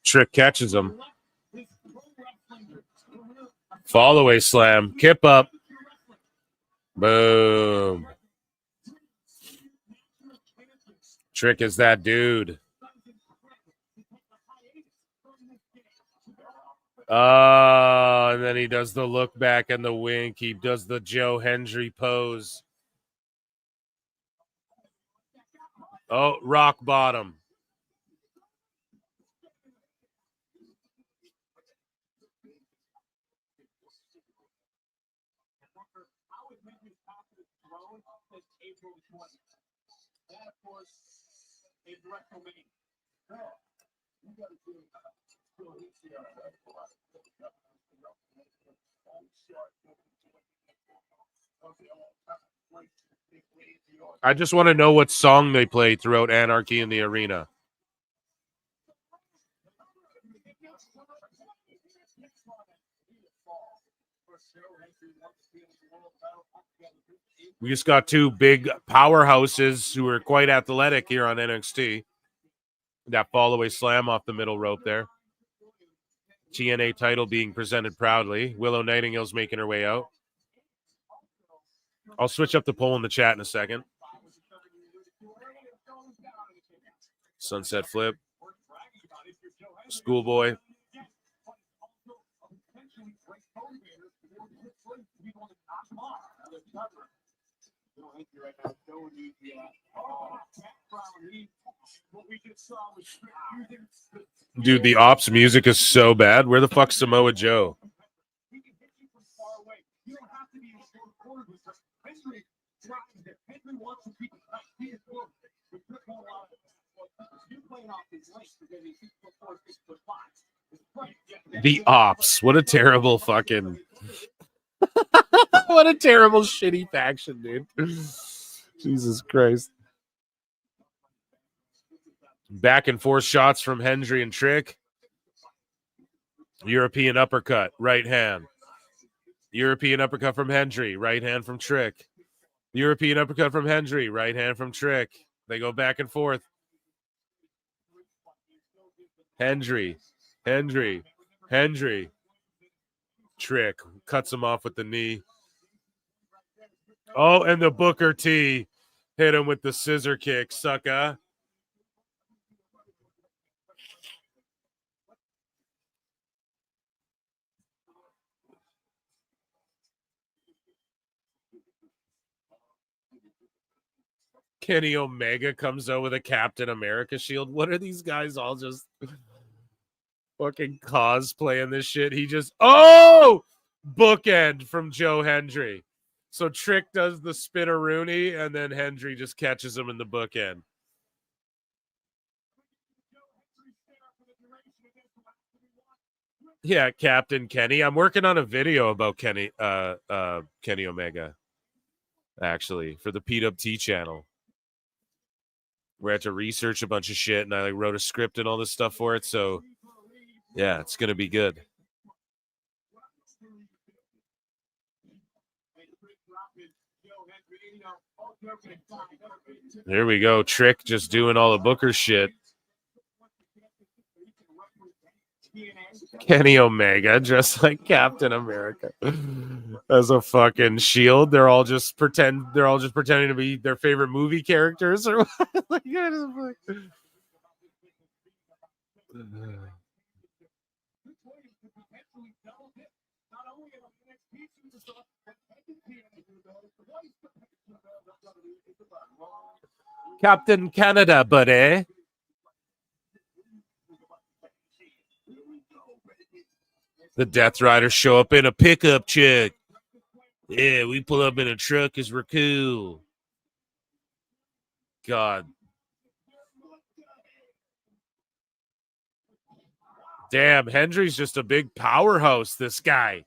Trick catches him. Fall away slam. Kip up. Boom. Trick is that dude. And then he does the look back and the wink. He does the Joe Hendry pose. Oh, rock bottom. I just want to know what song they play throughout Anarchy in the Arena. We just got two big powerhouses who are quite athletic here on NXT. That fall away slam off the middle rope there. TNA title being presented proudly. Willow Nightingale's making her way out. I'll switch up the poll in the chat in a second. Sunset flip. Schoolboy. Dude, the Ops music is so bad. Where the fuck's Samoa Joe? The Ops. What a terrible fucking... what a terrible shitty faction, dude. Jesus Christ. Back and forth shots from Hendry and Trick. European uppercut, right hand. European uppercut from Hendry, right hand from Trick. European uppercut from Hendry, right hand from Trick. They go back and forth. Hendry. Trick cuts him off with the knee. Oh, and the Booker T hit him with the scissor kick, sucker. Kenny Omega comes out with a Captain America shield. What are these guys all just fucking cosplaying this shit? He just, bookend from Joe Hendry. So Trick does the spinneroonie, and then Hendry just catches him in the bookend. Yeah, Captain Kenny. I'm working on a video about Kenny Omega, actually, for the PWT channel. We had to research a bunch of shit, and I wrote a script and all this stuff for it. So, yeah, it's gonna be good. Here we go. Trick just doing all the Booker shit. Kenny Omega, just like Captain America, as a fucking shield. They're all just pretending to be their favorite movie characters, or like, Captain Canada, buddy. The Death Riders show up in a pickup truck. Yeah, we pull up in a truck because we're cool. God. Damn, Hendry's just a big powerhouse, this guy.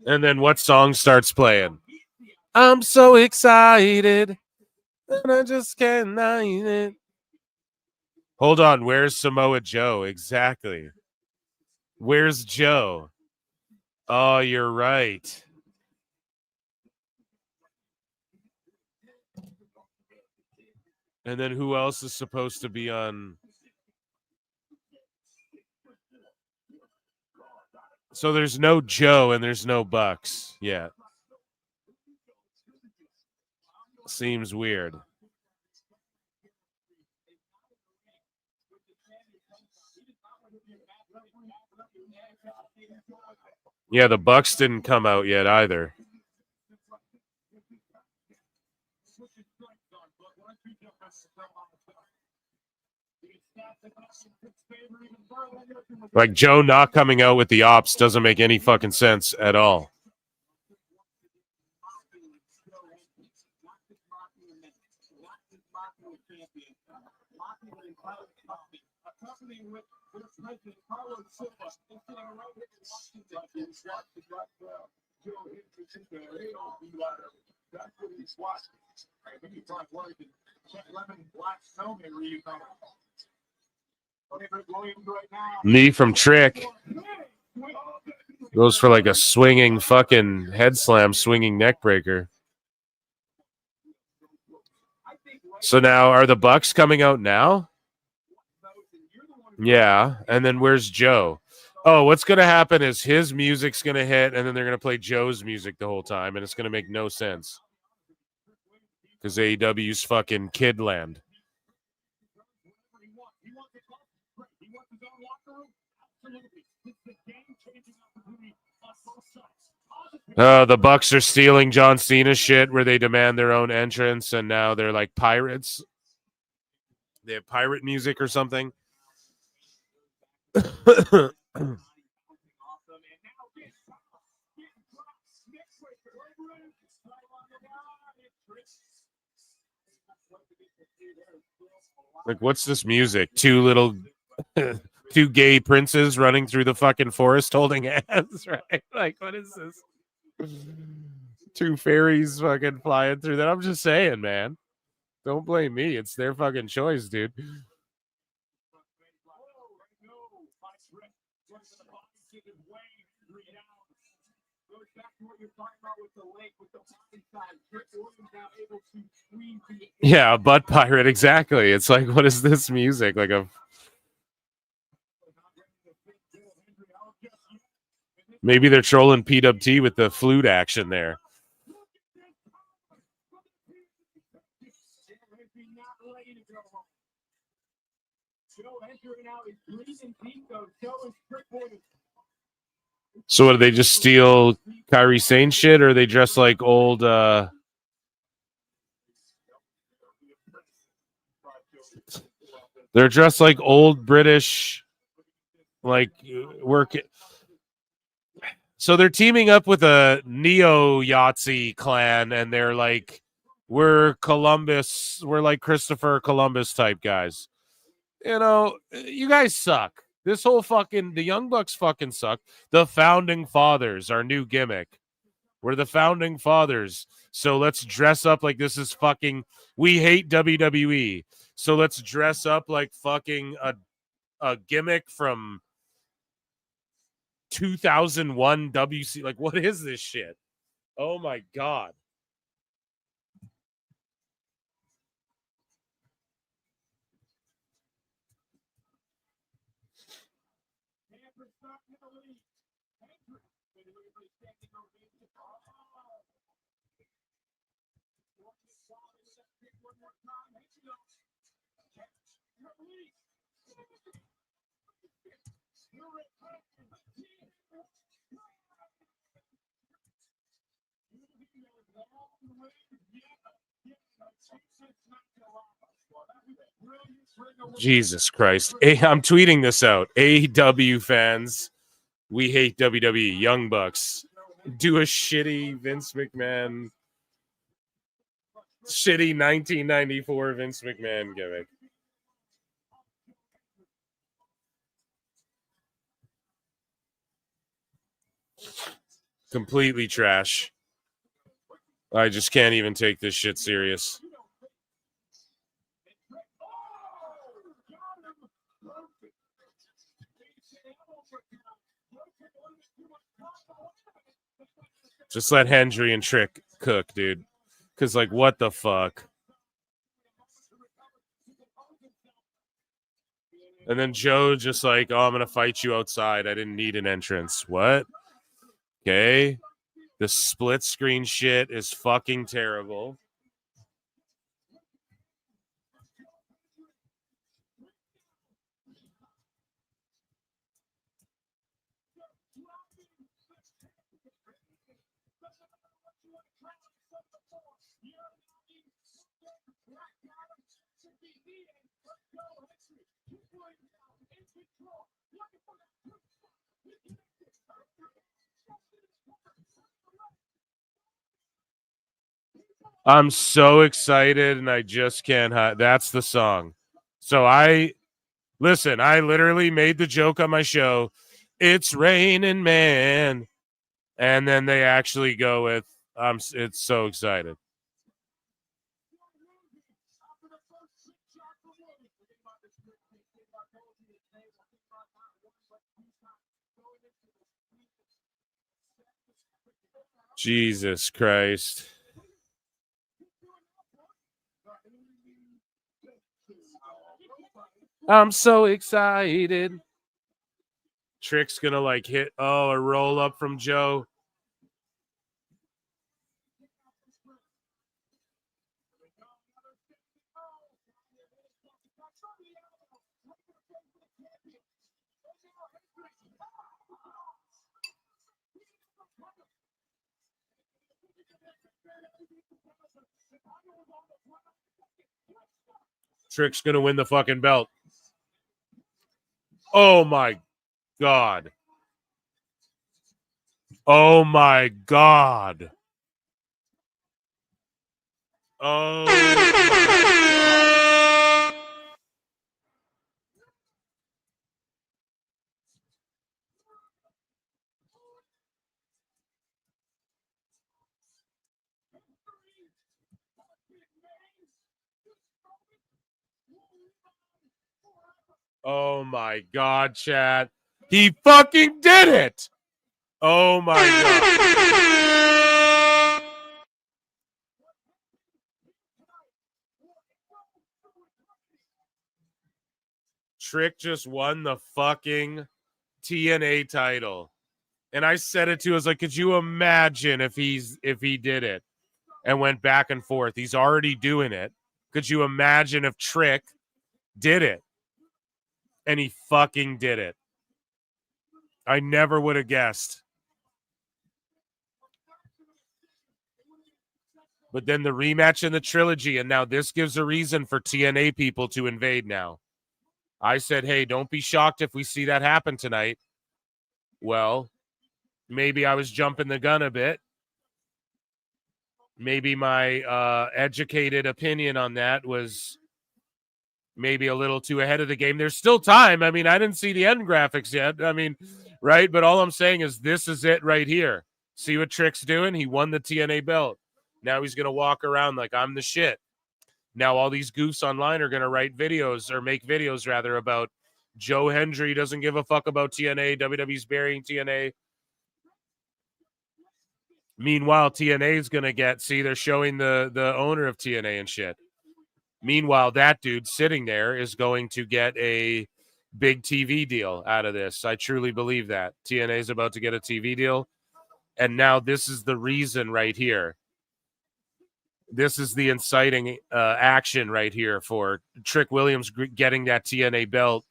And then what song starts playing? I'm so excited, and I just can't hide it. Hold on, where's Samoa Joe? Exactly. Where's Joe? Oh, you're right. And then who else is supposed to be on? So there's no Joe and there's no Bucks yet. Seems weird. Yeah, the Bucks didn't come out yet either. Like Joe not coming out with the Ops doesn't make any fucking sense at all. Knee from Trick goes for like a swinging fucking head slam, swinging neck breaker. So now are the Bucks coming out now? Yeah, and then where's Joe? Oh, what's going to happen is his music's going to hit, and then they're going to play Joe's music the whole time, and it's going to make no sense. Because AEW's fucking Kidland. The Bucks are stealing John Cena shit where they demand their own entrance, and now they're like pirates. They have pirate music or something. Like, what's this music? Two gay princes running through the fucking forest holding hands, right? Like, what is this? Two fairies fucking flying through that. I'm just saying, man. Don't blame me. It's their fucking choice, dude. Yeah, a butt pirate, exactly. It's like, what is this music? Like a maybe they're trolling PWT with the flute action there. So what, do they just steal Kairi Sane shit, or are they dress like old they're dressed like old British like work. So they're teaming up with a neo Yahtzee clan, and they're like, we're Columbus, we're like Christopher Columbus type guys. You know, you guys suck. This whole fucking, the Young Bucks fucking suck. The Founding Fathers, our new gimmick. We're the Founding Fathers. So let's dress up like this is fucking, we hate WWE. So let's dress up like fucking a gimmick from 2001 WC. Like, what is this shit? Oh my God. Jesus Christ. I'm tweeting this out. AEW fans, we hate WWE. Young Bucks. Do a shitty Vince McMahon, shitty 1994 Vince McMahon gimmick. Completely trash. I just can't even take this shit serious. Just let Hendry and Trick cook, dude. Because, like, what the fuck? And then Joe just like, oh, I'm going to fight you outside. I didn't need an entrance. What? Okay. The split screen shit is fucking terrible. I'm so excited and I just can't hide. That's the song. So I literally made the joke on my show. It's raining, man. And then they actually go with, it's so excited. Jesus Christ. I'm so excited. Trick's gonna like hit a roll up from Joe. Trick's gonna win the fucking belt. Oh my God. Oh my God. Oh my God. Oh my God, chat. He fucking did it. Oh my God. Trick just won the fucking TNA title. And I said it to him, I was like, could you imagine if he did it and went back and forth? He's already doing it. Could you imagine if Trick did it? And he fucking did it. I never would have guessed. But then the rematch in the trilogy, and now this gives a reason for TNA people to invade now. I said, hey, don't be shocked if we see that happen tonight. Well, maybe I was jumping the gun a bit. Maybe my educated opinion on that was maybe a little too ahead of the game. There's still time. I mean, I didn't see the end graphics yet. I mean, right? But all I'm saying is this is it right here. See what Trick's doing? He won the TNA belt. Now he's going to walk around like I'm the shit. Now all these goofs online are going to write videos or make videos rather about Joe Hendry doesn't give a fuck about TNA. WWE's burying TNA. Meanwhile, TNA is going to get, see, they're showing the owner of TNA and shit. Meanwhile, that dude sitting there is going to get a big TV deal out of this. I truly believe that. TNA is about to get a TV deal. And now this is the reason right here. This is the inciting action right here for Trick Williams getting that TNA belt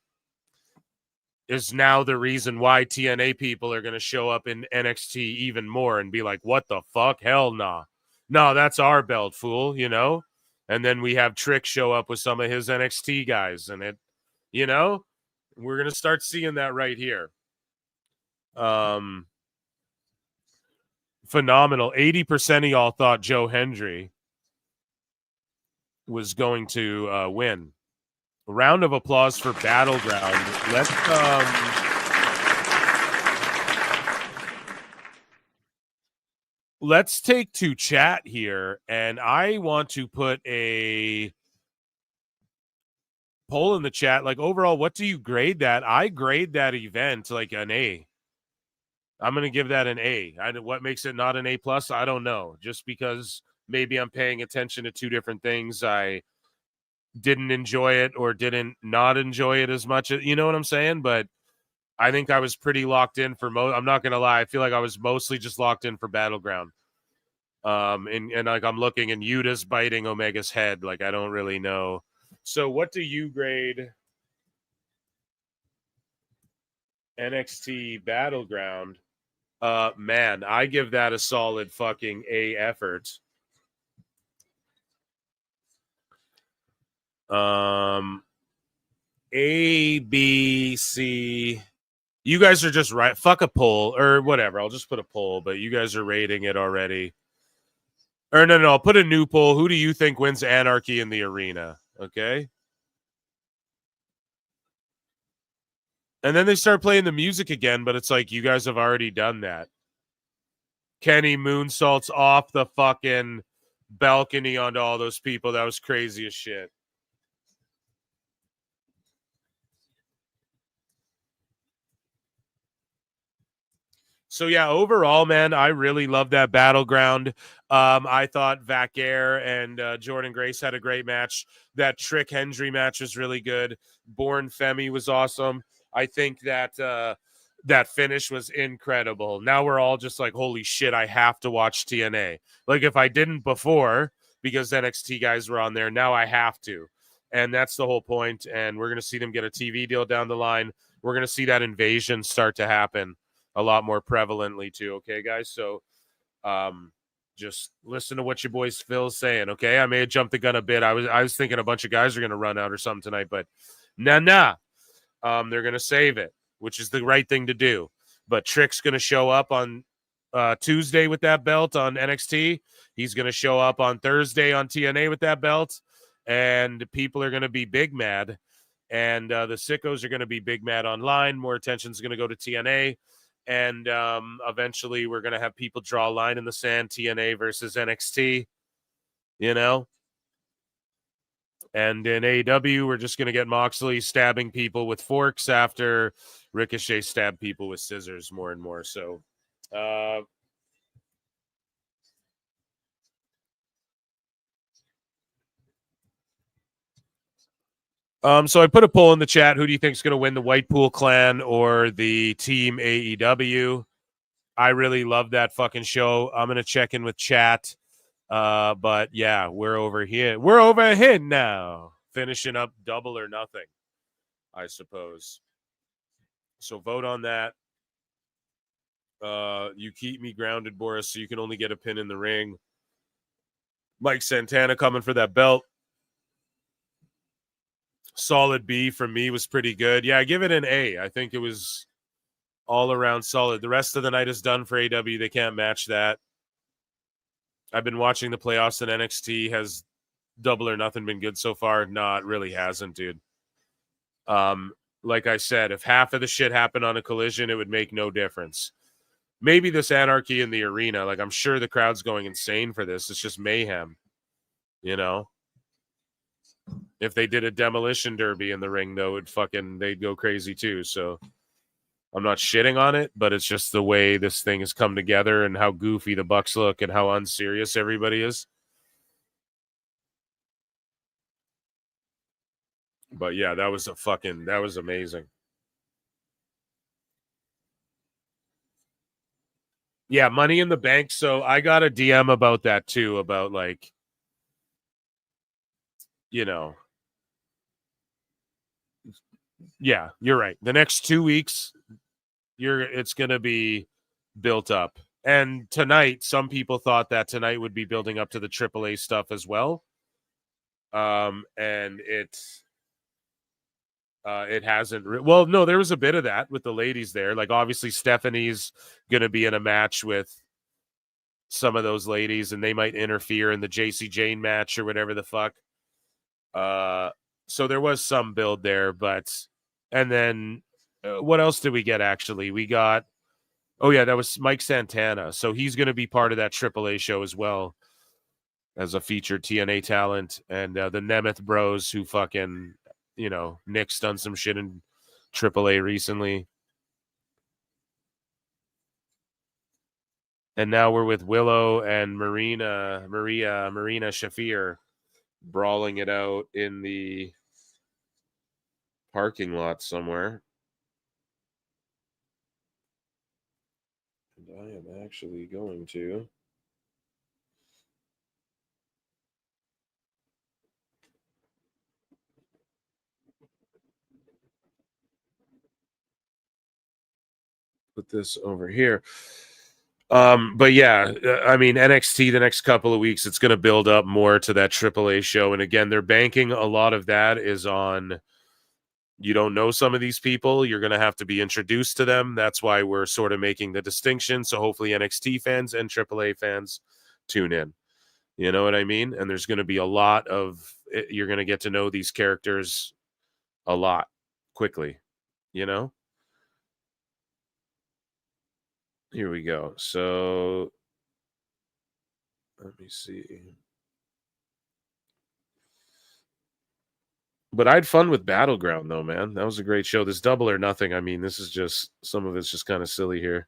is now the reason why TNA people are going to show up in NXT even more and be like, what the fuck? Hell nah. No, that's our belt, fool, you know? And then we have Trick show up with some of his NXT guys. And it, you know, we're going to start seeing that right here. Phenomenal. 80% of y'all thought Joe Hendry was going to win. A round of applause for Battleground. let's take to chat here, and I want to put a poll in the chat. Like, overall, what do you grade that? I grade that event like an A. I'm going to give that an A. What makes it not an A+, I don't know. Just because maybe I'm paying attention to two different things. I didn't enjoy it or didn't not enjoy it as much. You know what I'm saying? But I think I was pretty locked in for I'm not going to lie. I feel like I was mostly just locked in for Battleground. And like I'm looking and Yuta's biting Omega's head. Like I don't really know. So what do you grade NXT Battleground? Man, I give that a solid fucking A effort. A, B, C. You guys are just right. Fuck a poll or whatever. I'll just put a poll, but you guys are rating it already. Or no, I'll put a new poll. Who do you think wins Anarchy in the arena? Okay. And then they start playing the music again, but it's like you guys have already done that. Kenny moonsaults off the fucking balcony onto all those people. That was crazy as shit. So yeah, overall, man, I really love that Battleground. I thought Vaquer and Jordan Grace had a great match. That Trick Hendry match was really good. Born Femi was awesome. I think that that finish was incredible. Now we're all just like, holy shit, I have to watch TNA. Like if I didn't before, because NXT guys were on there, now I have to. And that's the whole point. And we're going to see them get a TV deal down the line. We're going to see that invasion start to happen a lot more prevalently too. Okay, guys. So just listen to what your boy Phil's saying. Okay. I may have jumped the gun a bit. I was thinking a bunch of guys are going to run out or something tonight, but nah. They're going to save it, which is the right thing to do. But Trick's going to show up on Tuesday with that belt on NXT. He's going to show up on Thursday on TNA with that belt. And people are going to be big mad. And the sickos are going to be big mad online. More attention is going to go to TNA. And eventually we're going to have people draw a line in the sand, TNA versus NXT, you know? And in AEW, we're just going to get Moxley stabbing people with forks after Ricochet stabbed people with scissors more and more. So, so I put a poll in the chat. Who do you think is going to win, the Whitepool Clan or the Team AEW? I really love that fucking show. I'm going to check in with chat. But yeah, we're over here. We're over here now. Finishing up Double or Nothing, I suppose. So vote on that. You keep me grounded, Boris, so you can only get a pin in the ring. Mike Santana coming for that belt. Solid B from me was pretty good. Yeah, I give it an A. I think it was all around solid. The rest of the night is done for AEW. They can't match that. I've been watching the playoffs and NXT. Has Double or Nothing been good so far? No, it really hasn't, dude. Like I said, if half of the shit happened on a Collision, it would make no difference. Maybe this Anarchy in the arena, like I'm sure the crowd's going insane for this. It's just mayhem, you know? If they did a demolition derby in the ring, though, they'd go crazy too. So I'm not shitting on it, but it's just the way this thing has come together and how goofy the Bucks look and how unserious everybody is. But yeah, that was amazing. Yeah, Money in the Bank. So I got a DM about that too, about like, you know, yeah, you're right. The next 2 weeks, it's going to be built up. And tonight, some people thought that tonight would be building up to the AAA stuff as well. And it hasn't. Well, no, there was a bit of that with the ladies there. Like, obviously, Stephanie's going to be in a match with some of those ladies, and they might interfere in the JC Jane match or whatever the fuck. So there was some build there, but and then what else did we get? Actually, we got Oh, yeah, that was Mike Santana. So he's going to be part of that AAA show as well as a featured TNA talent. And the Nemeth Bros, who fucking, you know, Nick's done some shit in AAA recently. And now we're with Willow and Marina Shafir brawling it out in the parking lot somewhere. And I am actually going to put this over here. But yeah, I mean, NXT the next couple of weeks, it's going to build up more to that AAA show. And again, they're banking a lot of that is on, you don't know some of these people, you're going to have to be introduced to them. That's why we're sort of making the distinction. So hopefully NXT fans and AAA fans tune in. You know what I mean? And there's going to be a lot of, you're going to get to know these characters a lot quickly, you know? Here we go. So let me see. But I had fun with Battleground, though, man. That was a great show. This Double or Nothing, I mean, this is just, some of it's just kind of silly here.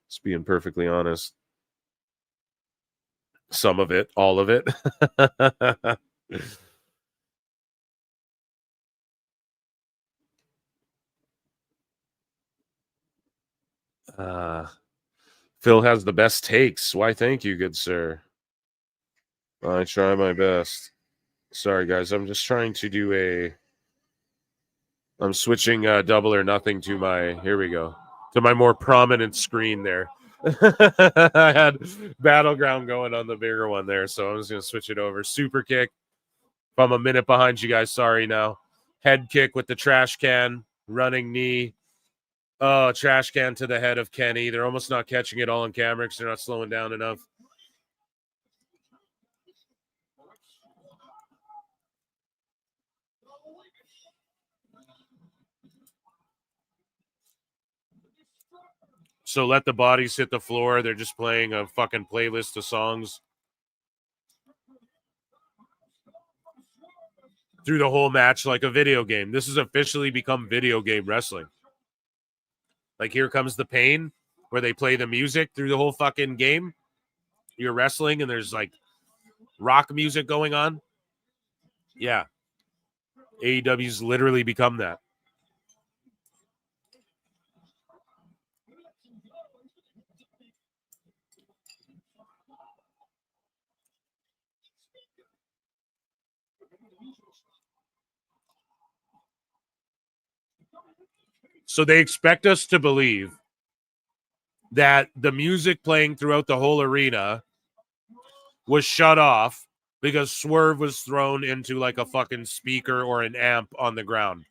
Just being perfectly honest. Some of it, all of it. Phil has the best takes. Why, thank you, good sir. I try my best. Sorry, guys. I'm just trying to do a... I'm switching Double or Nothing to my... Here we go. To my more prominent screen there. I had Battleground going on the bigger one there, so I'm just going to switch it over. Super kick. If I'm a minute behind you guys, sorry now. Head kick with the trash can. Running knee. Oh, trash can to the head of Kenny. They're almost not catching it all on camera because they're not slowing down enough. So let the bodies hit the floor. They're just playing a fucking playlist of songs through the whole match like a video game. This has officially become video game wrestling. Like, Here Comes the Pain, where they play the music through the whole fucking game. You're wrestling and there's like rock music going on. Yeah. AEW's literally become that. So they expect us to believe that the music playing throughout the whole arena was shut off because Swerve was thrown into like a fucking speaker or an amp on the ground.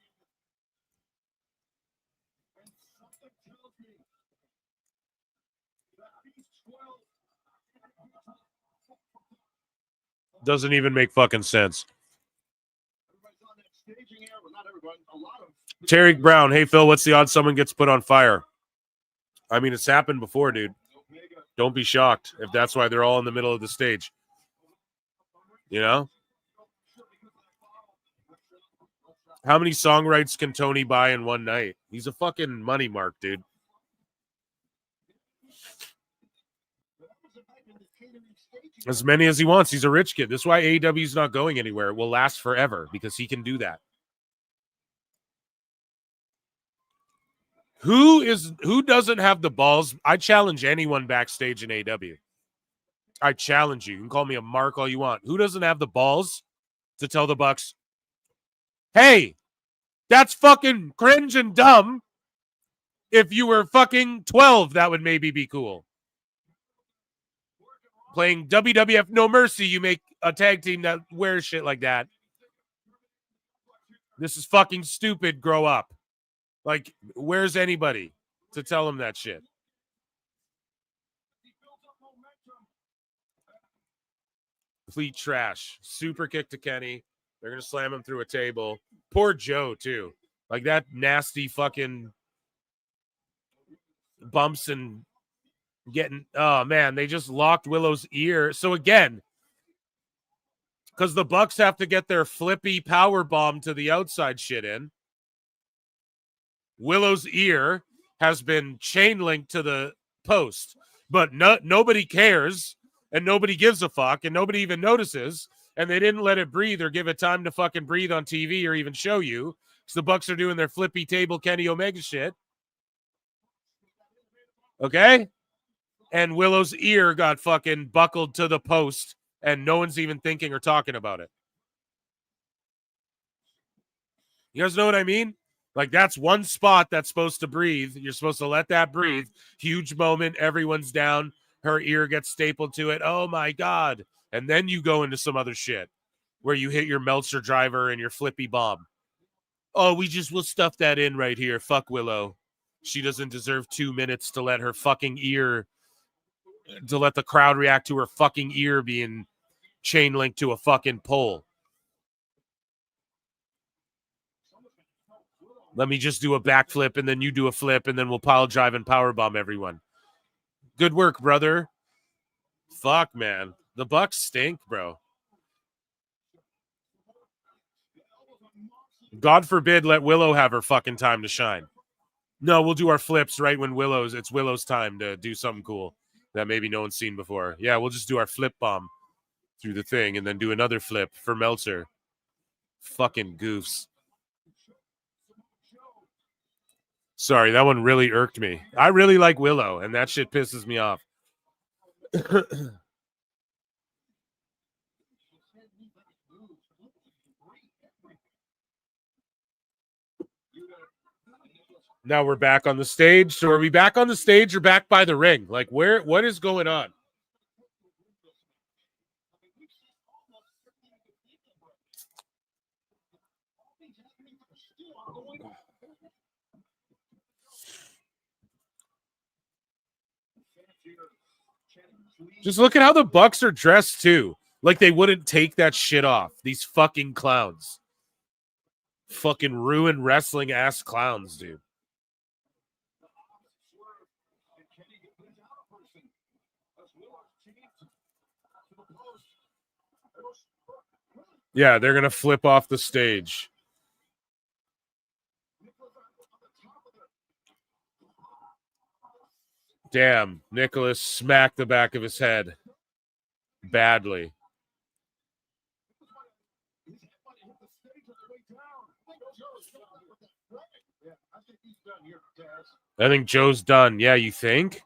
Doesn't even make fucking sense. Tarek Brown, hey Phil, what's the odds someone gets put on fire? I mean, it's happened before, dude. Don't be shocked if that's why they're all in the middle of the stage. You know? How many song rights can Tony buy in one night? He's a fucking money mark, dude. As many as he wants. He's a rich kid. That's why AEW's not going anywhere. It will last forever because he can do that. Who doesn't have the balls? I challenge anyone backstage in AEW. I challenge you. You can call me a mark all you want. Who doesn't have the balls to tell the Bucks, hey, that's fucking cringe and dumb. If you were fucking 12, that would maybe be cool. Playing WWF No Mercy, you make a tag team that wears shit like that. This is fucking stupid. Grow up. Like, where's anybody to tell him that shit? Complete trash. Super kick to Kenny. They're going to slam him through a table. Poor Joe, too. Like, that nasty fucking bumps and Oh man, they just locked Willow's ear. So again, because the Bucks have to get their flippy power bomb to the outside shit in, Willow's ear has been chain linked to the post, but nobody cares and nobody gives a fuck and nobody even notices, and they didn't let it breathe or give it time to fucking breathe on TV or even show you, because the Bucks are doing their flippy table Kenny Omega shit. Okay? And Willow's ear got fucking buckled to the post and no one's even thinking or talking about it. You guys know what I mean? Like, that's one spot that's supposed to breathe. You're supposed to let that breathe. Huge moment. Everyone's down. Her ear gets stapled to it. Oh, my God. And then you go into some other shit where you hit your Meltzer driver and your flippy bomb. Oh, we'll stuff that in right here. Fuck Willow. She doesn't deserve 2 minutes to let her fucking ear, to let the crowd react to her fucking ear being chain linked to a fucking pole. Let me just do a backflip and then you do a flip and then we'll pile drive and powerbomb everyone. Good work, brother. Fuck, man. The Bucks stink, bro. God forbid let Willow have her fucking time to shine. No, we'll do our flips right when it's Willow's time to do something cool that maybe no one's seen before. Yeah, we'll just do our flip bomb through the thing and then do another flip for Meltzer. Fucking goofs. Sorry, that one really irked me. I really like Willow, and that shit pisses me off. Now we're back on the stage. So are we back on the stage or back by the ring? Like, what is going on? Just look at how the Bucks are dressed too. Like they wouldn't take that shit off. These fucking clowns. Fucking ruined wrestling ass clowns, dude. Yeah, they're going to flip off the stage. Damn, Nicholas smacked the back of his head badly. I think Joe's done. Yeah, you think?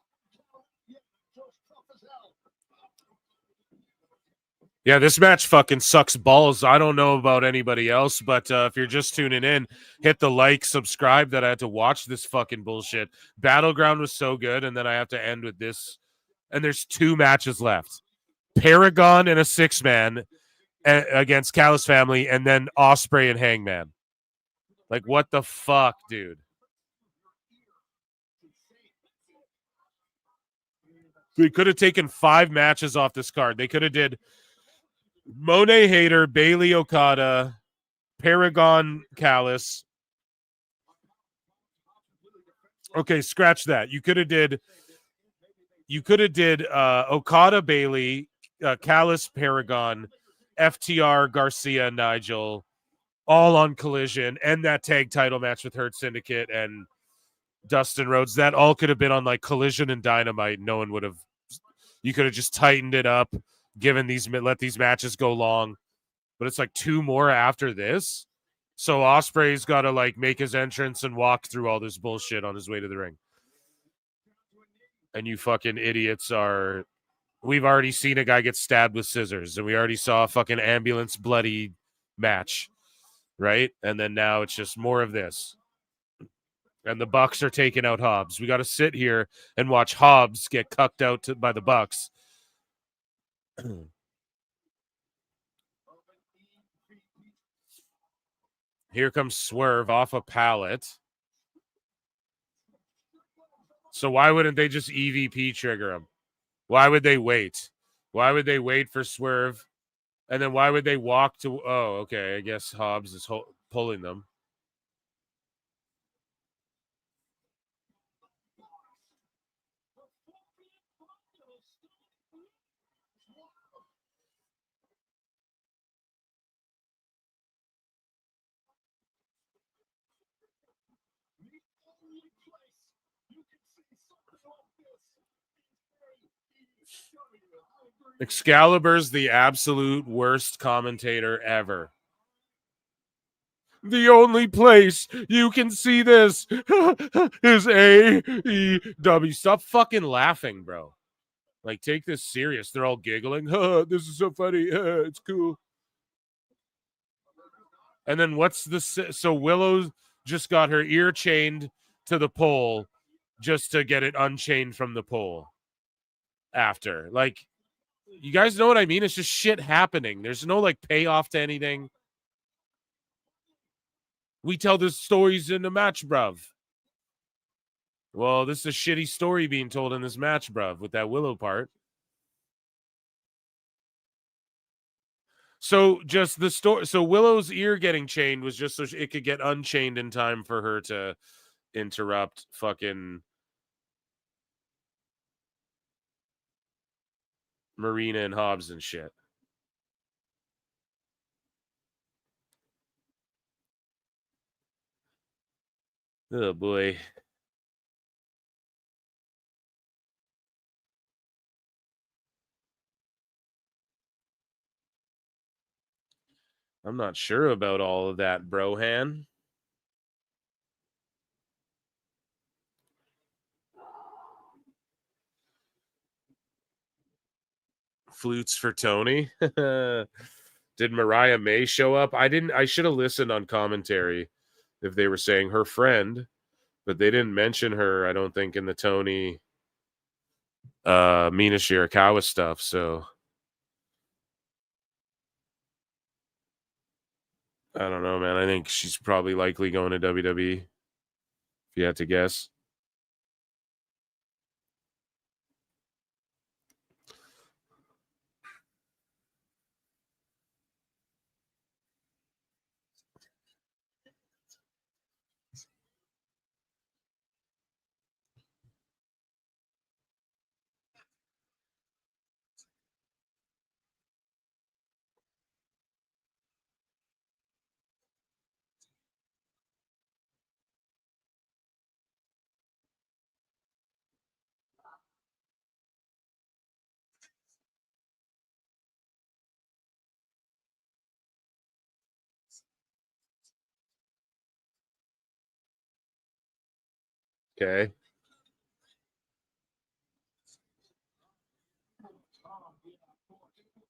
Yeah, this match fucking sucks balls. I don't know about anybody else, but if you're just tuning in, hit the like, subscribe that I had to watch this fucking bullshit. Battleground was so good, and then I have to end with this. And there's 2 matches left. Paragon and a 6-man against Callis Family, and then Ospreay and Hangman. Like, what the fuck, dude? We could have taken 5 matches off this card. They could have did Monae Hayter, Bailey Okada, Paragon Callis. Okay, scratch that. You could have did Okada, Bailey, Callis, Paragon, FTR, Garcia, Nigel, all on Collision, and that tag title match with Hurt Syndicate and Dustin Rhodes. That all could have been on like Collision and Dynamite. No one would have. You could have just tightened it up, let these matches go long. But it's like 2 more after this. So Ospreay's got to like make his entrance and walk through all this bullshit on his way to the ring. And you fucking idiots are. We've already seen a guy get stabbed with scissors, and we already saw a fucking ambulance bloody match, right? And then now it's just more of this. And the Bucks are taking out Hobbs. We got to sit here and watch Hobbs get cucked out by the Bucks. Here comes Swerve off a pallet. So why wouldn't they just EVP trigger him? Why would they wait? Why would they wait for Swerve? And then why would they walk to... Oh, okay. I guess Hobbs is pulling them. Excalibur's the absolute worst commentator ever. The only place you can see this is AEW. Stop fucking laughing, bro. Like, take this serious. They're all giggling. This is so funny. It's cool. And then what's the... So Willow just got her ear chained to the pole just to get it unchained from the pole after. Like, you guys know what I mean? It's just shit happening. There's no, like, payoff to anything. We tell the stories in the match, bruv. Well, this is a shitty story being told in this match, bruv, with that Willow part. So just the story. So Willow's ear getting chained was just so it could get unchained in time for her to interrupt fucking Marina and Hobbs and shit. Oh boy. I'm not sure about all of that, Brohan. Flutes for Tony. Did Mariah May show up? I should have listened on commentary if they were saying her friend, but they didn't mention her, I don't think, in the Tony Mina Shirakawa stuff, so I don't know, man. I think she's probably likely going to WWE, if you had to guess. Okay.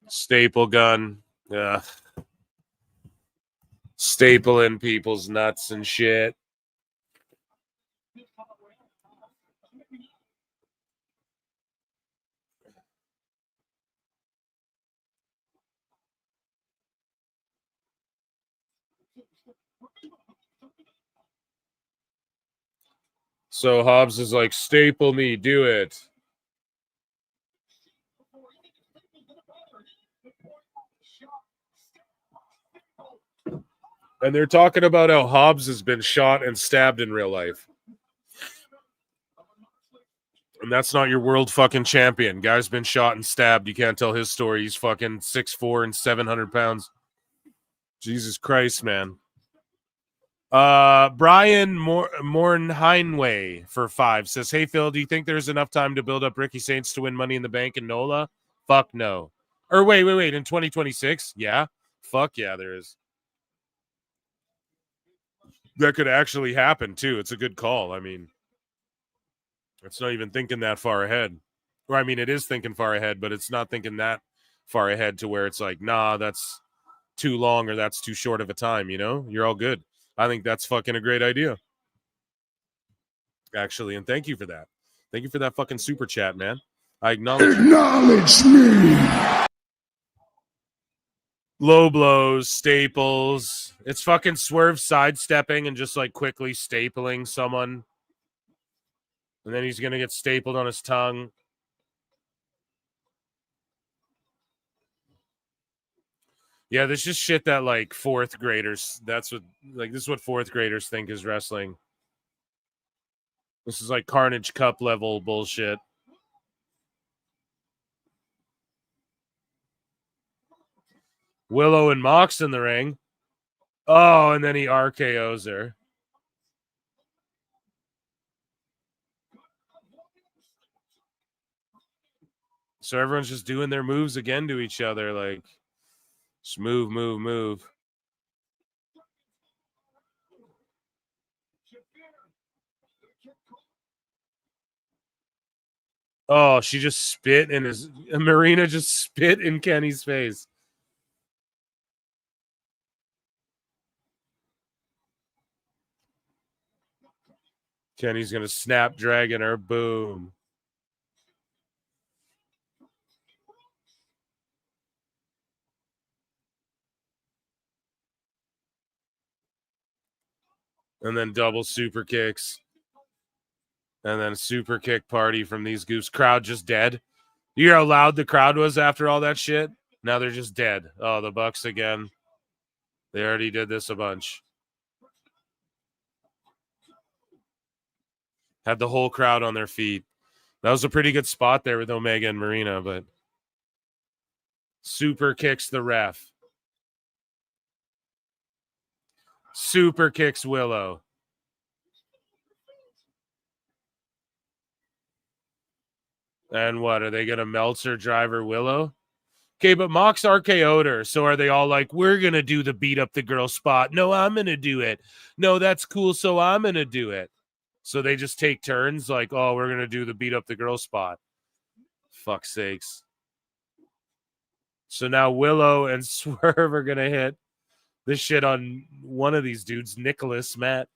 Staple gun. Yeah. Stapling people's nuts and shit. So Hobbs is like, staple me, do it. And they're talking about how Hobbs has been shot and stabbed in real life. And that's not your world fucking champion. Guy's been shot and stabbed. You can't tell his story. He's fucking 6'4" and 700 pounds. Jesus Christ, man. Brian Mornheinway for 5 says, hey, Phil, do you think there's enough time to build up Ricky Saints to win Money in the Bank and NOLA? Fuck no. Or wait. In 2026? Yeah. Fuck yeah, there is. That could actually happen, too. It's a good call. I mean, it's not even thinking that far ahead. Or, I mean, it is thinking far ahead, but it's not thinking that far ahead to where it's like, nah, that's too long or that's too short of a time, you know? You're all good. I think that's fucking a great idea. Actually, and thank you for that. Thank you for that fucking super chat, man. I acknowledge me. Low blows, staples. It's fucking Swerve sidestepping and just like quickly stapling someone. And then he's going to get stapled on his tongue. Yeah, this is just shit that like fourth graders, this is what fourth graders think is wrestling. This is like Carnage Cup level bullshit. Willow and Mox in the ring. Oh, and then he RKOs her. So everyone's just doing their moves again to each other, like just move, move, move. Oh, she just spit in his. Marina just spit in Kenny's face. Kenny's gonna snapdragon her. Boom. And then double super kicks. And then a super kick party from these goofs. Crowd just dead. You hear how loud the crowd was after all that shit? Now they're just dead. Oh, the Bucks again. They already did this a bunch. Had the whole crowd on their feet. That was a pretty good spot there with Omega and Marina, but super kicks the ref. Super kicks Willow. And what? Are they going to Meltzer driver Willow? Okay, but Mox RKO'd her. So are they all like, we're going to do the beat up the girl spot? No, I'm going to do it. No, that's cool. So I'm going to do it. So they just take turns like, oh, we're going to do the beat up the girl spot. Fuck's sakes. So now Willow and Swerve are going to hit this shit on one of these dudes, Nicholas Matt.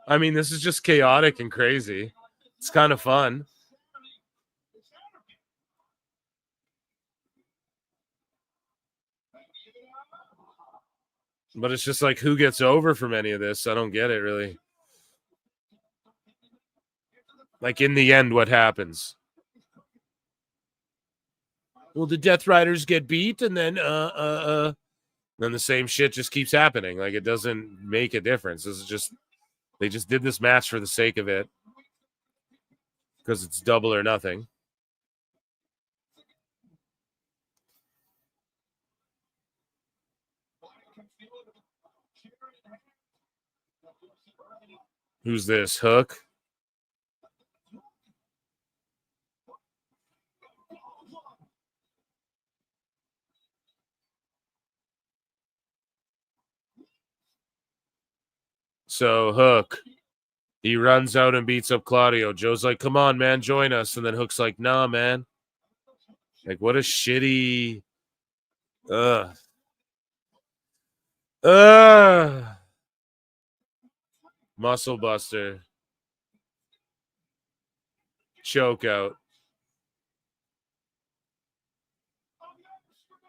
I mean, this is just chaotic and crazy. It's kind of fun. But it's just like, who gets over from any of this? I don't get it, really. Like, in the end, what happens? Well, the Death Riders get beat, and then the same shit just keeps happening. Like, it doesn't make a difference. This is just, they just did this match for the sake of it. Because it's double or nothing. Who's this? Hook? So Hook, he runs out and beats up Claudio. Joe's like, come on, man, join us. And then Hook's like, nah, man. Like, what a shitty... Muscle buster. Choke out.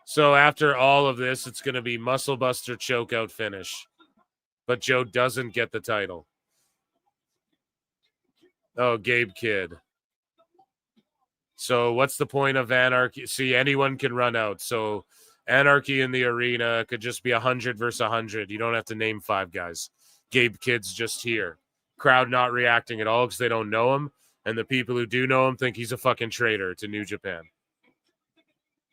So after all of this, it's going to be muscle buster choke out finish. But Joe doesn't get the title. Oh, Gabe Kidd. So what's the point of Anarchy? See, anyone can run out. So Anarchy in the arena could just be 100 versus 100. You don't have to name 5 guys. Gabe Kidd's just here. Crowd not reacting at all because they don't know him. And the people who do know him think he's a fucking traitor to New Japan.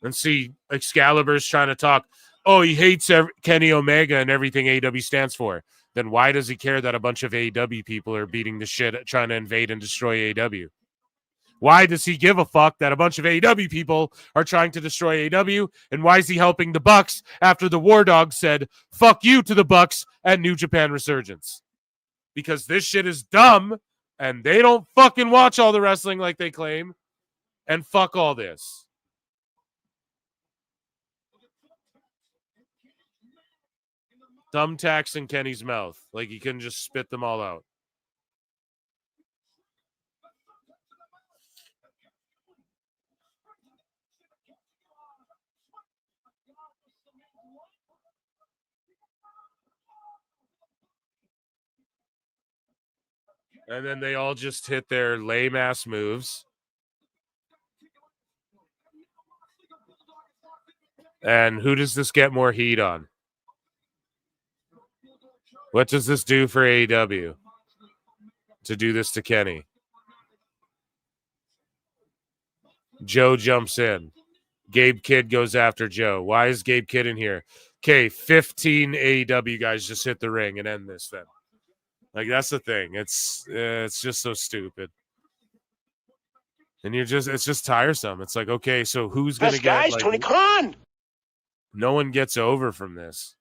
And see, Excalibur's trying to talk. Oh, he hates Kenny Omega and everything AEW stands for. Then why does he care that a bunch of AEW people are beating the shit, trying to invade and destroy AEW? Why does he give a fuck that a bunch of AEW people are trying to destroy AEW? And why is he helping the Bucks after the War Dog said, fuck you to the Bucks at New Japan Resurgence? Because this shit is dumb and they don't fucking watch all the wrestling like they claim. And fuck all this. Thumbtacks in Kenny's mouth. Like he couldn't just spit them all out. And then they all just hit their lame ass moves. And who does this get more heat on? What does this do for AEW to do this to Kenny? Joe jumps in. Gabe Kidd goes after Joe. Why is Gabe Kidd in here? Okay, 15 AEW guys just hit the ring and end this then. Like, that's the thing. It's just so stupid. And it's just tiresome. It's like, okay, so who's going to get... Guys, like, Tony Khan! No one gets over from this.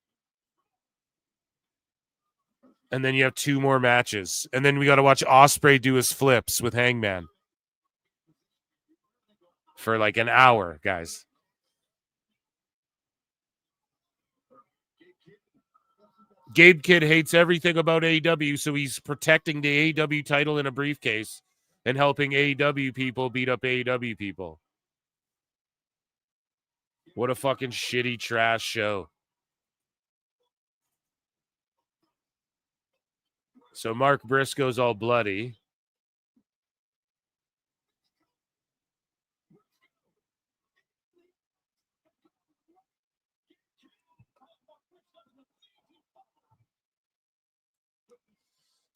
And then you have 2 more matches. And then we got to watch Ospreay do his flips with Hangman. For like an hour, guys. Gabe Kidd hates everything about AEW, so he's protecting the AEW title in a briefcase and helping AEW people beat up AEW people. What a fucking shitty trash show. So Mark Briscoe's all bloody.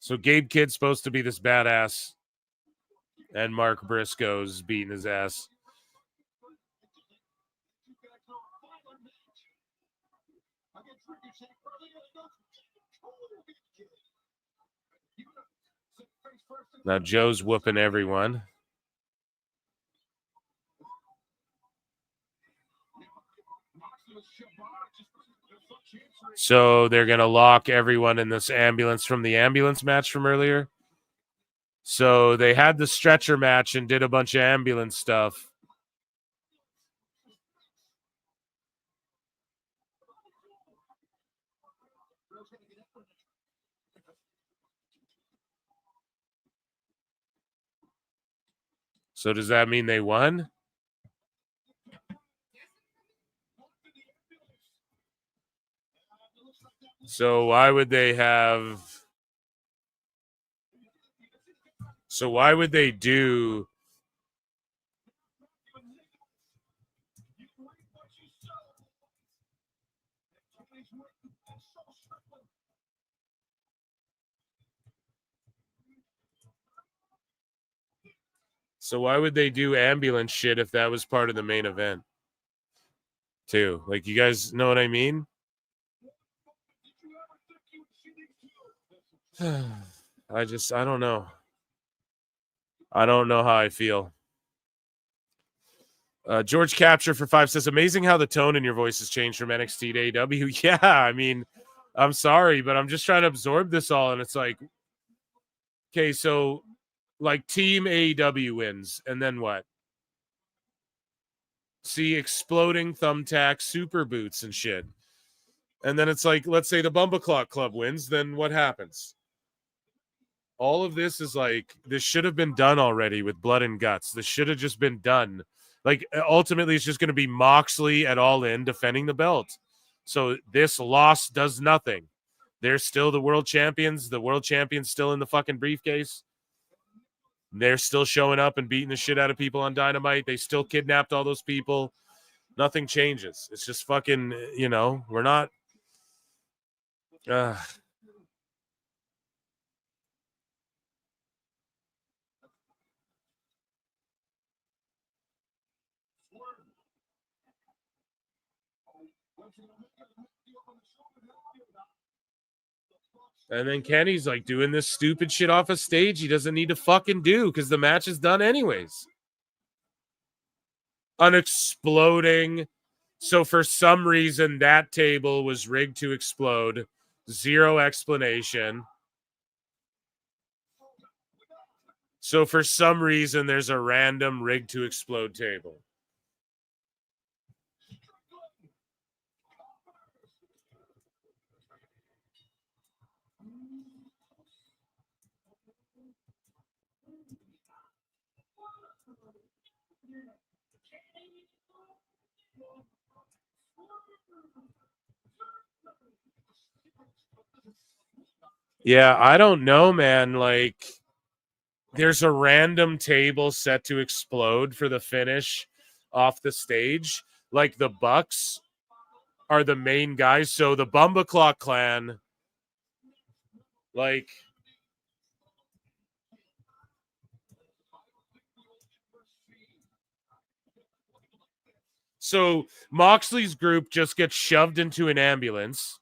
So Gabe Kidd's supposed to be this badass, and Mark Briscoe's beating his ass. Now Joe's whooping everyone. So they're going to lock everyone in this ambulance from the ambulance match from earlier. So they had the stretcher match and did a bunch of ambulance stuff. So does that mean they won? So why would they have... So why would they do... So why would they do ambulance shit if that was part of the main event? Too. Like, you guys know what I mean? I don't know. I don't know how I feel. George Capture for 5 says, amazing how the tone in your voice has changed from NXT to AEW. Yeah, I mean, I'm sorry, but I'm just trying to absorb this all. And it's like, okay, so like Team AEW wins. And then what? See exploding thumbtacks, super boots and shit. And then it's like, let's say the Bumbleclock Club wins. Then what happens? All of this is like, this should have been done already with blood and guts. This should have just been done. Like, ultimately, it's just going to be Moxley at All In defending the belt. So this loss does nothing. They're still the world champions. The world champion's still in the fucking briefcase. They're still showing up and beating the shit out of people on Dynamite. They still kidnapped all those people. Nothing changes. It's just fucking, you know, we're not... And then Kenny's like doing this stupid shit off a stage he doesn't need to fucking do because the match is done anyways. Unexploding. So for some reason, that table was rigged to explode. Zero explanation. So for some reason, there's a random rigged to explode table. Yeah, I don't know, man. Like, there's a random table set to explode for the finish off the stage. Like, the Bucks are the main guys. So the Bumbleclock clan, like... So Moxley's group just gets shoved into an ambulance,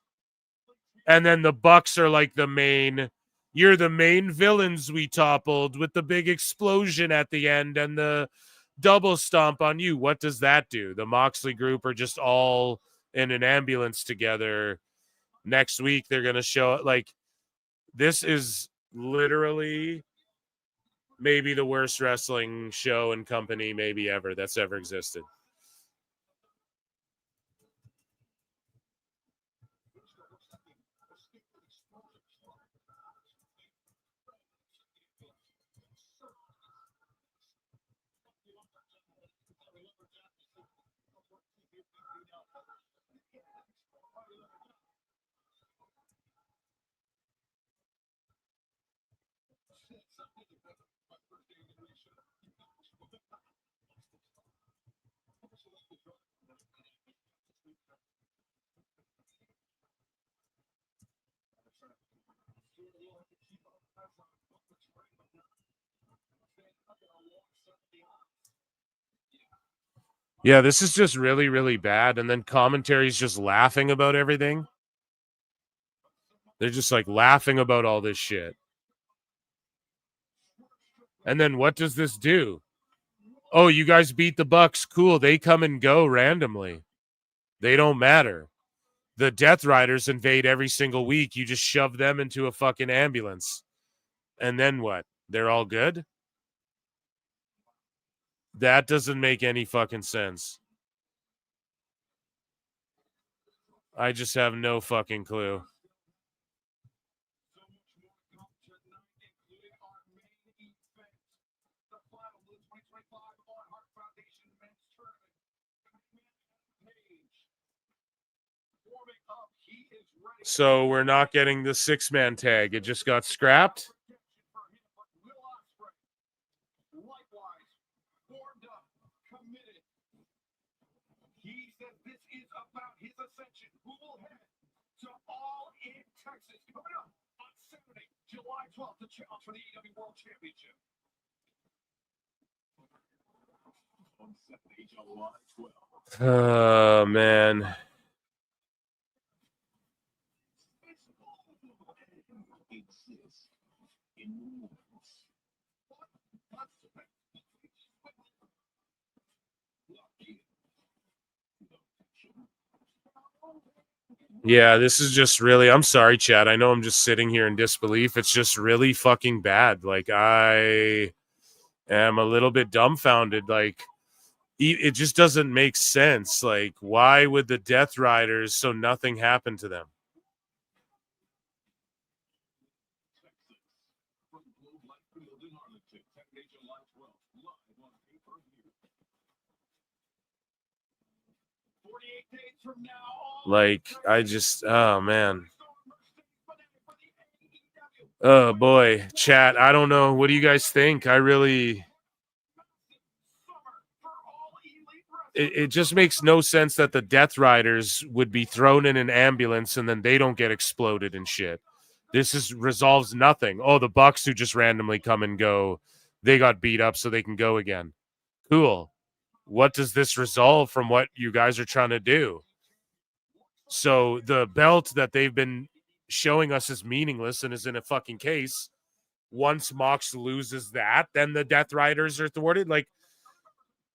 and then the Bucks are like the main. You're the main villains we toppled with the big explosion at the end and the double stomp on you. What does that do? The Moxley group are just all in an ambulance together. Next week, they're going to show it. Like, this is literally maybe the worst wrestling show and company maybe ever that's ever existed. Yeah, this is just really, really bad. And then commentary's just laughing about everything. They're just like laughing about all this shit. And then what does this do? Oh, you guys beat the Bucks. Cool. They come and go randomly. They don't matter. The Death Riders invade every single week. You just shove them into a fucking ambulance. And then what? They're all good? That doesn't make any fucking sense. I just have no fucking clue. So we're not getting the 6-man tag. It just got scrapped. He says this is about his ascension. Who will head to All in Texas coming up on Saturday, July 12th, the challenge for the AEW World Championship. On Saturday, July 12th. Oh, man. Yeah, this is just really, I'm sorry, Chad. I know I'm just sitting here in disbelief. It's just really fucking bad. Like, I am a little bit dumbfounded. Like, it just doesn't make sense. Like, why would the Death Riders, so nothing happened to them? Like, I just, oh, man. Oh, boy. Chat, I don't know. What do you guys think? I really... It just makes no sense that the Death Riders would be thrown in an ambulance and then they don't get exploded and shit. This resolves nothing. Oh, the Bucks who just randomly come and go, they got beat up so they can go again. Cool. What does this resolve from what you guys are trying to do? So the belt that they've been showing us is meaningless and is in a fucking case. Once Mox loses that, then the Death Riders are thwarted. Like,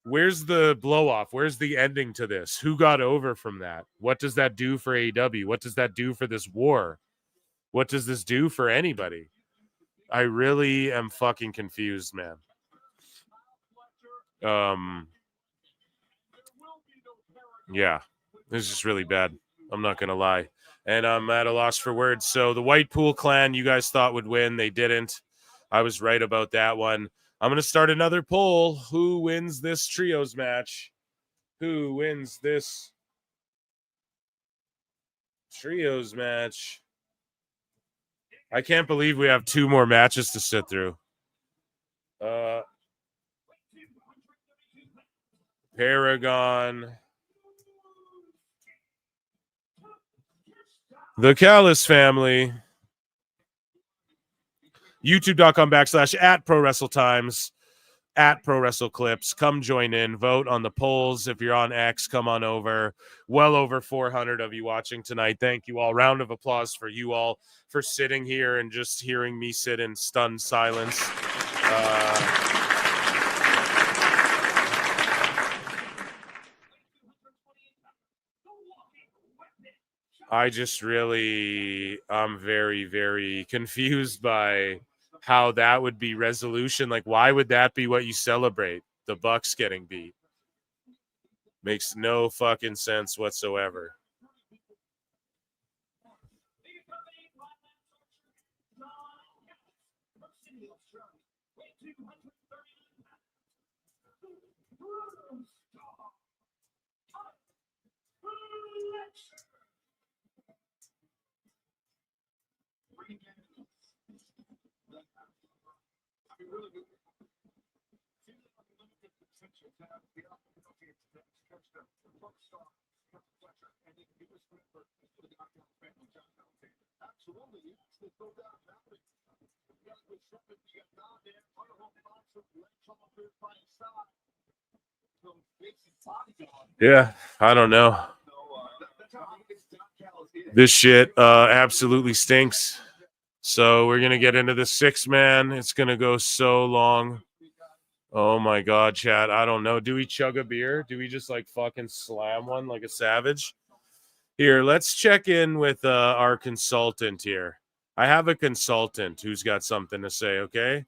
where's the blow off? Where's the ending to this? Who got over from that? What does that do for AEW? What does that do for this war? What does this do for anybody? I really am fucking confused, man. Yeah, this is just really bad. I'm not going to lie. And I'm at a loss for words. So the White Pool Clan you guys thought would win. They didn't. I was right about that one. I'm going to start another poll. Who wins this trios match? Who wins this trios match? I can't believe we have 2 more matches to sit through. Paragon. The Callis family. YouTube.com/@ProWrestleTimes. at Pro Wrestle Clips. Come join in. Vote on the polls. If you're on X, come on over. Well over 400 of you watching tonight. Thank you all. Round of applause for you all for sitting here and just hearing me sit in stunned silence. I'm very, very confused by how that would be resolution. Like, why would that be what you celebrate? The Bucks getting beat. Makes no fucking sense whatsoever. Yeah, I don't know. This shit absolutely stinks. So we're going to get into the 6-man. It's going to go so long. Oh, my God, chat. I don't know. Do we chug a beer? Do we just, like, fucking slam one like a savage? Here, let's check in with our consultant here. I have a consultant who's got something to say, okay?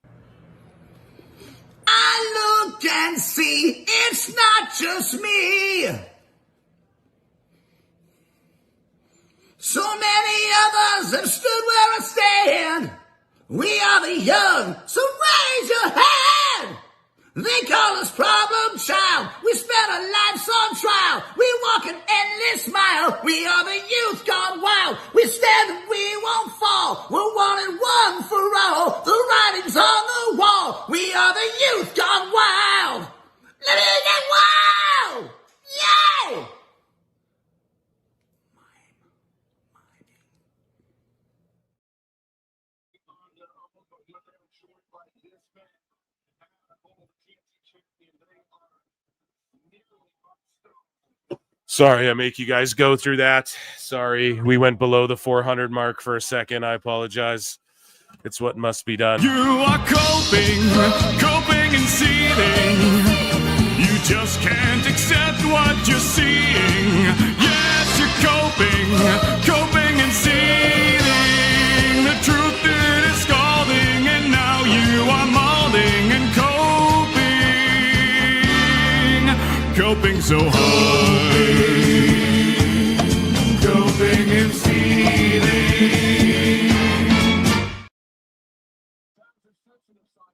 I look and see it's not just me. So many others have stood where I stand. We are the young, so raise your hand. They call us problem child. We spent our lives on trial. We walk an endless mile. We are the youth gone wild. We stand and we won't fall. We're one and one for all. The writing's on the wall. We are the youth gone wild. Let it get wild. Yay! Sorry, I make you guys go through that. Sorry, we went below the 400 mark for a second. I apologize. It's what must be done. You are coping and seething. You just can't accept what you're seeing. Yes, you're coping and seething. The truth it is scalding, and now you are molding and coping so hard. Coping and seething.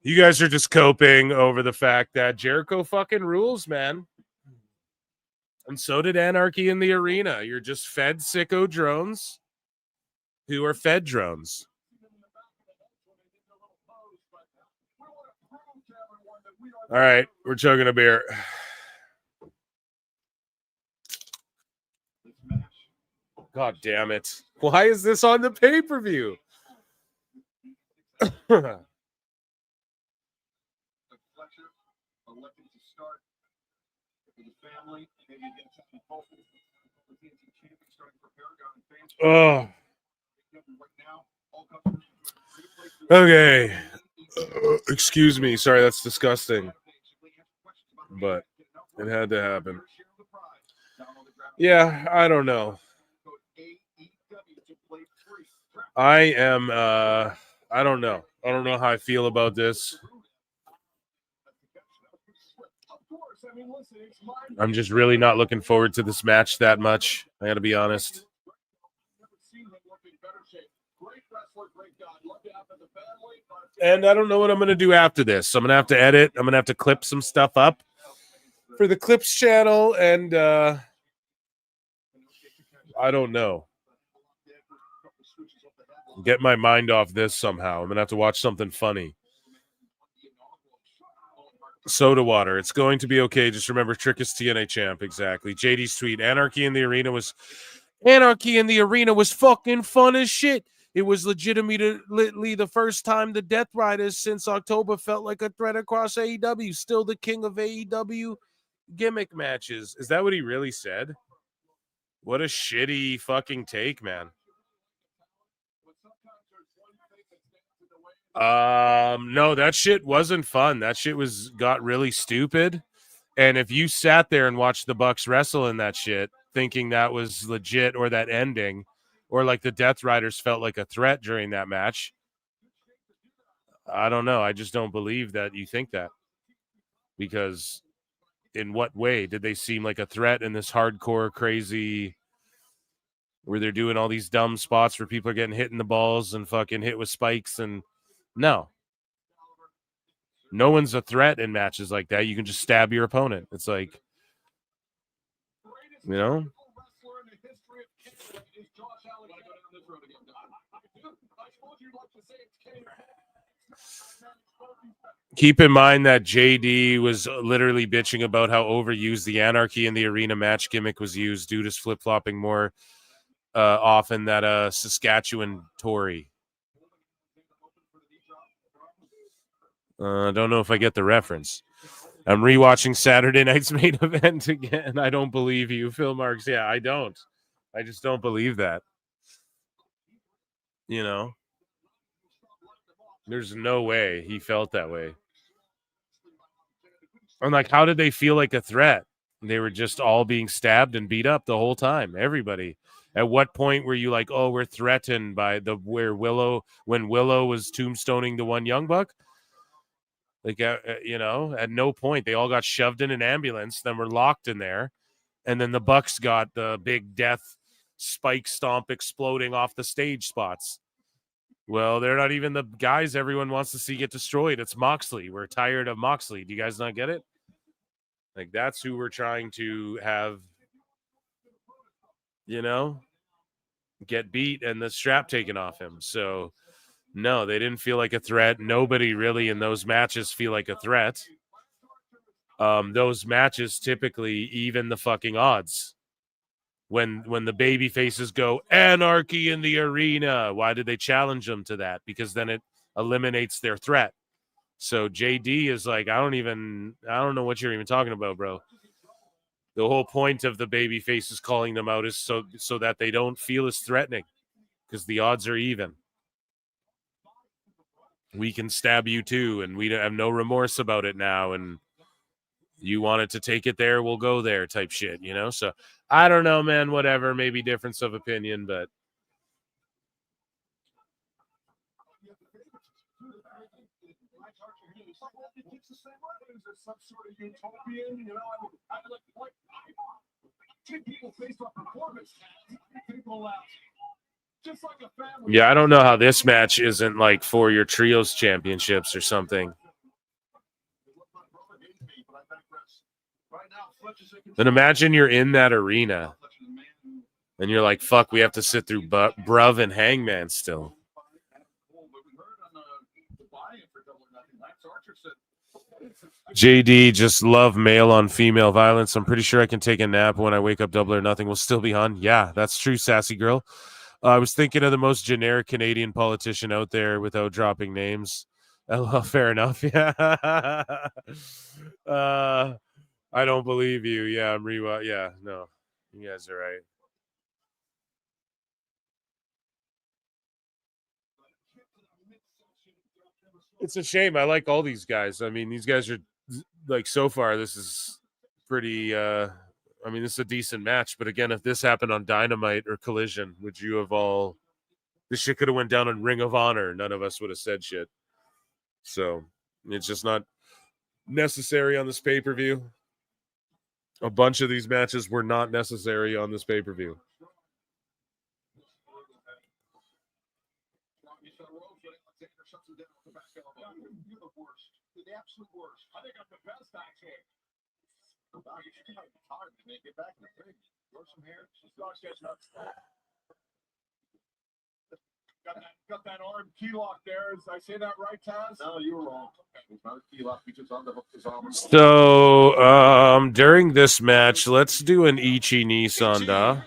You guys are just coping over the fact that Jericho fucking rules, man. And so did Anarchy in the Arena. You're just fed sicko drones who are fed drones. All right, we're chugging a beer. God damn it. Why is this on the pay-per-view? Oh. Okay. Excuse me. Sorry, that's disgusting. But it had to happen. Yeah, I don't know. I don't know. I don't know how I feel about this. I'm just really not looking forward to this match that much. I gotta be honest. And I don't know what I'm gonna do after this. I'm gonna have to edit. I'm gonna have to clip some stuff up for the Clips channel, and I don't know. Get my mind off this somehow. I'm gonna have to watch something funny. Soda water. It's going to be okay. Just remember, Trick is TNA champ. Exactly. JD's tweet. Anarchy in the arena was fucking fun as shit. It was legitimately the first time the Death Riders since October felt like a threat across AEW. Still the king of AEW gimmick matches. Is that what he really said? What a shitty fucking take, man. No, that shit wasn't fun. That shit got really stupid. And if you sat there and watched the Bucks wrestle in that shit, thinking that was legit or that ending, or like the Death Riders felt like a threat during that match, I don't know. I just don't believe that you think that. Because in what way did they seem like a threat in this hardcore crazy where they're doing all these dumb spots where people are getting hit in the balls and fucking hit with spikes? And no one's a threat in matches like that. You can just stab your opponent. It's like, you know, keep in mind that JD was literally bitching about how overused the Anarchy in the arena match gimmick was used. Dude is flip-flopping more often than a Saskatchewan Tory. I don't know if I get the reference. I'm rewatching Saturday night's main event again. I don't believe you, Phil Marks. Yeah, I don't. I just don't believe that. You know, there's no way he felt that way. I'm like, how did they feel like a threat? They were just all being stabbed and beat up the whole time. Everybody. At what point were you like, oh, we're threatened by when Willow was tombstoning the one Young Buck? Like, you know, at no point. They all got shoved in an ambulance, then were locked in there. And then the Bucks got the big death spike stomp exploding off the stage spots. Well, they're not even the guys everyone wants to see get destroyed. It's Moxley. We're tired of Moxley. Do you guys not get it? Like, that's who we're trying to have, you know, get beat and the strap taken off him. So, no, they didn't feel like a threat. Nobody really in those matches feel like a threat. Those matches typically even the fucking odds. When the baby faces go Anarchy in the arena, why did they challenge them to that? Because then it eliminates their threat. So JD is like, I don't know what you're even talking about, bro. The whole point of the baby faces calling them out is so that they don't feel as threatening, because the odds are even. We can stab you too, and we have no remorse about it now, and you wanted to take it there, we'll go there type shit, you know? So I don't know, man, whatever, maybe difference of opinion, but yeah, I don't know how this match isn't like for your trios championships or something. Then imagine you're in that arena and you're like, fuck, we have to sit through Bruv and Hangman still. JD, just love male on female violence. I'm pretty sure I can take a nap when I wake up. Double or Nothing will still be on. Yeah, that's true, sassy girl. I was thinking of the most generic Canadian politician out there without dropping names. Fair enough. Yeah. I don't believe you. Yeah, I'm yeah, no. You guys are right. It's a shame. I like all these guys. I mean, these guys are like, so far this is pretty I mean, this is a decent match, but again, if this happened on Dynamite or Collision, would you have all this shit could have went down on Ring of Honor, none of us would have said shit. So it's just not necessary on this pay-per-view. A bunch of these matches were not necessary on this pay-per-view. Got that arm key lock there. Did I say that right, Taz? No, you were wrong. It's not a key lock. We just on the hook his arm. So during this match, let's do an Ichi ni Sanda.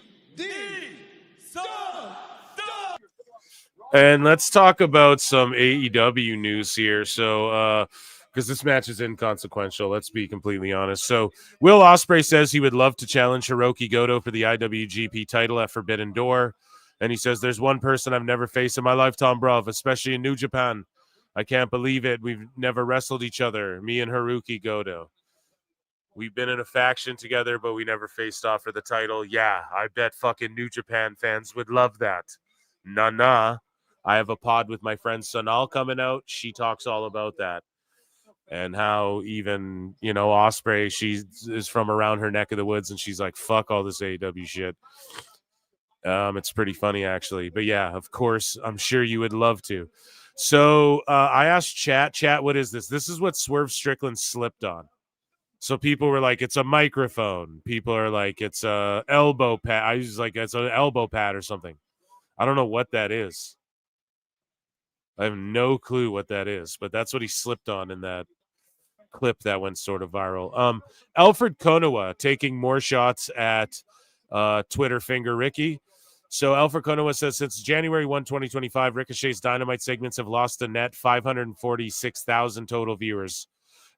And let's talk about some AEW news here. So, because this match is inconsequential, let's be completely honest. So, Will Ospreay says he would love to challenge Hiroki Goto for the IWGP title at Forbidden Door. And he says, there's one person I've never faced in my life, Tom Bruv, especially in New Japan. I can't believe it. We've never wrestled each other, me and Hiroki Goto. We've been in a faction together, but we never faced off for the title. Yeah, I bet fucking New Japan fans would love that. Nah. I have a pod with my friend Sanal coming out. She talks all about that. And how even, Ospreay, she is from around her neck of the woods, and she's like, fuck all this AEW shit. It's pretty funny, actually. But yeah, of course, I'm sure you would love to. So I asked Chat, what is this? This is what Swerve Strickland slipped on. So people were like, it's a microphone. People are like, it's a elbow pad. I was like, it's an elbow pad or something. I don't know what that is. I have no clue what that is, but that's what he slipped on in that clip that went sort of viral. Alfred Konowa taking more shots at Twitter finger Ricky. So Alfred Konowa says, since January 1, 2025, Ricochet's Dynamite segments have lost a net 546,000 total viewers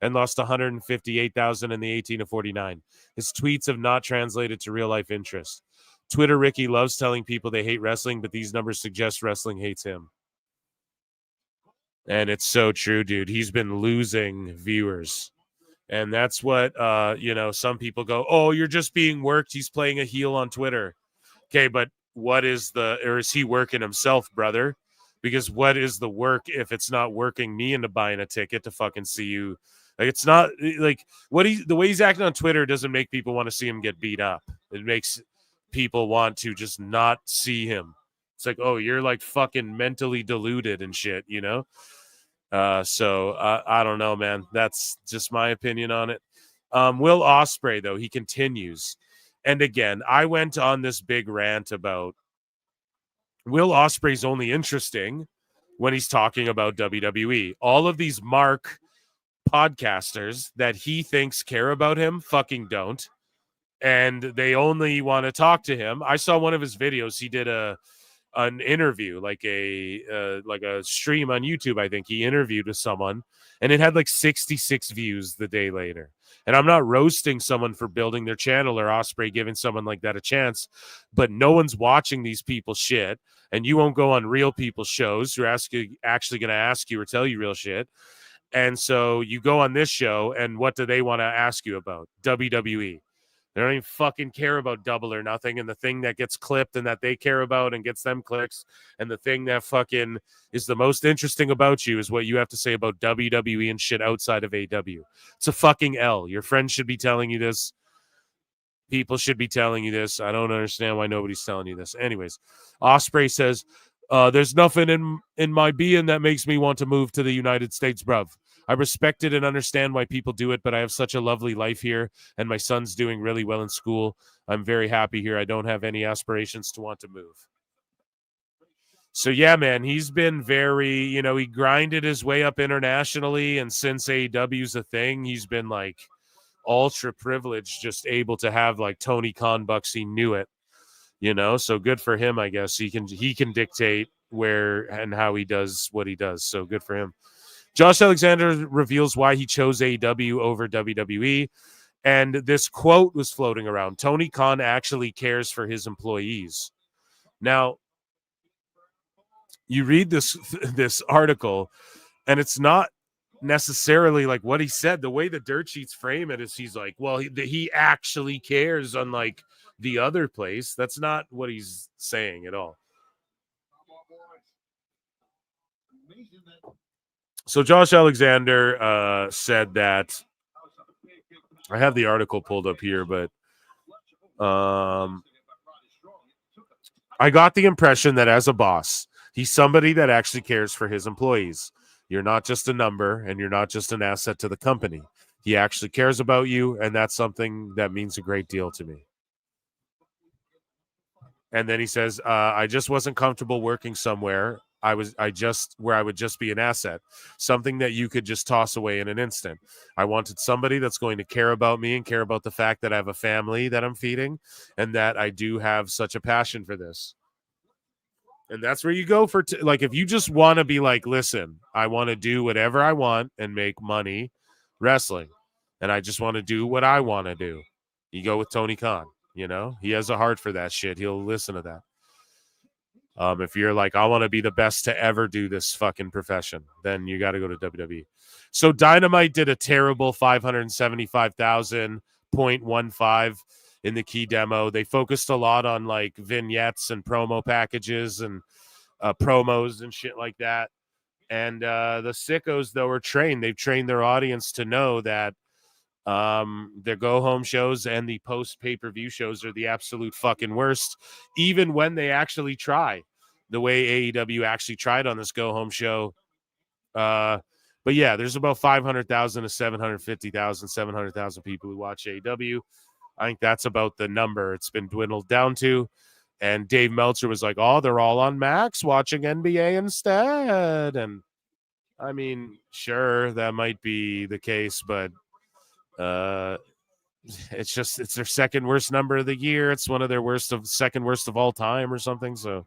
and lost 158,000 in the 18 to 49. His tweets have not translated to real-life interest. Twitter Ricky loves telling people they hate wrestling, but these numbers suggest wrestling hates him. And it's so true, dude. He's been losing viewers. And that's what, some people go, oh, you're just being worked. He's playing a heel on Twitter. Okay, but is he working himself, brother? Because what is the work if it's not working me into buying a ticket to fucking see you? Like, it's not like the way he's acting on Twitter doesn't make people want to see him get beat up. It makes people want to just not see him. It's like, oh, you're like fucking mentally deluded and shit, So I don't know, man. That's just my opinion on it. Will Ospreay, though, he continues. And again, I went on this big rant about Will Ospreay's only interesting when he's talking about WWE. All of these Mark podcasters that he thinks care about him fucking don't. And they only want to talk to him. I saw one of his videos. He did an interview, like a stream on YouTube. I think he interviewed with someone, and it had like 66 views the day later. And I'm not roasting someone for building their channel or Ospreay giving someone like that a chance, but no one's watching these people shit, and you won't go on real people's shows who are actually going to ask you or tell you real shit. And so you go on this show, and what do they want to ask you about? WWE. They don't even fucking care about Double or Nothing, and the thing that gets clipped and that they care about and gets them clicks, and the thing that fucking is the most interesting about you is what you have to say about WWE and shit outside of AEW. It's a fucking L. Your friends should be telling you this. People should be telling you this. I don't understand why nobody's telling you this. Anyways, Ospreay says, there's nothing in my being that makes me want to move to the United States, bruv. I respect it and understand why people do it, but I have such a lovely life here, and my son's doing really well in school. I'm very happy here. I don't have any aspirations to want to move. So, yeah, man, he's been very, he grinded his way up internationally, and since AEW's a thing, he's been, like, ultra privileged, just able to have, like, Tony Khan bucks. He knew it, so good for him, I guess. He can dictate where and how he does what he does, so good for him. Josh Alexander reveals why he chose AEW over WWE. And this quote was floating around. Tony Khan actually cares for his employees. Now, you read this article, and it's not necessarily like what he said. The way the dirt sheets frame it is he's like, well, he actually cares, unlike the other place. That's not what he's saying at all. So Josh Alexander said that, I have the article pulled up here, but I got the impression that as a boss, he's somebody that actually cares for his employees. You're not just a number, and you're not just an asset to the company. He actually cares about you, and that's something that means a great deal to me. And then he says, I just wasn't comfortable working somewhere I would just be an asset, something that you could just toss away in an instant. I wanted somebody that's going to care about me and care about the fact that I have a family that I'm feeding and that I do have such a passion for this. And that's where you go for, like, if you just want to be like, listen, I want to do whatever I want and make money wrestling, and I just want to do what I want to do, you go with Tony Khan. You know, he has a heart for that shit. He'll listen to that. If you're like, I want to be the best to ever do this fucking profession, then you got to go to WWE. So Dynamite did a terrible 575,000.15 in the key demo. They focused a lot on like vignettes and promo packages and promos and shit like that. And the sickos, though, are trained. They've trained their audience to know that their go-home shows and the post-pay-per-view shows are the absolute fucking worst, even when they actually try the way AEW actually tried on this go-home show. But yeah, there's about 500,000 to 750,000, 700,000 people who watch AEW. I think that's about the number it's been dwindled down to. And Dave Meltzer was like, oh, they're all on Max watching NBA instead. And I mean, sure, that might be the case, but it's their second worst number of the year. It's one of their second worst of all time or something. So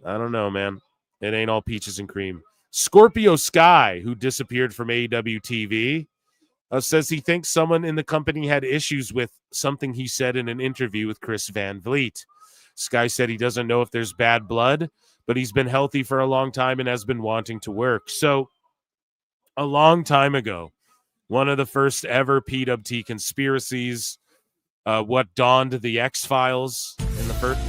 I don't know, man. It ain't all peaches and cream. Scorpio Sky, who disappeared from AEW TV, says he thinks someone in the company had issues with something he said in an interview with Chris Van Vliet. Sky said he doesn't know if there's bad blood, but he's been healthy for a long time and has been wanting to work. So a long time ago, one of the first ever PWT conspiracies, what dawned the X-Files in the first,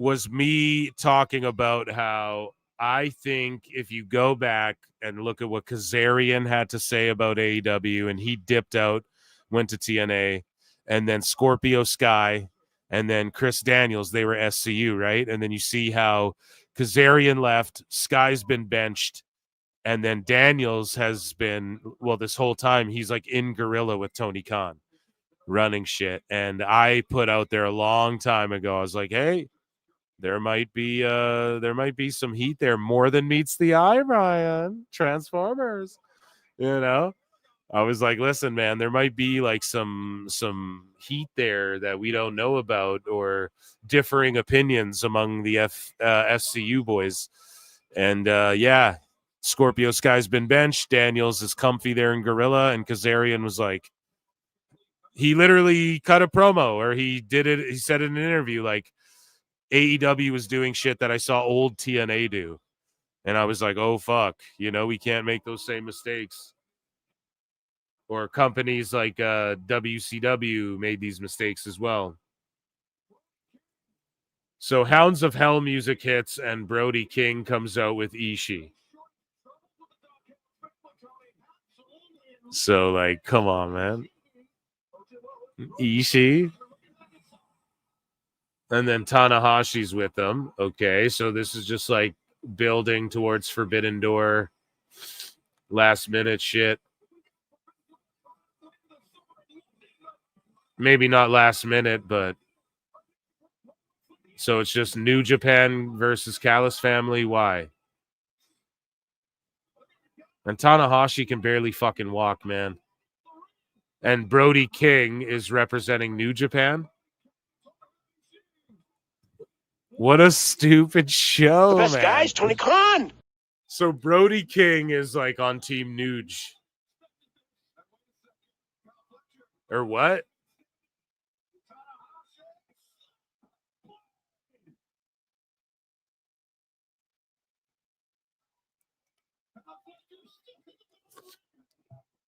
was me talking about how I think if you go back and look at what Kazarian had to say about AEW, and he dipped out, went to TNA, and then Scorpio Sky, and then Chris Daniels, they were SCU, right? And then you see how Kazarian left, Sky's been benched, and then Daniels has been, well, this whole time, he's like in Gorilla with Tony Khan running shit. And I put out there a long time ago, I was like, hey, there might be some heat there, more than meets the eye, Ryan. Transformers, you know. I was like, listen, man, there might be like some heat there that we don't know about, or differing opinions among the SCU boys. And yeah, Scorpio Sky's been benched. Daniels is comfy there in Gorilla, and Kazarian was like, he literally cut a promo, or he did it. He said in an interview, like, AEW was doing shit that I saw old TNA do. And I was like, oh, fuck. You know, we can't make those same mistakes. Or companies like WCW made these mistakes as well. So Hounds of Hell music hits, and Brody King comes out with Ishii. So, like, come on, man. Ishii. And then Tanahashi's with them. Okay, so this is just like building towards Forbidden Door, last minute shit. Maybe not last minute, but so it's just New Japan versus Callis Family. Why? And Tanahashi can barely fucking walk, man. And Brody King is representing New Japan. What a stupid show, The best man. guys, Tony Khan. So Brody King is like on Team Nuge. Or what?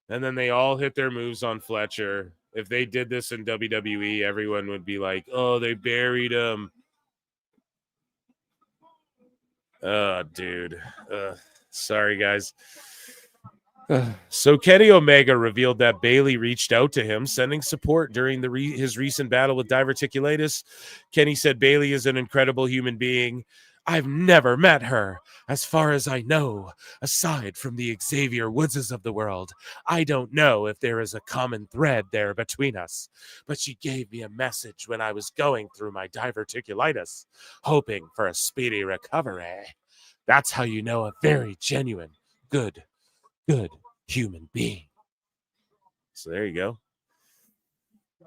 And then they all hit their moves on Fletcher. If they did this in WWE, everyone would be like, oh, they buried him. Oh, dude. Sorry, guys. So Kenny Omega revealed that Bayley reached out to him, sending support during his recent battle with diverticulitis. Kenny said Bayley is an incredible human being. I've never met her, as far as I know, aside from the Xavier Woodses of the world. I don't know if there is a common thread there between us, but she gave me a message when I was going through my diverticulitis, hoping for a speedy recovery. That's how you know a very genuine, good human being. So there you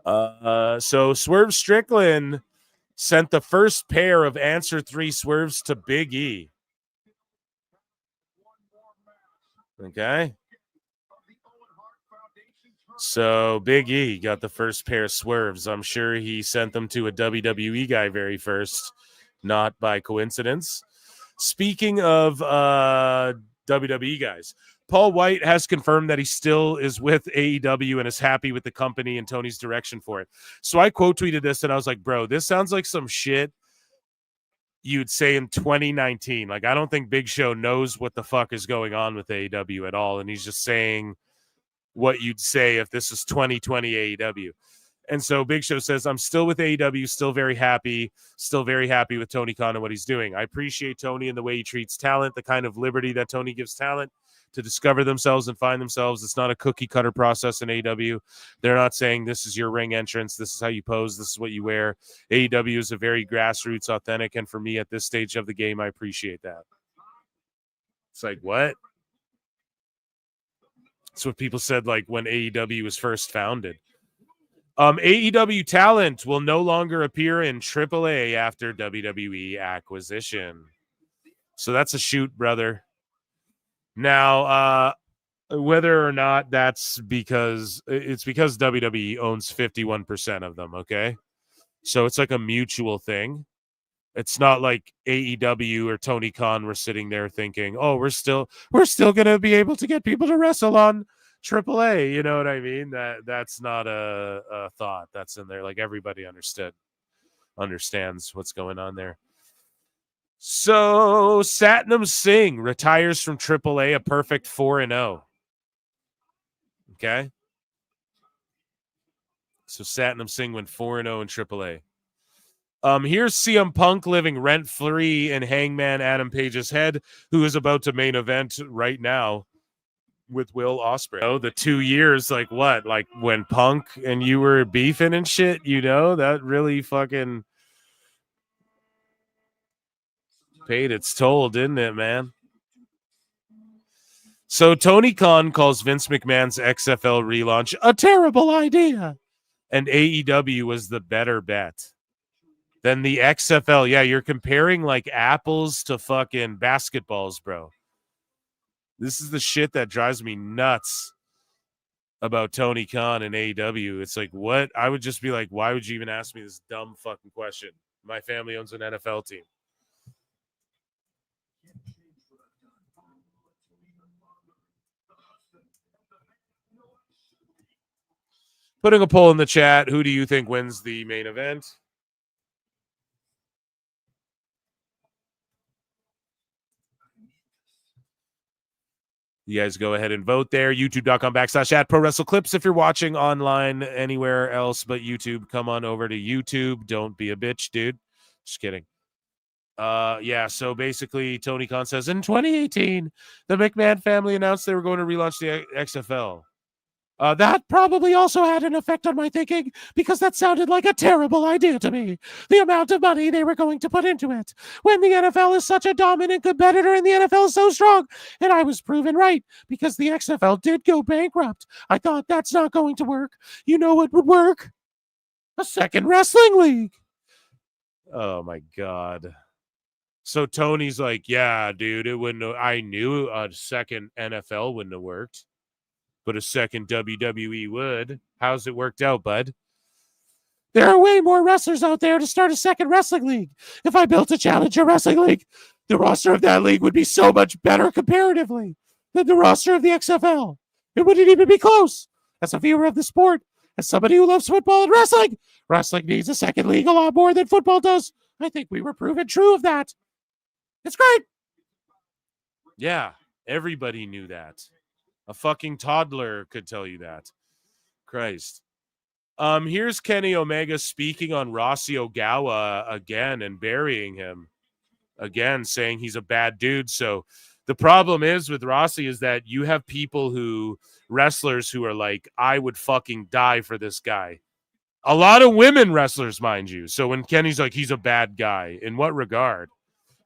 go. So Swerve Strickland sent the first pair of Answer 3 swerves to Big E. Okay. So Big E got the first pair of swerves. I'm sure he sent them to a WWE guy very first, not by coincidence. Speaking of WWE guys, Paul White has confirmed that he still is with AEW and is happy with the company and Tony's direction for it. So I quote tweeted this and I was like, bro, this sounds like some shit you'd say in 2019. Like, I don't think Big Show knows what the fuck is going on with AEW at all. And he's just saying what you'd say if this is 2020 AEW. And so Big Show says, I'm still with AEW, still very happy with Tony Khan and what he's doing. I appreciate Tony and the way he treats talent, the kind of liberty that Tony gives talent to discover themselves and find themselves. It's not a cookie cutter process in AEW. They're not saying this is your ring entrance, this is how you pose, this is what you wear. AEW is a very grassroots, authentic, and for me at this stage of the game, I appreciate that. It's like, what? That's what people said like when AEW was first founded. AEW talent will no longer appear in AAA after WWE acquisition. So that's a shoot, brother. Now, whether or not that's because WWE owns 51% of them, okay? So it's like a mutual thing. It's not like AEW or Tony Khan were sitting there thinking, "Oh, we're still going to be able to get people to wrestle on AAA." You know what I mean? That's not a thought that's in there. Like, everybody understands what's going on there. So Satnam Singh retires from AAA, a perfect 4-0. Okay. So Satnam Singh went 4-0 in AAA. Here's CM Punk living rent-free in Hangman Adam Page's head, who is about to main event right now with Will Ospreay. You know, the 2 years, like what? Like when Punk and you were beefing and shit, you know? That really fucking paid its toll, didn't it, man? So Tony Khan calls Vince McMahon's XFL relaunch a terrible idea, and AEW was the better bet. Then the XFL, yeah, you're comparing like apples to fucking basketballs, bro. This is the shit that drives me nuts about Tony Khan and AEW. It's like, what? I would just be like, why would you even ask me this dumb fucking question? My family owns an NFL team. Putting a poll in the chat, who do you think wins the main event? You guys go ahead and vote there. YouTube.com/@ Pro Wrestle Clips. If you're watching online anywhere else but YouTube, come on over to YouTube. Don't be a bitch, dude. Just kidding. Yeah, so basically Tony Khan says, in 2018, the McMahon family announced they were going to relaunch the XFL. That probably also had an effect on my thinking because that sounded like a terrible idea to me. The amount of money they were going to put into it. When the NFL is such a dominant competitor and the NFL is so strong. And I was proven right because the XFL did go bankrupt. I thought that's not going to work. You know what would work? A second wrestling league. Oh my God. So Tony's like, yeah, dude, it wouldn't have, I knew a second NFL wouldn't have worked. But a second WWE would. How's it worked out, bud? There are way more wrestlers out there to start a second wrestling league. If I built a Challenger Wrestling League, the roster of that league would be so much better comparatively than the roster of the XFL. It wouldn't even be close. As a viewer of the sport, as somebody who loves football and wrestling, wrestling needs a second league a lot more than football does. I think we were proven true of that. It's great. Yeah, everybody knew that. A fucking toddler could tell you that. Christ. Here's Kenny Omega speaking on Rossi Ogawa again and burying him again, saying he's a bad dude. So the problem is with Rossi is that you have wrestlers who are like, I would fucking die for this guy. A lot of women wrestlers, mind you. So when Kenny's like, he's a bad guy, in what regard?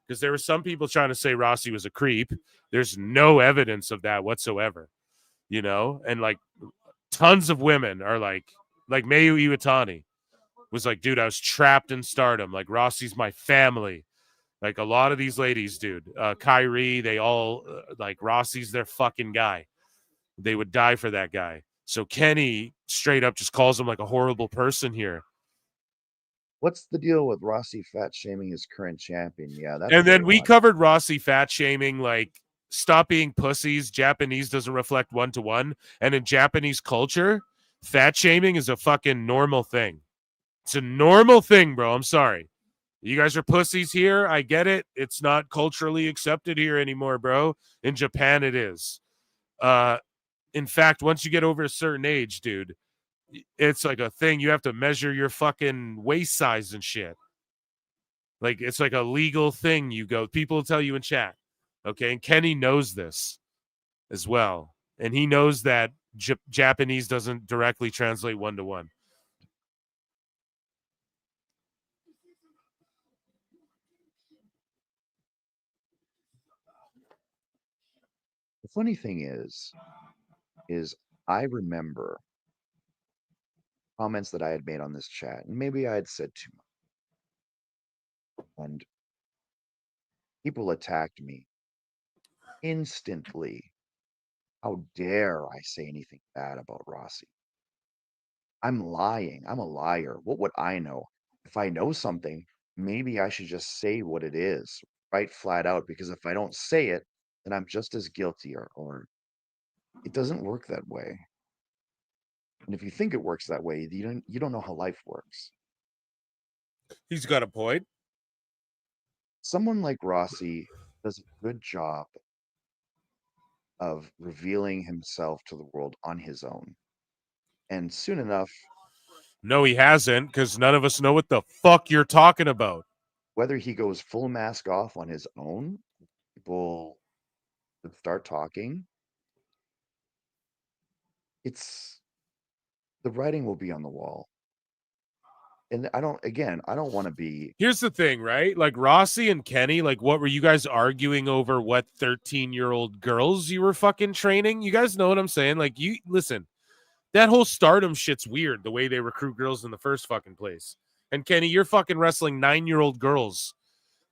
Because there were some people trying to say Rossi was a creep. There's no evidence of that whatsoever, you know? And like tons of women are like Mayu Iwatani. was like, dude, I was trapped in Stardom. Like, Rossi's my family. Like, a lot of these ladies, dude, Kyrie, they all, like, Rossi's their fucking guy. They would die for that guy. So Kenny straight up just calls him like a horrible person here. What's the deal with Rossi fat shaming his current champion? Yeah, that's And then we odd. covered Rossi fat shaming, like, stop being pussies. Japanese doesn't reflect 1-to-1. And in Japanese culture, fat shaming is a fucking normal thing. It's a normal thing, bro. I'm sorry. You guys are pussies here. I get it. It's not culturally accepted here anymore, bro. In Japan, it is. In fact, once you get over a certain age, dude, it's like a thing. You have to measure your fucking waist size and shit. Like, it's like a legal thing. You go, people tell you in chat. Okay. And Kenny knows this as well. And he knows that Japanese doesn't directly translate 1-to-1. The funny thing is I remember comments that I had made on this chat, and maybe I had said too much. And people attacked me instantly. How dare I say anything bad about Rossi? I'm lying. I'm a liar. What would I know? If I know something, maybe I should just say what it is, right flat out, because if I don't say it, then I'm just as guilty or it doesn't work that way. And if you think it works that way, you don't know how life works. He's got a point. Someone like Rossi does a good job of revealing himself to the world on his own. And soon enough, no, he hasn't, because none of us know what the fuck you're talking about. Whether he goes full mask off on his own, people would start talking. It's the writing will be on the wall. And I don't want to be. Here's the thing, right? Like, Rossi and Kenny, like, what were you guys arguing over? What 13-year-old girls you were fucking training? You guys know what I'm saying? Like, you listen, that whole Stardom shit's weird, the way they recruit girls in the first fucking place. And Kenny, you're fucking wrestling 9-year-old girls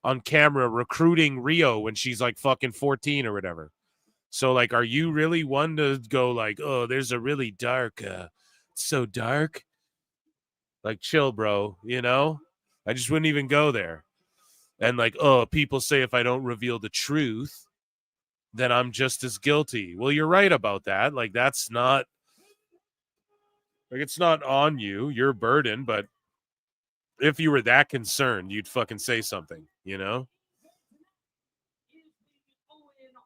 on camera recruiting Rio when she's like fucking 14 or whatever. So, like, are you really one to go like, oh, there's a really dark, so dark? Like, chill, bro, you know? I just wouldn't even go there. And like, oh, people say if I don't reveal the truth, then I'm just as guilty. Well, you're right about that. Like, that's not, like, it's not on you, your burden, but if you were that concerned, you'd fucking say something, you know?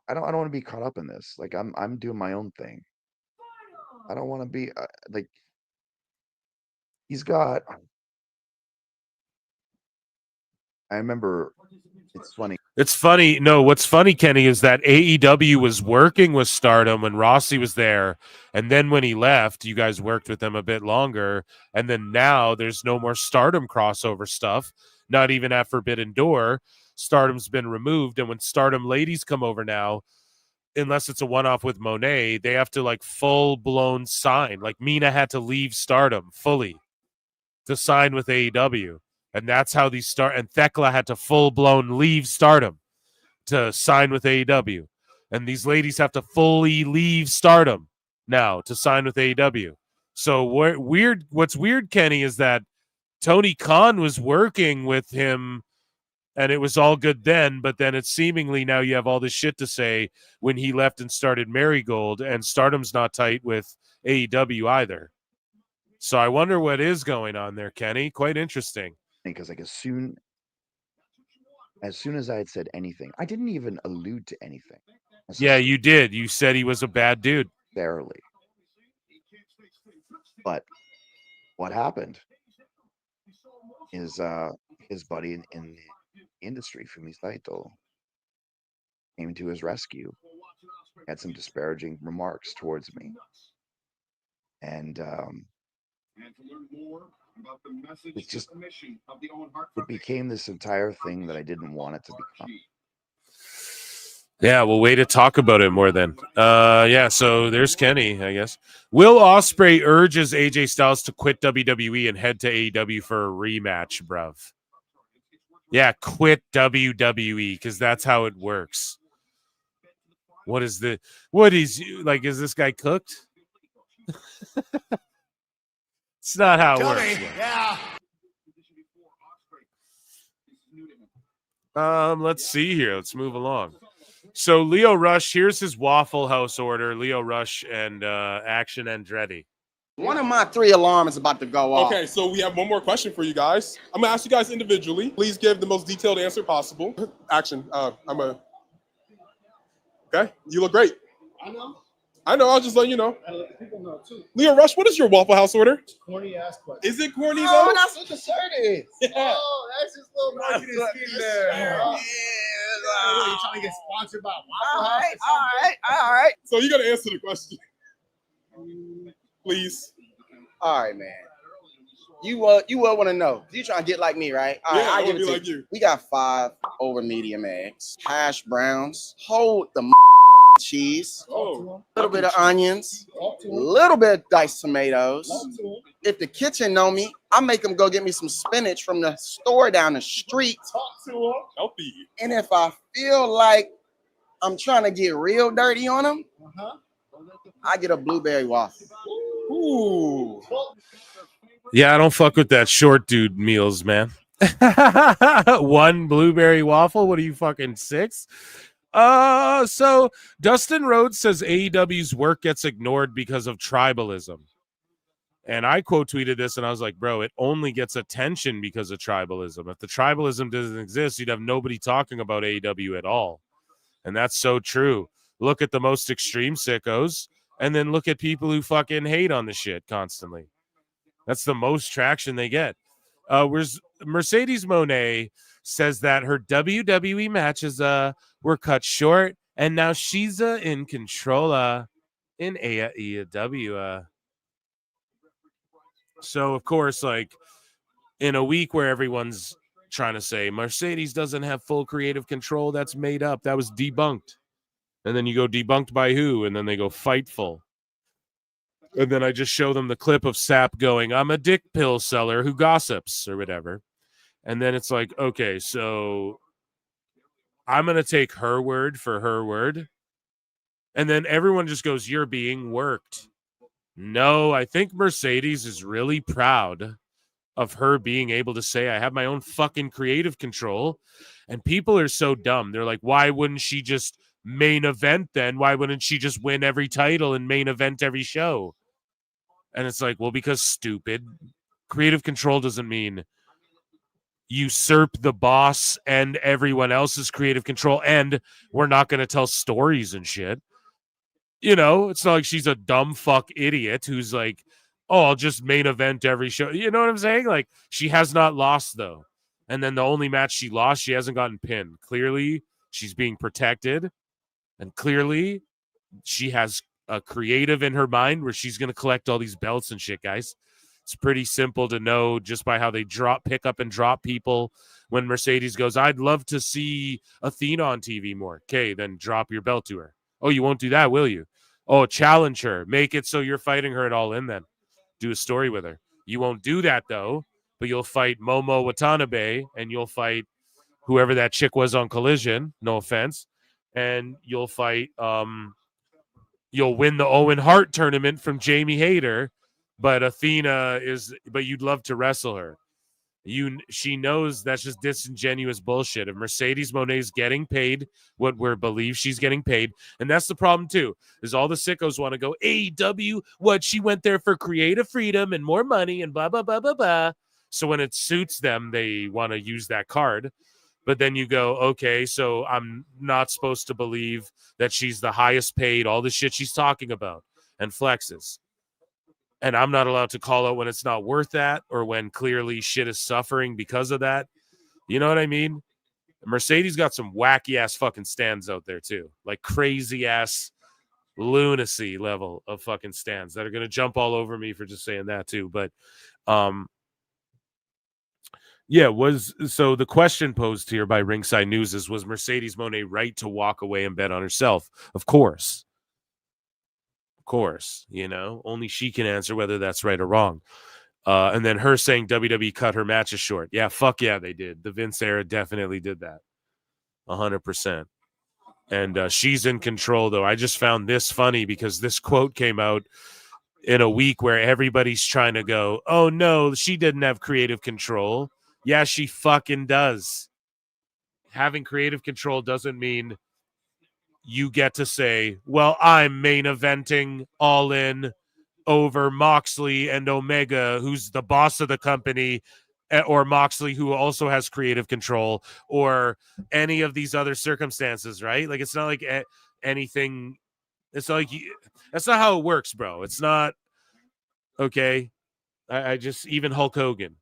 I don't want to be caught up in this. Like, I'm doing my own thing. I don't want to be like he's got. I remember it's funny. It's funny. No, what's funny, Kenny, is that AEW was working with Stardom when Rossi was there. And then when he left, you guys worked with them a bit longer. And then now there's no more Stardom crossover stuff, not even at Forbidden Door. Stardom's been removed. And when Stardom ladies come over now, unless it's a one-off with Monae, they have to like full-blown sign. Like Mina had to leave Stardom fully to sign with AEW. And that's how these start. And Thekla had to full-blown leave Stardom to sign with AEW. And these ladies have to fully leave Stardom now to sign with AEW. So what's weird, Kenny, is that Tony Khan was working with him and it was all good then, but then it's seemingly now you have all this shit to say when he left and started Marigold, and Stardom's not tight with AEW either. So I wonder what is going on there, Kenny. Quite interesting. Because like as soon as I had said anything, I didn't even allude to anything. Yeah, you did. You said he was a bad dude. Barely. But what happened is his buddy in the industry, Fumi Saito, came to his rescue, had some disparaging remarks towards me. And it's just, it became this entire thing that I didn't want it to become. Yeah, we'll wait to talk about it more then. Yeah, so there's Kenny, I guess. Will Ospreay urges AJ Styles to quit WWE and head to AEW for a rematch, bruv? Yeah, quit WWE, because that's how it works. What is this guy cooked? It's not how it works. Yeah. Let's see here. Let's move along. So Leo Rush, here's his Waffle House order. Leo Rush and Action Andretti. One of my 3 alarms is about to go off. Okay, so we have one more question for you guys. I'm gonna ask you guys individually. Please give the most detailed answer possible. Action. Okay, you look great. I know. I'll just let you know. I let the people know too. Leo Rush, what is your Waffle House order? Corny ass question. Is it corny though? Oh, that's what the shirt is. Oh, that's his little marketing scheme there. Yeah. You trying to get sponsored by Waffle All House? right. So you gotta answer the question, please. All right, man. You will want to know. You trying to get like me, right? All right, Yeah, I I'll give wanna it be to like you. We got 5 over medium eggs, hash browns, hold the cheese, a little bit of onions, a little bit of diced tomatoes. If the kitchen know me, I make them go get me some spinach from the store down the street. Healthy. And if I feel like I'm trying to get real dirty on them, I get a blueberry waffle. Ooh. Yeah, I don't fuck with that short dude meals, man. 1 blueberry waffle? What are you, fucking 6? So Dustin Rhodes says AEW's work gets ignored because of tribalism. And I quote tweeted this and I was like, bro, it only gets attention because of tribalism. If the tribalism doesn't exist, you'd have nobody talking about AEW at all. And that's so true. Look at the most extreme sickos and then look at people who fucking hate on the shit constantly. That's the most traction they get. Whereas Mercedes Monae says that her WWE matches were cut short, and now she's in control in AEW. So, of course, like in a week where everyone's trying to say Mercedes doesn't have full creative control, that's made up. That was debunked. And then you go debunked by who? And then they go Fightful. And then I just show them the clip of Sap going, I'm a dick pill seller who gossips or whatever. And then it's like, okay, so I'm going to take her word for her word. And then everyone just goes, you're being worked. No, I think Mercedes is really proud of her being able to say, I have my own fucking creative control. And people are so dumb. They're like, why wouldn't she just main event then? Why wouldn't she just win every title and main event every show? And it's like, well, because stupid. Creative control doesn't mean usurp the boss and everyone else's creative control, and we're not going to tell stories and shit. You know, it's not like she's a dumb fuck idiot who's like, oh, I'll just main event every show. You know what I'm saying? Like, she has not lost, though. And then the only match she lost, she hasn't gotten pinned. Clearly, she's being protected. And clearly, she has a creative in her mind where she's going to collect all these belts and shit, guys. It's pretty simple to know just by how they pick up and drop people. When Mercedes goes, I'd love to see Athena on TV more. Okay, then drop your belt to her. Oh, you won't do that, will you? Oh, challenge her. Make it so you're fighting her at All In then. Do a story with her. You won't do that, though, but you'll fight Momo Watanabe, and you'll fight whoever that chick was on Collision, no offense, and you'll fight you'll win the Owen Hart tournament from Jamie Hayter, but but you'd love to wrestle her. She knows that's just disingenuous bullshit. If Mercedes Moné's getting paid what we're believe she's getting paid, and that's the problem too, is all the sickos want to go, AEW, what, she went there for creative freedom and more money and blah, blah, blah, blah, blah. So when it suits them, they want to use that card. But then you go, okay, so I'm not supposed to believe that she's the highest paid, all the shit she's talking about, and flexes. And I'm not allowed to call out when it's not worth that or when clearly shit is suffering because of that. You know what I mean? Mercedes got some wacky-ass fucking stands out there, too. Like crazy-ass lunacy level of fucking stands that are going to jump all over me for just saying that, too. But, Yeah, so the question posed here by Ringside News is, was Mercedes Moné right to walk away and bet on herself? Of course. Of course, only she can answer whether that's right or wrong. And then her saying WWE cut her matches short. Yeah, fuck yeah, they did. The Vince era definitely did that. 100%. And she's in control, though. I just found this funny because this quote came out in a week where everybody's trying to go, oh, no, she didn't have creative control. Yeah, she fucking does. Having creative control doesn't mean you get to say, well, I'm main eventing All In over Moxley and Omega, who's the boss of the company, or Moxley, who also has creative control, or any of these other circumstances, right? Like, it's not like anything. It's not like that's not how it works, bro. It's not. Okay. I just, even Hulk Hogan,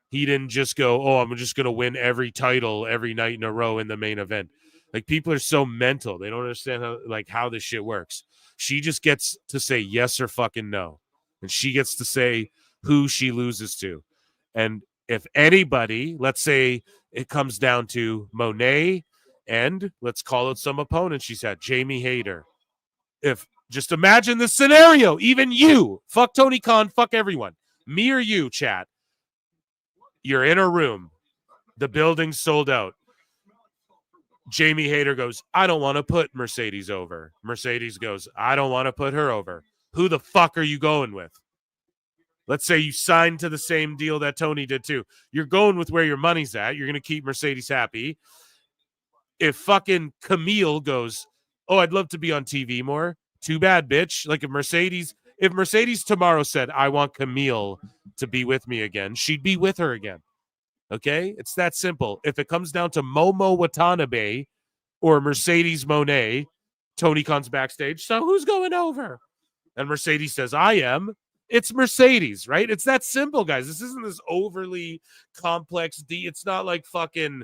he didn't just go, oh, I'm just going to win every title every night in a row in the main event. Like, people are so mental. They don't understand how this shit works. She just gets to say yes or fucking no. And she gets to say who she loses to. And if anybody, let's say it comes down to Monae and let's call it some opponent she's had, Jamie Hayter. If just imagine this scenario, even you, fuck Tony Khan, fuck everyone, me or you, chat. You're in a room. The building's sold out. Jamie Hayter goes, I don't want to put Mercedes over. Mercedes goes, I don't want to put her over. Who the fuck are you going with? Let's say you signed to the same deal that Tony did too. You're going with where your money's at. You're going to keep Mercedes happy. If fucking Camille goes, oh, I'd love to be on TV more. Too bad, bitch. Like, if Mercedes tomorrow said, I want Camille to be with me again, she'd be with her again. Okay? It's that simple. If it comes down to Momo Watanabe or Mercedes Moné, Tony Khan's backstage, so who's going over? And Mercedes says, I am. It's Mercedes, right? It's that simple, guys. This isn't this overly complex it's not like fucking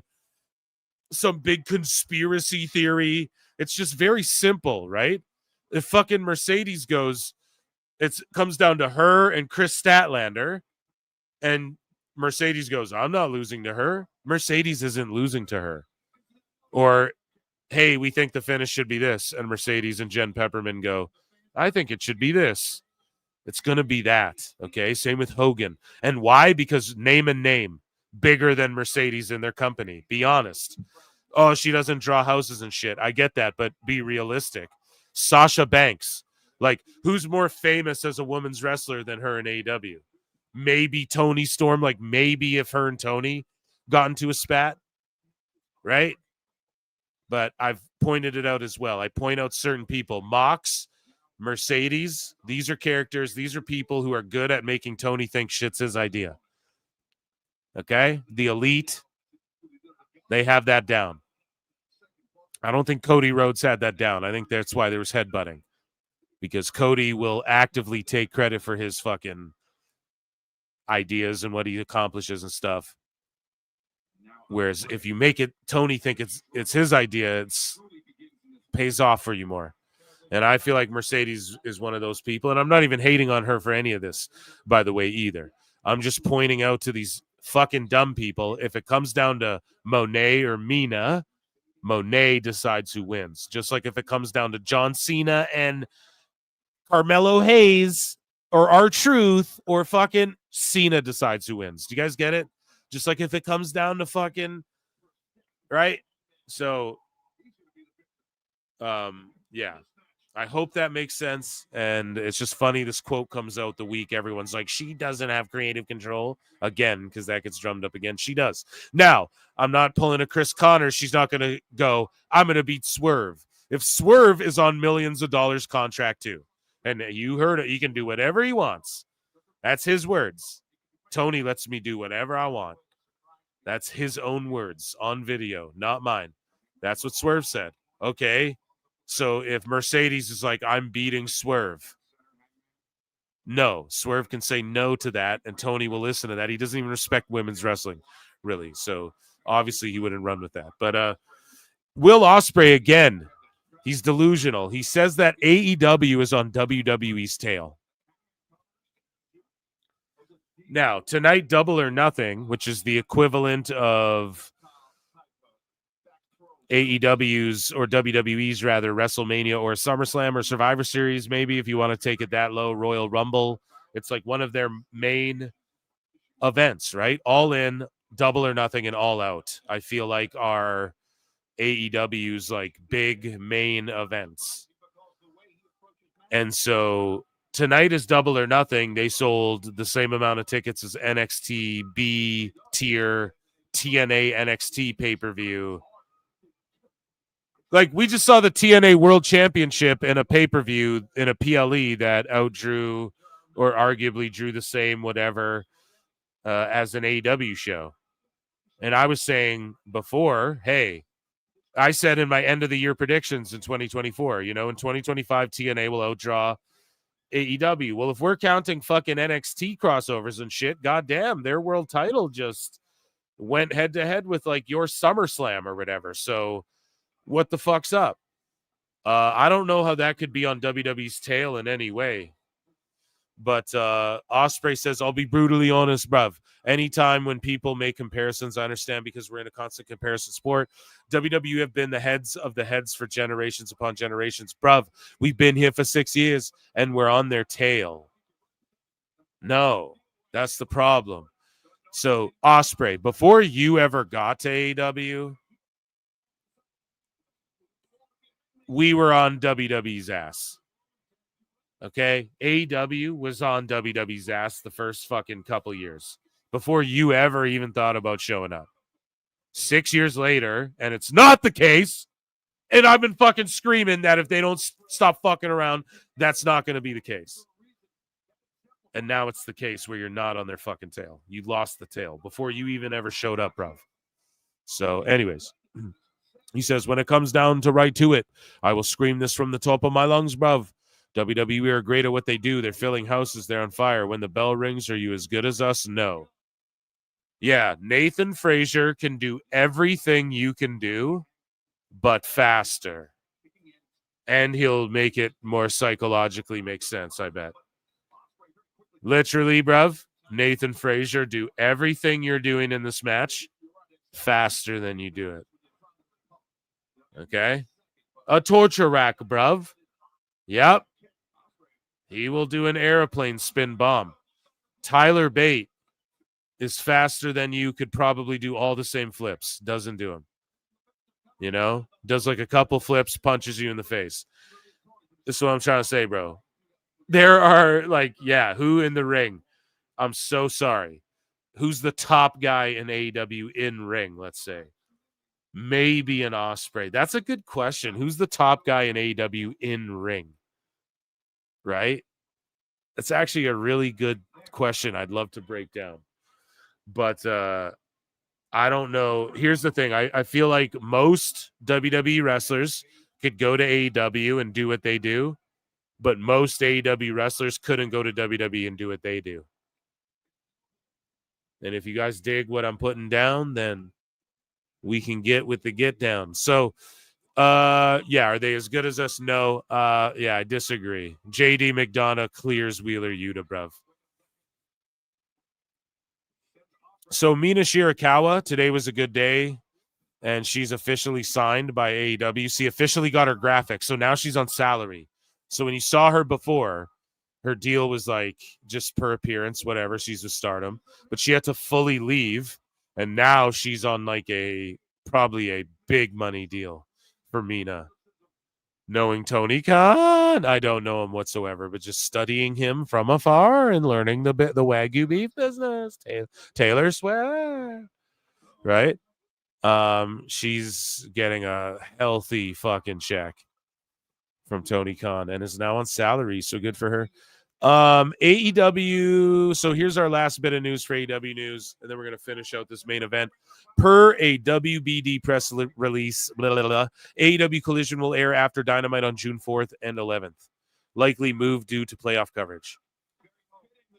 some big conspiracy theory. It's just very simple, right? If fucking Mercedes goes, it comes down to her and Chris Statlander, and Mercedes goes, I'm not losing to her. Mercedes isn't losing to her. Or, hey, we think the finish should be this. And Mercedes and Jen Pepperman go, I think it should be this. It's going to be that. Okay. Same with Hogan. And why? Because name bigger than Mercedes in their company. Be honest. Oh, she doesn't draw houses and shit. I get that, but be realistic. Sasha Banks. Like, who's more famous as a women's wrestler than her in AEW? Maybe Toni Storm. Like, maybe if her and Tony got into a spat, right? But I've pointed it out as well. I point out certain people. Mox, Mercedes, these are characters. These are people who are good at making Tony think shit's his idea. Okay? The Elite, they have that down. I don't think Cody Rhodes had that down. I think that's why there was headbutting. Because Cody will actively take credit for his fucking ideas and what he accomplishes and stuff. Whereas if you make it Tony think it's his idea, it's pays off for you more. And I feel like Mercedes is one of those people. And I'm not even hating on her for any of this, by the way, either. I'm just pointing out to these fucking dumb people. If it comes down to Monae or Mina, Monae decides who wins. Just like if it comes down to John Cena and Carmelo Hayes or R-Truth or fucking Cena decides who wins. Do you guys get it? Just like if it comes down to fucking, right? So, yeah. I hope that makes sense. And it's just funny. This quote comes out the week. Everyone's like, she doesn't have creative control. Again, because that gets drummed up again. She does. Now, I'm not pulling a Chris Connors. She's not going to go, I'm going to beat Swerve. If Swerve is on millions of dollars contract too, and you heard it, he can do whatever he wants. That's his words. Tony lets me do whatever I want. That's his own words on video, not mine. That's what Swerve said. Okay. So if Mercedes is like, I'm beating Swerve, no, Swerve can say no to that, and Tony will listen to that. He doesn't even respect women's wrestling, really. So obviously he wouldn't run with that. But Will Ospreay, again, he's delusional. He says that AEW is on WWE's tail. Now, tonight, Double or Nothing, which is the equivalent of AEW's or WWE's rather WrestleMania or SummerSlam or Survivor Series, maybe if you want to take it that low, Royal Rumble. It's like one of their main events, right? All In, Double or Nothing, and All Out, I feel like are AEW's like big main events. And so tonight is Double or Nothing. They sold the same amount of tickets as NXT B tier TNA NXT pay-per-view. Like, we just saw the TNA World Championship in a pay-per-view in a PLE that outdrew or arguably drew the same whatever as an AEW show. And I was saying before, hey, I said in my end of the year predictions in 2024, in 2025, TNA will outdraw AEW. Well, if we're counting fucking NXT crossovers and shit, goddamn, their world title just went head to head with like your SummerSlam or whatever. So what the fuck's up? I don't know how that could be on WWE's tail in any way. But Ospreay says, I'll be brutally honest, bruv. Anytime when people make comparisons, I understand because we're in a constant comparison sport. WWE have been the heads of the heads for generations upon generations. Bruv, we've been here for 6 years and we're on their tail. No, that's the problem. So, Ospreay, before you ever got to AEW, we were on WWE's ass. Okay, AEW was on WWE's ass the first fucking couple years before you ever even thought about showing up. 6 years later, and it's not the case, and I've been fucking screaming that if they don't stop fucking around, that's not going to be the case. And now it's the case where you're not on their fucking tail. You lost the tail before you even ever showed up, bruv. So, anyways, he says, when it comes down to right to it, I will scream this from the top of my lungs, bruv. WWE are great at what they do. They're filling houses. They're on fire. When the bell rings, are you as good as us? No. Yeah, Nathan Frazier can do everything you can do, but faster. And he'll make it more psychologically make sense, I bet. Literally, bruv, Nathan Frazier do everything you're doing in this match faster than you do it. Okay? A torture rack, bruv. Yep. He will do an airplane spin bomb. Tyler Bate is faster than you could probably do all the same flips. Doesn't do them. Does like a couple flips, punches you in the face. This is what I'm trying to say, bro. There are who in the ring? I'm so sorry. Who's the top guy in AEW in ring, let's say? Maybe an Ospreay. That's a good question. Who's the top guy in AEW in ring? Right? That's actually a really good question. I'd love to break down. But I don't know. Here's the thing. I feel like most WWE wrestlers could go to AEW and do what they do, but most AEW wrestlers couldn't go to WWE and do what they do. And if you guys dig what I'm putting down, then we can get with the get down. So, are they as good as us? No. I disagree. JD McDonough clears Wheeler Yuta, bruv. So Mina Shirakawa, today was a good day, and she's officially signed by AEW. She officially got her graphics, so now she's on salary. So when you saw her before, her deal was like just per appearance, whatever. She's a Stardom, but she had to fully leave, and now she's on like probably a big money deal for Mina. Knowing Tony Khan, I don't know him whatsoever, but just studying him from afar and learning the Wagyu beef business. Taylor Swift, right? She's getting a healthy fucking check from Tony Khan and is now on salary, so good for her. AEW. So here's our last bit of news for AEW news, and then we're going to finish out this main event. Per a WBD press release, AEW Collision will air after Dynamite on June 4th and 11th. Likely moved due to playoff coverage.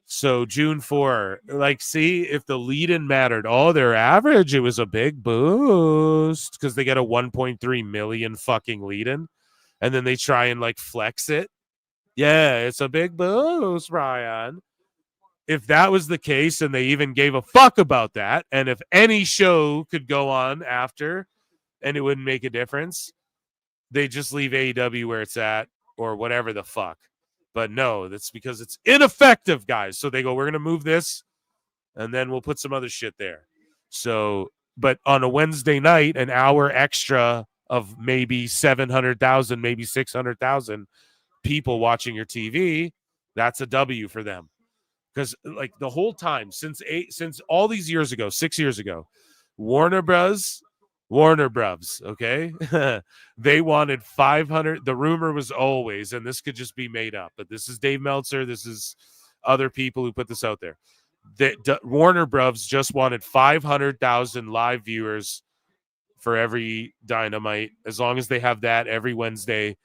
So June 4, see if the lead-in mattered. Oh, their average, it was a big boost because they get a 1.3 million fucking lead-in, and then they try and flex it. Yeah, it's a big boost, Brian. if that was the case and they even gave a fuck about that, and if any show could go on after and it wouldn't make a difference, they just leave AEW where it's at or whatever the fuck. But no, that's because it's ineffective, guys. So they go, we're going to move this and then we'll put some other shit there. So, but on a Wednesday night, an hour extra of maybe 700,000, maybe 600,000 people watching your TV, that's a W for them. Because like the whole time since all these years ago, 6 years ago, Warner Bros, okay, they wanted 500. The rumor was always, and this could just be made up, but this is Dave Meltzer, this is other people who put this out there, that Warner Bros just wanted 500,000 live viewers for every Dynamite. As long as they have that every Wednesday,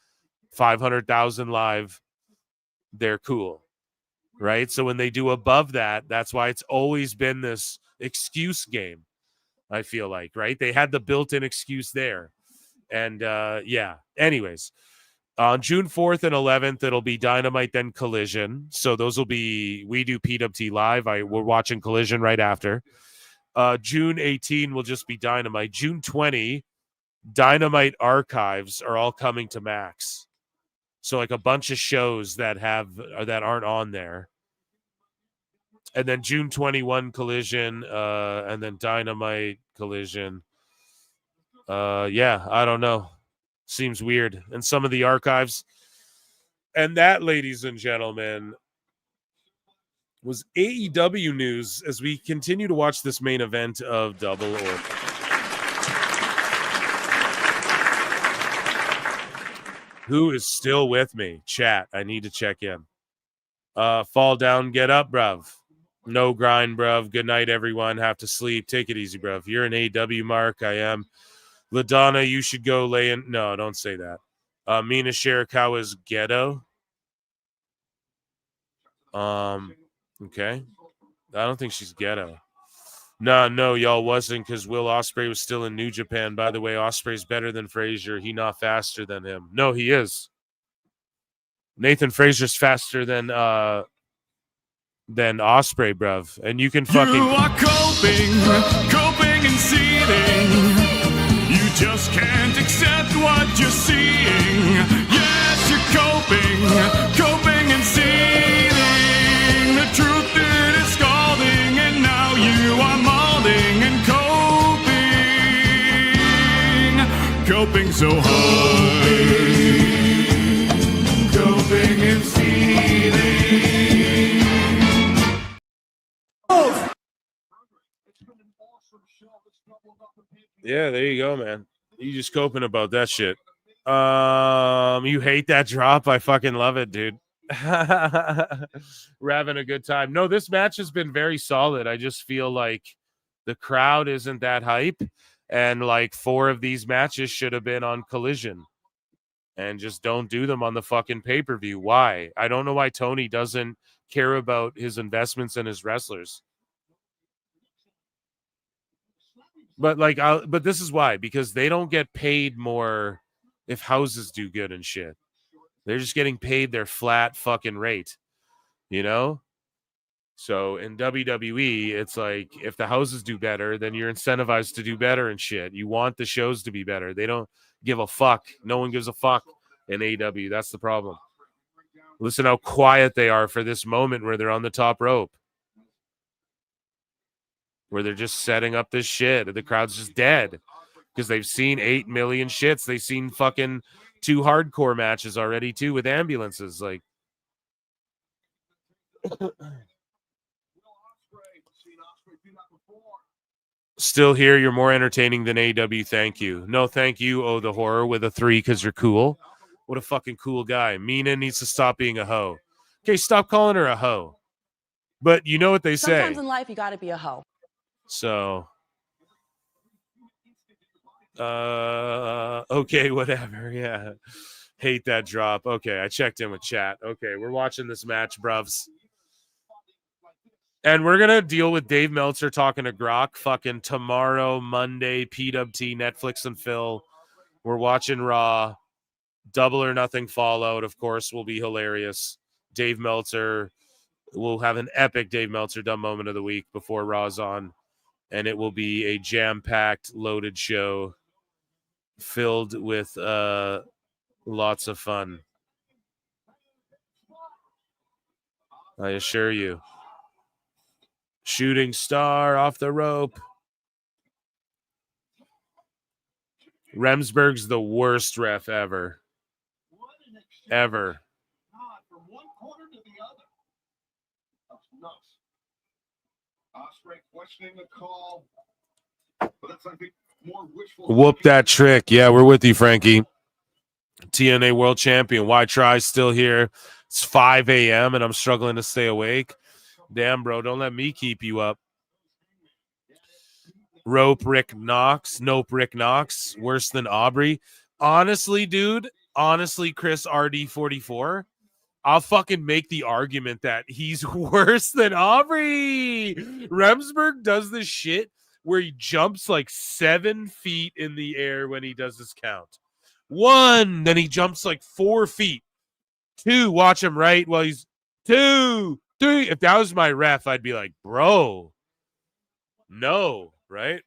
500,000 live, they're cool, right? So when they do above that, that's why it's always been this excuse game, I feel like, right? They had the built-in excuse there. And yeah, anyways, on June 4th and 11th, it'll be Dynamite, then Collision. So those will be, we do PWT Live. We're watching Collision right after. June 18 will just be Dynamite. June 20, Dynamite archives are all coming to Max. So like a bunch of shows that aren't on there. And then June 21 Collision, and then Dynamite, Collision. Yeah, I don't know. Seems weird. And some of the archives. And that, ladies and gentlemen, was AEW news as we continue to watch this main event of Double or. Who is still with me? Chat, I need to check in. Fall down, get up, bruv. No grind, bruv. Good night, everyone. Have to sleep. Take it easy, bruv. You're an AEW, Mark. I am. LaDonna, you should go lay in. No, don't say that. Mina Shirakawa's ghetto. Okay. I don't think she's ghetto. No, y'all wasn't, because Will Ospreay was still in New Japan. By the way, Ospreay's better than Frazier. He not faster than him. No, he is. Nathan Frazier's faster than Ospreay, bruv. And you can fucking. You are coping and seething. You just can't accept what you're seeing. Yes, you're coping and seething. The truth it is scalding, and now you are molding and coping so hard. Coping and seething. Yeah, there you go, man. You just coping about that shit. You hate that drop? I fucking love it, dude. We're having a good time. No, this match has been very solid. I just feel like the crowd isn't that hype, and like 4 of these matches should have been on Collision, and just don't do them on the fucking pay-per-view. Why? I don't know why Tony doesn't care about his investments and his wrestlers. But but this is why, because they don't get paid more if houses do good and shit. They're just getting paid their flat fucking rate, you know? So in WWE, it's like if the houses do better, then you're incentivized to do better and shit. You want the shows to be better. They don't give a fuck. No one gives a fuck in AEW. That's the problem. Listen how quiet they are for this moment where they're on the top rope, where they're just setting up this shit. The crowd's just dead because they've seen 8 million shits. They've seen fucking 2 hardcore matches already too with ambulances. Like, still here. You're more entertaining than AEW. Thank you. No, thank you. Oh, the horror with a 3 because you're cool. What a fucking cool guy. Mina needs to stop being a hoe. Okay, stop calling her a hoe. But you know what they say. Sometimes in life, you got to be a hoe. So, okay, whatever. Yeah. Hate that drop. Okay, I checked in with chat. Okay, we're watching this match, bruvs. And we're going to deal with Dave Meltzer talking to Grok fucking tomorrow, Monday, PWT, Netflix and Phil. We're watching Raw. Double or Nothing Fallout, of course, will be hilarious. Dave Meltzer We'll have an epic Dave Meltzer dumb moment of the week before Raw's on, and it will be a jam-packed, loaded show filled with lots of fun. I assure you. Shooting star off the rope. Remsburg's the worst ref ever. Ever. Ospreay questioning the call. But that's, I think, more wishful. Whoop that trick. Yeah, we're with you, Frankie. TNA World Champion. Why try? Still here. It's 5 a.m. and I'm struggling to stay awake. Damn, bro. Don't let me keep you up. Rope Rick Knox. Nope, Rick Knox. Worse than Aubrey. Honestly, dude. Honestly, Chris RD44. I'll fucking make the argument that he's worse than Aubrey. Remsburg does this shit where he jumps like 7 feet in the air when he does his count. 1, then he jumps like 4 feet. 2, watch him right while he's 2, 3. If that was my ref, I'd be like, bro, no, right?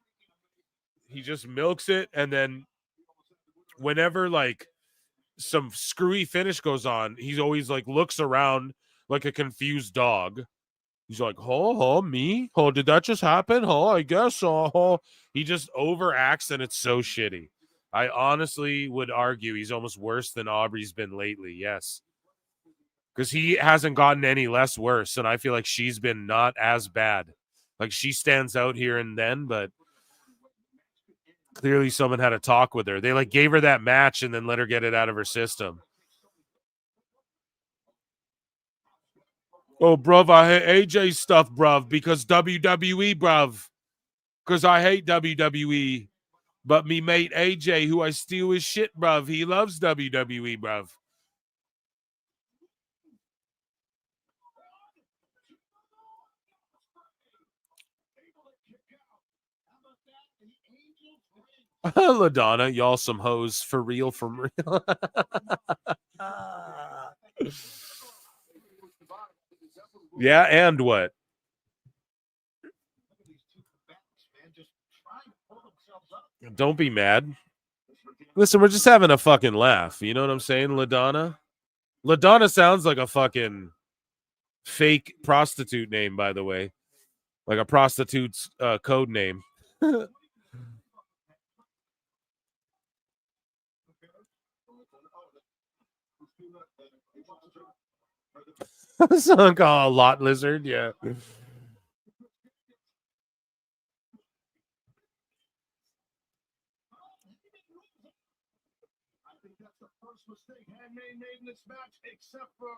He just milks it, and then whenever like some screwy finish goes on, he's always like looks around like a confused dog. He's like, me? Did that just happen? I guess so. He just overacts, and it's so shitty. I honestly would argue he's almost worse than Aubrey's been lately. Yes. Because he hasn't gotten any less worse, and I feel like she's been not as bad. Like, she stands out here and then, but clearly someone had a talk with her. They like gave her that match and then let her get it out of her system. Oh, bruv, I hate AJ stuff, bruv, because WWE, bruv. Because I hate WWE. But me mate AJ, who I steal his shit, bruv, he loves WWE, bruv. LaDonna, y'all some hoes for real, from real. Yeah, and what? Don't be mad. Listen, we're just having a fucking laugh. You know what I'm saying, LaDonna? LaDonna sounds like a fucking fake prostitute name, by the way. Like a prostitute's code name. Song called Lot Lizard, yeah. Mistake Handmade made in this match, except for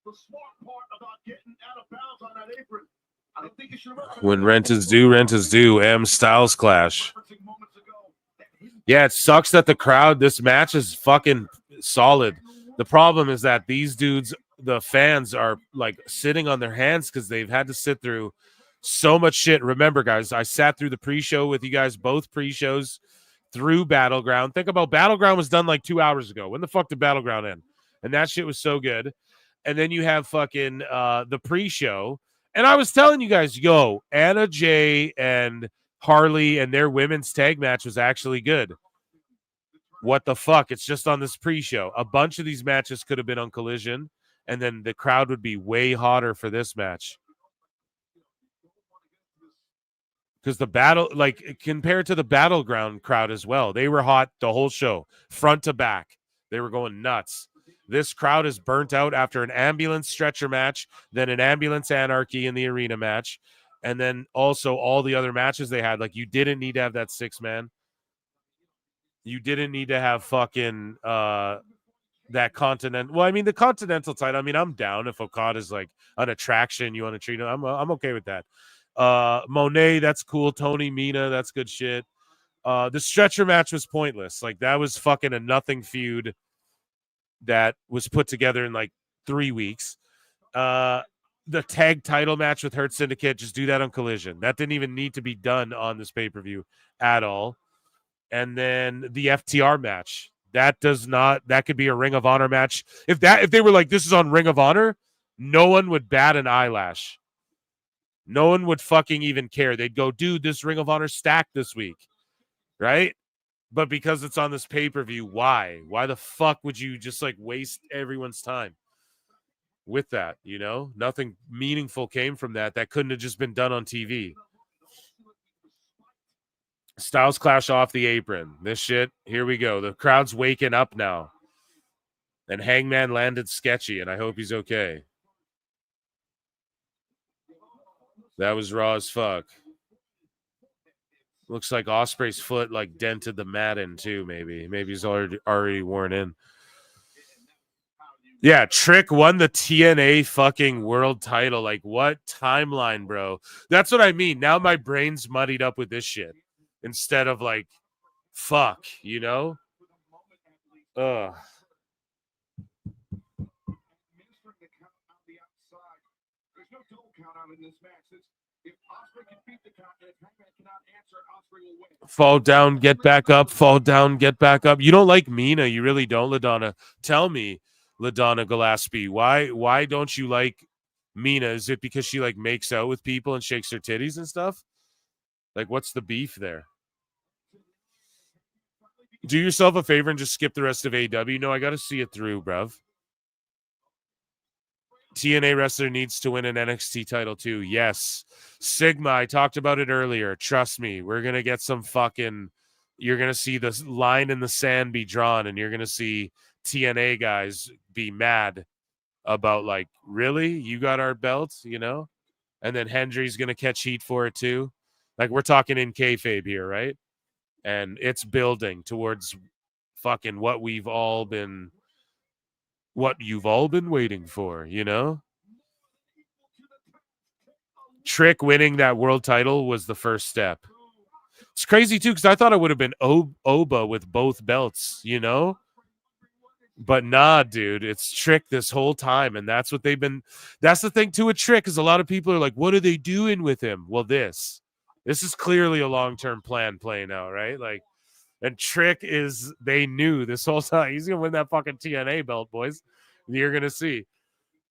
the smart part about getting out of bounds on that apron. I don't think you should. When rent is due. M Styles Clash. Yeah, it sucks that the crowd. This match is fucking solid. The problem is that these dudes, the fans, are like sitting on their hands because they've had to sit through so much shit. Remember, guys, I sat through the pre-show with you guys, both pre-shows. Through Battleground. Think about Battleground was done like 2 hours ago. When the fuck did Battleground end? And that shit was so good. And then you have fucking the pre-show. And I was telling you guys, yo, Anna Jay and Harley and their women's tag match was actually good. What the fuck? It's just on this pre-show. A bunch of these matches could have been on Collision, and then the crowd would be way hotter for this match. Because the battle, like, compared to the Battleground crowd as well, they were hot the whole show, front to back. They were going nuts. This crowd is burnt out after an ambulance stretcher match, then an ambulance Anarchy in the arena match, and then also all the other matches they had. Like, you didn't need to have that 6-man. You didn't need to have fucking that Continental. Well, I mean, the Continental title, I mean, I'm down if Okada's like an attraction. You want to treat him. I'm okay with that. Monae, that's cool. Tony Mina, that's good shit. The stretcher match was pointless. Like, that was fucking a nothing feud that was put together in like 3 weeks. The tag title match with Hurt Syndicate, just do that on Collision. That didn't even need to be done on this pay-per-view at all. And then the FTR match, that could be a Ring of Honor match. If they were like, this is on Ring of Honor, no one would bat an eyelash. No one would fucking even care. They'd go, dude, this Ring of Honor stacked this week, right? But because it's on this pay-per-view, why? Why the fuck would you just like waste everyone's time with that, you know? Nothing meaningful came from that. That couldn't have just been done on TV. Styles Clash off the apron. This shit, here we go. The crowd's waking up now. And Hangman landed sketchy, and I hope he's okay. That was raw as fuck. Looks like Ospreay's foot like dented the mat in too, maybe. Maybe he's already worn in. Yeah, Trick won the TNA fucking world title. Like, what timeline, bro? That's what I mean. Now my brain's muddied up with this shit. Instead of like, fuck, you know? Ugh. Fall down, get back up. Fall down, get back up. You don't like Mina. You really don't, LaDonna. Tell me, LaDonna Gillespie, why don't you like Mina? Is it because she like makes out with people and shakes her titties and stuff? Like, what's the beef there? Do yourself a favor and just skip the rest of AEW. No, I got to see it through, bruv. TNA wrestler needs to win an NXT title too. Yes. Sigma, I talked about it earlier. Trust me, we're going to get some fucking... You're going to see the line in the sand be drawn, and you're going to see TNA guys be mad about, like, really? You got our belt, you know? And then Hendry's going to catch heat for it too. Like, we're talking in kayfabe here, right? And it's building towards fucking what you've all been waiting for, you know? Trick winning that world title was the first step. It's crazy too, because I thought it would have been Oba with both belts, you know? But nah, dude, it's Trick this whole time, and that's what they've been. That's the thing too with Trick, is a lot of people are like, what are they doing with him? Well, this is clearly a long-term plan playing out, right? Like, and Trick is, they knew this whole time he's gonna win that fucking TNA belt, boys. You're gonna see.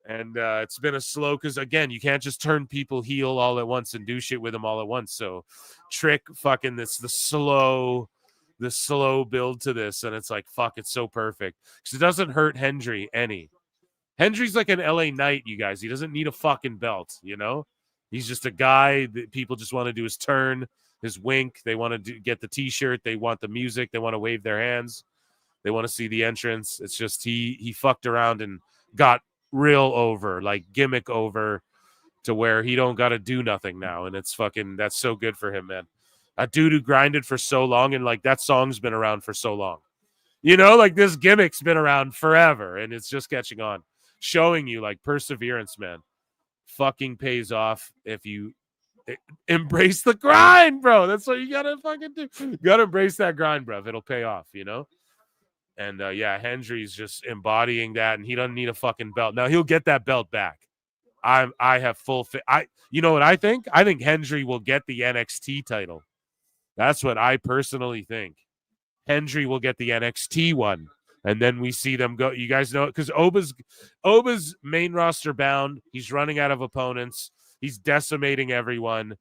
And it's been a slow, because again, you can't just turn people heel all at once and do shit with them all at once. So Trick fucking the slow build to this, and it's like, fuck, it's so perfect, because it doesn't hurt Hendry any. Hendry's like an LA Knight, you guys. He doesn't need a fucking belt, you know? He's just a guy that people just want to do his turn, his wink. They want to get the t-shirt. They want the music. They want to wave their hands. They want to see the entrance. It's just he fucked around and got real over, like gimmick over, to where he don't got to do nothing now. And it's fucking, that's so good for him, man. A dude who grinded for so long, and like that song's been around for so long. You know, like this gimmick's been around forever, and it's just catching on. Showing you like perseverance, man. Fucking pays off if you embrace the grind, bro. That's what you gotta fucking do. You gotta embrace that grind, bro. It'll pay off, you know? And yeah, Hendry's just embodying that, and he doesn't need a fucking belt. Now he'll get that belt back. I have full fit. You know what I think? I think Hendry will get the NXT title. That's what I personally think. Hendry will get the NXT one, and then we see them go. You guys know it, because Oba's main roster bound. He's running out of opponents. He's decimating everyone.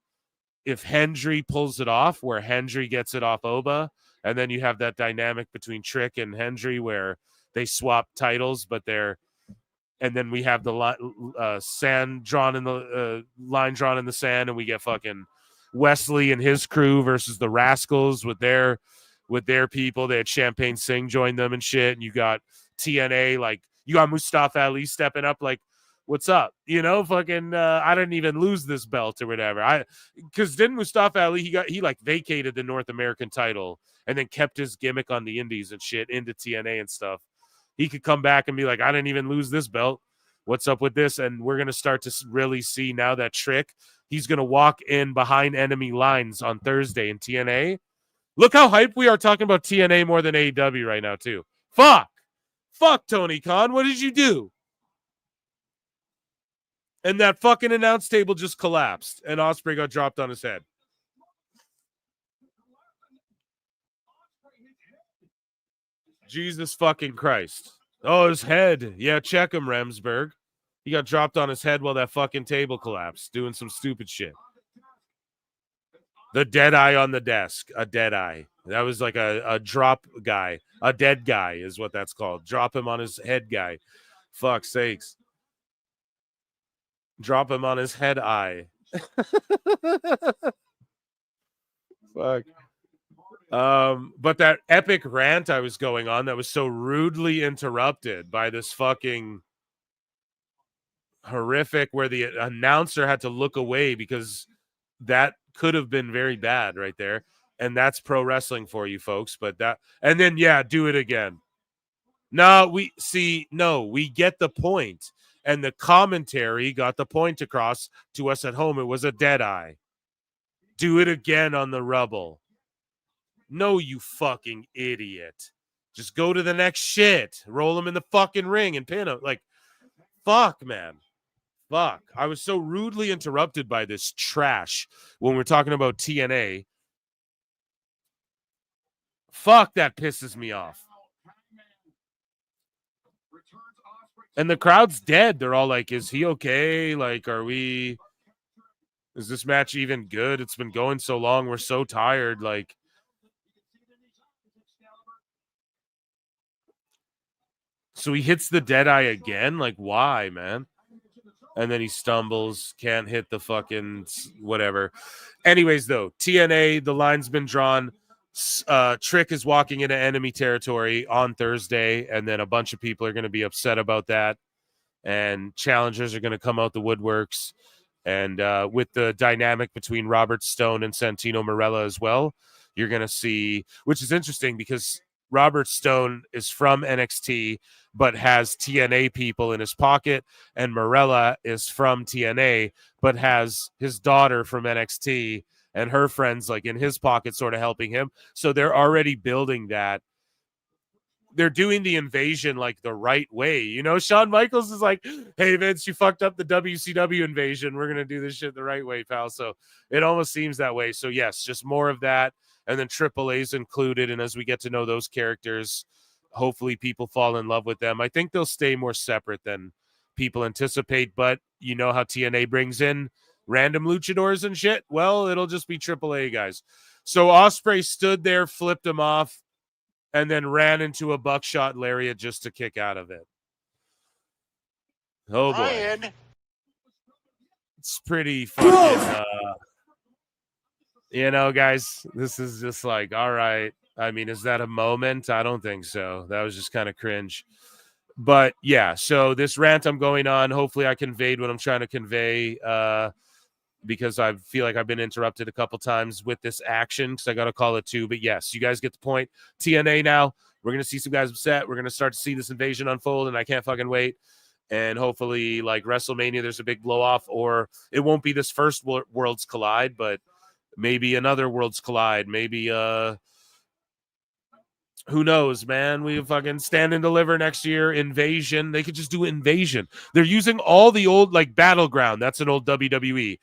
If Hendry pulls it off, where Hendry gets it off Oba, and then you have that dynamic between Trick and Hendry where they swap titles, and then we have the sand drawn in the line drawn in the sand, and we get fucking Wesley and his crew versus the Rascals with their people. They had Champagne Singh join them and shit, and you got TNA, like you got Mustafa Ali stepping up, like, what's up? You know, fucking I didn't even lose this belt or whatever. Because didn't Mustafa Ali, he like vacated the North American title and then kept his gimmick on the indies and shit into TNA and stuff. He could come back and be like, I didn't even lose this belt. What's up with this? And we're going to start to really see now that Trick, he's going to walk in behind enemy lines on Thursday in TNA. Look how hyped we are talking about TNA more than AEW right now, too. Fuck, Tony Khan. What did you do? And that fucking announce table just collapsed, and Ospreay got dropped on his head. Jesus fucking Christ. Oh, his head. Yeah, check him, Remsburg. He got dropped on his head while that fucking table collapsed, doing some stupid shit. The dead eye on the desk. A dead eye. That was like a drop guy. A dead guy is what that's called. Drop him on his head guy. Fuck's sakes. Drop him on his head eye. Fuck. But that epic rant I was going on that was so rudely interrupted by this fucking horrific where the announcer had to look away because that could have been very bad right there. And that's pro wrestling for you folks. But that, and then, yeah, do it again. No, we get the point. And the commentary got the point across to us at home. It was a dead eye. Do it again on the rubble. No, you fucking idiot. Just go to the next shit. Roll him in the fucking ring and pin him. Like, fuck, man. Fuck. I was so rudely interrupted by this trash when we're talking about TNA. Fuck, that pisses me off. And the crowd's dead. They're all like, is he okay? Like, is this match even good? It's been going so long. We're so tired. Like, so he hits the dead eye again? Like, why, man? And then he stumbles, can't hit the fucking whatever. Anyways, though, TNA, the line's been drawn. Trick is walking into enemy territory on Thursday, and then a bunch of people are going to be upset about that. And challengers are going to come out the woodworks. And with the dynamic between Robert Stone and Santino Marella as well, you're going to see, which is interesting because Robert Stone is from NXT, but has TNA people in his pocket, and Marella is from TNA, but has his daughter from NXT and her friends like in his pocket sort of helping him. So they're already building that. They're doing the invasion like the right way. You know, Shawn Michaels is like, hey, Vince, you fucked up the WCW invasion. We're going to do this shit the right way, pal. So it almost seems that way. So yes, just more of that. And then AAA's included. And as we get to know those characters, hopefully people fall in love with them. I think they'll stay more separate than people anticipate. But you know how TNA brings in random luchadors and shit? Well, it'll just be AAA guys. So Ospreay stood there, flipped him off, and then ran into a buckshot lariat just to kick out of it. Oh, boy. Ryan. It's pretty fucking, you know, guys, this is just like, all right. I mean, is that a moment? I don't think so. That was just kind of cringe. But, yeah, so this rant I'm going on, hopefully I conveyed what I'm trying to convey because I feel like I've been interrupted a couple times with this action because I got to call it too. But, yes, you guys get the point. TNA now, we're going to see some guys upset. We're going to start to see this invasion unfold, and I can't fucking wait. And hopefully, like WrestleMania, there's a big blow-off, or it won't be this first Worlds Collide, but maybe another Worlds Collide. Maybe, who knows, man? We fucking Stand and Deliver next year. Invasion. They could just do Invasion. They're using all the old, like, Battleground. That's an old WWE.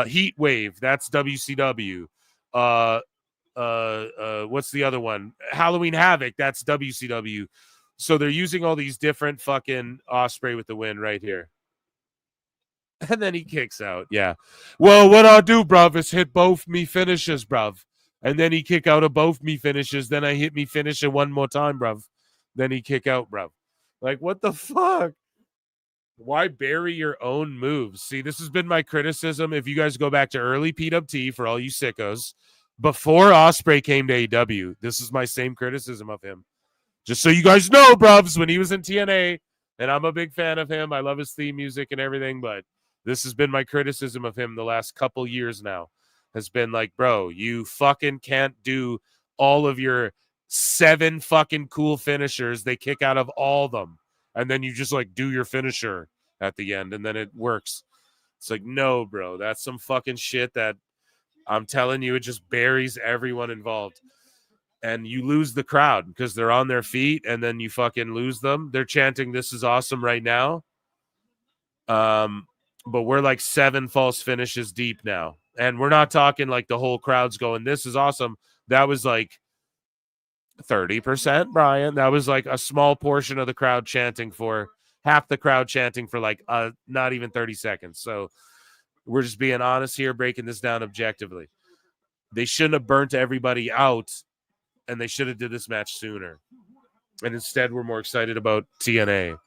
Heat Wave. That's WCW. What's the other one? Halloween Havoc. That's WCW. So they're using all these different fucking Ospreay with the win right here. And then he kicks out. Yeah. Well, what I'll do, bruv, is hit both me finishes, bruv. And then he kick out of both me finishes. Then I hit me finisher one more time, bruv. Then he kick out, bruv. Like, what the fuck? Why bury your own moves? See, this has been my criticism. If you guys go back to early PWT for all you sickos, before Ospreay came to AEW, this is my same criticism of him. Just so you guys know, bruvs, when he was in TNA, and I'm a big fan of him. I love his theme music and everything, but this has been my criticism of him the last couple years now. Has been like, bro, you fucking can't do all of your 7 fucking cool finishers. They kick out of all of them. And then you just like do your finisher at the end and then it works. It's like, no, bro, that's some fucking shit that I'm telling you, it just buries everyone involved. And you lose the crowd because they're on their feet and then you fucking lose them. They're chanting, this is awesome right now. But we're like 7 false finishes deep now. And we're not talking like the whole crowd's going, this is awesome. That was like 30%, Brian. That was like a small portion of the crowd chanting for half the crowd chanting for like not even 30 seconds. So we're just being honest here, breaking this down objectively. They shouldn't have burnt everybody out, and they should have did this match sooner. And instead, we're more excited about TNA.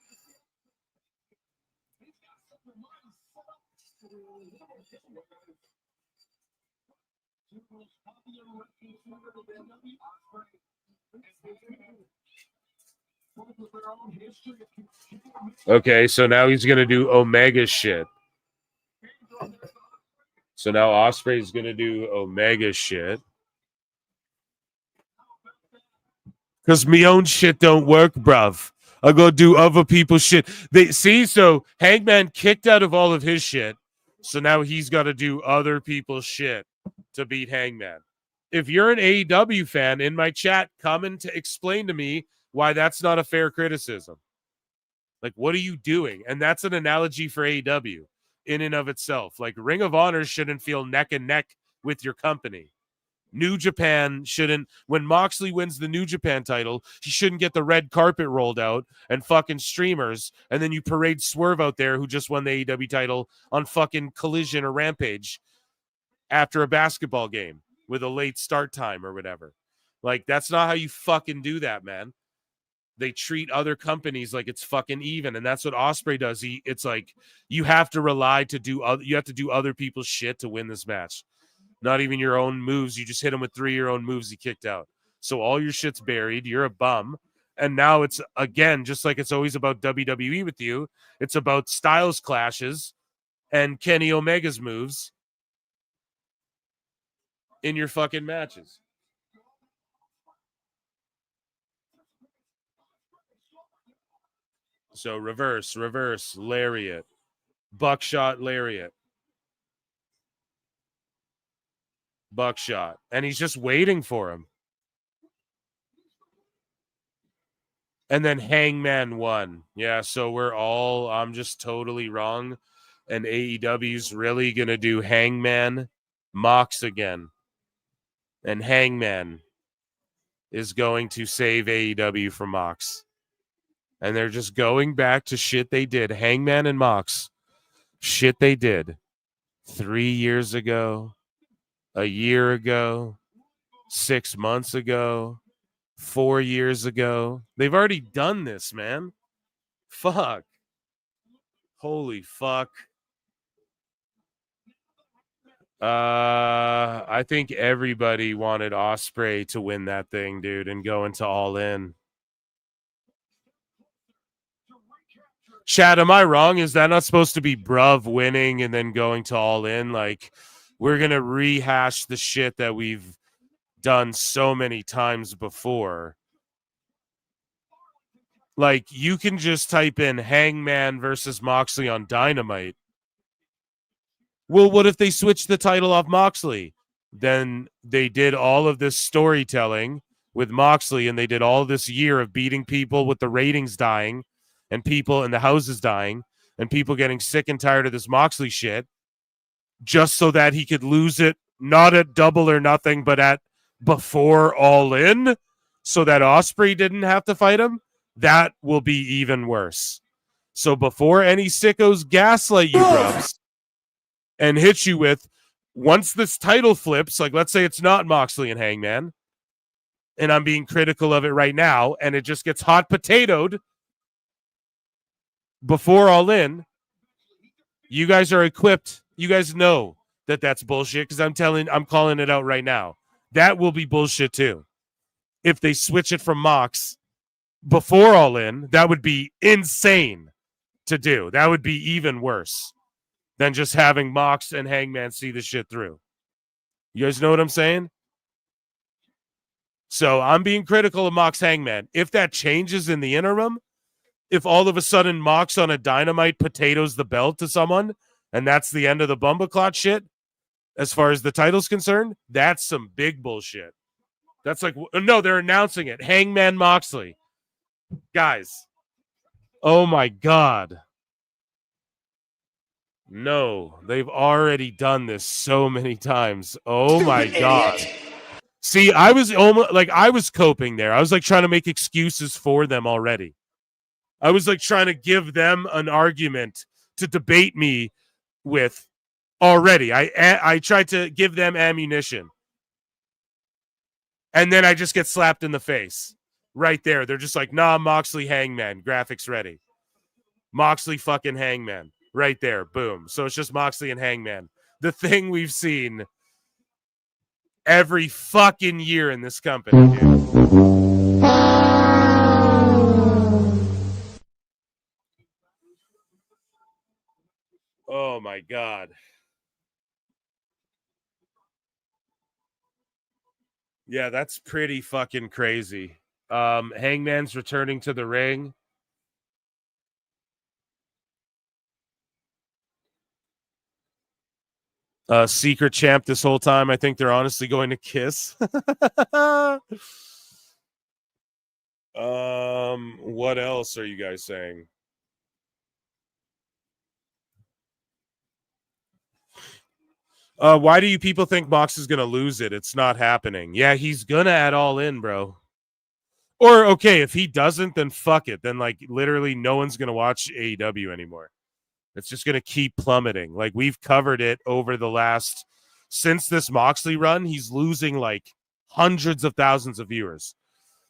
Okay, so now he's going to do Omega shit. So now Ospreay's going to do Omega shit. Because me own shit don't work, bruv. I go do other people's shit. So Hangman kicked out of all of his shit. So now he's got to do other people's shit to beat Hangman. If you're an AEW fan in my chat, come and explain to me why that's not a fair criticism. Like, what are you doing? And that's an analogy for AEW in and of itself. Like, Ring of Honor shouldn't feel neck and neck with your company. New Japan shouldn't, when Moxley wins the New Japan title, he shouldn't get the red carpet rolled out and fucking streamers, and then you parade Swerve out there who just won the AEW title on fucking Collision or Rampage after a basketball game with a late start time or whatever. Like, that's not how you fucking do that, man. They treat other companies like it's fucking even, and that's what Ospreay does. It's like you have to rely to do you have to do other people's shit to win this match. Not even your own moves. You just hit him with 3 of your own moves he kicked out. So all your shit's buried. You're a bum. And now it's, again, just like it's always about WWE with you, it's about Styles clashes and Kenny Omega's moves in your fucking matches. So reverse, lariat, buckshot, lariat. Buckshot. And he's just waiting for him. And then Hangman won. Yeah, so I'm just totally wrong. And AEW's really going to do Hangman Mox again. And Hangman is going to save AEW from Mox. And they're just going back to shit they did. Hangman and Mox. Shit they did 3 years ago. A year ago, 6 months ago, 4 years ago. They've already done this, man. Fuck. Holy fuck. I think everybody wanted Ospreay to win that thing, dude, and go into All In. Chad, am I wrong? Is that not supposed to be Bruv winning and then going to All In? Like, we're going to rehash the shit that we've done so many times before. Like, you can just type in Hangman versus Moxley on Dynamite. Well, what if they switched the title off Moxley? Then they did all of this storytelling with Moxley, and they did all this year of beating people with the ratings dying and people in the houses dying and people getting sick and tired of this Moxley shit. Just so that he could lose it, not at Double or Nothing, but at before All In, so that Ospreay didn't have to fight him. That will be even worse. So before any sickos gaslight you, brubs, and hit you with, once this title flips, like let's say it's not Moxley and Hangman, and I'm being critical of it right now, and it just gets hot potatoed before All In, you guys are equipped. You guys know that that's bullshit because I'm calling it out right now. That will be bullshit too. If they switch it from Mox before All In, that would be insane to do. That would be even worse than just having Mox and Hangman see the shit through. You guys know what I'm saying? So I'm being critical of Mox Hangman. If that changes in the interim, if all of a sudden Mox on a Dynamite potatoes the belt to someone, and that's the end of the Bumbleclot shit, as far as the title's concerned, that's some big bullshit. That's like, no, they're announcing it. Hangman Moxley. Guys. Oh my God. No, they've already done this so many times. Oh my God. See, I was coping there. I was like trying to make excuses for them already. I was like trying to give them an argument to debate me with already. I tried to give them ammunition. And then I just get slapped in the face right there. They're just like, nah, Moxley Hangman, graphics ready. Moxley fucking Hangman right there. Boom. So it's just Moxley and Hangman. The thing we've seen every fucking year in this company, dude. Oh my God. Yeah, that's pretty fucking crazy. Hangman's returning to the ring. Secret champ this whole time. I think they're honestly going to kiss. What else are you guys saying? Why do you people think Mox is gonna lose it? It's not happening. Yeah, he's gonna at All In, bro. Or okay, if he doesn't, then fuck it. Then like literally no one's gonna watch AEW anymore. It's just gonna keep plummeting. Like we've covered it over the last since this Moxley run, he's losing like hundreds of thousands of viewers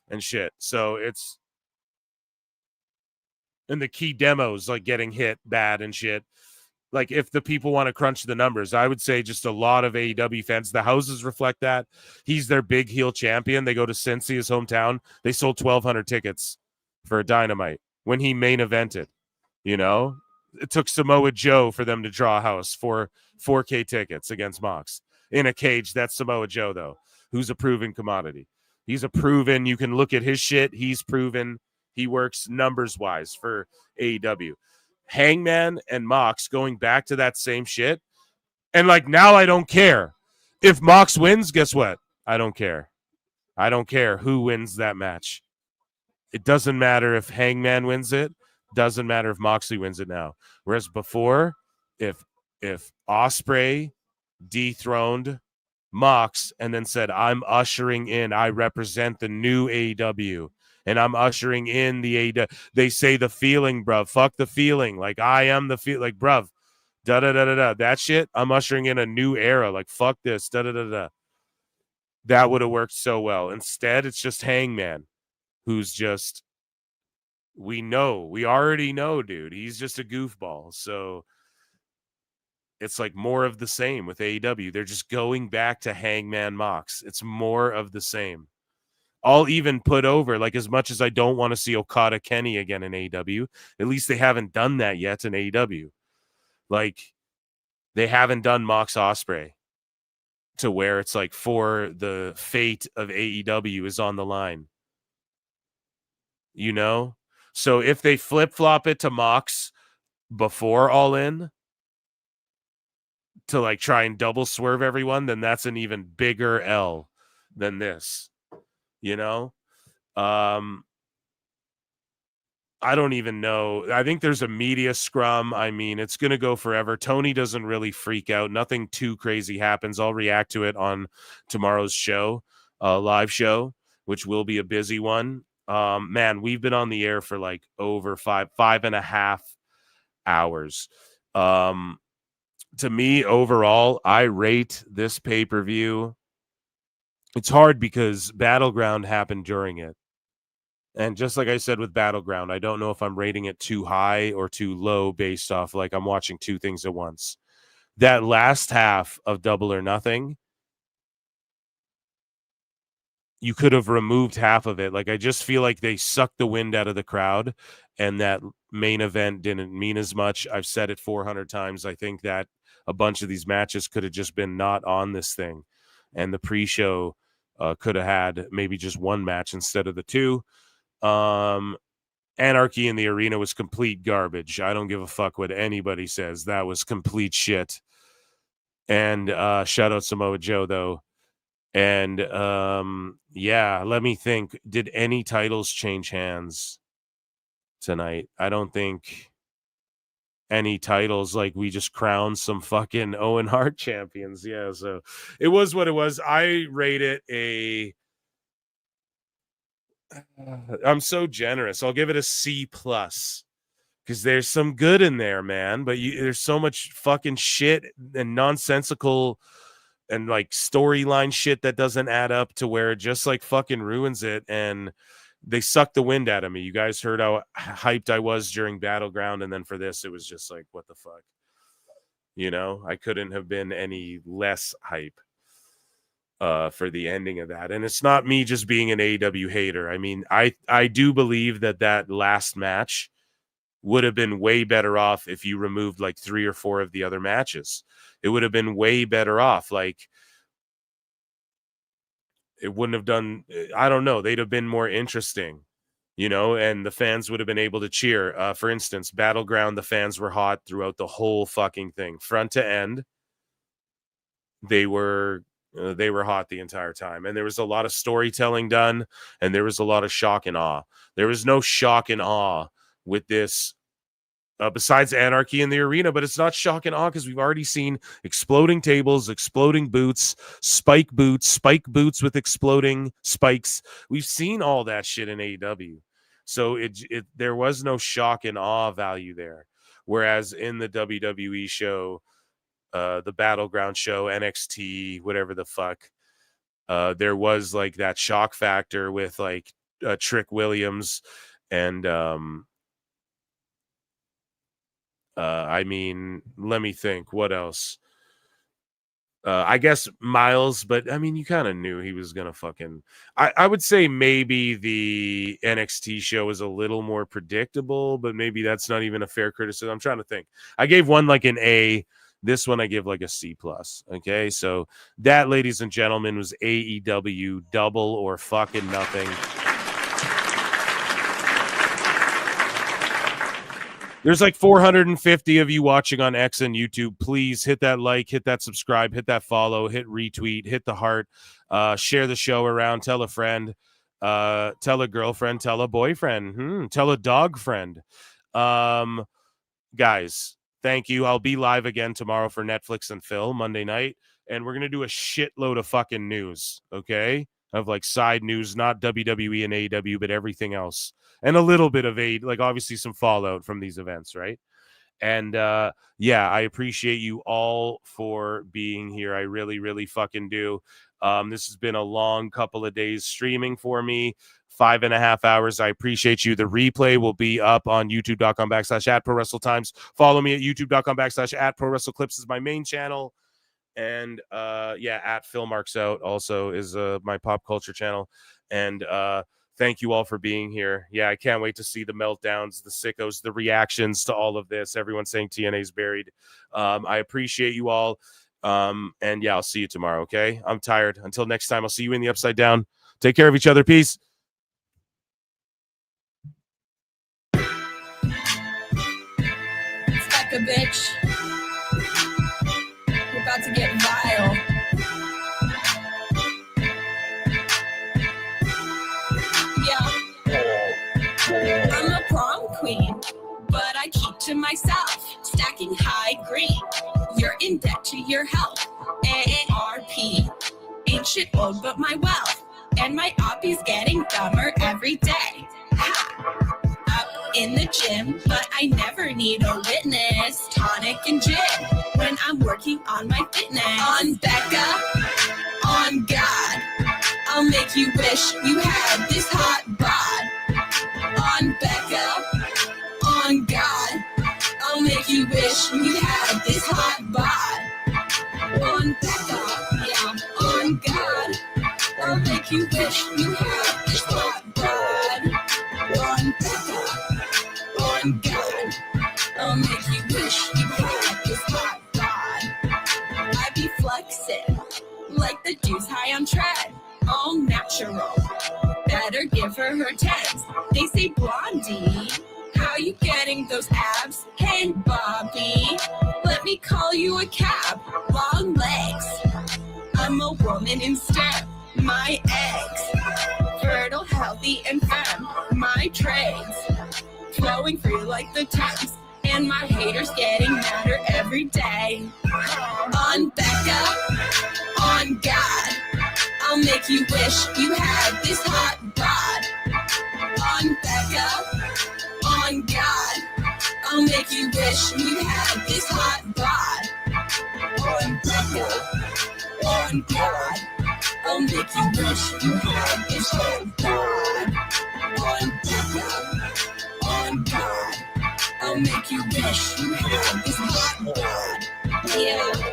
and shit. So it's and the key demos like getting hit bad and shit. Like if the people want to crunch the numbers, I would say just a lot of AEW fans, the houses reflect that. He's their big heel champion. They go to Cincy, his hometown. They sold 1,200 tickets for a Dynamite when he main evented. You know, it took Samoa Joe for them to draw a house for 4K tickets against Mox in a cage. That's Samoa Joe, though, who's a proven commodity. He's a proven, you can look at his shit. He's proven he works numbers wise for AEW. Hangman and Mox going back to that same shit. And like now I don't care. If Mox wins, guess what? I don't care. I don't care who wins that match. It doesn't matter if Hangman wins it. Doesn't matter if Moxley wins it now. Whereas before, if Ospreay dethroned Mox and then said, I'm ushering in, I represent the new AEW. And I'm ushering in the AEW. They say the feeling, bruv. Fuck the feeling. Like, I am the feel. Like, bruv. Da-da-da-da-da. That shit, I'm ushering in a new era. Like, fuck this. Da-da-da-da. That would have worked so well. Instead, it's just Hangman, who's just, we already know, dude. He's just a goofball. So it's like more of the same with AEW. They're just going back to Hangman Mox. It's more of the same. I'll even put over, like, as much as I don't want to see Okada Kenny again in AEW, at least they haven't done that yet in AEW. Like, they haven't done Mox Ospreay to where it's like for the fate of AEW is on the line. You know? So if they flip-flop it to Mox before All In to like try and double swerve everyone, then that's an even bigger L than this. You know, I don't even know. I think there's a media scrum. I mean, it's going to go forever. Tony doesn't really freak out. Nothing too crazy happens. I'll react to it on tomorrow's show, live show, which will be a busy one. Man, we've been on the air for like over 5.5 hours. To me, overall, I rate this pay-per-view. It's hard because Battleground happened during it. And just like I said with Battleground, I don't know if I'm rating it too high or too low based off like I'm watching two things at once. That last half of Double or Nothing, you could have removed half of it. Like, I just feel like they sucked the wind out of the crowd and that main event didn't mean as much. I've said it 400 times. I think that a bunch of these matches could have just been not on this thing. And the pre-show could have had maybe just one match instead of the two. Anarchy in the arena was complete garbage. I don't give a fuck what anybody says. That was complete shit. And shout out Samoa Joe, though. And yeah, let me think. Did any titles change hands tonight? I don't think any titles. Like, we just crowned some fucking Owen Hart champions. Yeah, so it was what it was. I rate it a I'm so generous. I'll give it a C plus because there's some good in there, man. But there's so much fucking shit and nonsensical and like storyline shit that doesn't add up to where it just like fucking ruins it. And they sucked the wind out of me. You guys heard how hyped I was during Battleground, and then for this, it was just like, what the fuck? You know, I couldn't have been any less hype for the ending of that. And it's not me just being an AEW hater. I mean, I do believe that last match would have been way better off if you removed like 3 or 4 of the other matches. It would have been way better off. Like, it wouldn't have done, I don't know, they'd have been more interesting, you know, and the fans would have been able to cheer. For instance, Battleground, the fans were hot throughout the whole fucking thing, front to end. They were hot the entire time, and there was a lot of storytelling done, and there was a lot of shock and awe. There was no shock and awe with this, besides Anarchy in the arena, but it's not shock and awe because we've already seen exploding tables, exploding boots, spike boots with exploding spikes. We've seen all that shit in AEW. So there was no shock and awe value there. Whereas in the WWE show, the Battleground show, NXT, whatever the fuck, there was like that shock factor with like Trick Williams and I mean, let me think. What else? I guess Miles, but I mean, you kind of knew he was gonna fucking. I would say maybe the NXT show was a little more predictable, but maybe that's not even a fair criticism. I'm trying to think. I gave one like an A. This one I give like a C plus. Okay, so that, ladies and gentlemen, was AEW Double or Fucking Nothing. There's like 450 of you watching on X and YouTube. Please hit that like, hit that subscribe, hit that follow, hit retweet, hit the heart, share the show around, tell a friend, tell a girlfriend, tell a boyfriend, tell a dog friend. Guys, thank you. I'll be live again tomorrow for Netflix and Phil Monday night, and we're going to do a shitload of fucking news, okay? Of like side news, not WWE and AEW, but everything else. And a little bit of like obviously some fallout from these events, right? And yeah, I appreciate you all for being here. I really, really fucking do. This has been a long couple of days streaming for me. 5.5 hours. I appreciate you. The replay will be up on youtube.com/@prowrestletimes. Follow me at youtube.com/@prowrestleclips is my main channel. And yeah, @PhilMarksOut also is my pop culture channel. And thank you all for being here. Yeah, I can't wait to see the meltdowns, the sickos, the reactions to all of this. Everyone saying TNA's buried. I appreciate you all. And yeah, I'll see you tomorrow, okay? I'm tired. Until next time, I'll see you in the Upside Down. Take care of each other. Peace. Stuck a bitch. We're about to get vile. I'm a prom queen, but I keep to myself, stacking high green. You're in debt to your health, AARP. Ain't shit old but my wealth, and my oppie's getting dumber every day. Ha! Up in the gym, but I never need a witness. Tonic and gin, when I'm working on my fitness. On Becca, on God, I'll make you wish you had this hot bod. On Becca, on God, I'll make you wish you had this hot bod. On Becca, yeah, on God, I'll make you wish you had this hot bod. On Becca, on God, I'll make you wish you had this hot bod. I be flexing like the dudes high on tread, all natural. Better give her tens. They say, Blondie, how you getting those abs? Hey, Bobby, let me call you a cab. Long legs, I'm a woman in STEM. My eggs, fertile, healthy, and femme. My trades, flowing free like the Thames. And my haters getting madder every day. On Becca, on God, I'll make you wish you had this hot bod. I'll make you wish you had this hot bod. On God, I'll make you wish you had this hot bod. On God, I'll make you wish you had this hot bod. Yeah.